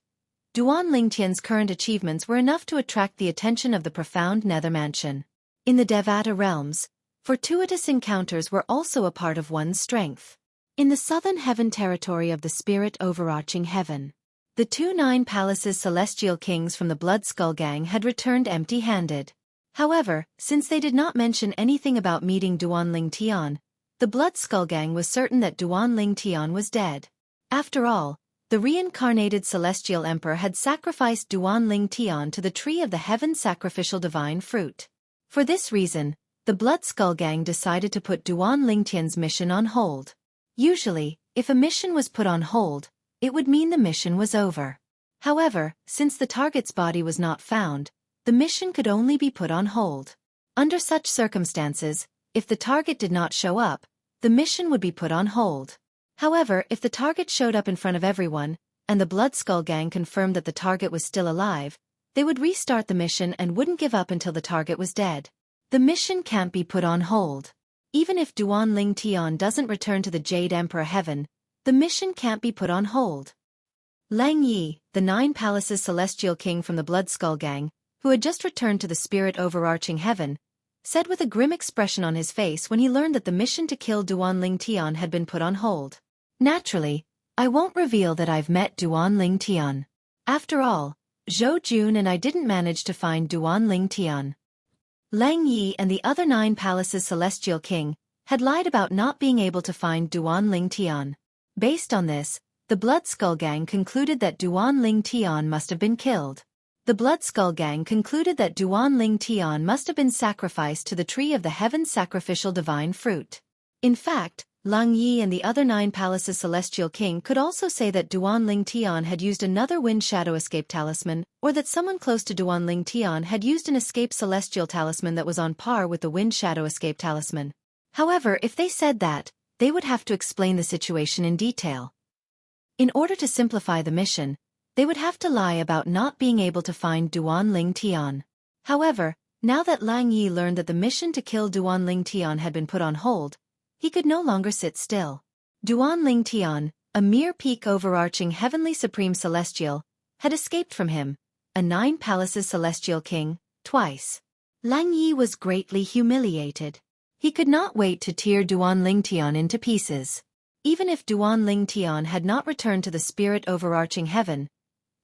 Duan Lingtian's current achievements were enough to attract the attention of the profound nether mansion. In the Devata realms, fortuitous encounters were also a part of one's strength. In the Southern Heaven Territory of the spirit overarching heaven, the 2 9 Palaces Celestial Kings from the Blood Skull Gang had returned empty-handed. However, since they did not mention anything about meeting Duan Ling Tian, the Blood Skull Gang was certain that Duan Ling Tian was dead. After all, the reincarnated Celestial Emperor had sacrificed Duan Ling Tian to the tree of the heaven sacrificial divine fruit. For this reason, the Blood Skull Gang decided to put Duan Ling Tian's mission on hold. Usually, if a mission was put on hold, it would mean the mission was over. However, since the target's body was not found, the mission could only be put on hold. Under such circumstances, if the target did not show up, the mission would be put on hold. However, if the target showed up in front of everyone, and the Blood Skull Gang confirmed that the target was still alive, they would restart the mission and wouldn't give up until the target was dead. The mission can't be put on hold. Even if Duan Ling Tian doesn't return to the Jade Emperor Heaven, the mission can't be put on hold. Lang Yi, the 9 Palaces Celestial King from the Blood Skull Gang, who had just returned to the spirit overarching heaven, said with a grim expression on his face when he learned that the mission to kill Duan Ling Tian had been put on hold. Naturally, I won't reveal that I've met Duan Ling Tian. After all, Zhou Jun and I didn't manage to find Duan Ling Tian. Lang Yi and the other 9 Palaces Celestial King had lied about not being able to find Duan Ling Tian. Based on this, the Blood Skull Gang concluded that Duan Ling Tian must have been killed. The Blood Skull Gang concluded that Duan Ling Tian must have been sacrificed to the Tree of the Heaven's sacrificial divine fruit. In fact, Lang Yi and the other 9 palaces Celestial King could also say that Duan Ling Tian had used another Wind Shadow Escape Talisman, or that someone close to Duan Ling Tian had used an Escape Celestial Talisman that was on par with the Wind Shadow Escape Talisman. However, if they said that, they would have to explain the situation in detail. In order to simplify the mission, they would have to lie about not being able to find Duan Ling Tian. However, now that Lang Yi learned that the mission to kill Duan Ling Tian had been put on hold, he could no longer sit still. Duan Ling Tian, a mere peak overarching heavenly supreme celestial, had escaped from him, a 9 palaces Celestial King, twice. Lang Yi was greatly humiliated. He could not wait to tear Duan Ling Tian into pieces. Even if Duan Ling Tian had not returned to the spirit overarching heaven,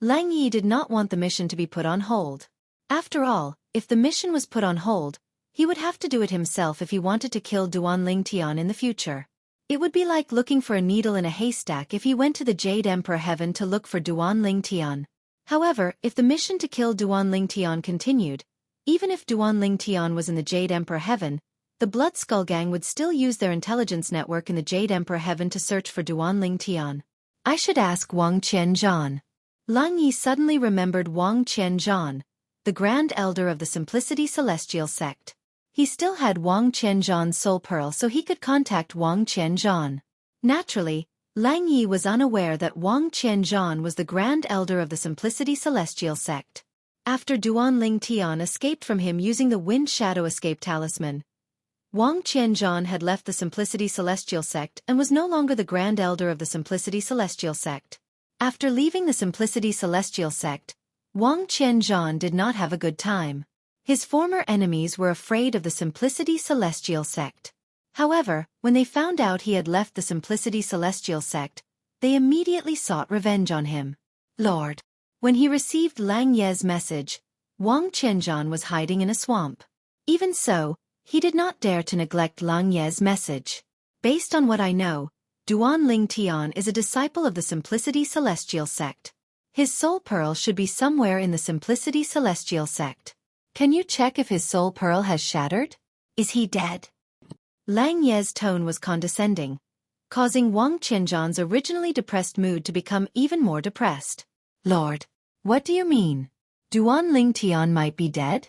Lang Yi did not want the mission to be put on hold. After all, if the mission was put on hold, he would have to do it himself if he wanted to kill Duan Ling Tian in the future. It would be like looking for a needle in a haystack if he went to the Jade Emperor Heaven to look for Duan Ling Tian. However, if the mission to kill Duan Ling Tian continued, even if Duan Ling Tian was in the Jade Emperor Heaven, the Blood Skull Gang would still use their intelligence network in the Jade Emperor Heaven to search for Duan Ling Tian. I should ask Wang Qianzhan. Lang Yi suddenly remembered Wang Qianzhan, the Grand Elder of the Simplicity Celestial Sect. He still had Wang Qianzhan's soul pearl, so he could contact Wang Qianzhan. Naturally, Lang Yi was unaware that Wang Qianzhan was the Grand Elder of the Simplicity Celestial Sect. After Duan Ling Tian escaped from him using the Wind Shadow Escape Talisman, Wang Qianzhan had left the Simplicity Celestial Sect and was no longer the Grand Elder of the Simplicity Celestial Sect. After leaving the Simplicity Celestial Sect, Wang Qianzhan did not have a good time. His former enemies were afraid of the Simplicity Celestial Sect. However, when they found out he had left the Simplicity Celestial Sect, they immediately sought revenge on him. Lord. When he received Lang Ye's message, Wang Qianzhan was hiding in a swamp. Even so, he did not dare to neglect Lang Ye's message. Based on what I know, Duan Ling Tian is a disciple of the Simplicity Celestial Sect. His soul pearl should be somewhere in the Simplicity Celestial Sect. Can you check if his soul pearl has shattered? Is he dead? Lang Ye's tone was condescending, causing Wang Qianzhan's originally depressed mood to become even more depressed. Lord, what do you mean? Duan Ling Tian might be dead?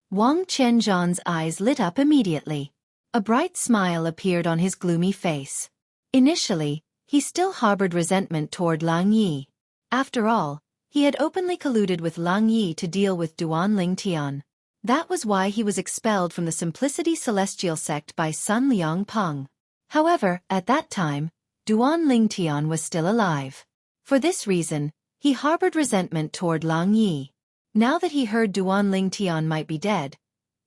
Wang Qianzhan's eyes lit up immediately. A bright smile appeared on his gloomy face. Initially, he still harbored resentment toward Lang Yi. After all, he had openly colluded with Lang Yi to deal with Duan Ling Tian. That was why he was expelled from the Simplicity Celestial Sect by Sun Liang Peng. However, at that time, Duan Ling Tian was still alive. For this reason, he harbored resentment toward Lang Yi. Now that he heard Duan Ling Tian might be dead,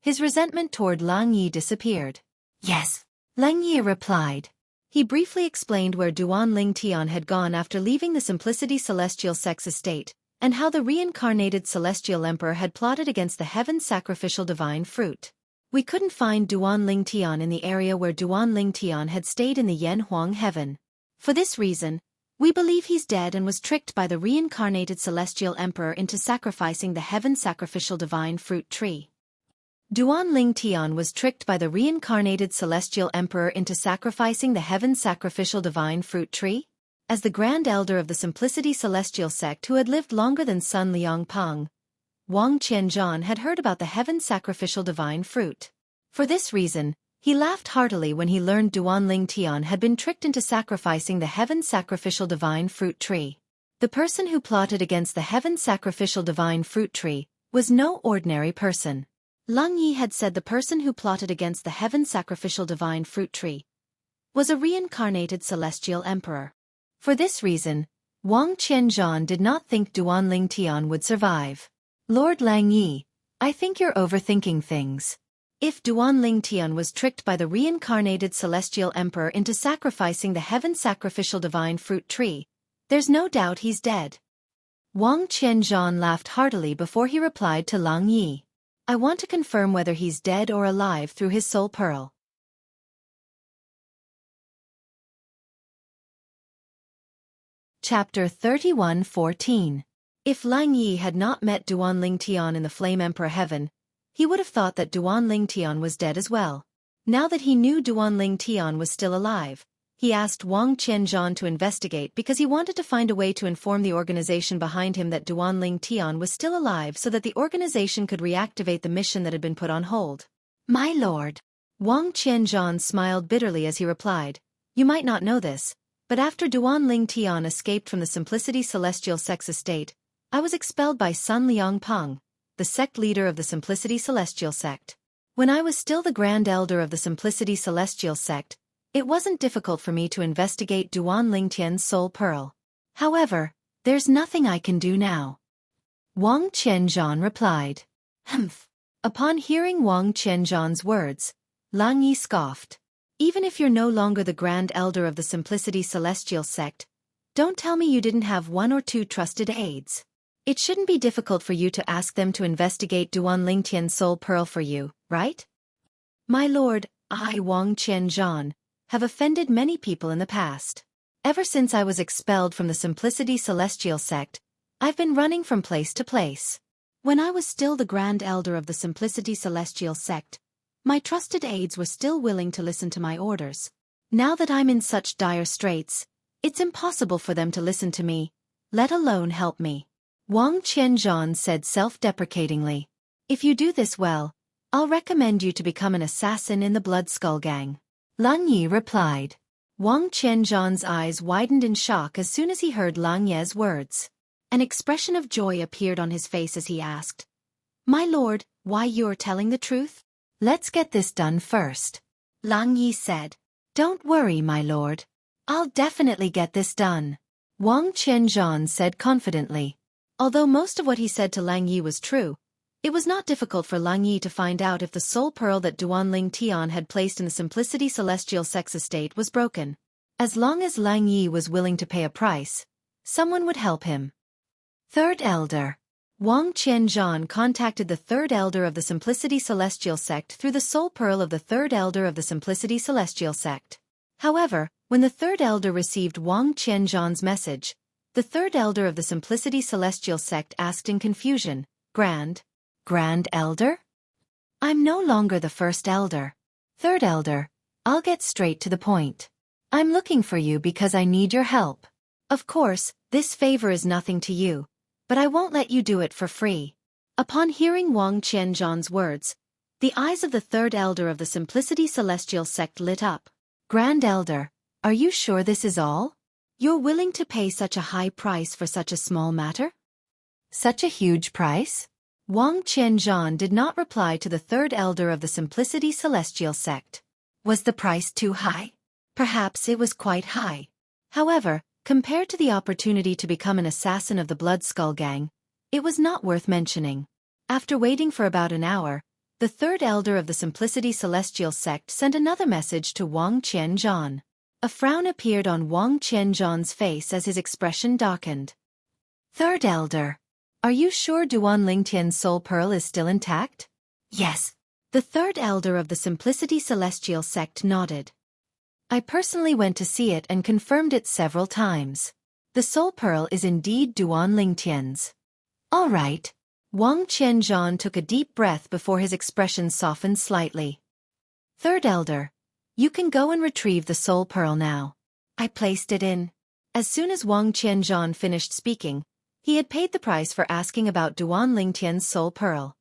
his resentment toward Lang Yi disappeared. Yes, Lang Yi replied. He briefly explained where Duan Ling Tian had gone after leaving the Simplicity Celestial Sect's estate, and how the reincarnated Celestial Emperor had plotted against the Heaven's sacrificial divine fruit. We couldn't find Duan Ling Tian in the area where Duan Ling Tian had stayed in the Yan Huang Heaven. For this reason, we believe he's dead and was tricked by the reincarnated Celestial Emperor into sacrificing the Heaven's sacrificial divine fruit tree. Duan Ling Tian was tricked by the reincarnated Celestial Emperor into sacrificing the Heaven's sacrificial divine fruit tree? As the Grand Elder of the Simplicity Celestial Sect who had lived longer than Sun Liang Peng, Wang Qianzhan had heard about the Heaven's sacrificial divine fruit. For this reason, he laughed heartily when he learned Duan Ling Tian had been tricked into sacrificing the Heaven's sacrificial divine fruit tree. The person who plotted against the Heaven's sacrificial divine fruit tree was no ordinary person. Lang Yi had said the person who plotted against the Heaven's sacrificial divine fruit tree was a reincarnated Celestial Emperor. For this reason, Wang Qianzhan did not think Duan Ling Tian would survive. Lord Lang Yi, I think you're overthinking things. If Duan Ling Tian was tricked by the reincarnated Celestial Emperor into sacrificing the Heaven's sacrificial divine fruit tree, there's no doubt he's dead. Wang Qianzhan laughed heartily before he replied to Lang Yi. I want to confirm whether he's dead or alive through his soul pearl. Chapter 31:14. If Lang Yi had not met Duan Ling Tian in the Flame Emperor Heaven, he would have thought that Duan Ling Tian was dead as well. Now that he knew Duan Ling Tian was still alive, he asked Wang Qianzhan to investigate because he wanted to find a way to inform the organization behind him that Duan Ling Tian was still alive so that the organization could reactivate the mission that had been put on hold. My lord. Wang Qianzhan smiled bitterly as he replied, "You might not know this, but after Duan Ling Tian escaped from the Simplicity Celestial Sect's estate, I was expelled by Sun Liang Peng, the sect leader of the Simplicity Celestial Sect. When I was still the Grand Elder of the Simplicity Celestial Sect, it wasn't difficult for me to investigate Duan Ling Tian's soul pearl. However, there's nothing I can do now." Wang Qianzhan replied. Humph. Upon hearing Wang Qianzhan's words, Lang Yi scoffed. "Even if you're no longer the Grand Elder of the Simplicity Celestial Sect, don't tell me you didn't have one or two trusted aides. It shouldn't be difficult for you to ask them to investigate Duan Ling Tian's soul pearl for you, right?" "My lord, I, Wang Qianzhan, have offended many people in the past. Ever since I was expelled from the Simplicity Celestial Sect, I've been running from place to place. When I was still the Grand Elder of the Simplicity Celestial Sect, my trusted aides were still willing to listen to my orders. Now that I'm in such dire straits, it's impossible for them to listen to me, let alone help me." Wang Qianzhan said self-deprecatingly, "If you do this well, I'll recommend you to become an assassin in the Blood Skull Gang." Lang Yi replied. Wang Qianzhan's eyes widened in shock as soon as he heard Lang Ye's words. An expression of joy appeared on his face as he asked, "My lord, why you're telling the truth?" "Let's get this done first," Lang Yi said. "Don't worry, my lord. I'll definitely get this done," Wang Qianzhan said confidently. Although most of what he said to Lang Yi was true, it was not difficult for Lang Yi to find out if the soul pearl that Duan Ling Tian had placed in the Simplicity Celestial Sect's estate was broken. As long as Lang Yi was willing to pay a price, someone would help him. Third Elder. Wang Qianzhan contacted the Third Elder of the Simplicity Celestial Sect through the soul pearl of the Third Elder of the Simplicity Celestial Sect. However, when the Third Elder received Wang Qianzhan's message, the Third Elder of the Simplicity Celestial Sect asked in confusion, Grand Elder? I'm no longer the First Elder. Third Elder, I'll get straight to the point. I'm looking for you because I need your help. Of course, this favor is nothing to you, but I won't let you do it for free." Upon hearing Wang Qianzhan's words, the eyes of the Third Elder of the Simplicity Celestial Sect lit up. "Grand Elder, are you sure this is all? You're willing to pay such a high price for such a small matter? Such a huge price?" Wang Qianzhan did not reply to the Third Elder of the Simplicity Celestial Sect. Was the price too high? Perhaps it was quite high. However, compared to the opportunity to become an assassin of the Blood Skull Gang, it was not worth mentioning. After waiting for about an hour, the Third Elder of the Simplicity Celestial Sect sent another message to Wang Qianzhan. A frown appeared on Wang Qianzhan's face as his expression darkened. "Third Elder, are you sure Duan Ling Tian's soul pearl is still intact?" "Yes." The Third Elder of the Simplicity Celestial Sect nodded. "I personally went to see it and confirmed it several times. The soul pearl is indeed Duan Ling Tian's." "All right." Wang Qianzhan took a deep breath before his expression softened slightly. "Third Elder, you can go and retrieve the soul pearl now. I placed it in." As soon as Wang Qianzhan finished speaking, he had paid the price for asking about Duan Ling Tian's soul pearl.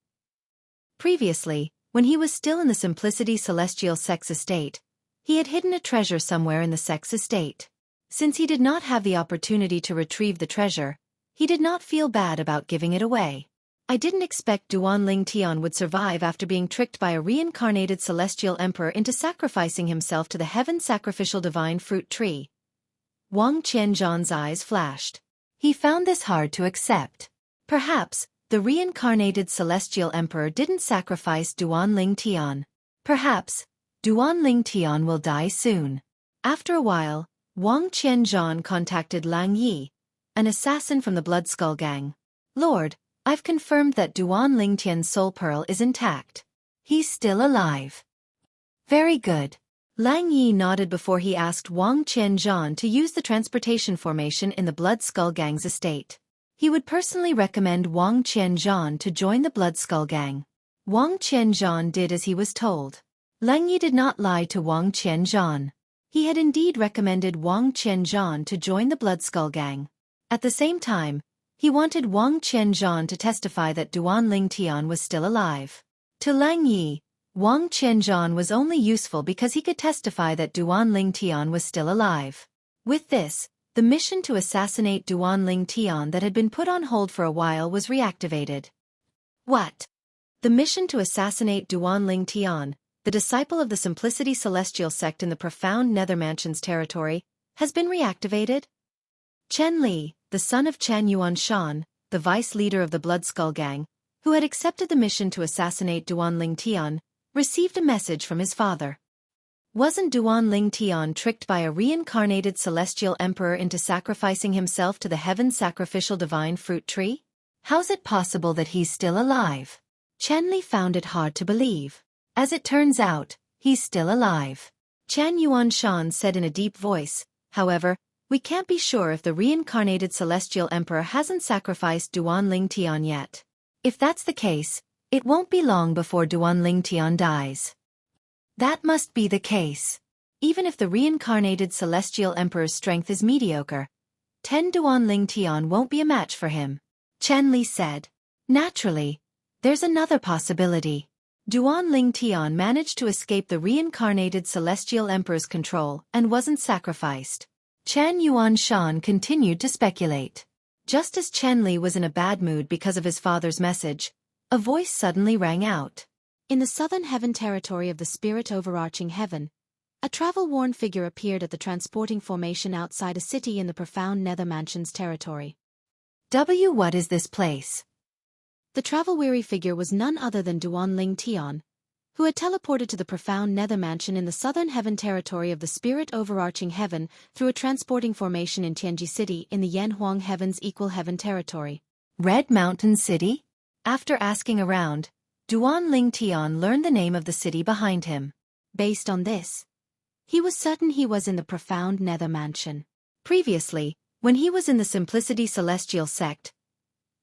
Previously, when he was still in the Simplicity Celestial Sect's estate, he had hidden a treasure somewhere in the sect's estate. Since he did not have the opportunity to retrieve the treasure, he did not feel bad about giving it away. "I didn't expect Duan Ling Tian would survive after being tricked by a reincarnated celestial emperor into sacrificing himself to the heaven sacrificial divine fruit tree." Wang Qianzhan's eyes flashed. He found this hard to accept. Perhaps, the reincarnated celestial emperor didn't sacrifice Duan Ling Tian. Perhaps, Duan Ling Tian will die soon. After a while, Wang Qianzhan contacted Lang Yi, an assassin from the Blood Skull Gang. "Lord, I've confirmed that Duan Ling Tian's soul pearl is intact. He's still alive." "Very good. Lang Yi nodded before he asked Wang Qianzhan to use the transportation formation in the Blood Skull Gang's estate. He would personally recommend Wang Qianzhan to join the Blood Skull Gang. Wang Qianzhan did as he was told. Lang Yi did not lie to Wang Qianzhan. He had indeed recommended Wang Qianzhan to join the Blood Skull Gang. At the same time, he wanted Wang Qianzhan to testify that Duan Ling Tian was still alive. To Lang Yi, Wang Qianzhan was only useful because he could testify that Duan Ling Tian was still alive. With this, the mission to assassinate Duan Ling Tian that had been put on hold for a while was reactivated. What? The mission to assassinate Duan Ling Tian, the disciple of the Simplicity Celestial sect in the profound Nether Mansion's territory, has been reactivated? Chen Li, the son of Chen Yuanshan, the vice leader of the Blood Skull Gang, who had accepted the mission to assassinate Duan Ling Tian, received a message from his father. Wasn't Duan Ling Tian tricked by a reincarnated celestial emperor into sacrificing himself to the heaven sacrificial divine fruit tree? How's it possible that he's still alive? Chen Li found it hard to believe. As it turns out, he's still alive. Chen Yuanshan said in a deep voice, however, we can't be sure if the reincarnated celestial emperor hasn't sacrificed Duan Ling Tian yet. If that's the case, it won't be long before Duan Ling Tian dies. That must be the case. Even if the reincarnated celestial emperor's strength is mediocre, 10 Duan Ling Tian won't be a match for him. Chen Li said. Naturally, there's another possibility. Duan Ling Tian managed to escape the reincarnated celestial emperor's control and wasn't sacrificed. Chen Yuanshan continued to speculate. Just as Chen Li was in a bad mood because of his father's message, a voice suddenly rang out. In the southern heaven territory of the spirit overarching heaven, a travel-worn figure appeared at the transporting formation outside a city in the profound Nether Mansion's territory. What is this place? The travel-weary figure was none other than Duan Ling Tian, who had teleported to the profound Nether Mansion in the southern heaven territory of the spirit overarching heaven through a transporting formation in Tianji City in the Yanhuang Heaven's equal heaven territory. Red Mountain City? After asking around, Duan Ling Tian learned the name of the city behind him. Based on this, he was certain he was in the profound Nether Mansion. Previously, when he was in the Simplicity Celestial sect,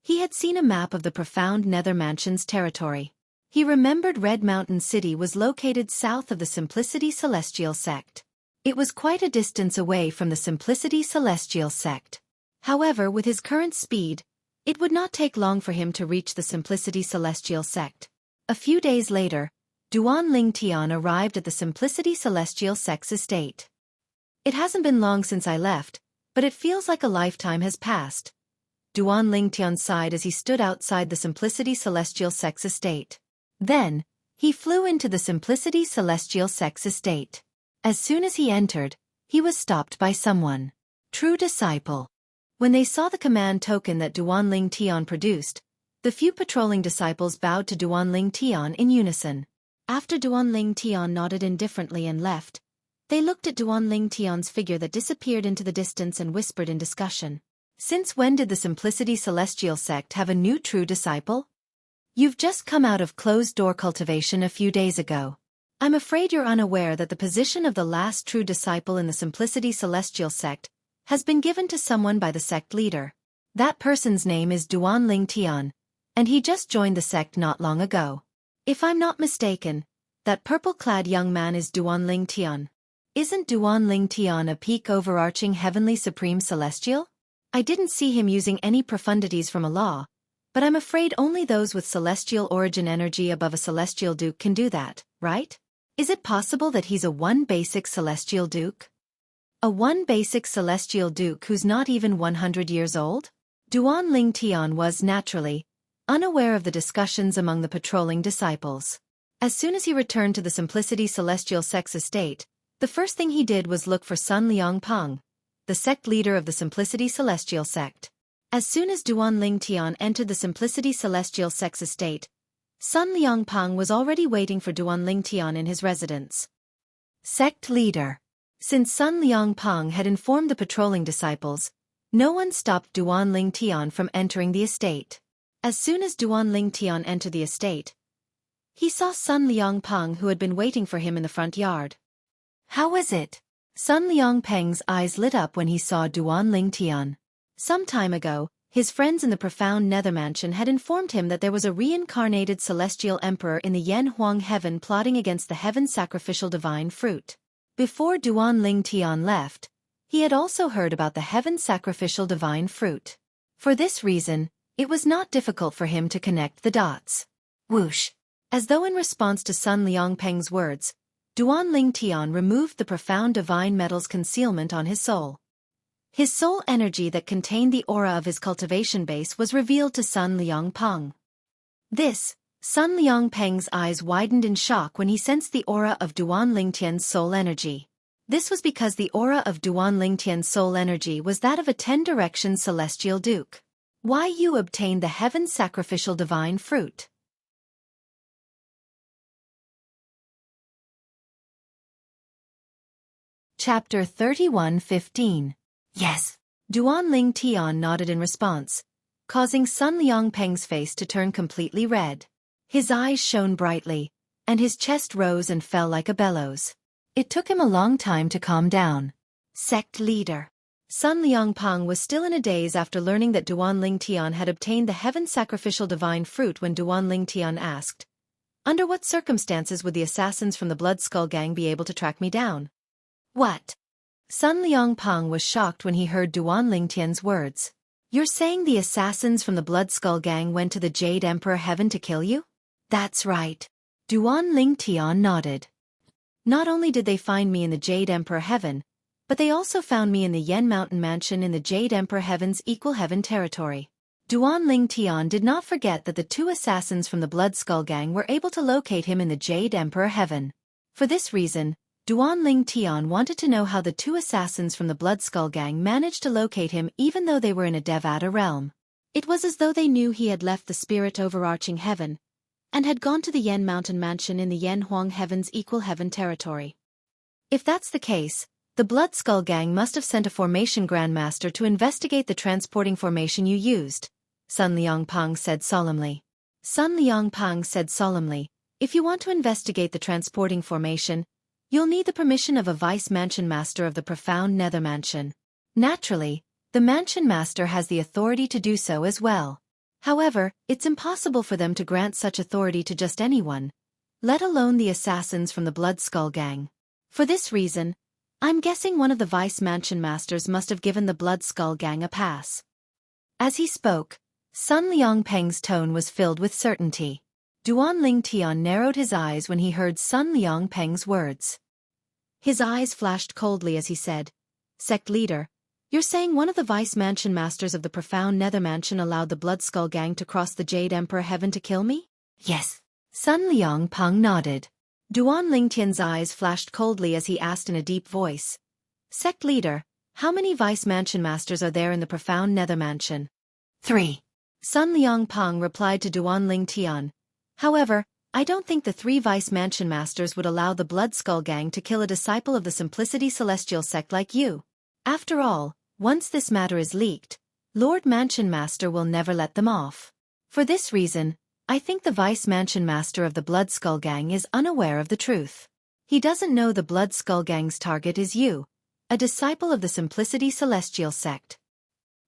he had seen a map of the profound Nether Mansion's territory. He remembered Red Mountain City was located south of the Simplicity Celestial sect. It was quite a distance away from the Simplicity Celestial sect. However, with his current speed, it would not take long for him to reach the Simplicity Celestial sect. A few days later, Duan Ling Tian arrived at the Simplicity Celestial sect's estate. It hasn't been long since I left, but it feels like a lifetime has passed. Duan Ling Tian sighed as he stood outside the Simplicity Celestial sect's estate. Then, he flew into the Simplicity Celestial sect's estate. As soon as he entered, he was stopped by someone. True disciple. When they saw the command token that Duan Ling Tian produced, the few patrolling disciples bowed to Duan Ling Tian in unison. After Duan Ling Tian nodded indifferently and left, they looked at Duan Ling Tian's figure that disappeared into the distance and whispered in discussion. Since when did the Simplicity Celestial sect have a new true disciple? You've just come out of closed-door cultivation a few days ago. I'm afraid you're unaware that the position of the last true disciple in the Simplicity Celestial sect has been given to someone by the sect leader. That person's name is Duan Ling Tian, and he just joined the sect not long ago. If I'm not mistaken, that purple-clad young man is Duan Ling Tian. Isn't Duan Ling Tian a peak overarching heavenly supreme celestial? I didn't see him using any profundities from a law, but I'm afraid only those with celestial origin energy above a celestial duke can do that, right? Is it possible that he's a one basic celestial duke? A one basic celestial duke who's not even 100 years old? Duan Ling Tian was, naturally, unaware of the discussions among the patrolling disciples. As soon as he returned to the Simplicity Celestial sect's estate, the first thing he did was look for Sun Liangpeng, the sect leader of the Simplicity Celestial sect. As soon as Duan Ling Tian entered the Simplicity Celestial sect's estate, Sun Liangpeng was already waiting for Duan Ling Tian in his residence. Sect leader. Since Sun Liangpeng had informed the patrolling disciples, no one stopped Duan Ling Tian from entering the estate. As soon as Duan Ling Tian entered the estate, he saw Sun Liangpeng who had been waiting for him in the front yard. How was it? Sun Liangpeng's eyes lit up when he saw Duan Ling Tian. Some time ago, his friends in the profound nether mansion had informed him that there was a reincarnated celestial emperor in the Yen Huang heaven plotting against the heaven sacrificial divine fruit. Before Duan Ling Tian left, he had also heard about the heaven sacrificial divine fruit. For this reason, it was not difficult for him to connect the dots. Whoosh! As though in response to Sun Liangpeng's words, Duan Ling Tian removed the profound divine metal's concealment on his soul. His soul energy that contained the aura of his cultivation base was revealed to Sun Liangpeng. Sun Liangpeng's eyes widened in shock when he sensed the aura of Duan Lingtian's soul energy. This was because the aura of Duan Lingtian's soul energy was that of a 10-direction celestial duke. Why you obtained the heaven sacrificial divine fruit? Chapter 31:15. Yes. Duan Ling Tian nodded in response, causing Sun Liangpeng's face to turn completely red. His eyes shone brightly, and his chest rose and fell like a bellows. It took him a long time to calm down. Sect leader. Sun Liangpeng was still in a daze after learning that Duan Ling Tian had obtained the heaven sacrificial divine fruit when Duan Ling Tian asked, "Under what circumstances would the assassins from the Blood Skull Gang be able to track me down?" What? Sun Liangpeng was shocked when he heard Duan Ling Tian's words. You're saying the assassins from the Blood Skull Gang went to the Jade Emperor Heaven to kill you? That's right. Duan Ling Tian nodded. Not only did they find me in the Jade Emperor Heaven, but they also found me in the Yen Mountain Mansion in the Jade Emperor Heaven's equal heaven territory. Duan Ling Tian did not forget that the two assassins from the Blood Skull Gang were able to locate him in the Jade Emperor Heaven. For this reason, Duan Ling Tian wanted to know how the two assassins from the Blood Skull Gang managed to locate him even though they were in a Devata realm. It was as though they knew he had left the spirit overarching heaven and had gone to the Yen Mountain Mansion in the Yen Huang Heaven's equal heaven territory. If that's the case, the Blood Skull Gang must have sent a formation grandmaster to investigate the transporting formation you used, Sun Liangpeng said solemnly. Sun Liangpeng said solemnly, if you want to investigate the transporting formation, you'll need the permission of a vice mansion master of the profound nether mansion. Naturally, the mansion master has the authority to do so as well. However, it's impossible for them to grant such authority to just anyone, let alone the assassins from the Blood Skull Gang. For this reason, I'm guessing one of the vice mansion masters must have given the Blood Skull Gang a pass. As he spoke, Sun Liangpeng's tone was filled with certainty. Duan Ling Tian narrowed his eyes when he heard Sun Liangpeng's words. His eyes flashed coldly as he said, Sect leader, you're saying one of the vice mansion masters of the profound nether mansion allowed the Blood Skull Gang to cross the Jade Emperor Heaven to kill me? Yes. Sun Liangpeng nodded. Duan Ling Tian's eyes flashed coldly as he asked in a deep voice, Sect leader, how many vice mansion masters are there in the profound nether mansion? 3. Sun Liangpeng replied to Duan Ling Tian. However, I don't think the 3 vice mansion masters would allow the Blood Skull Gang to kill a disciple of the Simplicity Celestial sect like you. After all, once this matter is leaked, Lord Mansion Master will never let them off. For this reason, I think the vice mansion master of the Blood Skull Gang is unaware of the truth. He doesn't know the Blood Skull Gang's target is you, a disciple of the Simplicity Celestial sect.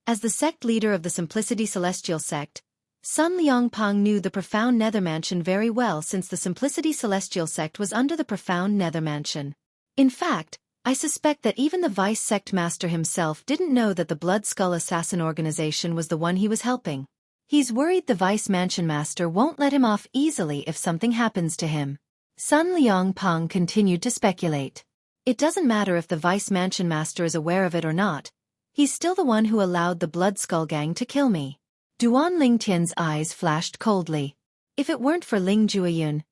As the sect leader of the Simplicity Celestial sect, Sun Liangpeng knew the profound nether mansion very well since the Simplicity Celestial sect was under the profound nether mansion. In fact, I suspect that even the vice sect master himself didn't know that the Blood Skull Assassin organization was the one he was helping. He's worried the vice mansion master won't let him off easily if something happens to him. Sun Liangpeng continued to speculate. It doesn't matter if the vice mansion master is aware of it or not. He's still the one who allowed the Blood Skull Gang to kill me. Duan Lingtian's eyes flashed coldly. If it weren't for Ling Jueyun,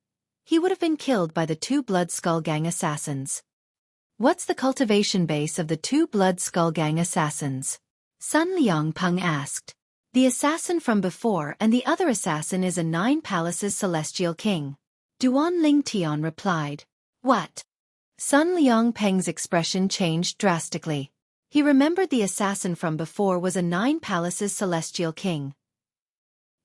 he would have been killed by the 2 Blood Skull Gang assassins. What's the cultivation base of the 2 Blood Skull Gang assassins? Sun Liangpeng asked. The assassin from before and the other assassin is a 9 Palaces Celestial King. Duan Lingtian replied. What? Sun Liangpeng's expression changed drastically. He remembered the assassin from before was a 9 Palaces Celestial King.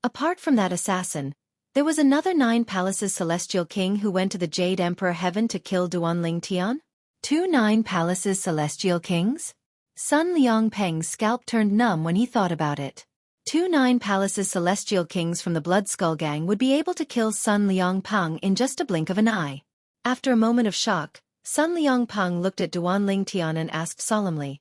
Apart from that assassin, there was another 9 Palaces Celestial King who went to the Jade Emperor Heaven to kill Duan Lingtian? 9 palaces celestial kings? Sun Liangpeng's scalp turned numb when he thought about it. 9 palaces celestial kings from the Blood Skull Gang would be able to kill Sun Liangpeng in just a blink of an eye. After a moment of shock, Sun Liangpeng looked at Duan Lingtian and asked solemnly,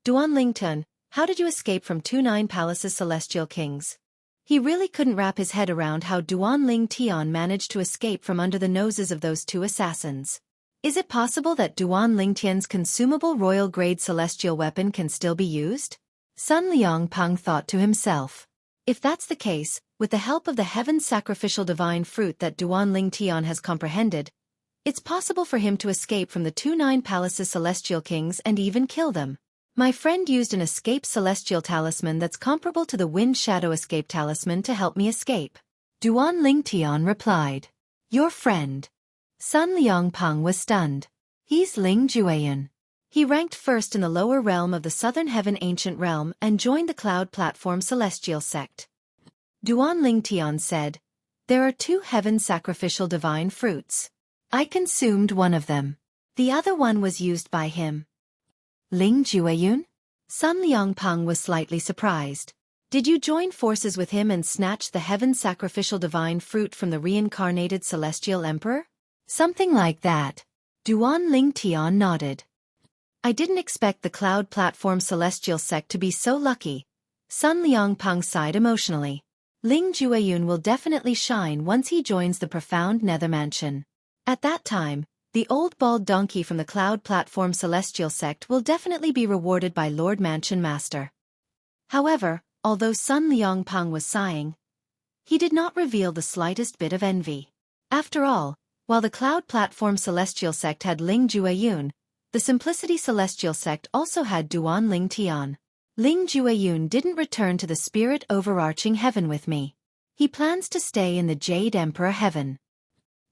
Duan Lingtian, how did you escape from 9 palaces celestial kings? He really couldn't wrap his head around how Duan Lingtian managed to escape from under the noses of those 2 assassins. Is it possible that Duan Lingtian's consumable royal-grade celestial weapon can still be used? Sun Liangpeng thought to himself. If that's the case, with the help of the heaven's sacrificial divine fruit that Duan Lingtian has comprehended, it's possible for him to escape from the 9 palaces celestial kings and even kill them. My friend used an escape celestial talisman that's comparable to the wind shadow escape talisman to help me escape. Duan Lingtian replied. Your friend? Sun Liangpeng was stunned. He's Ling Jueyun. He ranked first in the lower realm of the Southern Heaven Ancient Realm and joined the Cloud Platform Celestial Sect. Duan Lingtian said, There are 2 heaven sacrificial divine fruits. I consumed one of them. The other one was used by him. Ling Jueyun? Sun Liangpeng was slightly surprised. Did you join forces with him and snatch the heaven sacrificial divine fruit from the reincarnated Celestial Emperor? Something like that. Duan Lingtian nodded. I didn't expect the Cloud Platform Celestial Sect to be so lucky. Sun Liangpeng sighed emotionally. Ling Jueyun will definitely shine once he joins the profound Nether Mansion. At that time, the old bald donkey from the Cloud Platform Celestial Sect will definitely be rewarded by Lord Mansion Master. However, although Sun Liangpeng was sighing, he did not reveal the slightest bit of envy. After all, while the Cloud Platform Celestial Sect had Ling Jueyun, the Simplicity Celestial Sect also had Duan Lingtian. Ling Jueyun didn't return to the Spirit Overarching Heaven with me. He plans to stay in the Jade Emperor Heaven.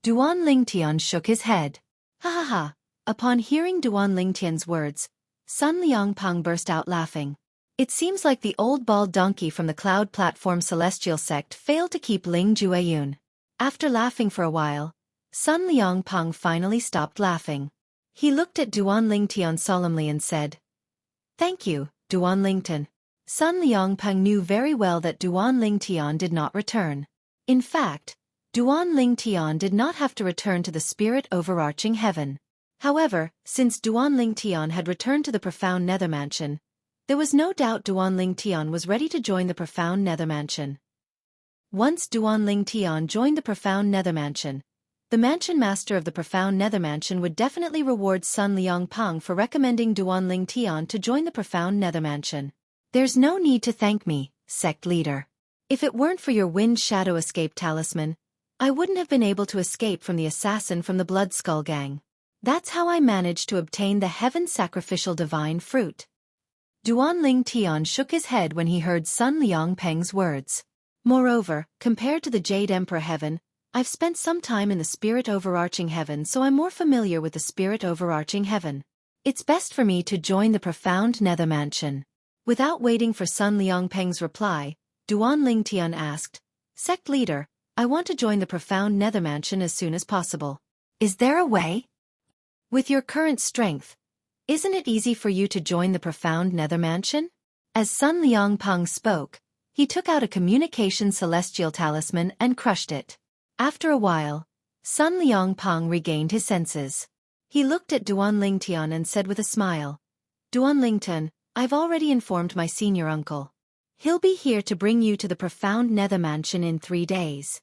Duan Lingtian shook his head. Ha ha ha. Upon hearing Duan Lingtian's words, Sun Liangpeng burst out laughing. It seems like the old bald donkey from the Cloud Platform Celestial Sect failed to keep Ling Jueyun. After laughing for a while, Sun Liangpeng finally stopped laughing. He looked at Duan Lingtian solemnly and said, Thank you, Duan Lingtian. Sun Liangpeng knew very well that Duan Lingtian did not return. In fact, Duan Lingtian did not have to return to the Spirit Overarching Heaven. However, since Duan Lingtian had returned to the Profound Nether Mansion, there was no doubt Duan Lingtian was ready to join the Profound Nether Mansion. Once Duan Lingtian joined the Profound Nether Mansion, the Mansion Master of the Profound Nether Mansion would definitely reward Sun Liangpeng for recommending Duan Lingtian to join the Profound Nether Mansion. There's no need to thank me, Sect Leader. If it weren't for your Wind Shadow Escape Talisman, I wouldn't have been able to escape from the assassin from the Blood Skull Gang. That's how I managed to obtain the Heaven Sacrificial Divine Fruit. Duan Lingtian shook his head when he heard Sun Liangpeng's words. Moreover, compared to the Jade Emperor Heaven, I've spent some time in the Spirit Overarching Heaven, so I'm more familiar with the Spirit Overarching Heaven. It's best for me to join the Profound Nether Mansion. Without waiting for Sun Liangpeng's reply, Duan Lingtian asked, Sect Leader, I want to join the Profound Nether Mansion as soon as possible. Is there a way? With your current strength, isn't it easy for you to join the Profound Nether Mansion? As Sun Liangpeng spoke, he took out a communication celestial talisman and crushed it. After a while, Sun Liangpeng regained his senses. He looked at Duan Lingtian and said with a smile, Duan Lingtian, I've already informed my senior uncle. He'll be here to bring you to the Profound Nether Mansion in 3 days.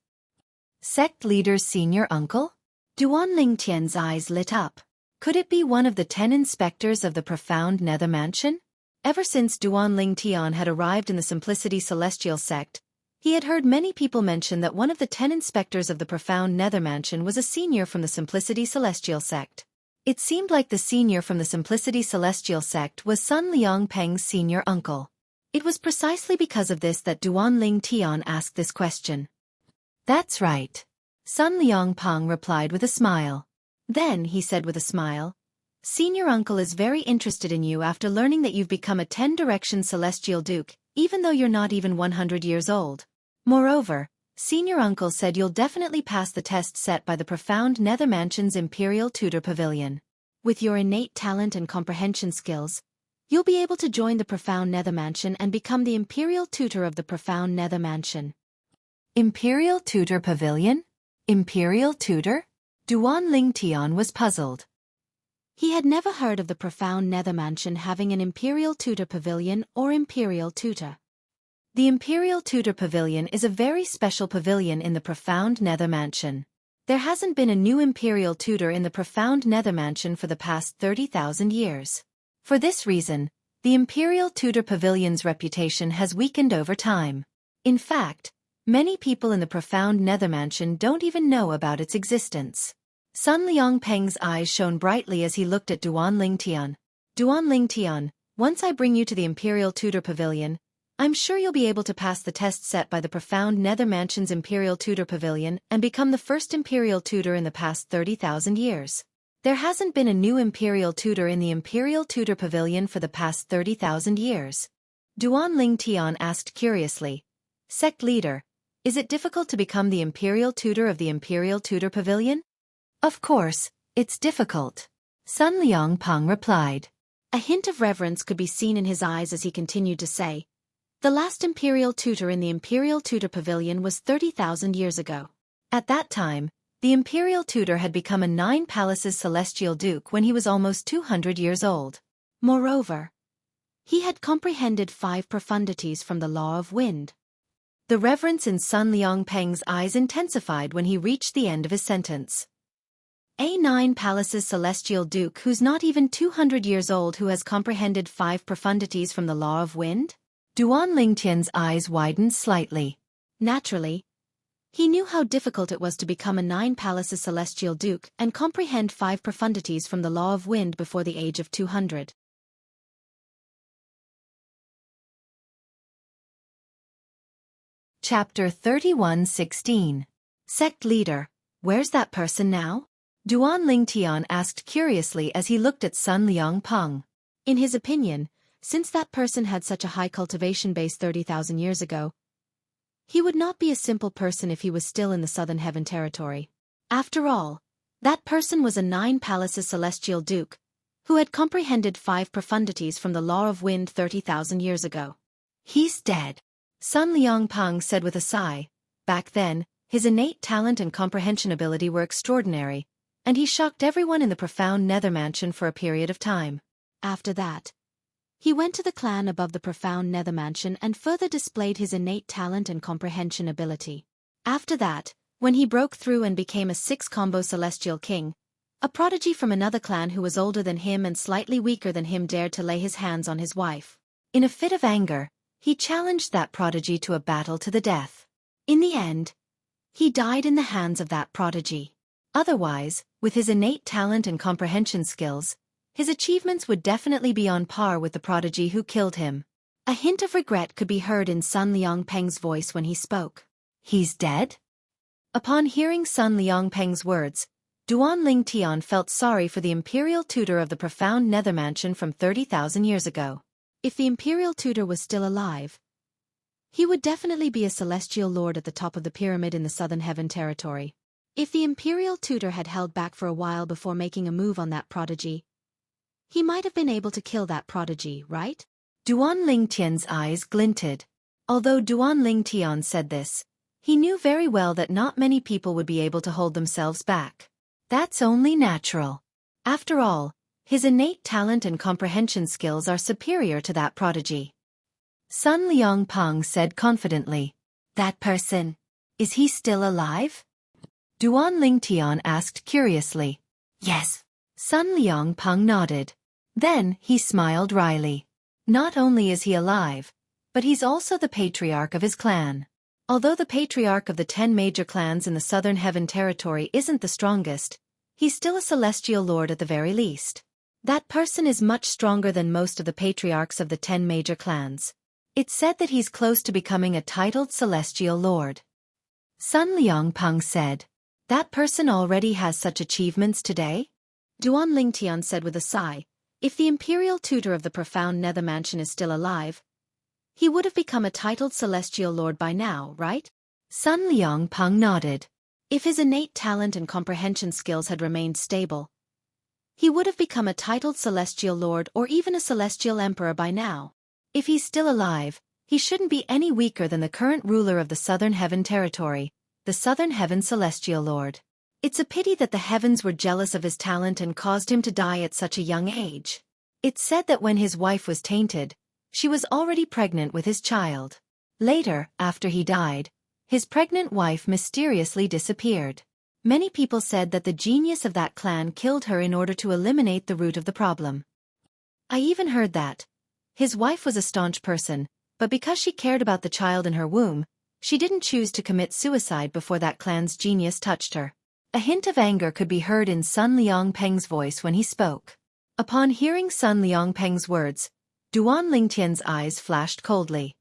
Sect Leader's senior uncle? Duan Lingtian's eyes lit up. Could it be one of the 10 inspectors of the Profound Nether Mansion? Ever since Duan Lingtian had arrived in the Simplicity Celestial Sect, he had heard many people mention that one of the 10 inspectors of the Profound Nether Mansion was a senior from the Simplicity Celestial Sect. It seemed like the senior from the Simplicity Celestial Sect was Sun Liangpeng's senior uncle. It was precisely because of this that Duan Lingtian asked this question. That's right. Sun Liangpeng replied with a smile. Then, he said with a smile, Senior uncle is very interested in you after learning that you've become a 10-direction Celestial Duke, even though you're not even 100 years old. Moreover, Senior uncle said you'll definitely pass the test set by the Profound Nether Mansion's Imperial Tutor Pavilion. With your innate talent and comprehension skills, you'll be able to join the Profound Nether Mansion and become the Imperial Tutor of the Profound Nether Mansion. Imperial Tutor Pavilion? Imperial Tutor? Duan Lingtian was puzzled. He had never heard of the Profound Nether Mansion having an Imperial Tutor Pavilion or Imperial Tutor. The Imperial Tutor Pavilion is a very special pavilion in the Profound Nether Mansion. There hasn't been a new Imperial Tutor in the Profound Nether Mansion for the past 30,000 years. For this reason, the Imperial Tutor Pavilion's reputation has weakened over time. In fact, many people in the Profound Nether Mansion don't even know about its existence. Sun Liangpeng's eyes shone brightly as he looked at Duan Lingtian. Duan Lingtian, once I bring you to the Imperial Tutor Pavilion, I'm sure you'll be able to pass the test set by the Profound Nether Mansion's Imperial Tutor Pavilion and become the first Imperial Tutor in the past 30,000 years. There hasn't been a new Imperial Tutor in the Imperial Tutor Pavilion for the past 30,000 years. Duan Lingtian asked curiously, Sect Leader, is it difficult to become the Imperial Tutor of the Imperial Tutor Pavilion? Of course, it's difficult. Sun Liangpeng replied. A hint of reverence could be seen in his eyes as he continued to say, the last Imperial Tutor in the Imperial Tutor Pavilion was 30,000 years ago. At that time, the Imperial Tutor had become a 9 Palaces Celestial Duke when he was almost 200 years old. Moreover, he had comprehended 5 profundities from the Law of Wind. The reverence in Sun Liangpeng's eyes intensified when he reached the end of his sentence. A 9 Palaces Celestial Duke who's not even 200 years old who has comprehended 5 profundities from the Law of Wind? Duan Lingtian's eyes widened slightly. Naturally, he knew how difficult it was to become a 9 Palaces Celestial Duke and comprehend 5 profundities from the Law of Wind before the age of 200. Chapter 31:16. Sect Leader, where's that person now? Duan Lingtian asked curiously as he looked at Sun Liangpeng. In his opinion, since that person had such a high cultivation base 30,000 years ago, he would not be a simple person if he was still in the Southern Heaven territory. After all, that person was a 9 Palaces Celestial Duke, who had comprehended 5 profundities from the Law of Wind 30,000 years ago. He's dead, Sun Liangpeng said with a sigh. Back then, his innate talent and comprehension ability were extraordinary, and he shocked everyone in the Profound Nether Mansion for a period of time. After that, he went to the clan above the Profound Nether Mansion and further displayed his innate talent and comprehension ability. After that, when he broke through and became a 6-combo Celestial King, a prodigy from another clan who was older than him and slightly weaker than him dared to lay his hands on his wife. In a fit of anger, he challenged that prodigy to a battle to the death. In the end, he died in the hands of that prodigy. Otherwise, with his innate talent and comprehension skills, his achievements would definitely be on par with the prodigy who killed him. A hint of regret could be heard in Sun Liangpeng's voice when he spoke. He's dead? Upon hearing Sun Liangpeng's words, Duan Lingtian felt sorry for the Imperial Tutor of the Profound Nether Mansion from 30,000 years ago. If the Imperial Tutor was still alive, he would definitely be a Celestial Lord at the top of the pyramid in the Southern Heaven territory. If the Imperial Tutor had held back for a while before making a move on that prodigy, he might have been able to kill that prodigy, right? Duan Lingtian's eyes glinted. Although Duan Lingtian said this, he knew very well that not many people would be able to hold themselves back. That's only natural. After all, his innate talent and comprehension skills are superior to that prodigy. Sun Liangpeng said confidently. That person, is he still alive? Duan Lingtian asked curiously. Yes. Sun Liangpeng nodded. Then he smiled wryly. Not only is he alive, but he's also the patriarch of his clan. Although the patriarch of the 10 major clans in the Southern Heaven territory isn't the strongest, he's still a Celestial Lord at the very least. That person is much stronger than most of the patriarchs of the 10 major clans. It's said that he's close to becoming a titled Celestial Lord. Sun Liangpeng said. That person already has such achievements today? Duan Lingtian said with a sigh. If the Imperial Tutor of the Profound Nether Mansion is still alive, he would have become a titled Celestial Lord by now, right? Sun Liangpeng nodded. If his innate talent and comprehension skills had remained stable, He would have become a titled celestial lord or even a celestial emperor by now. If he's still alive, he shouldn't be any weaker than the current ruler of the Southern Heaven territory, the Southern Heaven Celestial Lord. It's a pity that the heavens were jealous of his talent and caused him to die at such a young age. It's said that when his wife was tainted, she was already pregnant with his child. Later, after he died, his pregnant wife mysteriously disappeared. Many people said that the genius of that clan killed her in order to eliminate the root of the problem. I even heard that his wife was a staunch person, but because she cared about the child in her womb, she didn't choose to commit suicide before that clan's genius touched her. A hint of anger could be heard in Sun Liangpeng's voice when he spoke. Upon hearing Sun Liangpeng's words, Duan Lingtian's eyes flashed coldly.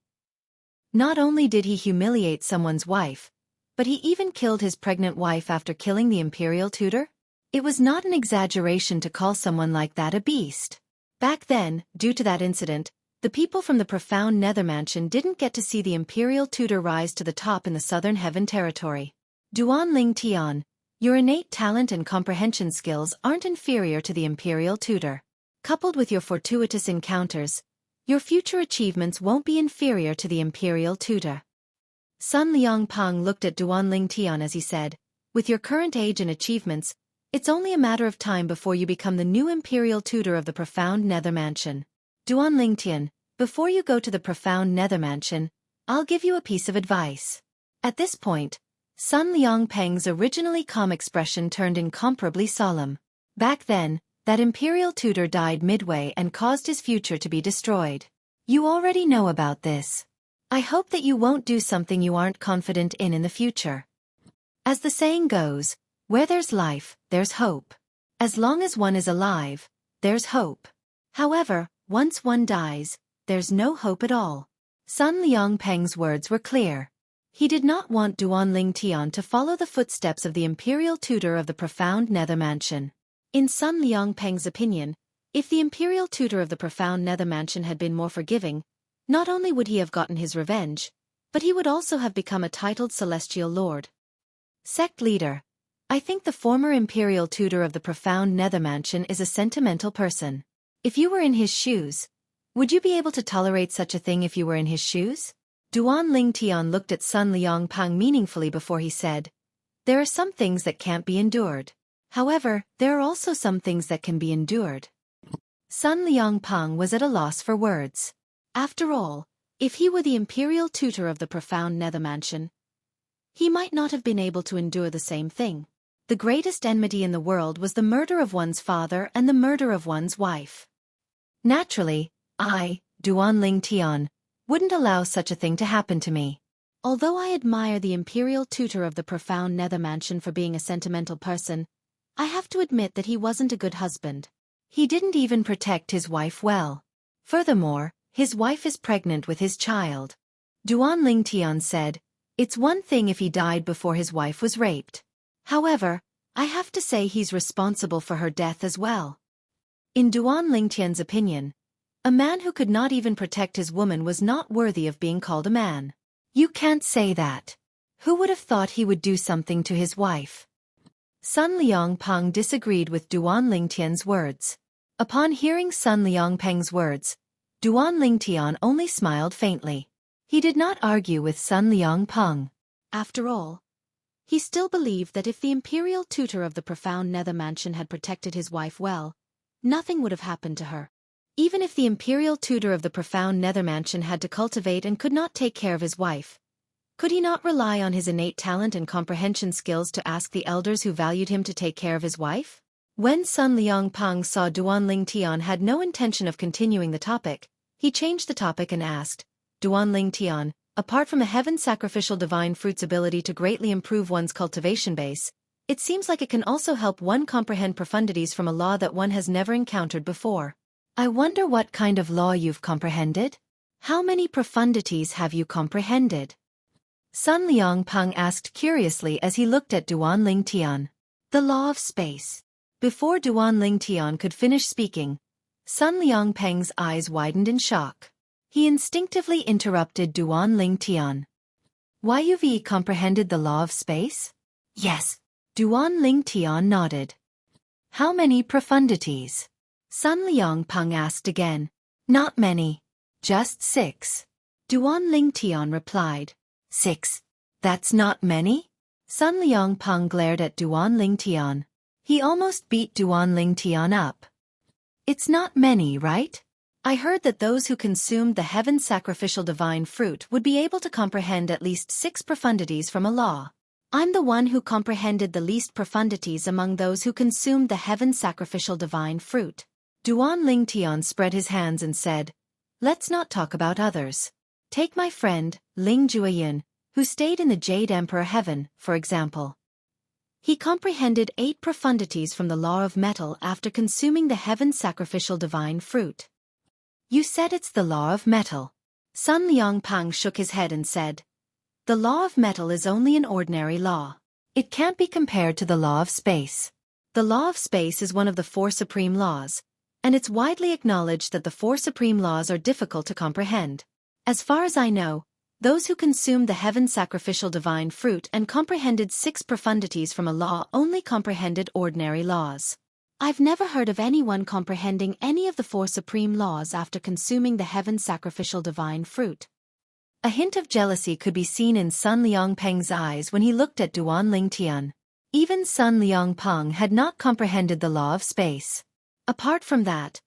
Not only did he humiliate someone's wife, but he even killed his pregnant wife after killing the imperial tutor? It was not an exaggeration to call someone like that a beast. Back then, due to that incident, the people from the profound Nether Mansion didn't get to see the imperial tutor rise to the top in the Southern Heaven territory. Duan Lingtian, your innate talent and comprehension skills aren't inferior to the imperial tutor. Coupled with your fortuitous encounters, your future achievements won't be inferior to the imperial tutor. Sun Liangpeng looked at Duan Lingtian as he said, with your current age and achievements, it's only a matter of time before you become the new imperial tutor of the profound Nether Mansion. Duan Lingtian, before you go to the profound Nether Mansion, I'll give you a piece of advice. At this point, Sun Liangpeng's originally calm expression turned incomparably solemn. Back then, that imperial tutor died midway and caused his future to be destroyed. You already know about this. I hope that you won't do something you aren't confident in the future. As the saying goes, where there's life, there's hope. As long as one is alive, there's hope. However, once one dies, there's no hope at all. Sun Liangpeng's words were clear. He did not want Duan Lingtian to follow the footsteps of the imperial tutor of the profound Nether Mansion. In Sun Liangpeng's opinion, if the imperial tutor of the profound Nether Mansion had been more forgiving, not only would he have gotten his revenge, but he would also have become a titled celestial lord. Sect leader, I think the former imperial tutor of the profound Nether Mansion is a sentimental person. If you were in his shoes, would you be able to tolerate such a thing if you were in his shoes? Duan Lingtian looked at Sun Liangpeng meaningfully before he said, there are some things that can't be endured. However, there are also some things that can be endured. Sun Liangpeng was at a loss for words. After all, if he were the imperial tutor of the profound Nether Mansion, he might not have been able to endure the same thing. The greatest enmity in the world was the murder of one's father and the murder of one's wife. Naturally, I, Duan Lingtian, wouldn't allow such a thing to happen to me. Although I admire the imperial tutor of the profound Nether Mansion for being a sentimental person, I have to admit that he wasn't a good husband. He didn't even protect his wife well. Furthermore, his wife is pregnant with his child. Duan Lingtian said, it's one thing if he died before his wife was raped. However, I have to say he's responsible for her death as well. In Duan Lingtian's opinion, a man who could not even protect his woman was not worthy of being called a man. You can't say that. Who would have thought he would do something to his wife? Sun Liangpeng disagreed with Duan Lingtian's words. Upon hearing Sun Liangpeng's words, Duan Lingtian only smiled faintly. He did not argue with Sun Liangpeng. After all, he still believed that if the imperial tutor of the profound Nether Mansion had protected his wife well, nothing would have happened to her. Even if the imperial tutor of the profound Nether Mansion had to cultivate and could not take care of his wife, could he not rely on his innate talent and comprehension skills to ask the elders who valued him to take care of his wife? When Sun Liangpeng saw Duan Lingtian had no intention of continuing the topic, he changed the topic and asked, Duan Lingtian, apart from a heaven sacrificial divine fruit's ability to greatly improve one's cultivation base, it seems like it can also help one comprehend profundities from a law that one has never encountered before. I wonder what kind of law you've comprehended? How many profundities have you comprehended? Sun Liangpeng asked curiously as he looked at Duan Lingtian. The law of space. Before Duan Lingtian could finish speaking, Sun Liangpeng's eyes widened in shock. He instinctively interrupted Duan Lingtian. You've comprehended the law of space? Yes. Duan Lingtian nodded. How many profundities? Sun Liangpeng asked again. Not many. Just 6. Duan Lingtian replied. 6. That's not many? Sun Liangpeng glared at Duan Lingtian. He almost beat Duan Lingtian up. It's not many, right? I heard that those who consumed the heaven's sacrificial divine fruit would be able to comprehend at least 6 profundities from a law. I'm the one who comprehended the least profundities among those who consumed the heaven's sacrificial divine fruit. Duan Lingtian spread his hands and said, Let's not talk about others. Take my friend, Ling Jueyin, who stayed in the Jade Emperor Heaven, for example. He comprehended 8 profundities from the law of metal after consuming the heaven's sacrificial divine fruit. You said it's the law of metal. Sun Liangpeng shook his head and said, The law of metal is only an ordinary law. It can't be compared to the law of space. The law of space is one of the 4 supreme laws, and it's widely acknowledged that the 4 supreme laws are difficult to comprehend. As far as I know, those who consumed the heaven's sacrificial divine fruit and comprehended 6 profundities from a law only comprehended ordinary laws. I've never heard of anyone comprehending any of the 4 supreme laws after consuming the heaven's sacrificial divine fruit. A hint of jealousy could be seen in Sun Liangpeng's eyes when he looked at Duan Lingtian. Even Sun Liangpeng had not comprehended the law of space. Apart from that,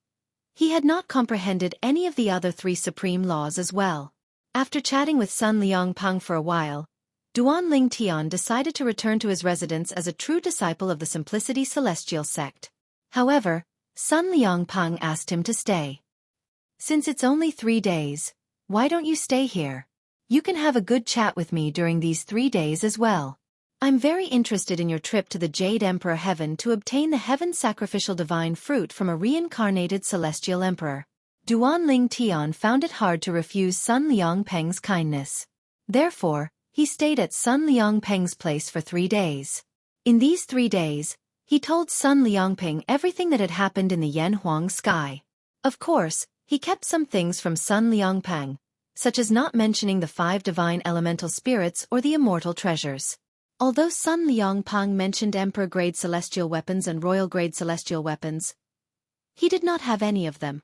he had not comprehended any of the other 3 supreme laws as well. After chatting with Sun Liangpeng for a while, Duan Lingtian decided to return to his residence as a true disciple of the Simplicity Celestial sect. However, Sun Liangpeng asked him to stay. Since it's only 3 days, why don't you stay here? You can have a good chat with me during these 3 days as well. I'm very interested in your trip to the Jade Emperor Heaven to obtain the heaven's sacrificial divine fruit from a reincarnated celestial emperor. Duan Lingtian found it hard to refuse Sun Liangpeng's kindness. Therefore, he stayed at Sun Liangpeng's place for 3 days. In these 3 days, he told Sun Liangpeng everything that had happened in the Yanhuang sky. Of course, he kept some things from Sun Liangpeng, such as not mentioning the 5 divine elemental spirits or the immortal treasures. Although Sun Liangpeng mentioned Emperor-grade celestial weapons and royal-grade celestial weapons, he did not have any of them.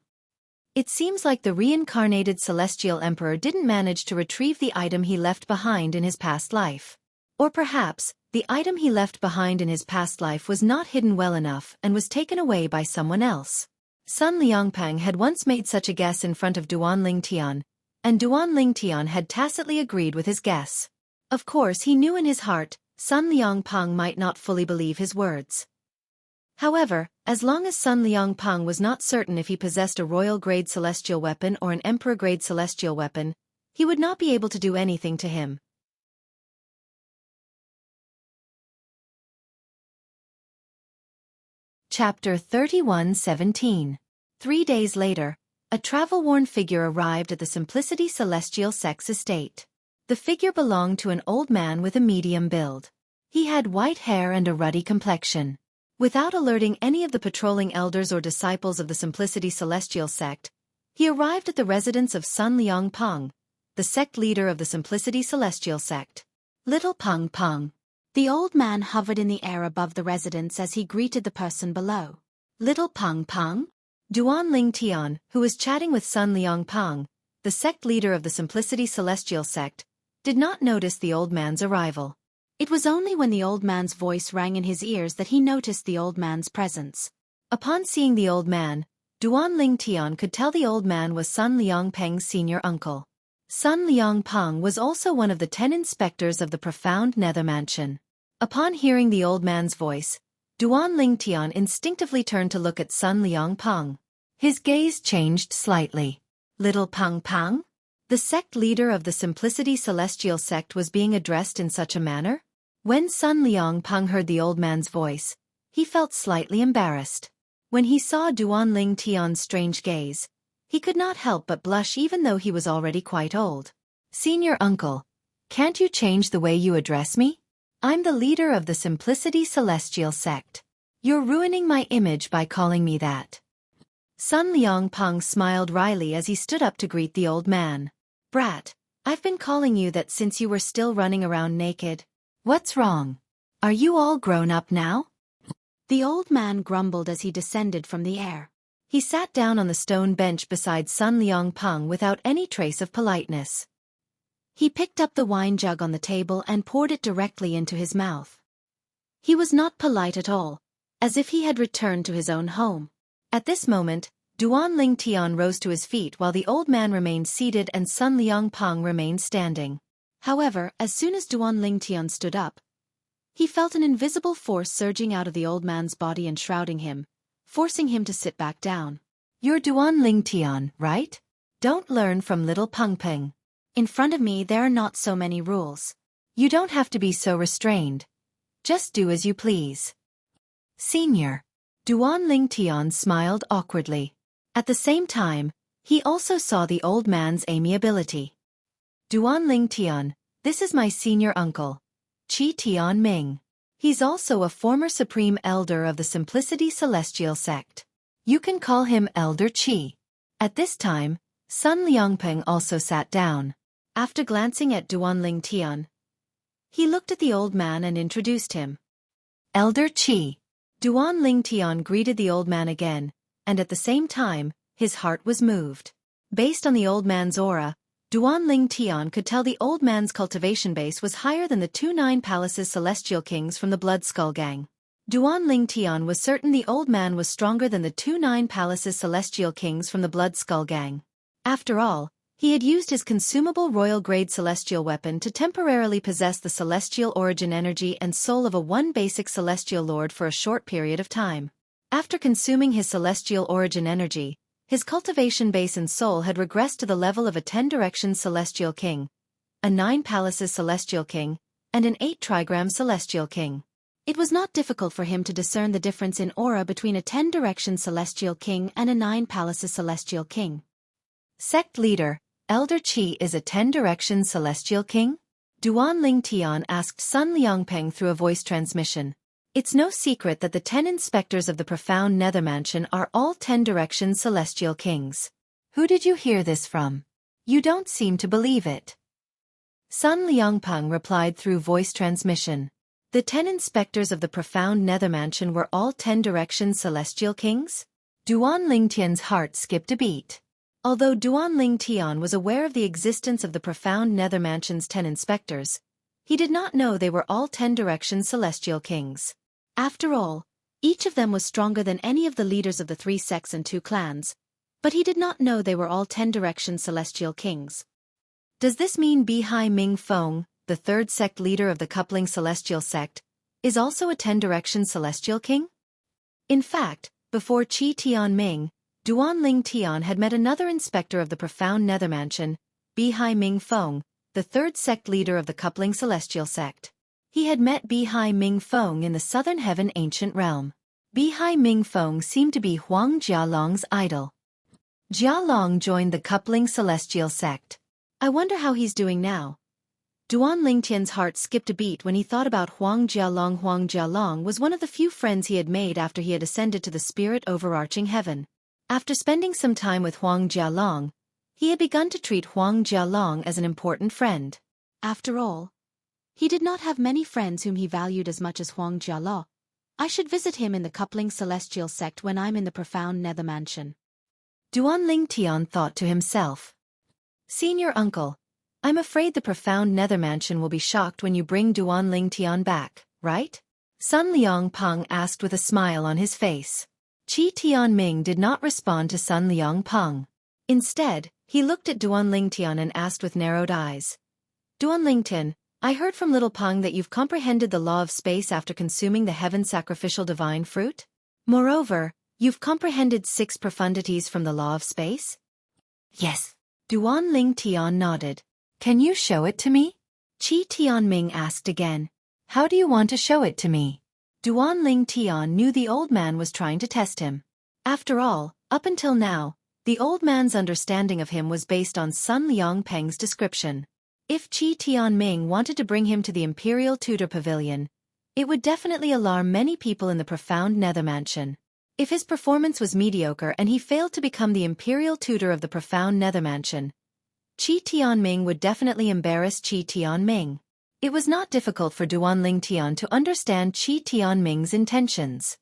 It seems like the reincarnated celestial emperor didn't manage to retrieve the item he left behind in his past life. Or perhaps, the item he left behind in his past life was not hidden well enough and was taken away by someone else. Sun Liangpeng had once made such a guess in front of Duan Lingtian, and Duan Lingtian had tacitly agreed with his guess. Of course, he knew in his heart, Sun Liangpeng might not fully believe his words. However, as long as Sun Liangpeng was not certain if he possessed a royal-grade celestial weapon or an emperor-grade celestial weapon, he would not be able to do anything to him. Chapter 31:17. 3 days later, a travel-worn figure arrived at the Simplicity Celestial Sect's estate. The figure belonged to an old man with a medium build. He had white hair and a ruddy complexion. Without alerting any of the patrolling elders or disciples of the Simplicity Celestial sect, he arrived at the residence of Sun Liangpeng, the sect leader of the Simplicity Celestial sect. Little Peng Peng. The old man hovered in the air above the residence as he greeted the person below. Little Peng Peng? Duan Lingtian, who was chatting with Sun Liangpeng, the sect leader of the Simplicity Celestial sect, did not notice the old man's arrival. It was only when the old man's voice rang in his ears that he noticed the old man's presence. Upon seeing the old man, Duan Lingtian could tell the old man was Sun Liangpeng's senior uncle. Sun Liangpeng was also one of the 10 inspectors of the profound nether mansion. Upon hearing the old man's voice, Duan Lingtian instinctively turned to look at Sun Liangpeng. His gaze changed slightly. Little Peng Peng? The sect leader of the Simplicity Celestial sect was being addressed in such a manner? When Sun Liangpeng heard the old man's voice, he felt slightly embarrassed. When he saw Duan Lingtian's strange gaze, he could not help but blush even though he was already quite old. Senior uncle, can't you change the way you address me? I'm the leader of the Simplicity Celestial sect. You're ruining my image by calling me that. Sun Liangpeng smiled wryly as he stood up to greet the old man. Brat, I've been calling you that since you were still running around naked. What's wrong? Are you all grown up now? The old man grumbled as he descended from the air. He sat down on the stone bench beside Sun Liangpeng without any trace of politeness. He picked up the wine jug on the table and poured it directly into his mouth. He was not polite at all, as if he had returned to his own home. At this moment, Duan Lingtian rose to his feet while the old man remained seated and Sun Liangpeng remained standing. However, as soon as Duan Lingtian stood up, he felt an invisible force surging out of the old man's body and shrouding him, forcing him to sit back down. "You're Duan Lingtian, right? Don't learn from little Peng Peng. In front of me there are not so many rules. You don't have to be so restrained. Just do as you please." "Senior." Duan Lingtian smiled awkwardly. At the same time, he also saw the old man's amiability. "Duan Lingtian, this is my senior uncle, Qi Tianming. He's also a former supreme elder of the Simplicity Celestial sect. You can call him Elder Qi." At this time, Sun Liangpeng also sat down. After glancing at Duan Lingtian, he looked at the old man and introduced him. "Elder Qi." Duan Lingtian greeted the old man again, and at the same time, his heart was moved. Based on the old man's aura, Duan Lingtian could tell the old man's cultivation base was higher than the 2 Palaces Celestial Kings from the Blood Skull Gang. Duan Lingtian was certain the old man was stronger than the 2 Palaces Celestial Kings from the Blood Skull Gang. After all, he had used his consumable royal-grade celestial weapon to temporarily possess the celestial origin energy and soul of a basic celestial lord for a short period of time. After consuming his celestial origin energy, his cultivation base and soul had regressed to the level of a 10 Directions Celestial King, a 9 Palaces Celestial King, and an 8 Trigram Celestial King. It was not difficult for him to discern the difference in aura between a 10 Directions Celestial King and a 9 Palaces Celestial King. "Sect leader, Elder Qi is a 10 Directions Celestial King?" Duan Lingtian asked Sun Liangpeng through a voice transmission. It's no secret that the 10 inspectors of the profound Nether Mansion are all 10 Directions Celestial Kings. Who did you hear this from? You don't seem to believe it. Sun Liangpeng replied through voice transmission. The 10 inspectors of the profound Nether Mansion were all 10 Directions Celestial Kings? Duan Lingtian's heart skipped a beat. Although Duan Lingtian was aware of the existence of the profound Nether Mansion's 10 inspectors, he did not know they were all 10 Directions Celestial Kings. After all, each of them was stronger than any of the leaders of the 3 sects and 2 clans, but he did not know they were all 10 Directions Celestial Kings. Does this mean Bihai Ming Feng, the 3rd sect leader of the Coupling Celestial sect, is also a 10 Directions Celestial King? In fact, before Qi Tianming, Duan Lingtian had met another inspector of the profound Nether Mansion, Bihai Ming Feng, the 3rd sect leader of the Coupling Celestial sect. He had met Bihai Ming Feng in the Southern Heaven Ancient Realm. Bihai Ming Feng seemed to be Huang Jialong's idol. Jialong joined the Coupling Celestial sect. I wonder how he's doing now. Duan Lingtian's heart skipped a beat when he thought about Huang Jialong. Huang Jialong was one of the few friends he had made after he had ascended to the spirit overarching heaven. After spending some time with Huang Jialong, he had begun to treat Huang Jialong as an important friend. After all, he did not have many friends whom he valued as much as Huang Jialo. I should visit him in the Coupling Celestial sect when I'm in the profound Nether Mansion. Duan Lingtian thought to himself. Senior uncle, I'm afraid the profound Nether Mansion will be shocked when you bring Duan Lingtian back, right? Sun Liangpeng asked with a smile on his face. Qi Tianming did not respond to Sun Liangpeng. Instead, he looked at Duan Lingtian and asked with narrowed eyes. Duan Lingtian, I heard from little Peng that you've comprehended the law of space after consuming the heaven sacrificial divine fruit? Moreover, you've comprehended 6 profundities from the law of space? Yes. Duan Lingtian nodded. Can you show it to me? Qi Tianming asked again. How do you want to show it to me? Duan Lingtian knew the old man was trying to test him. After all, up until now, the old man's understanding of him was based on Sun Liangpeng's description. If Qi Tianming wanted to bring him to the Imperial Tutor Pavilion, it would definitely alarm many people in the profound Nether Mansion. If his performance was mediocre and he failed to become the Imperial Tutor of the profound Nether Mansion, Qi Tianming would definitely embarrass Qi Tianming. It was not difficult for Duan Lingtian to understand Qi Tianming's intentions.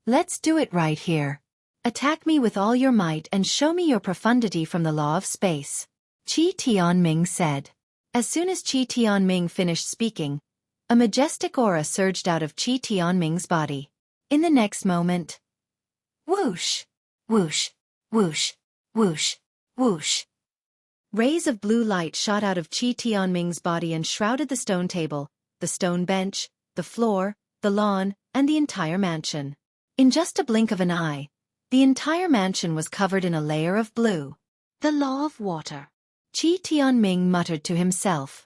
Let's do it right here. Attack me with all your might and show me your profundity from the law of space. Qi Tianming said. As soon as Qi Tianming finished speaking, a majestic aura surged out of Qi Tianming's body. In the next moment, whoosh, whoosh, whoosh, whoosh, whoosh. Rays of blue light shot out of Qi Tianming's body and shrouded the stone table, the stone bench, the floor, the lawn, and the entire mansion. In just a blink of an eye, the entire mansion was covered in a layer of blue. The law of water. Qi Tianming muttered to himself.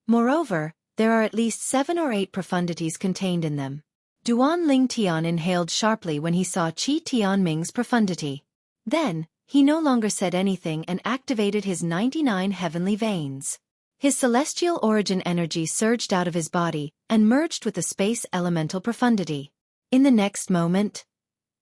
Moreover, there are at least 7 or 8 profundities contained in them. Duan Lingtian inhaled sharply when he saw Qi Tianming's profundity. Then, he no longer said anything and activated his 99 heavenly veins. His celestial origin energy surged out of his body and merged with the space elemental profundity. In the next moment,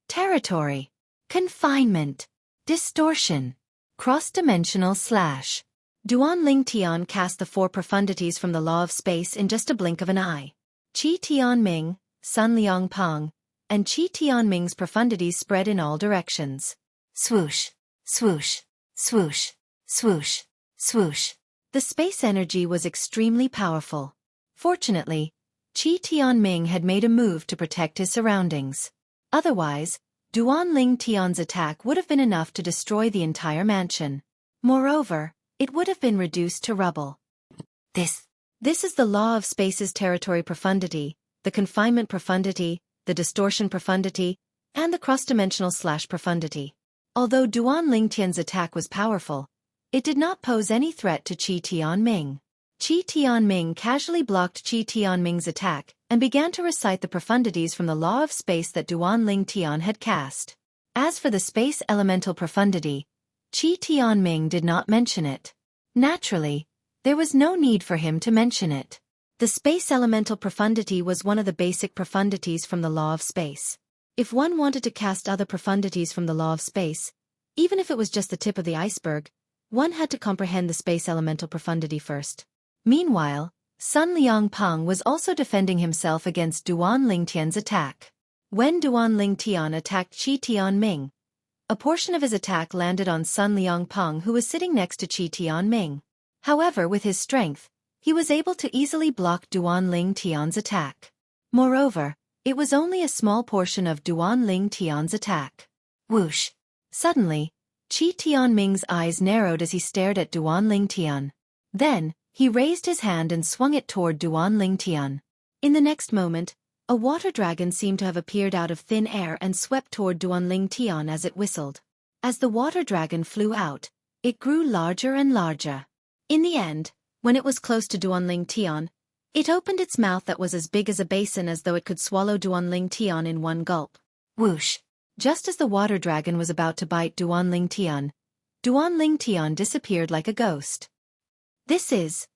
territory, confinement, distortion, cross-dimensional slash. Duan Lingtian cast the 4 profundities from the law of space in just a blink of an eye. Qi Tianming, Sun Liangpeng, and Qi Tianming's profundities spread in all directions. Swoosh, swoosh, swoosh, swoosh, swoosh. The space energy was extremely powerful. Fortunately, Qi Tianming had made a move to protect his surroundings. Otherwise, Duan Lingtian's attack would have been enough to destroy the entire mansion. Moreover, it would have been reduced to rubble. This is the law of space's territory profundity, the confinement profundity, the distortion profundity, and the cross-dimensional slash profundity. Although Duan Lingtian's attack was powerful, it did not pose any threat to Qi Tianming. Qi Tianming casually blocked Qi Tianming's attack and began to recite the profundities from the law of space that Duan Lingtian had cast. As for the space elemental profundity, Qi Tianming did not mention it. Naturally, there was no need for him to mention it. The space elemental profundity was one of the basic profundities from the law of space. If one wanted to cast other profundities from the law of space, even if it was just the tip of the iceberg, one had to comprehend the space elemental profundity first. Meanwhile, Sun Liangpeng was also defending himself against Duan Lingtian's attack. When Duan Lingtian attacked Qi Tianming, a portion of his attack landed on Sun Liangpeng, who was sitting next to Qi Tianming. However, with his strength, he was able to easily block Duan Lingtian's attack. Moreover, it was only a small portion of Duan Lingtian's attack. Whoosh! Suddenly, Qi Tianming's eyes narrowed as he stared at Duan Lingtian. Then, he raised his hand and swung it toward Duan Lingtian. In the next moment, a water dragon seemed to have appeared out of thin air and swept toward Duan Lingtian as it whistled. As the water dragon flew out, it grew larger and larger. In the end, when it was close to Duan Lingtian, it opened its mouth that was as big as a basin, as though it could swallow Duan Lingtian in one gulp. Whoosh! Just as the water dragon was about to bite Duan Lingtian disappeared like a ghost. This is...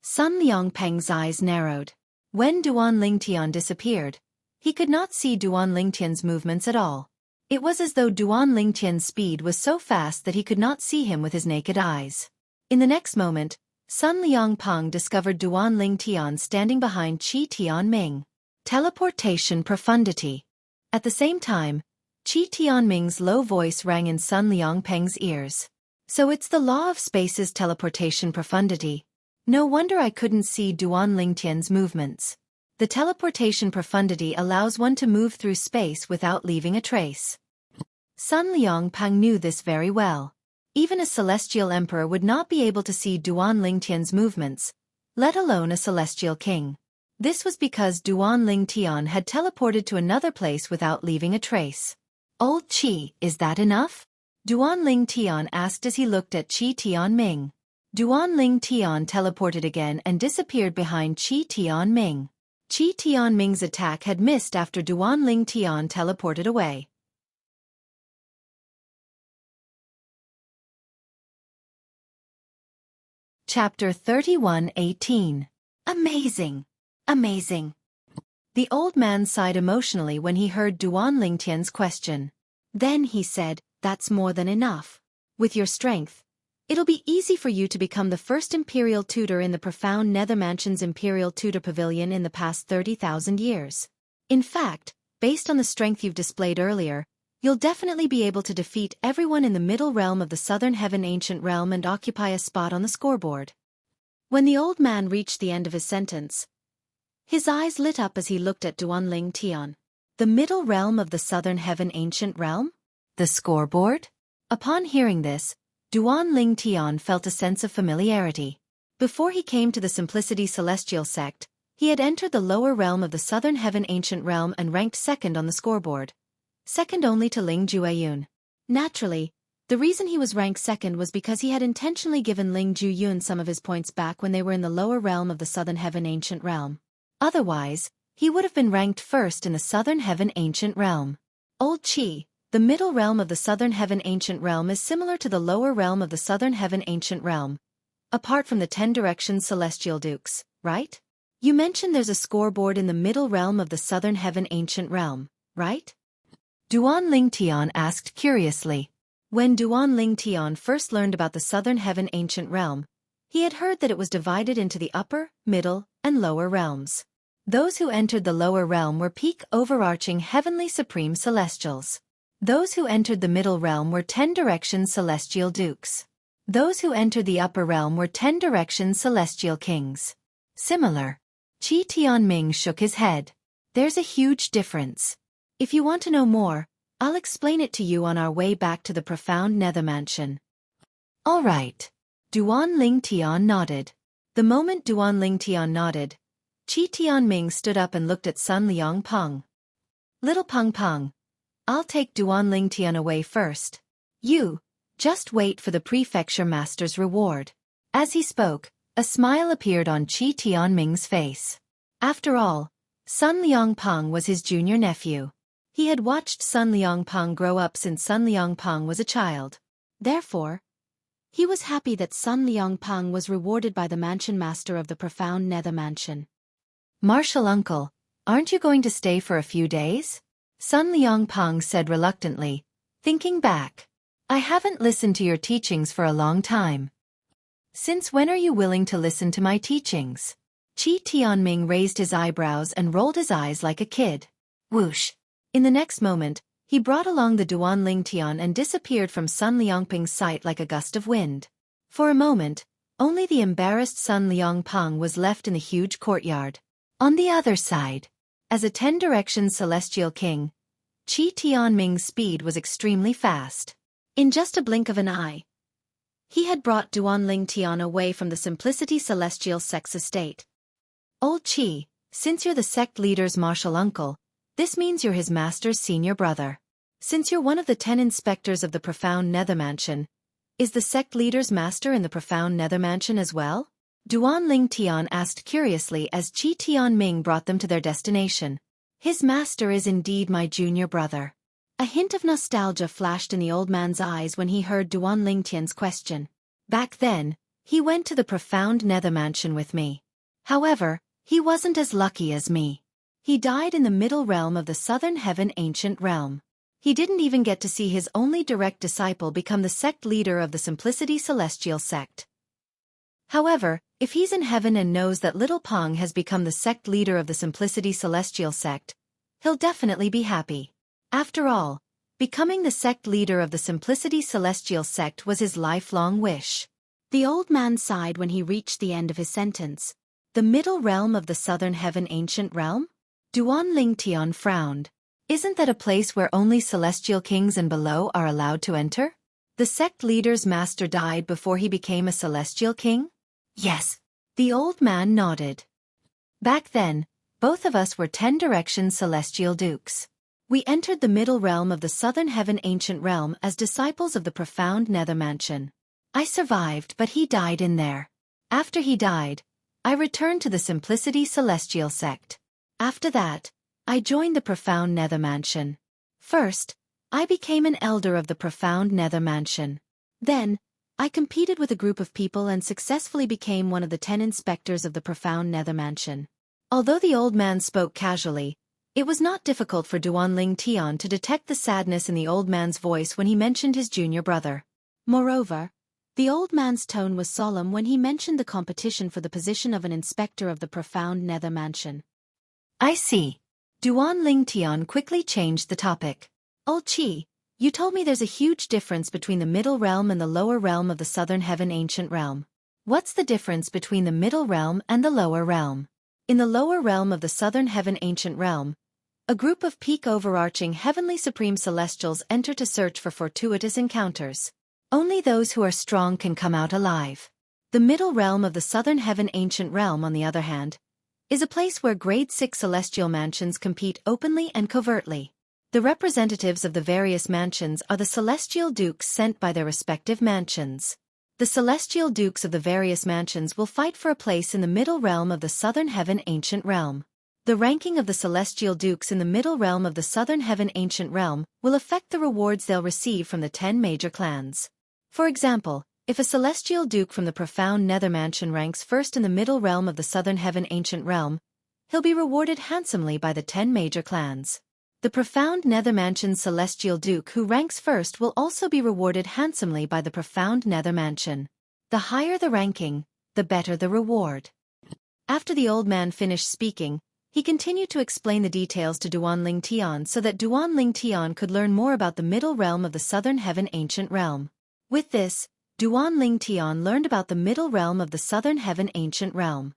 Sun Liangpeng's eyes narrowed. When Duan Lingtian disappeared, he could not see Duan Lingtian's movements at all. It was as though Duan Lingtian's speed was so fast that he could not see him with his naked eyes. In the next moment, Sun Liangpeng discovered Duan Lingtian standing behind Qi Tianming. Teleportation profundity. At the same time, Qi Tianming's low voice rang in Sun Liangpeng's ears. So it's the law of space's teleportation profundity. No wonder I couldn't see Duan Lingtian's movements. The teleportation profundity allows one to move through space without leaving a trace. Sun Liangpeng knew this very well. Even a celestial emperor would not be able to see Duan Lingtian's movements, let alone a celestial king. This was because Duan Lingtian had teleported to another place without leaving a trace. Old Qi, is that enough? Duan Lingtian asked as he looked at Qi Tianming. Duan Lingtian teleported again and disappeared behind Qi Tianming. Qi Tianming's attack had missed after Duan Lingtian teleported away. Chapter 31:18. Amazing! Amazing! The old man sighed emotionally when he heard Duan Lingtian's question. Then he said, "That's more than enough. With your strength, it'll be easy for you to become the first imperial tutor in the profound Nether Mansion's imperial tutor pavilion in the past 30,000 years. In fact, based on the strength you've displayed earlier, you'll definitely be able to defeat everyone in the middle realm of the Southern Heaven Ancient Realm and occupy a spot on the scoreboard. When the old man reached the end of his sentence, his eyes lit up as he looked at Duanling Tian. The middle realm of the Southern Heaven Ancient Realm? The scoreboard? Upon hearing this, Duanling Tian felt a sense of familiarity. Before he came to the Simplicity Celestial Sect, he had entered the lower realm of the Southern Heaven Ancient Realm and ranked second on the scoreboard, second only to Ling Jueyun. Naturally, the reason he was ranked second was because he had intentionally given Ling Jueyun some of his points back when they were in the lower realm of the Southern Heaven Ancient Realm. Otherwise, he would have been ranked first in the Southern Heaven Ancient Realm. Old Qi, the middle realm of the Southern Heaven Ancient Realm is similar to the lower realm of the Southern Heaven Ancient Realm, apart from the 10 Directions Celestial Dukes, right? You mentioned there's a scoreboard in the middle realm of the Southern Heaven Ancient Realm, right? Duanling Tian asked curiously. When Duanling Tian first learned about the Southern Heaven Ancient Realm, he had heard that it was divided into the upper, middle, and lower realms. Those who entered the lower realm were peak overarching heavenly supreme celestials. Those who entered the middle realm were 10 Directions Celestial Dukes. Those who entered the upper realm were 10 Directions Celestial Kings. Similar. Qi Tianming shook his head. There's a huge difference. If you want to know more, I'll explain it to you on our way back to the profound Nether Mansion. All right. Duanling Tian nodded. The moment Duanling Tian nodded, Qi Tianming stood up and looked at Sun Liang Peng. Little Peng Peng, I'll take Duanling Tian away first. You, just wait for the prefecture master's reward. As he spoke, a smile appeared on Qi Tianming's face. After all, Sun Liang Peng was his junior nephew. He had watched Sun Liang Peng grow up since Sun Liang Peng was a child. Therefore, he was happy that Sun Liang Peng was rewarded by the mansion master of the profound Nether Mansion. Martial uncle, aren't you going to stay for a few days? Sun Liang Peng said reluctantly, thinking back. I haven't listened to your teachings for a long time. Since when are you willing to listen to my teachings? Qi Tianming raised his eyebrows and rolled his eyes like a kid. Whoosh! In the next moment, he brought along the Duanling Tian and disappeared from Sun Liangpeng's sight like a gust of wind. For a moment, only the embarrassed Sun Liangpeng was left in the huge courtyard. On the other side, as a 10 Directions Celestial King, Qi Tianming's speed was extremely fast. In just a blink of an eye, he had brought Duanling Tian away from the Simplicity Celestial Sect's estate. Old Qi, since you're the sect leader's martial uncle, this means you're his master's senior brother. Since you're one of the 10 inspectors of the profound Nether Mansion, is the sect leader's master in the profound Nether Mansion as well? Duanling Tian asked curiously as Qi Tianming brought them to their destination. His master is indeed my junior brother. A hint of nostalgia flashed in the old man's eyes when he heard Duanling Tian's question. Back then, he went to the profound Nether Mansion with me. However, he wasn't as lucky as me. He died in the middle realm of the Southern Heaven Ancient Realm. He didn't even get to see his only direct disciple become the sect leader of the Simplicity Celestial Sect. However, if he's in heaven and knows that little Peng has become the sect leader of the Simplicity Celestial Sect, he'll definitely be happy. After all, becoming the sect leader of the Simplicity Celestial Sect was his lifelong wish. The old man sighed when he reached the end of his sentence. The middle realm of the Southern Heaven Ancient Realm? Duanling Tian frowned. Isn't that a place where only celestial kings and below are allowed to enter? The sect leader's master died before he became a celestial king? Yes. The old man nodded. Back then, both of us were 10 Directions Celestial Dukes. We entered the middle realm of the Southern Heaven Ancient Realm as disciples of the profound Nether Mansion. I survived, but he died in there. After he died, I returned to the Simplicity Celestial Sect. After that, I joined the profound Nether Mansion. First, I became an elder of the profound Nether Mansion. Then, I competed with a group of people and successfully became one of the 10 inspectors of the profound Nether Mansion. Although the old man spoke casually, it was not difficult for Duanling Tian to detect the sadness in the old man's voice when he mentioned his junior brother. Moreover, the old man's tone was solemn when he mentioned the competition for the position of an inspector of the profound Nether Mansion. I see. Duan Lingtian quickly changed the topic. Old Qi, you told me there's a huge difference between the middle realm and the lower realm of the southern heaven ancient realm. What's the difference between the middle realm and the lower realm? In the lower realm of the southern heaven ancient realm, a group of peak overarching heavenly supreme celestials enter to search for fortuitous encounters. Only those who are strong can come out alive. The middle realm of the southern heaven ancient realm, on the other hand, is a place where grade 6 celestial mansions compete openly and covertly. The representatives of the various mansions are the celestial dukes sent by their respective mansions. The celestial dukes of the various mansions will fight for a place in the middle realm of the southern heaven ancient realm. The ranking of the celestial dukes in the middle realm of the southern heaven ancient realm will affect the rewards they'll receive from the 10 major clans. For example, if a celestial duke from the profound nether mansion ranks first in the middle realm of the southern heaven ancient realm, he'll be rewarded handsomely by the 10 major clans. The profound nether mansion's celestial duke who ranks first will also be rewarded handsomely by the profound nether mansion. The higher the ranking, the better the reward. After the old man finished speaking, he continued to explain the details to Duan Lingtian so that Duan Lingtian could learn more about the middle realm of the southern heaven ancient realm. With this, Duan Lingtian learned about the middle realm of the southern heaven ancient realm.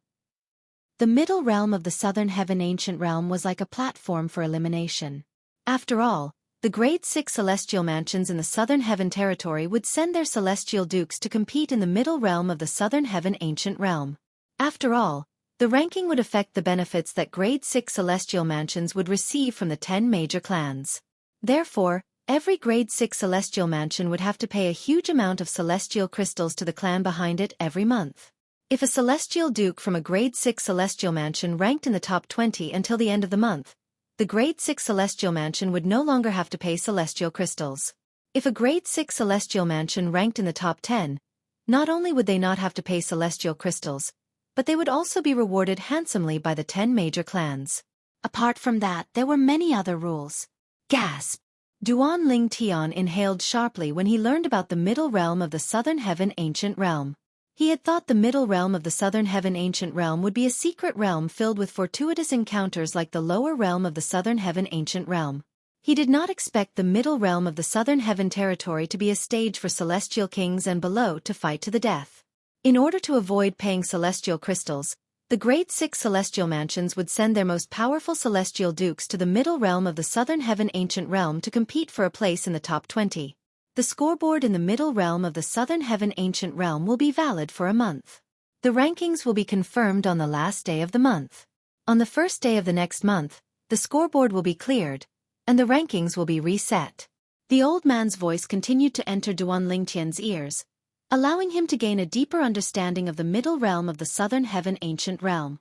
The middle realm of the southern heaven ancient realm was like a platform for elimination. After all, the grade 6 celestial mansions in the southern heaven territory would send their celestial dukes to compete in the middle realm of the southern heaven ancient realm. After all, the ranking would affect the benefits that grade 6 celestial mansions would receive from the 10 major clans. Therefore, every grade 6 celestial mansion would have to pay a huge amount of celestial crystals to the clan behind it every month. If a celestial duke from a grade 6 celestial mansion ranked in the top 20 until the end of the month, the grade 6 celestial mansion would no longer have to pay celestial crystals. If a grade 6 celestial mansion ranked in the top 10, not only would they not have to pay celestial crystals, but they would also be rewarded handsomely by the 10 major clans. Apart from that, there were many other rules. Gasp! Duan Lingtian inhaled sharply when he learned about the middle realm of the southern heaven ancient realm. He had thought the middle realm of the southern heaven ancient realm would be a secret realm filled with fortuitous encounters like the lower realm of the southern heaven ancient realm. He did not expect the middle realm of the southern heaven territory to be a stage for celestial kings and below to fight to the death. In order to avoid paying celestial crystals, the grade 6 celestial mansions would send their most powerful celestial dukes to the middle realm of the southern heaven ancient realm to compete for a place in the top 20. The scoreboard in the middle realm of the southern heaven ancient realm will be valid for a month. The rankings will be confirmed on the last day of the month. On the first day of the next month, the scoreboard will be cleared, and the rankings will be reset. The old man's voice continued to enter Duan Lingtian's ears, allowing him to gain a deeper understanding of the middle realm of the southern heaven ancient realm.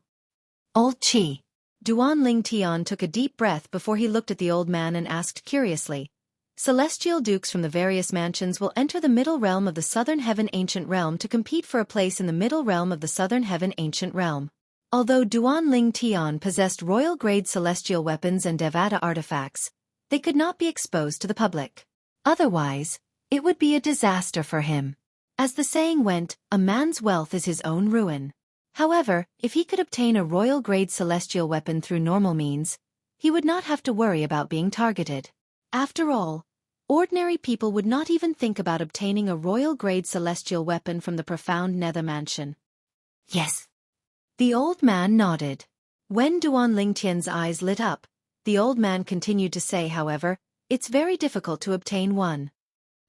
Old Qi. Duan Lingtian took a deep breath before he looked at the old man and asked curiously, celestial dukes from the various mansions will enter the middle realm of the southern heaven ancient realm to compete for a place in the middle realm of the southern heaven ancient realm. Although Duan Lingtian possessed royal-grade celestial weapons and Devata artifacts, they could not be exposed to the public. Otherwise, it would be a disaster for him. As the saying went, a man's wealth is his own ruin. However, if he could obtain a royal-grade celestial weapon through normal means, he would not have to worry about being targeted. After all, ordinary people would not even think about obtaining a royal-grade celestial weapon from the profound nether mansion. Yes. The old man nodded. When Duan Lingtian's eyes lit up, the old man continued to say, however, it's very difficult to obtain one.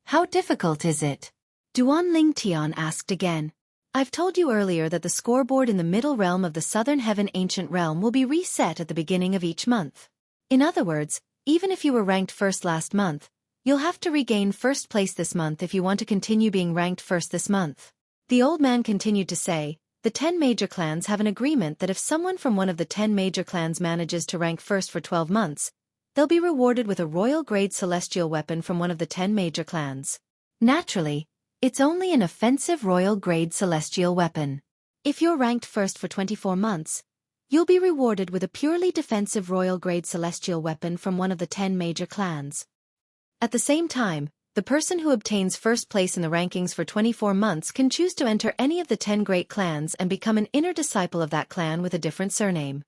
How difficult is it? Duan Lingtian asked again. I've told you earlier that the scoreboard in the middle realm of the southern heaven ancient realm will be reset at the beginning of each month. In other words, even if you were ranked first last month, you'll have to regain first place this month if you want to continue being ranked first this month. The old man continued to say, the 10 major clans have an agreement that if someone from one of the 10 major clans manages to rank first for 12 months, they'll be rewarded with a royal-grade celestial weapon from one of the 10 major clans. Naturally, it's only an offensive royal-grade celestial weapon. If you're ranked first for 24 months, you'll be rewarded with a purely defensive royal-grade celestial weapon from one of the 10 major clans. At the same time, the person who obtains first place in the rankings for 24 months can choose to enter any of the 10 great clans and become an inner disciple of that clan with a different surname.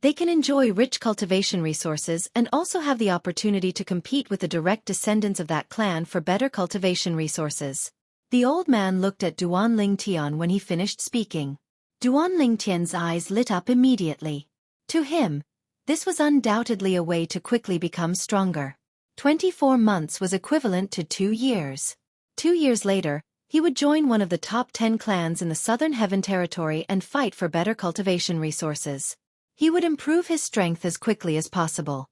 They can enjoy rich cultivation resources and also have the opportunity to compete with the direct descendants of that clan for better cultivation resources. The old man looked at Duan Lingtian when he finished speaking. Duan Lingtian's eyes lit up immediately. To him, this was undoubtedly a way to quickly become stronger. 24 months was equivalent to 2 years. 2 years later, he would join one of the top 10 clans in the Southern Heaven Territory and fight for better cultivation resources. He would improve his strength as quickly as possible.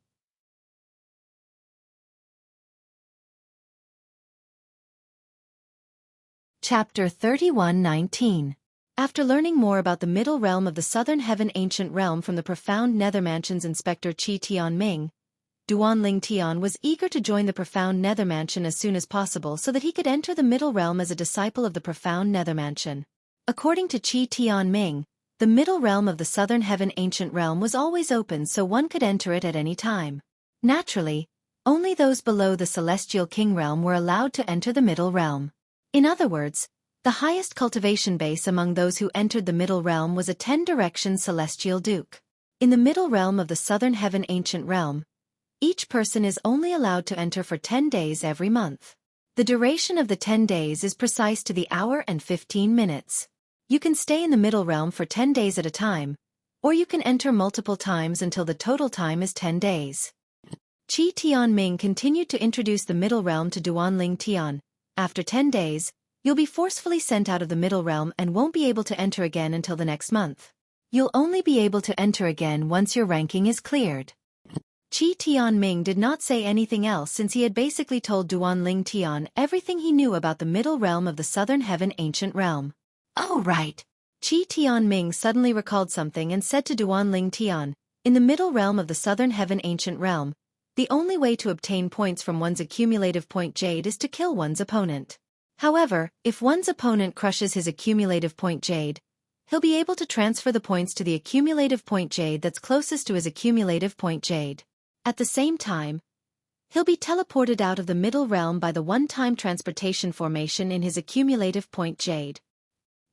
Chapter 31:19. After learning more about the middle realm of the Southern Heaven Ancient Realm from the profound Nethermansion's Inspector Qi Tianming, Duan Lingtian was eager to join the profound Nethermansion as soon as possible so that he could enter the middle realm as a disciple of the profound Nethermansion. According to Qi Tianming, the middle realm of the Southern Heaven Ancient Realm was always open so one could enter it at any time. Naturally, only those below the Celestial King Realm were allowed to enter the middle realm. In other words, the highest cultivation base among those who entered the middle realm was a 10-direction Celestial Duke. In the middle realm of the Southern Heaven Ancient Realm, each person is only allowed to enter for 10 days every month. The duration of the 10 days is precise to the hour and 15 minutes. You can stay in the middle realm for 10 days at a time, or you can enter multiple times until the total time is 10 days. Qi Tianming continued to introduce the middle realm to Duan Lingtian. After 10 days, you'll be forcefully sent out of the middle realm and won't be able to enter again until the next month. You'll only be able to enter again once your ranking is cleared. Qi Tianming did not say anything else since he had basically told Duan Lingtian everything he knew about the middle realm of the Southern Heaven Ancient Realm. Oh right. Qi Tianming suddenly recalled something and said to Duan Lingtian, in the middle realm of the Southern Heaven Ancient Realm, the only way to obtain points from one's accumulative point jade is to kill one's opponent. However, if one's opponent crushes his accumulative point jade, he'll be able to transfer the points to the accumulative point jade that's closest to his accumulative point jade. At the same time, he'll be teleported out of the middle realm by the one-time transportation formation in his accumulative point jade.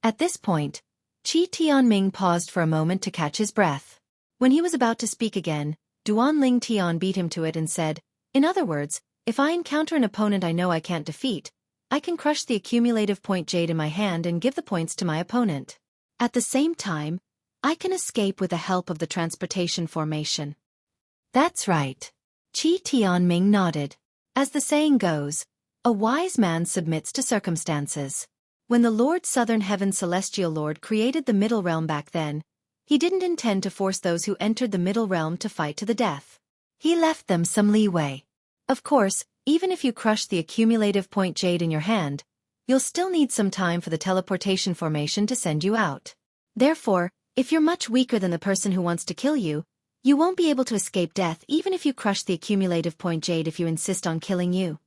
At this point, Qi Tianming paused for a moment to catch his breath. When he was about to speak again, Duan Lingtian beat him to it and said, in other words, if I encounter an opponent I know I can't defeat, I can crush the accumulative point jade in my hand and give the points to my opponent. At the same time, I can escape with the help of the transportation formation. That's right. Qi Tianming nodded. As the saying goes, a wise man submits to circumstances. When the Lord Southern Heaven Celestial Lord created the middle realm back then, he didn't intend to force those who entered the middle realm to fight to the death. He left them some leeway. Of course, even if you crush the accumulative point jade in your hand, you'll still need some time for the teleportation formation to send you out. Therefore, if you're much weaker than the person who wants to kill you, you won't be able to escape death even if you crush the accumulative point jade if you insist on killing you.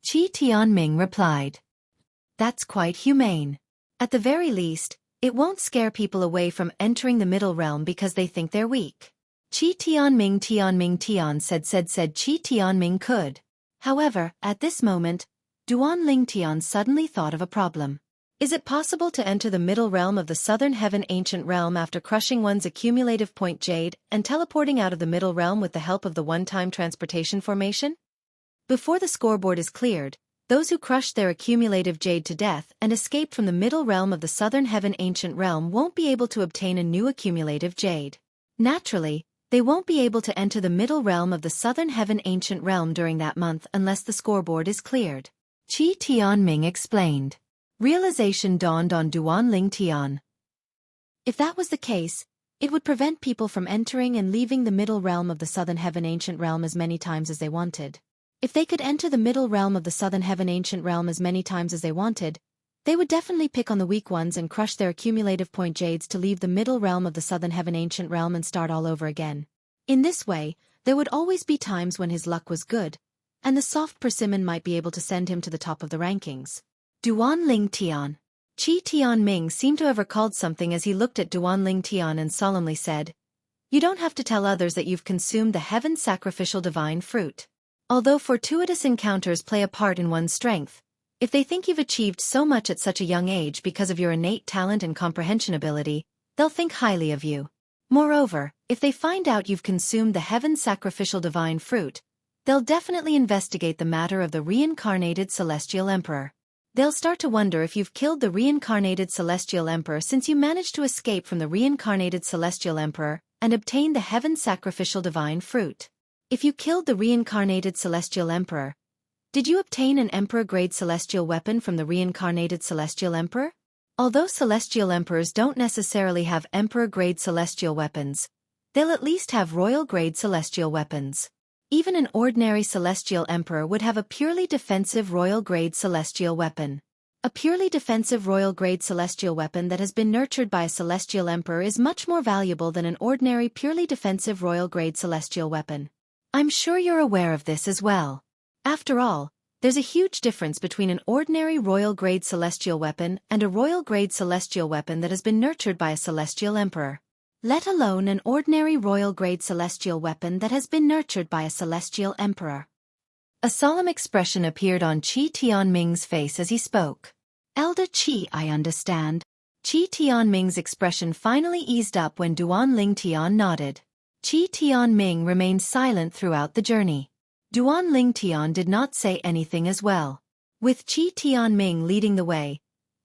Qi Tianming replied. That's quite humane. At the very least, it won't scare people away from entering the middle realm because they think they're weak. Qi Tian said Qi Tianming could. However, at this moment, Duan Lingtian suddenly thought of a problem. Is it possible to enter the middle realm of the Southern Heaven Ancient Realm after crushing one's accumulative point jade and teleporting out of the middle realm with the help of the one-time transportation formation? Before the scoreboard is cleared, those who crushed their accumulative jade to death and escaped from the middle realm of the Southern Heaven Ancient Realm won't be able to obtain a new accumulative jade. Naturally, they won't be able to enter the middle realm of the Southern Heaven Ancient Realm during that month unless the scoreboard is cleared. Qi Tianming explained. Realization dawned on Duan Lingtian. If that was the case, it would prevent people from entering and leaving the middle realm of the Southern Heaven Ancient Realm as many times as they wanted. If they could enter the middle realm of the Southern Heaven Ancient Realm as many times as they wanted, they would definitely pick on the weak ones and crush their accumulative point jades to leave the middle realm of the Southern Heaven Ancient Realm and start all over again. In this way, there would always be times when his luck was good, and the soft persimmon might be able to send him to the top of the rankings. Duan Lingtian. Qi Tianming seemed to have recalled something as he looked at Duan Lingtian and solemnly said, You don't have to tell others that you've consumed the heaven sacrificial divine fruit. Although fortuitous encounters play a part in one's strength, if they think you've achieved so much at such a young age because of your innate talent and comprehension ability, they'll think highly of you. Moreover, if they find out you've consumed the heaven's sacrificial divine fruit, they'll definitely investigate the matter of the reincarnated celestial emperor. They'll start to wonder if you've killed the reincarnated celestial emperor, since you managed to escape from the reincarnated celestial emperor and obtain the heaven's sacrificial divine fruit. If you killed the reincarnated celestial emperor, did you obtain an emperor-grade celestial weapon from the reincarnated celestial emperor? Although celestial emperors don't necessarily have emperor-grade celestial weapons, they'll at least have royal-grade celestial weapons. Even an ordinary celestial emperor would have a purely defensive royal-grade celestial weapon. A purely defensive royal-grade celestial weapon that has been nurtured by a celestial emperor is much more valuable than an ordinary purely defensive royal-grade celestial weapon. I'm sure you're aware of this as well. After all, there's a huge difference between an ordinary royal-grade celestial weapon and a royal-grade celestial weapon that has been nurtured by a celestial emperor. Let alone an ordinary royal-grade celestial weapon that has been nurtured by a celestial emperor. A solemn expression appeared on Qi Tianming's face as he spoke. Elder Qi, I understand. Qi Tianming's expression finally eased up when Duan Tian nodded. Qi Tianming remained silent throughout the journey. Duan Tian did not say anything as well. With Qi Tianming leading the way,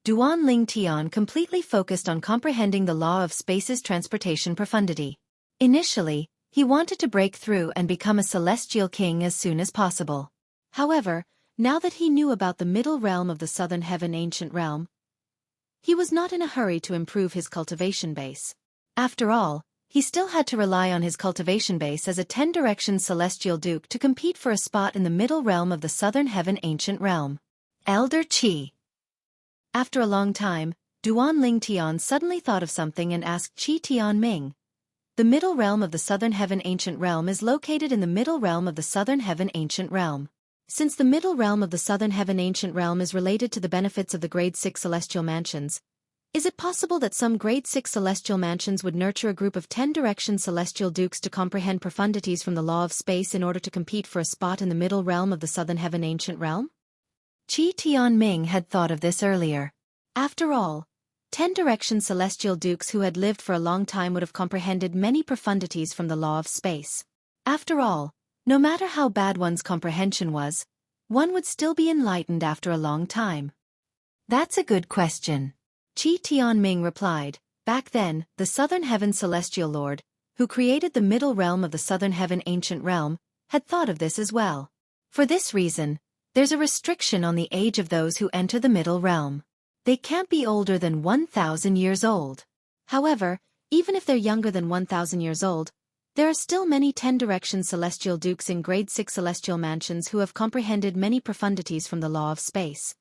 Duan Tian completely focused on comprehending the law of space's transportation profundity. Initially, he wanted to break through and become a celestial king as soon as possible. However, now that he knew about the middle realm of the southern heaven ancient realm, he was not in a hurry to improve his cultivation base. After all, he still had to rely on his cultivation base as a 10-direction celestial duke to compete for a spot in the middle realm of the southern heaven ancient realm. Elder Qi. After a long time, Duan Tian suddenly thought of something and asked Qi Tianming. The middle realm of the southern heaven ancient realm is located in the middle realm of the southern heaven ancient realm. Since the middle realm of the southern heaven ancient realm is related to the benefits of the grade 6 celestial mansions, is it possible that some grade 6 celestial mansions would nurture a group of 10-direction celestial dukes to comprehend profundities from the law of space in order to compete for a spot in the middle realm of the southern heaven ancient realm? Qi Tianming had thought of this earlier. After all, 10-direction celestial dukes who had lived for a long time would have comprehended many profundities from the law of space. After all, no matter how bad one's comprehension was, one would still be enlightened after a long time. That's a good question. Qi Tianming replied. Back then, the southern heaven celestial lord, who created the middle realm of the southern heaven ancient realm, had thought of this as well. For this reason, there's a restriction on the age of those who enter the middle realm. They can't be older than 1,000 years old. However, even if they're younger than 1,000 years old, there are still many 10-direction celestial dukes in grade 6 celestial mansions who have comprehended many profundities from the law of space.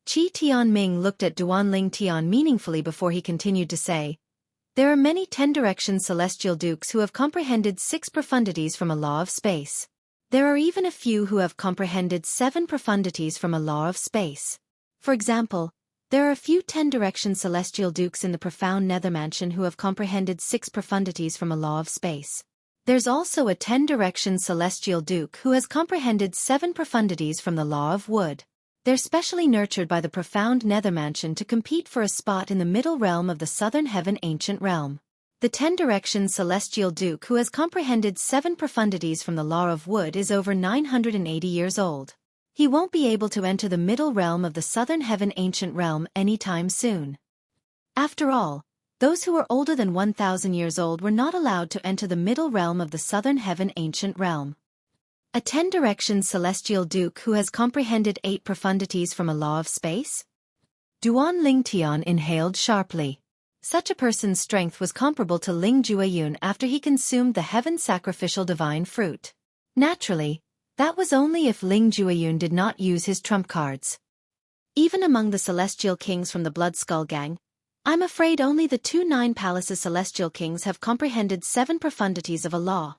Qi Tianming looked at Duan Tian meaningfully before he continued to say, there are many 10-direction celestial dukes who have comprehended 6 profundities from a law of space. There are even a few who have comprehended 7 profundities from a law of space. For example, there are a few 10-direction celestial dukes in the profound nether mansion who have comprehended 6 profundities from a law of space. There's also a 10-direction celestial duke who has comprehended 7 profundities from the law of wood. They're specially nurtured by the profound nether mansion to compete for a spot in the middle realm of the southern heaven ancient realm. The 10-direction celestial duke who has comprehended 7 profundities from the law of wood is over 980 years old. He won't be able to enter the middle realm of the southern heaven ancient realm anytime soon. After all, those who were older than 1,000 years old were not allowed to enter the middle realm of the southern heaven ancient realm. A 10-direction celestial duke who has comprehended 8 profundities from a law of space? Duan Tian inhaled sharply. Such a person's strength was comparable to Ling Jueyun after he consumed the heaven sacrificial divine fruit. Naturally, that was only if Ling Jueyun did not use his trump cards. Even among the celestial kings from the Blood Skull Gang, I'm afraid only the 2 Nine Palaces celestial kings have comprehended 7 profundities of a law.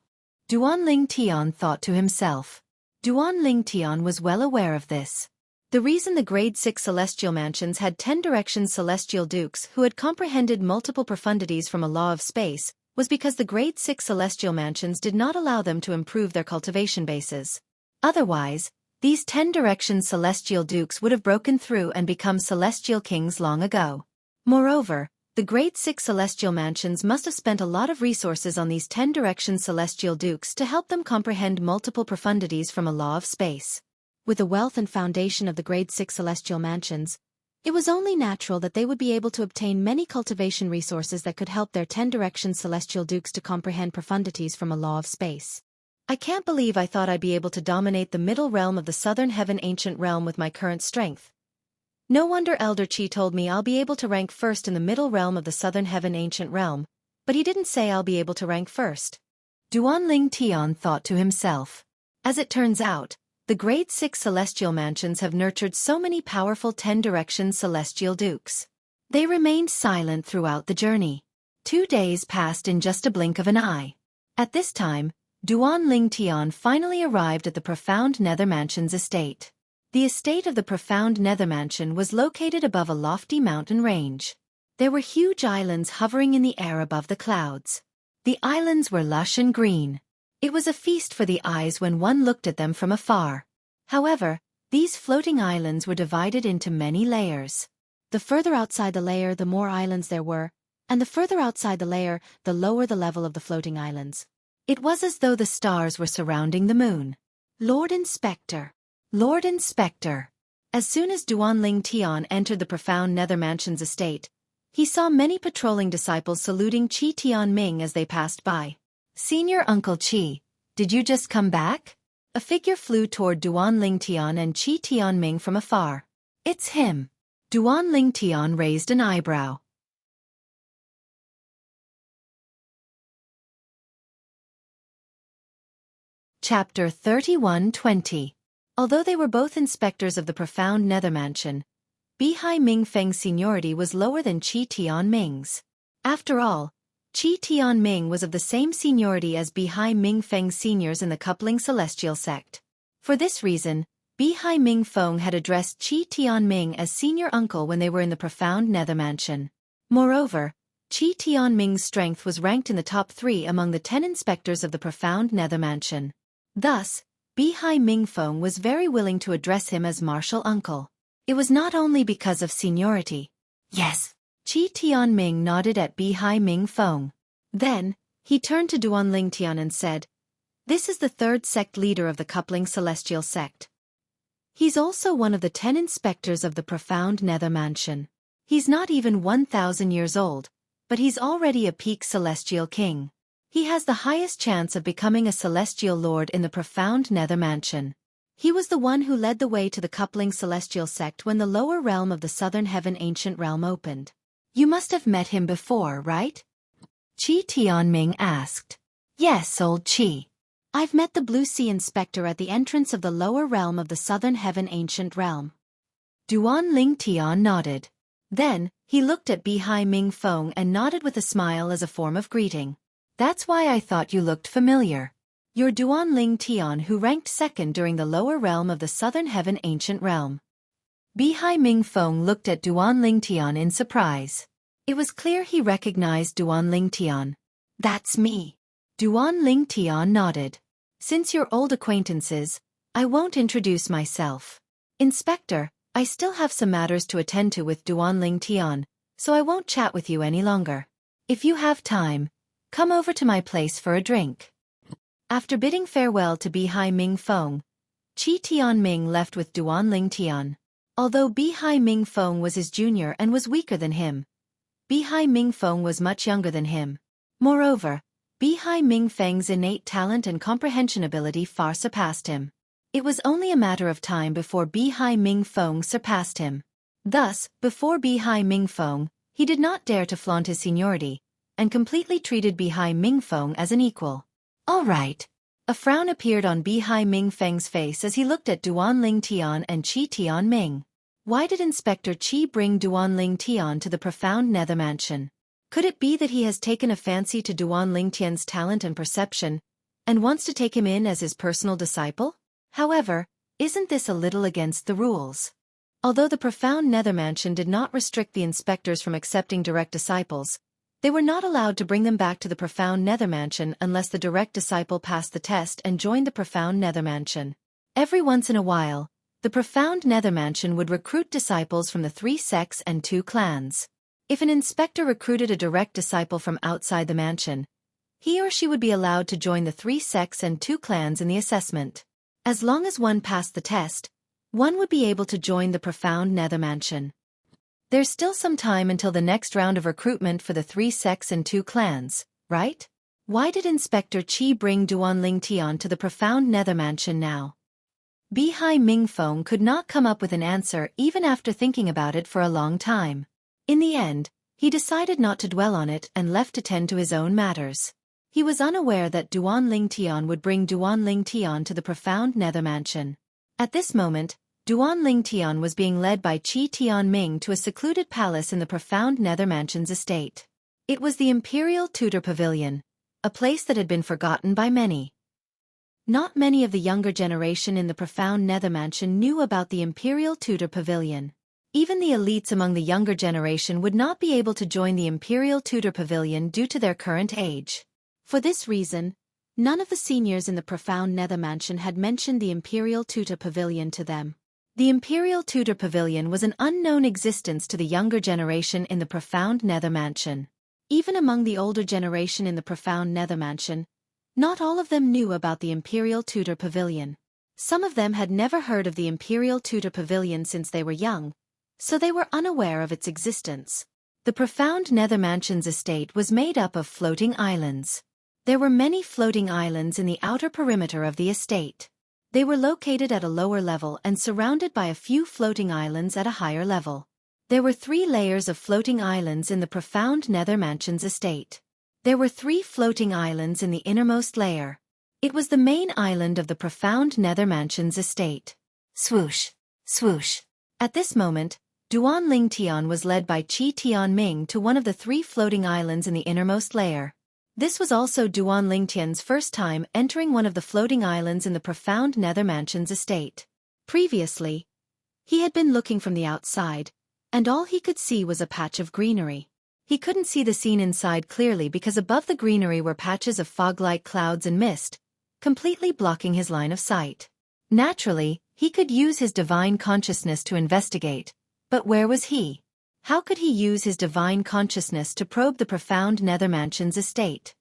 Duan Tian thought to himself. Duan Tian was well aware of this. The reason the grade 6 celestial mansions had 10-direction celestial dukes who had comprehended multiple profundities from a law of space was because the grade 6 celestial mansions did not allow them to improve their cultivation bases. Otherwise, these 10-direction celestial dukes would have broken through and become celestial kings long ago. Moreover, The Great Six Celestial Mansions must have spent a lot of resources on these 10 direction celestial dukes to help them comprehend multiple profundities from a law of space. With the wealth and foundation of the Grade 6 Celestial Mansions, it was only natural that they would be able to obtain many cultivation resources that could help their 10 direction celestial dukes to comprehend profundities from a law of space. I can't believe I thought I'd be able to dominate the middle realm of the Southern Heaven Ancient Realm with my current strength. No wonder Elder Qi told me I'll be able to rank first in the middle realm of the Southern Heaven Ancient Realm, but he didn't say I'll be able to rank first. Duanling Tian thought to himself. As it turns out, the Grade 6 Celestial Mansions have nurtured so many powerful 10-direction celestial dukes. They remained silent throughout the journey. 2 days passed in just a blink of an eye. At this time, Duanling Tian finally arrived at the Profound Nether Mansion's estate. The estate of the Profound Nether Mansion was located above a lofty mountain range. There were huge islands hovering in the air above the clouds. The islands were lush and green. It was a feast for the eyes when one looked at them from afar. However, these floating islands were divided into many layers. The further outside the layer, the more islands there were, and the further outside the layer, the lower the level of the floating islands. It was as though the stars were surrounding the moon. Lord Inspector. Lord Inspector. As soon as Duanling Tian entered the Profound Nether Mansion's estate, he saw many patrolling disciples saluting Qi Tianming as they passed by. Senior Uncle Qi, did you just come back? A figure flew toward Duanling Tian and Qi Tianming from afar. It's him. Duanling Tian raised an eyebrow. Chapter 31:20. Although they were both inspectors of the Profound Nether Mansion, Bihai Mingfeng's seniority was lower than Qi Tianming's. After all, Qi Tianming was of the same seniority as Bihai Mingfeng's seniors in the Coupling Celestial Sect. For this reason, Bihai Mingfeng had addressed Qi Tianming as senior uncle when they were in the Profound Nether Mansion. Moreover, Qi Tianming's strength was ranked in the top 3 among the 10 inspectors of the Profound Nether Mansion. Thus, Bihai Mingfeng was very willing to address him as martial uncle. It was not only because of seniority. Yes. Qi Tianming nodded at Bihai Mingfeng. Then, he turned to Duanling Tian and said, "This is the 3rd sect leader of the Coupling Celestial Sect. He's also one of the 10 inspectors of the Profound Nether Mansion. He's not even 1,000 years old, but he's already a peak celestial king. He has the highest chance of becoming a celestial lord in the Profound Nether Mansion. He was the one who led the way to the Coupling Celestial Sect when the lower realm of the Southern Heaven Ancient Realm opened. You must have met him before, right?" Qi Tianming asked. "Yes, old Qi. I've met the Blue Sea Inspector at the entrance of the lower realm of the Southern Heaven Ancient Realm." Duanling Tian nodded. Then, he looked at Bihai Mingfeng and nodded with a smile as a form of greeting. "That's why I thought you looked familiar. You're Duanling Tian who ranked 2nd during the lower realm of the Southern Heaven Ancient Realm." Bihai Mingfeng looked at Duanling Tian in surprise. It was clear he recognized Duanling Tian. "That's me." Duanling Tian nodded. "Since you're old acquaintances, I won't introduce myself. Inspector, I still have some matters to attend to with Duanling Tian, so I won't chat with you any longer. If you have time, come over to my place for a drink." After bidding farewell to Bihai Mingfeng, Qi Tianming left with Duanling Tian. Although Bihai Mingfeng was his junior and was weaker than him, Bihai Mingfeng was much younger than him. Moreover, Bihai Mingfeng's innate talent and comprehension ability far surpassed him. It was only a matter of time before Bihai Mingfeng surpassed him. Thus, before Bihai Mingfeng, he did not dare to flaunt his seniority, and completely treated Bihai Mingfeng as an equal. "All right." A frown appeared on Bihai Mingfeng's face as he looked at Duanling Tian and Qi Tianming. Why did Inspector Qi bring Duanling Tian to the Profound Nether Mansion? Could it be that he has taken a fancy to Duanling Tian's talent and perception, and wants to take him in as his personal disciple? However, isn't this a little against the rules? Although the Profound Nether Mansion did not restrict the inspectors from accepting direct disciples, they were not allowed to bring them back to the Profound Nether Mansion unless the direct disciple passed the test and joined the Profound Nether Mansion. Every once in a while, the Profound Nether Mansion would recruit disciples from the 3 sects and 2 clans. If an inspector recruited a direct disciple from outside the mansion, he or she would be allowed to join the 3 sects and 2 clans in the assessment. As long as one passed the test, one would be able to join the profound nether mansion. There's still some time until the next round of recruitment for the 3 sects and 2 clans, right? Why did Inspector Qi bring Duanling Tian to the profound nether mansion now? Bihai Mingfeng could not come up with an answer even after thinking about it for a long time. In the end, he decided not to dwell on it and left to tend to his own matters. He was unaware that Duanling Tian would bring Duanling Tian to the profound nether mansion. At this moment, Duanling Tian was being led by Qi Tianming to a secluded palace in the profound nether mansion's estate. It was the Imperial Tudor Pavilion, a place that had been forgotten by many. Not many of the younger generation in the profound nether mansion knew about the Imperial Tudor Pavilion. Even the elites among the younger generation would not be able to join the Imperial Tudor Pavilion due to their current age. For this reason, none of the seniors in the profound nether mansion had mentioned the Imperial Tudor Pavilion to them. The Imperial Tudor Pavilion was an unknown existence to the younger generation in the profound nether mansion. Even among the older generation in the profound nether mansion, not all of them knew about the Imperial Tudor Pavilion. Some of them had never heard of the Imperial Tudor Pavilion since they were young, so they were unaware of its existence. The profound nether mansion's estate was made up of floating islands. There were many floating islands in the outer perimeter of the estate. They were located at a lower level and surrounded by a few floating islands at a higher level. There were 3 layers of floating islands in the profound nether mansion's estate. There were 3 floating islands in the innermost layer. It was the main island of the profound nether mansion's estate. Swoosh, swoosh. At this moment, Duanling Tian was led by Qi Tianming to one of the 3 floating islands in the innermost layer. This was also Duanling Tian's first time entering one of the floating islands in the profound nether mansion's estate. Previously, he had been looking from the outside, and all he could see was a patch of greenery. He couldn't see the scene inside clearly because above the greenery were patches of fog-like clouds and mist, completely blocking his line of sight. Naturally, he could use his divine consciousness to investigate, but where was he? How could he use his divine consciousness to probe the profound nether mansion's estate?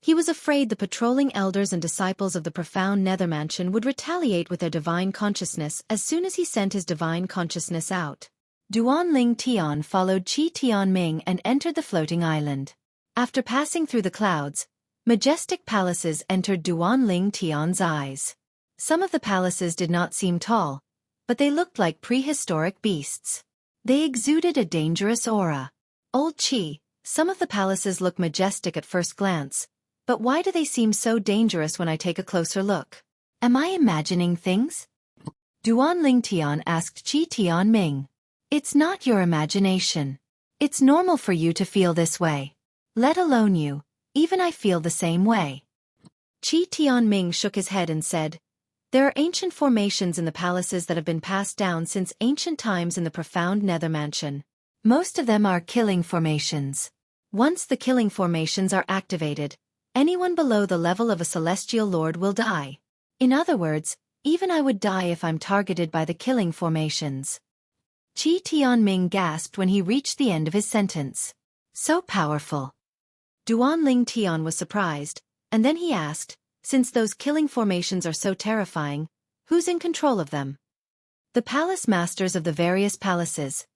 He was afraid the patrolling elders and disciples of the profound nether mansion would retaliate with their divine consciousness as soon as he sent his divine consciousness out. Duanling Tian followed Qi Tianming and entered the floating island. After passing through the clouds, majestic palaces entered Duanling Tian's eyes. Some of the palaces did not seem tall, but they looked like prehistoric beasts. They exuded a dangerous aura. Old Qi, some of the palaces look majestic at first glance, but why do they seem so dangerous when I take a closer look? Am I imagining things? Duanling Tian asked Qi Tianming. It's not your imagination. It's normal for you to feel this way. Let alone you, even I feel the same way. Qi Tianming shook his head and said, there are ancient formations in the palaces that have been passed down since ancient times in the profound nether mansion. Most of them are killing formations. Once the killing formations are activated, anyone below the level of a celestial lord will die. In other words, even I would die if I'm targeted by the killing formations. Qi Tianming gasped when he reached the end of his sentence. So powerful. Duanling Tian was surprised, and then he asked, since those killing formations are so terrifying, who's in control of them? The palace masters of the various palaces.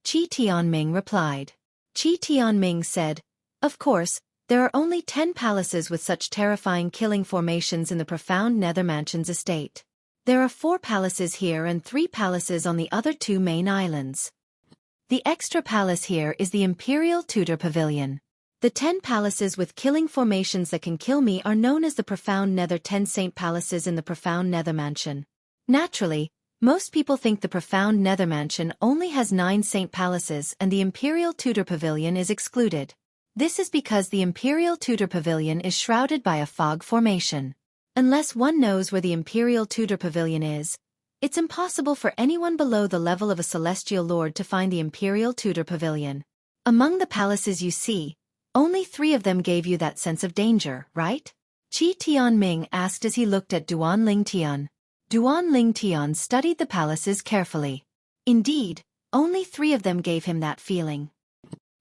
Qi Tianming replied. Qi Tianming said, of course, there are only 10 palaces with such terrifying killing formations in the profound nether mansion's estate. There are 4 palaces here and 3 palaces on the other 2 main islands. The extra palace here is the Imperial Tudor Pavilion. The 10 palaces with killing formations that can kill me are known as the profound nether 10 saint palaces in the profound nether mansion. Naturally, most people think the profound nether mansion only has 9 saint palaces and the Imperial Tudor Pavilion is excluded. This is because the Imperial Tudor Pavilion is shrouded by a fog formation. Unless one knows where the Imperial Tudor Pavilion is, it's impossible for anyone below the level of a celestial lord to find the Imperial Tudor Pavilion. Among the palaces you see, only 3 of them gave you that sense of danger, right? Qi Tianming asked as he looked at Duanling Tian. Duanling Tian studied the palaces carefully. Indeed, only 3 of them gave him that feeling.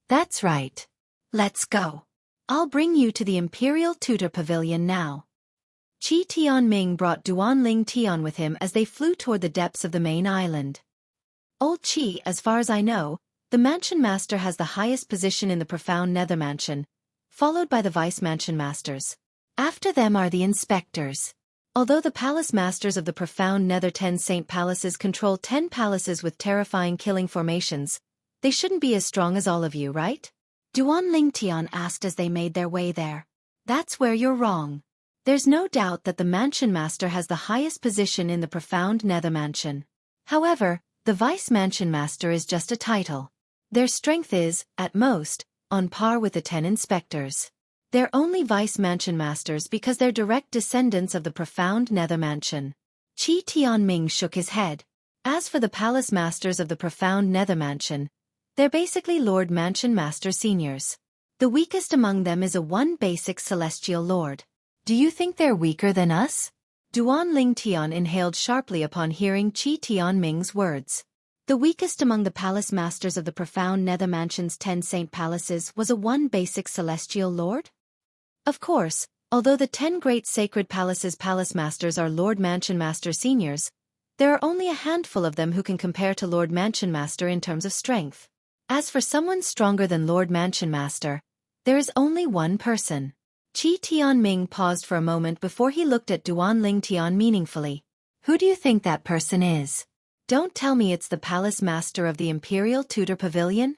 That's right. Let's go. I'll bring you to the Imperial Tutor Pavilion now. Qi Tianming brought Duanling Tian with him as they flew toward the depths of the main island. Old Qi, as far as I know, the Mansion Master has the highest position in the profound Nether Mansion, followed by the Vice Mansion Masters. After them are the Inspectors. Although the Palace Masters of the profound Nether 10 Saint Palaces control 10 palaces with terrifying killing formations, they shouldn't be as strong as all of you, right? Duanling Tian asked as they made their way there. That's where you're wrong. There's no doubt that the Mansion Master has the highest position in the profound Nether Mansion. However, the Vice Mansion Master is just a title. Their strength is, at most, on par with the 10 Inspectors. They're only Vice Mansion Masters because they're direct descendants of the profound Nether Mansion. Qi Tianming shook his head. As for the Palace Masters of the profound Nether Mansion, they're basically Lord Mansion Master Seniors. The weakest among them is a one basic Celestial Lord. Do you think they're weaker than us? Duanling Tian inhaled sharply upon hearing Qi Tianming's words. The weakest among the Palace Masters of the profound Nether Mansion's 10 Saint Palaces was a one basic Celestial Lord? Of course, although the 10 great sacred palaces' Palace Masters are Lord Mansion Master Seniors, there are only a handful of them who can compare to Lord Mansion Master in terms of strength. As for someone stronger than Lord Mansion Master, there is only one person. Qi Tianming paused for a moment before he looked at Duanling Tian meaningfully. Who do you think that person is? Don't tell me it's the Palace Master of the Imperial Tutor Pavilion?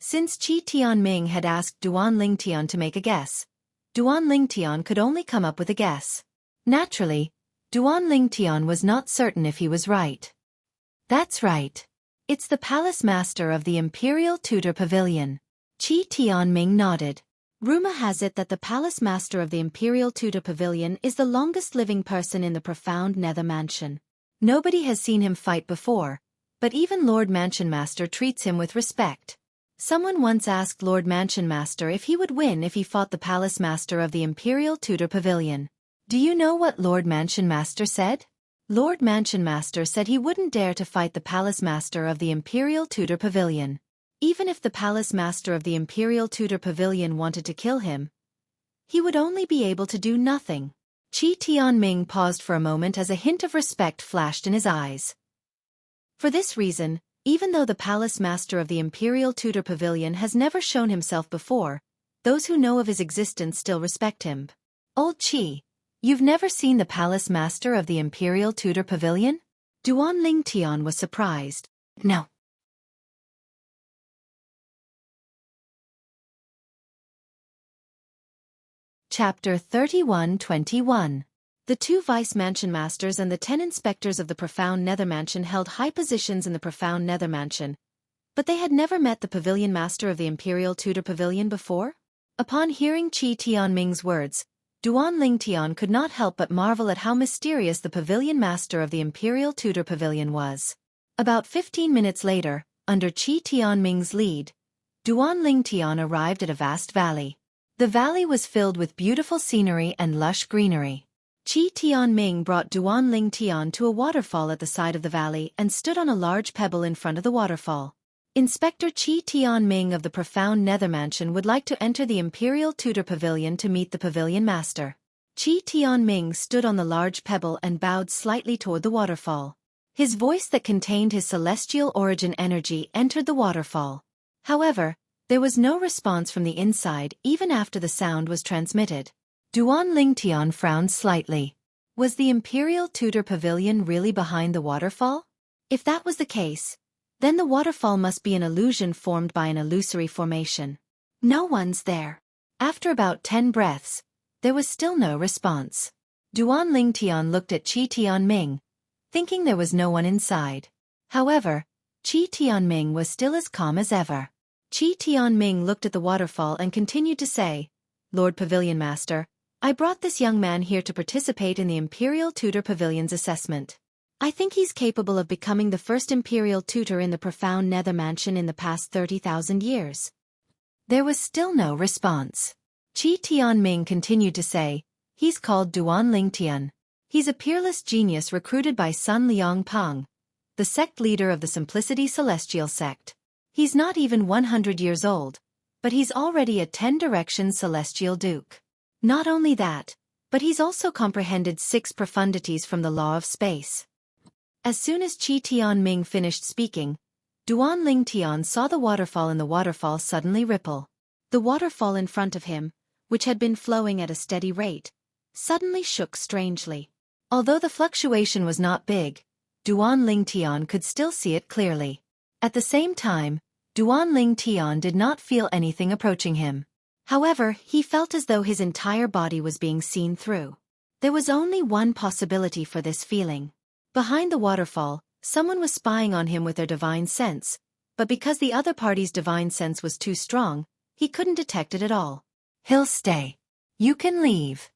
Since Qi Tianming had asked Duanling Tian to make a guess, Duanling Tian could only come up with a guess. Naturally, Duanling Tian was not certain if he was right. That's right. It's the Palace Master of the Imperial Tutor Pavilion. Qi Tianming nodded. Rumor has it that the Palace Master of the Imperial Tutor Pavilion is the longest living person in the profound Nether Mansion. Nobody has seen him fight before, but even Lord Mansion Master treats him with respect. Someone once asked Lord Mansion Master if he would win if he fought the Palace Master of the Imperial Tutor Pavilion. Do you know what Lord Mansion Master said? Lord Mansion Master said he wouldn't dare to fight the Palace Master of the Imperial Tutor Pavilion. Even if the Palace Master of the Imperial Tutor Pavilion wanted to kill him, he would only be able to do nothing. Qi Tianming paused for a moment as a hint of respect flashed in his eyes. For this reason, even though the Palace Master of the Imperial Tutor Pavilion has never shown himself before, those who know of his existence still respect him. Old Qi, you've never seen the Palace Master of the Imperial Tutor Pavilion? Duanling Tian was surprised. No. Chapter 31-21. The 2 Vice Mansion Masters and the 10 Inspectors of the Profound Nether Mansion held high positions in the Profound Nether Mansion, but they had never met the Pavilion Master of the Imperial Tutor Pavilion before? Upon hearing Qi Tianming's words, Duanling Tian could not help but marvel at how mysterious the Pavilion Master of the Imperial Tutor Pavilion was. About 15 minutes later, under Qi Tianming's lead, Duanling Tian arrived at a vast valley. The valley was filled with beautiful scenery and lush greenery. Qi Tianming brought Duanling Tian to a waterfall at the side of the valley and stood on a large pebble in front of the waterfall. Inspector Qi Tianming of the Profound Nether Mansion would like to enter the Imperial Tutor Pavilion to meet the Pavilion Master. Qi Tianming stood on the large pebble and bowed slightly toward the waterfall. His voice that contained his celestial origin energy entered the waterfall. However, there was no response from the inside even after the sound was transmitted. Duanling Tian frowned slightly. Was the Imperial Tutor Pavilion really behind the waterfall? If that was the case, then the waterfall must be an illusion formed by an illusory formation. No one's there. After about 10 breaths, there was still no response. Duanling Tian looked at Qi Tianming, thinking there was no one inside. However, Qi Tianming was still as calm as ever. Qi Tianming looked at the waterfall and continued to say, Lord Pavilion Master, I brought this young man here to participate in the Imperial Tutor Pavilion's assessment. I think he's capable of becoming the first Imperial Tutor in the Profound Nether Mansion in the past 30,000 years. There was still no response. Qi Tianming continued to say, he's called Duanling Tian. He's a peerless genius recruited by Sun Liang Peng, the sect leader of the Simplicity Celestial sect. He's not even 100 years old, but he's already a 10-direction celestial duke. Not only that, but he's also comprehended 6 profundities from the law of space. As soon as Qi Tianming finished speaking, Duanling Tian saw the waterfall suddenly ripple. The waterfall in front of him, which had been flowing at a steady rate, suddenly shook strangely. Although the fluctuation was not big, Duanling Tian could still see it clearly. At the same time, Duanling Tian did not feel anything approaching him. However, he felt as though his entire body was being seen through. There was only one possibility for this feeling. Behind the waterfall, someone was spying on him with their divine sense, but because the other party's divine sense was too strong, he couldn't detect it at all. He'll stay. You can leave.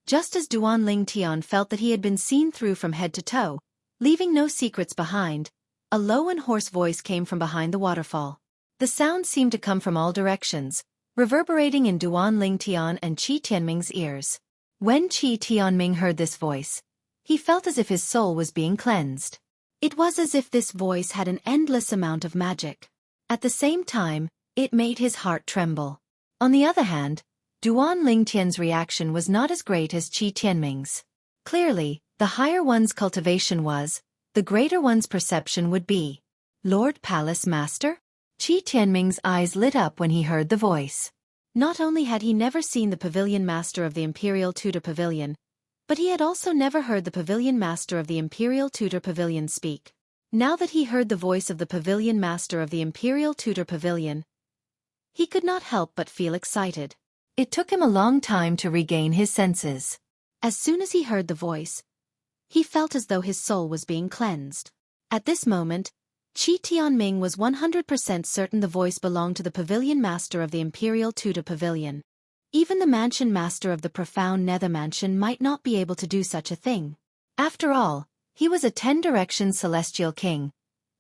Just as Duanling Tian felt that he had been seen through from head to toe, leaving no secrets behind, a low and hoarse voice came from behind the waterfall. The sound seemed to come from all directions, reverberating in Duanling Tian and Qi Tianming's ears. When Qi Tianming heard this voice, he felt as if his soul was being cleansed. It was as if this voice had an endless amount of magic. At the same time, it made his heart tremble. On the other hand, Duanling Tian's reaction was not as great as Qi Tianming's. Clearly, the higher one's cultivation was, the greater one's perception would be. Lord Palace Master? Qi Tianming's eyes lit up when he heard the voice. Not only had he never seen the pavilion master of the Imperial Tudor Pavilion, but he had also never heard the pavilion master of the Imperial Tudor Pavilion speak. Now that he heard the voice of the pavilion master of the Imperial Tudor Pavilion, he could not help but feel excited. It took him a long time to regain his senses. As soon as he heard the voice, he felt as though his soul was being cleansed. At this moment, Qi Tianming was 100% certain the voice belonged to the pavilion master of the Imperial Tudor Pavilion. Even the mansion master of the profound nether mansion might not be able to do such a thing. After all, he was a 10-direction celestial king.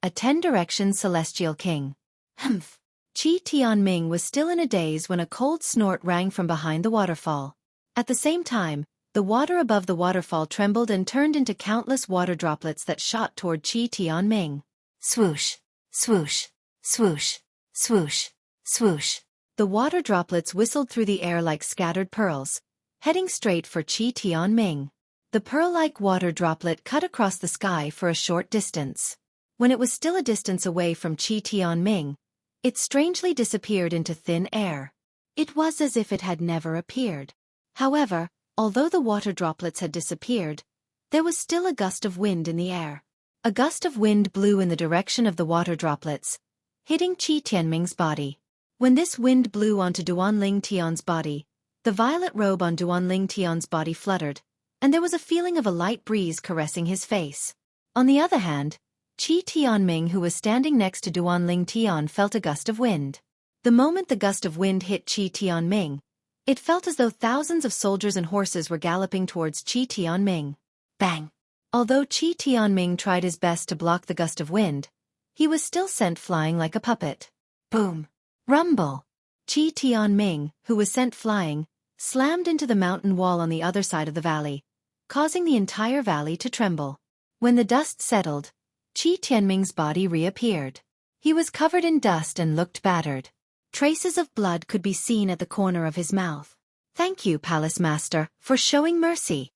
A 10-direction celestial king. Humph. Qi Tianming was still in a daze when a cold snort rang from behind the waterfall. At the same time, the water above the waterfall trembled and turned into countless water droplets that shot toward Qi Tianming. Swoosh, swoosh, swoosh, swoosh, swoosh. The water droplets whistled through the air like scattered pearls, heading straight for Qi Tianming. The pearl-like water droplet cut across the sky for a short distance. When it was still a distance away from Qi Tianming, it strangely disappeared into thin air. It was as if it had never appeared. However, although the water droplets had disappeared, there was still a gust of wind in the air. A gust of wind blew in the direction of the water droplets, hitting Qi Tianming's body. When this wind blew onto Duanling Tian's body, the violet robe on Duanling Tian's body fluttered, and there was a feeling of a light breeze caressing his face. On the other hand, Qi Tianming, who was standing next to Duanling Tian, felt a gust of wind. The moment the gust of wind hit Qi Tianming, it felt as though thousands of soldiers and horses were galloping towards Qi Tianming. Bang! Although Qi Tianming tried his best to block the gust of wind, he was still sent flying like a puppet. Boom! Rumble! Qi Tianming, who was sent flying, slammed into the mountain wall on the other side of the valley, causing the entire valley to tremble. When the dust settled, Qi Tianming's body reappeared. He was covered in dust and looked battered. Traces of blood could be seen at the corner of his mouth. Thank you, Palace Master, for showing mercy.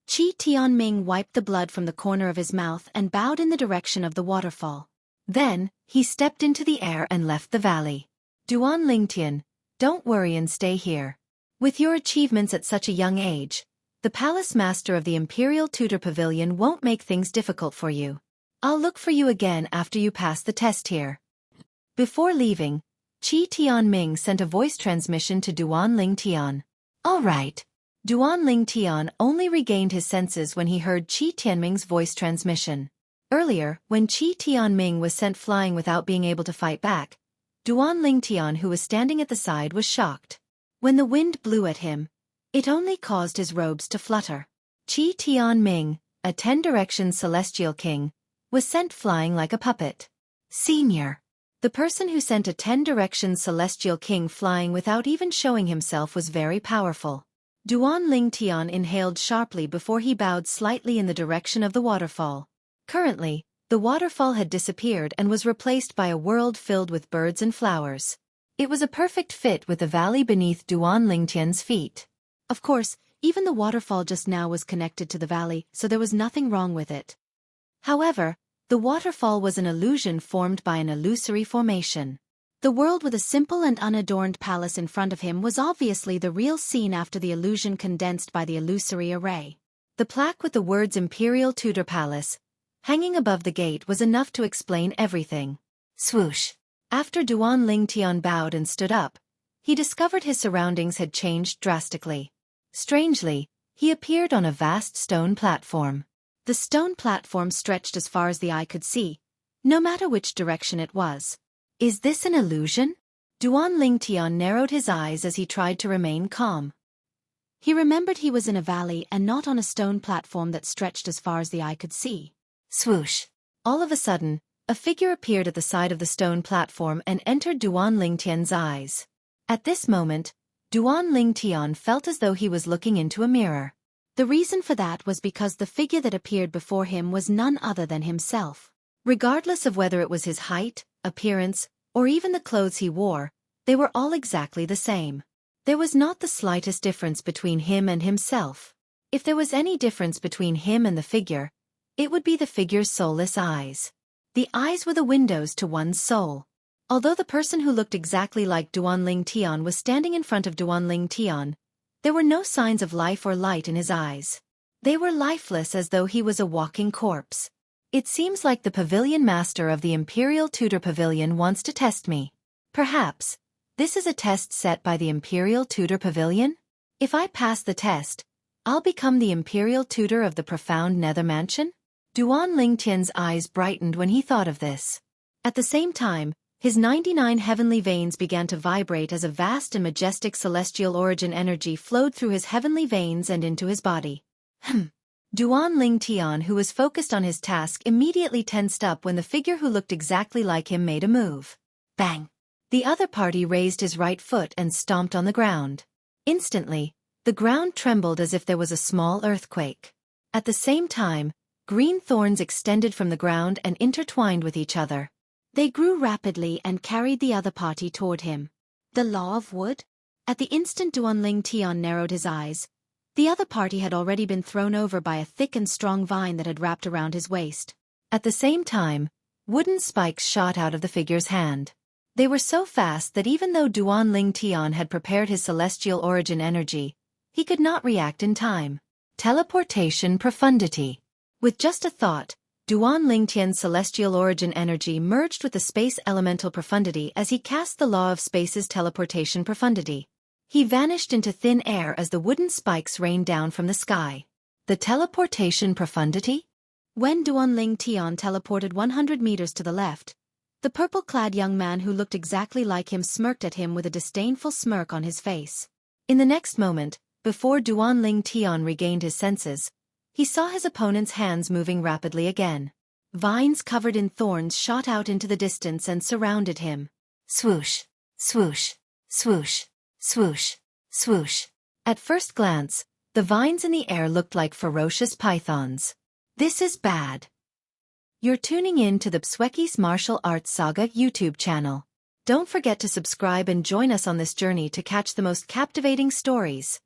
Qi Tianming wiped the blood from the corner of his mouth and bowed in the direction of the waterfall. Then, he stepped into the air and left the valley. Duanling Tian, don't worry and stay here. With your achievements at such a young age, the Palace Master of the Imperial Tudor Pavilion won't make things difficult for you. I'll look for you again after you pass the test here. Before leaving, Qi Tianming sent a voice transmission to Duanling Tian. All right. Duanling Tian only regained his senses when he heard Qi Tianming's voice transmission. Earlier, when Qi Tianming was sent flying without being able to fight back, Duanling Tian, who was standing at the side, was shocked. When the wind blew at him, it only caused his robes to flutter. Qi Tianming, a 10-direction celestial king, was sent flying like a puppet. Senior. The person who sent a 10-direction celestial king flying without even showing himself was very powerful. Duanling Tian inhaled sharply before he bowed slightly in the direction of the waterfall. Currently, the waterfall had disappeared and was replaced by a world filled with birds and flowers. It was a perfect fit with the valley beneath Duan Lingtian's feet. Of course, even the waterfall just now was connected to the valley, so there was nothing wrong with it. However, the waterfall was an illusion formed by an illusory formation. The world with a simple and unadorned palace in front of him was obviously the real scene after the illusion condensed by the illusory array. The plaque with the words Imperial Tudor Palace, hanging above the gate, was enough to explain everything. Swoosh! After Duan Lingtian bowed and stood up, he discovered his surroundings had changed drastically. Strangely, he appeared on a vast stone platform. The stone platform stretched as far as the eye could see, no matter which direction it was. Is this an illusion? Duan Lingtian narrowed his eyes as he tried to remain calm. He remembered he was in a valley and not on a stone platform that stretched as far as the eye could see. Swoosh! All of a sudden, a figure appeared at the side of the stone platform and entered Duan Lingtian's eyes. At this moment, Duan Lingtian felt as though he was looking into a mirror. The reason for that was because the figure that appeared before him was none other than himself. Regardless of whether it was his height, appearance, or even the clothes he wore, they were all exactly the same. There was not the slightest difference between him and himself. If there was any difference between him and the figure, it would be the figure's soulless eyes. The eyes were the windows to one's soul. Although the person who looked exactly like Duan Lingtian was standing in front of Duan Lingtian, there were no signs of life or light in his eyes. They were lifeless, as though he was a walking corpse. It seems like the pavilion master of the Imperial Tudor Pavilion wants to test me. Perhaps this is a test set by the Imperial Tudor Pavilion? If I pass the test, I'll become the Imperial Tutor of the profound Nether Mansion? Duan Lingtian's eyes brightened when he thought of this. At the same time, his 99 heavenly veins began to vibrate as a vast and majestic celestial origin energy flowed through his heavenly veins and into his body. Duan Lingtian, who was focused on his task, immediately tensed up when the figure who looked exactly like him made a move. Bang! The other party raised his right foot and stomped on the ground. Instantly, the ground trembled as if there was a small earthquake. At the same time, green thorns extended from the ground and intertwined with each other. They grew rapidly and carried the other party toward him. The law of wood? At the instant Duan Lingtian narrowed his eyes, the other party had already been thrown over by a thick and strong vine that had wrapped around his waist. At the same time, wooden spikes shot out of the figure's hand. They were so fast that even though Duan Lingtian had prepared his celestial origin energy, he could not react in time. Teleportation profundity. With just a thought, Duan Lingtian's celestial origin energy merged with the space elemental profundity as he cast the law of space's teleportation profundity. He vanished into thin air as the wooden spikes rained down from the sky. The teleportation profundity? When Duan Lingtian teleported 100 meters to the left, the purple-clad young man who looked exactly like him smirked at him with a disdainful smirk on his face. In the next moment, before Duan Lingtian regained his senses, he saw his opponent's hands moving rapidly again. Vines covered in thorns shot out into the distance and surrounded him. Swoosh, swoosh, swoosh, swoosh, swoosh. At first glance, the vines in the air looked like ferocious pythons. This is bad. You're tuning in to the Xueqi's Martial Arts Saga YouTube channel. Don't forget to subscribe and join us on this journey to catch the most captivating stories.